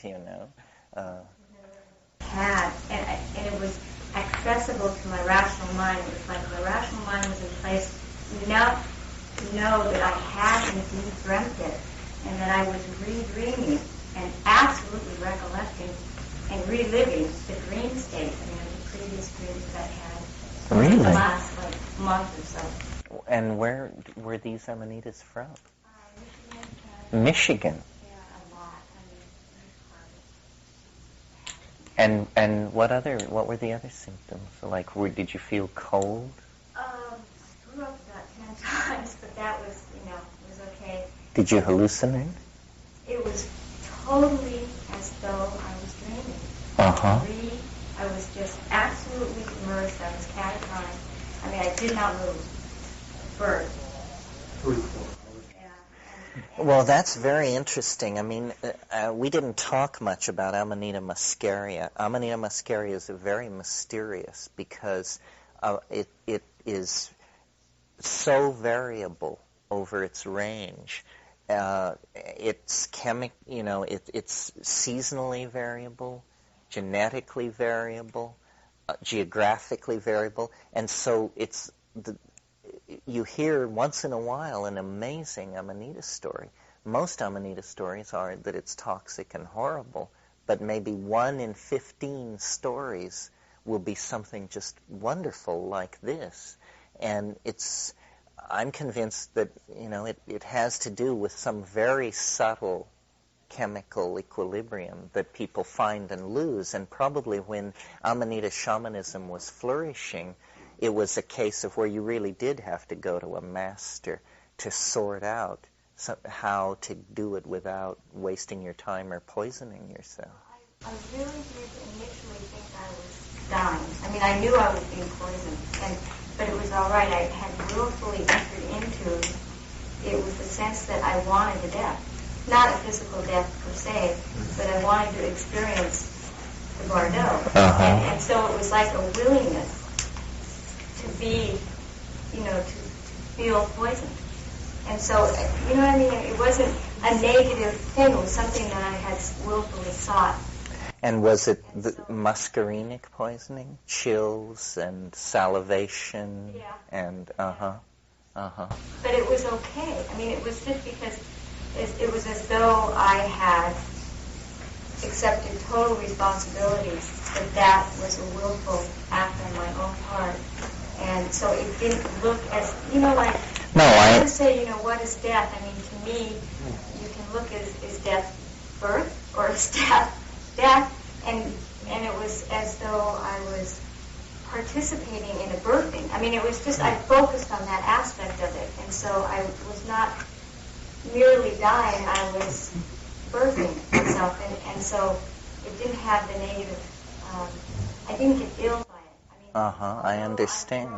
Had, and it was accessible to my rational mind. It was like my rational mind was in place enough to know that I had indeed dreamt it, and that I was re-dreaming and absolutely recollecting. And reliving the dream state, the previous dreams that I had Really? in the last month or so. And where were these amanitas from? Michigan. And what were the other symptoms? Like, did you feel cold? Threw up about 10 times, but that was, was okay. Did you hallucinate? It was totally as though I was dreaming. Uh-huh. I was just absolutely immersed. I was catatonic. I mean, I did not move. Bird. Well, that's very interesting. I mean, we didn't talk much about Amanita muscaria. Amanita muscaria is very mysterious because it is so variable over its range. It's it's seasonally variable, genetically variable, geographically variable, and so you hear once in a while an amazing Amanita story. Most Amanita stories are that it's toxic and horrible, but maybe 1 in 15 stories will be something just wonderful like this. And I'm convinced that, it has to do with some very subtle chemical equilibrium that people find and lose. And probably when Amanita shamanism was flourishing, it was a case of where you really did have to go to a master to sort out how to do it without wasting your time or poisoning yourself. I really did initially think I was dying. I mean, I knew I was being poisoned, but it was all right. I had willfully entered into it with the sense that I wanted a death. Not a physical death per se, but I wanted to experience the Bardo. Uh-huh. And so it was like a willingness to be, to feel poisoned. And so, you know what I mean? It wasn't a negative thing. It was something that I had willfully sought. And was it the muscarinic poisoning? Chills and salivation? Yeah. And, But it was okay. I mean, it was just because it was as though I had accepted total responsibility, that was a willful act on my own part. And so it didn't look as, like, I would say, what is death? I mean, to me, you can look at, is death birth or is death? And it was as though I was participating in a birthing. I mean, it was just, I focused on that aspect of it. And so I was not merely dying, I was birthing myself. And so it didn't have the negative, I didn't get ill by it. I understand.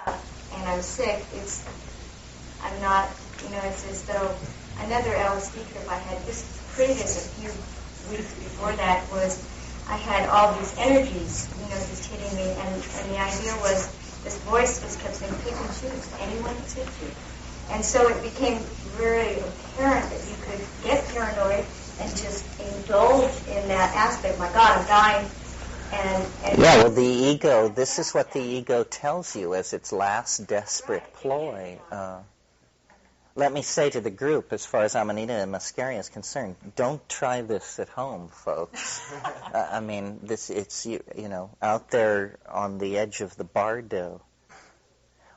And I'm sick, I'm not, it's as though another LSD trip I had just previous, a few weeks before that, was I had all these energies, just hitting me, and the idea was this voice just kept saying, pick and choose, anyone can hit you. And so it became very apparent that you could get paranoid and just indulge in that aspect. My God, I'm dying. Yeah, well, the ego, this is what the ego tells you as its last desperate ploy. Let me say to the group, as far as Amanita muscaria is concerned, don't try this at home, folks. I mean, it's out there on the edge of the bardo.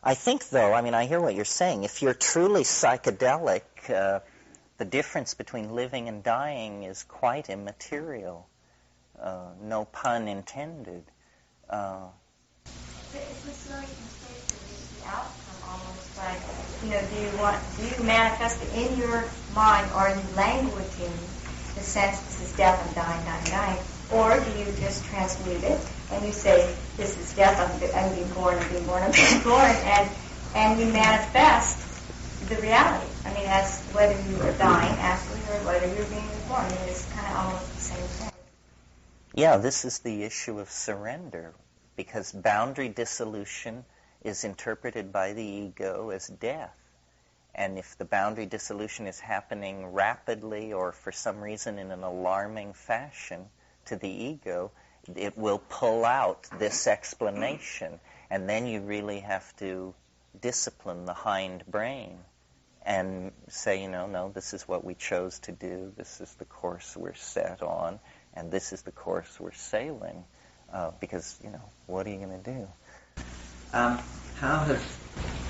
I think, though, I hear what you're saying. If you're truly psychedelic, the difference between living and dying is quite immaterial. No pun intended. It's just really the outcome almost like, do you manifest it in your mind, or are you languaging the sense this is death, I'm dying, or do you just transmute it and you say this is death, I'm being born, and you manifest the reality. I mean, as whether you are dying actually or whether you're being reborn. It's kind of almost the same thing. Yeah, this is the issue of surrender, because boundary dissolution is interpreted by the ego as death. And if the boundary dissolution is happening rapidly or for some reason in an alarming fashion to the ego, it will pull out this explanation. And then you really have to discipline the hind brain and say, no, this is what we chose to do. This is the course we're set on. and this is the course we're sailing, because, what are you going to do? How has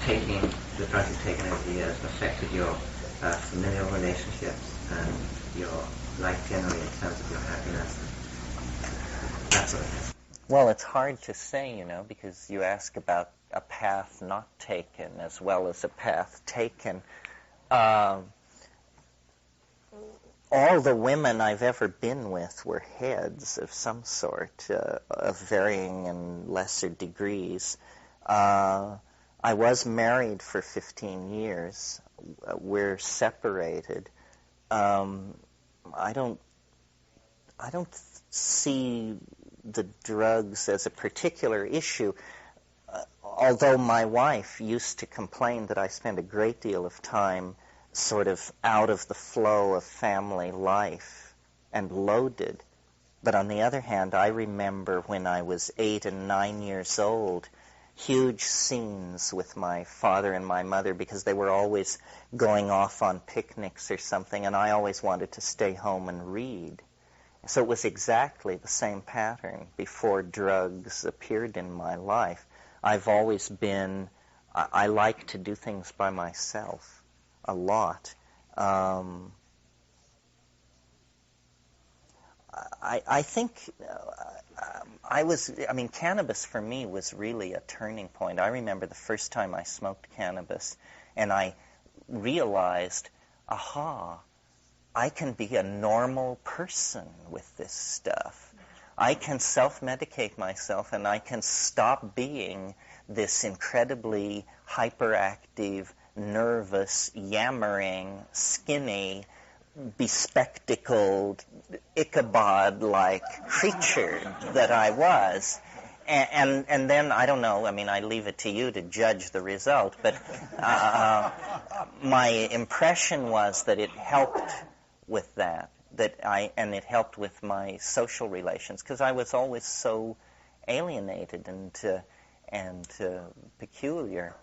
taking the drugs you've taken over the years affected your familial relationships and your life generally in terms of your happiness and that sort of thing? Well, it's hard to say, because you ask about a path not taken as well as a path taken. All the women I've ever been with were heads of some sort, of varying and lesser degrees. I was married for 15 years. We're separated. I don't see the drugs as a particular issue, although my wife used to complain that I spend a great deal of time sort of out of the flow of family life and loaded. But on the other hand, I remember when I was 8 and 9 years old, huge scenes with my father and my mother because they were always going off on picnics or something, and I always wanted to stay home and read. So it was exactly the same pattern before drugs appeared in my life. I've always been, I like to do things by myself a lot. I think cannabis for me was really a turning point. I remember the first time I smoked cannabis, and I realized, aha, I can be a normal person with this stuff. I can self-medicate myself, and I can stop being this incredibly hyperactive, nervous, yammering, skinny, bespectacled, Ichabod-like creature that I was. And then, I don't know, I leave it to you to judge the result, but my impression was that it helped with that, and it helped with my social relations, because I was always so alienated and peculiar.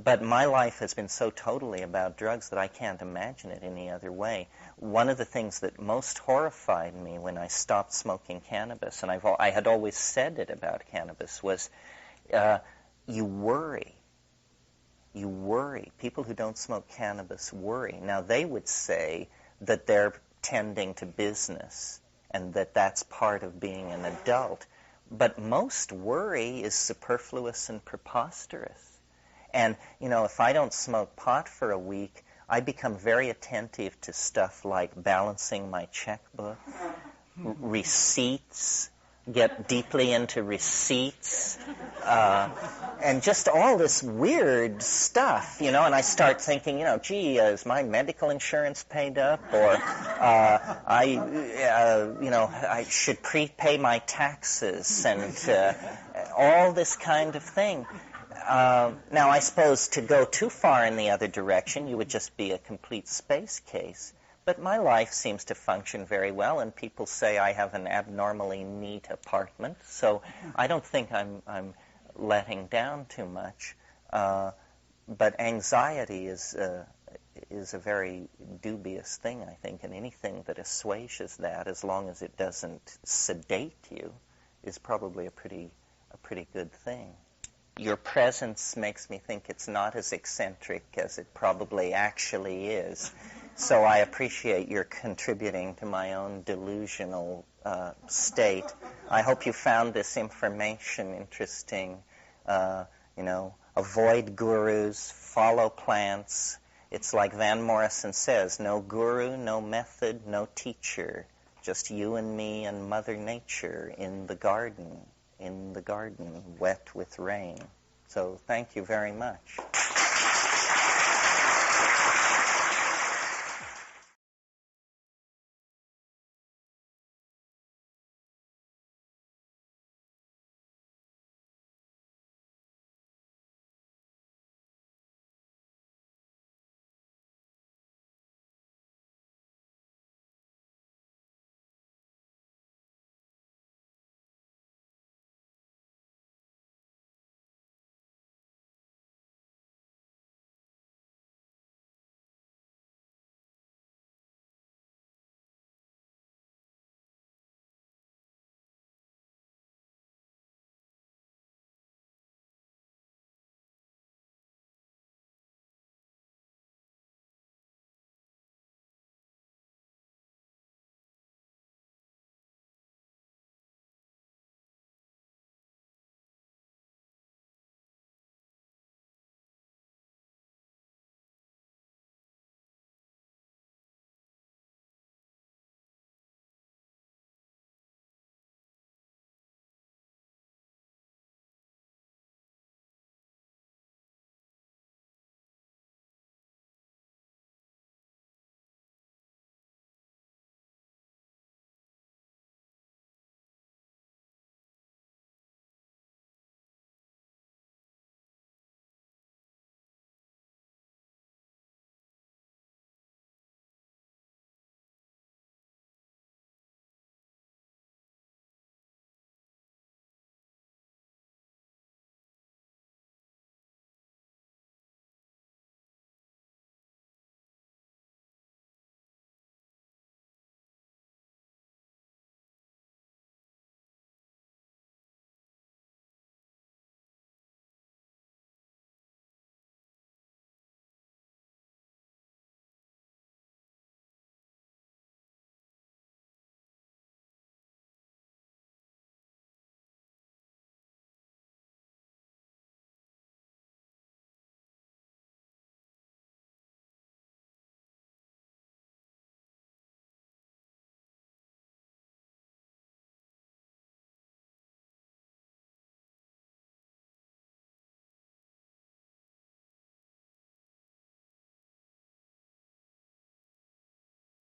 But my life has been so totally about drugs that I can't imagine it any other way. One of the things that most horrified me when I stopped smoking cannabis, and I had always said it about cannabis, was you worry. You worry. People who don't smoke cannabis worry. Now, they would say that they're tending to business and that that's part of being an adult. But most worry is superfluous and preposterous. And, if I don't smoke pot for a week, I become very attentive to stuff like balancing my checkbook, receipts, get deeply into receipts, and just all this weird stuff, and I start thinking, gee, is my medical insurance paid up? Or I should prepay my taxes, and all this kind of thing. Now, I suppose to go too far in the other direction, you would just be a complete space case. But my life seems to function very well, and people say I have an abnormally neat apartment, so I don't think I'm letting down too much. But anxiety is a very dubious thing, I think, and anything that assuages that, as long as it doesn't sedate you, is probably a pretty good thing. Your presence makes me think it's not as eccentric as it probably actually is. So I appreciate your contributing to my own delusional state. I hope you found this information interesting. Avoid gurus, follow plants. It's like Van Morrison says, no guru, no method, no teacher. Just you and me and Mother Nature in the garden, wet with rain. So thank you very much.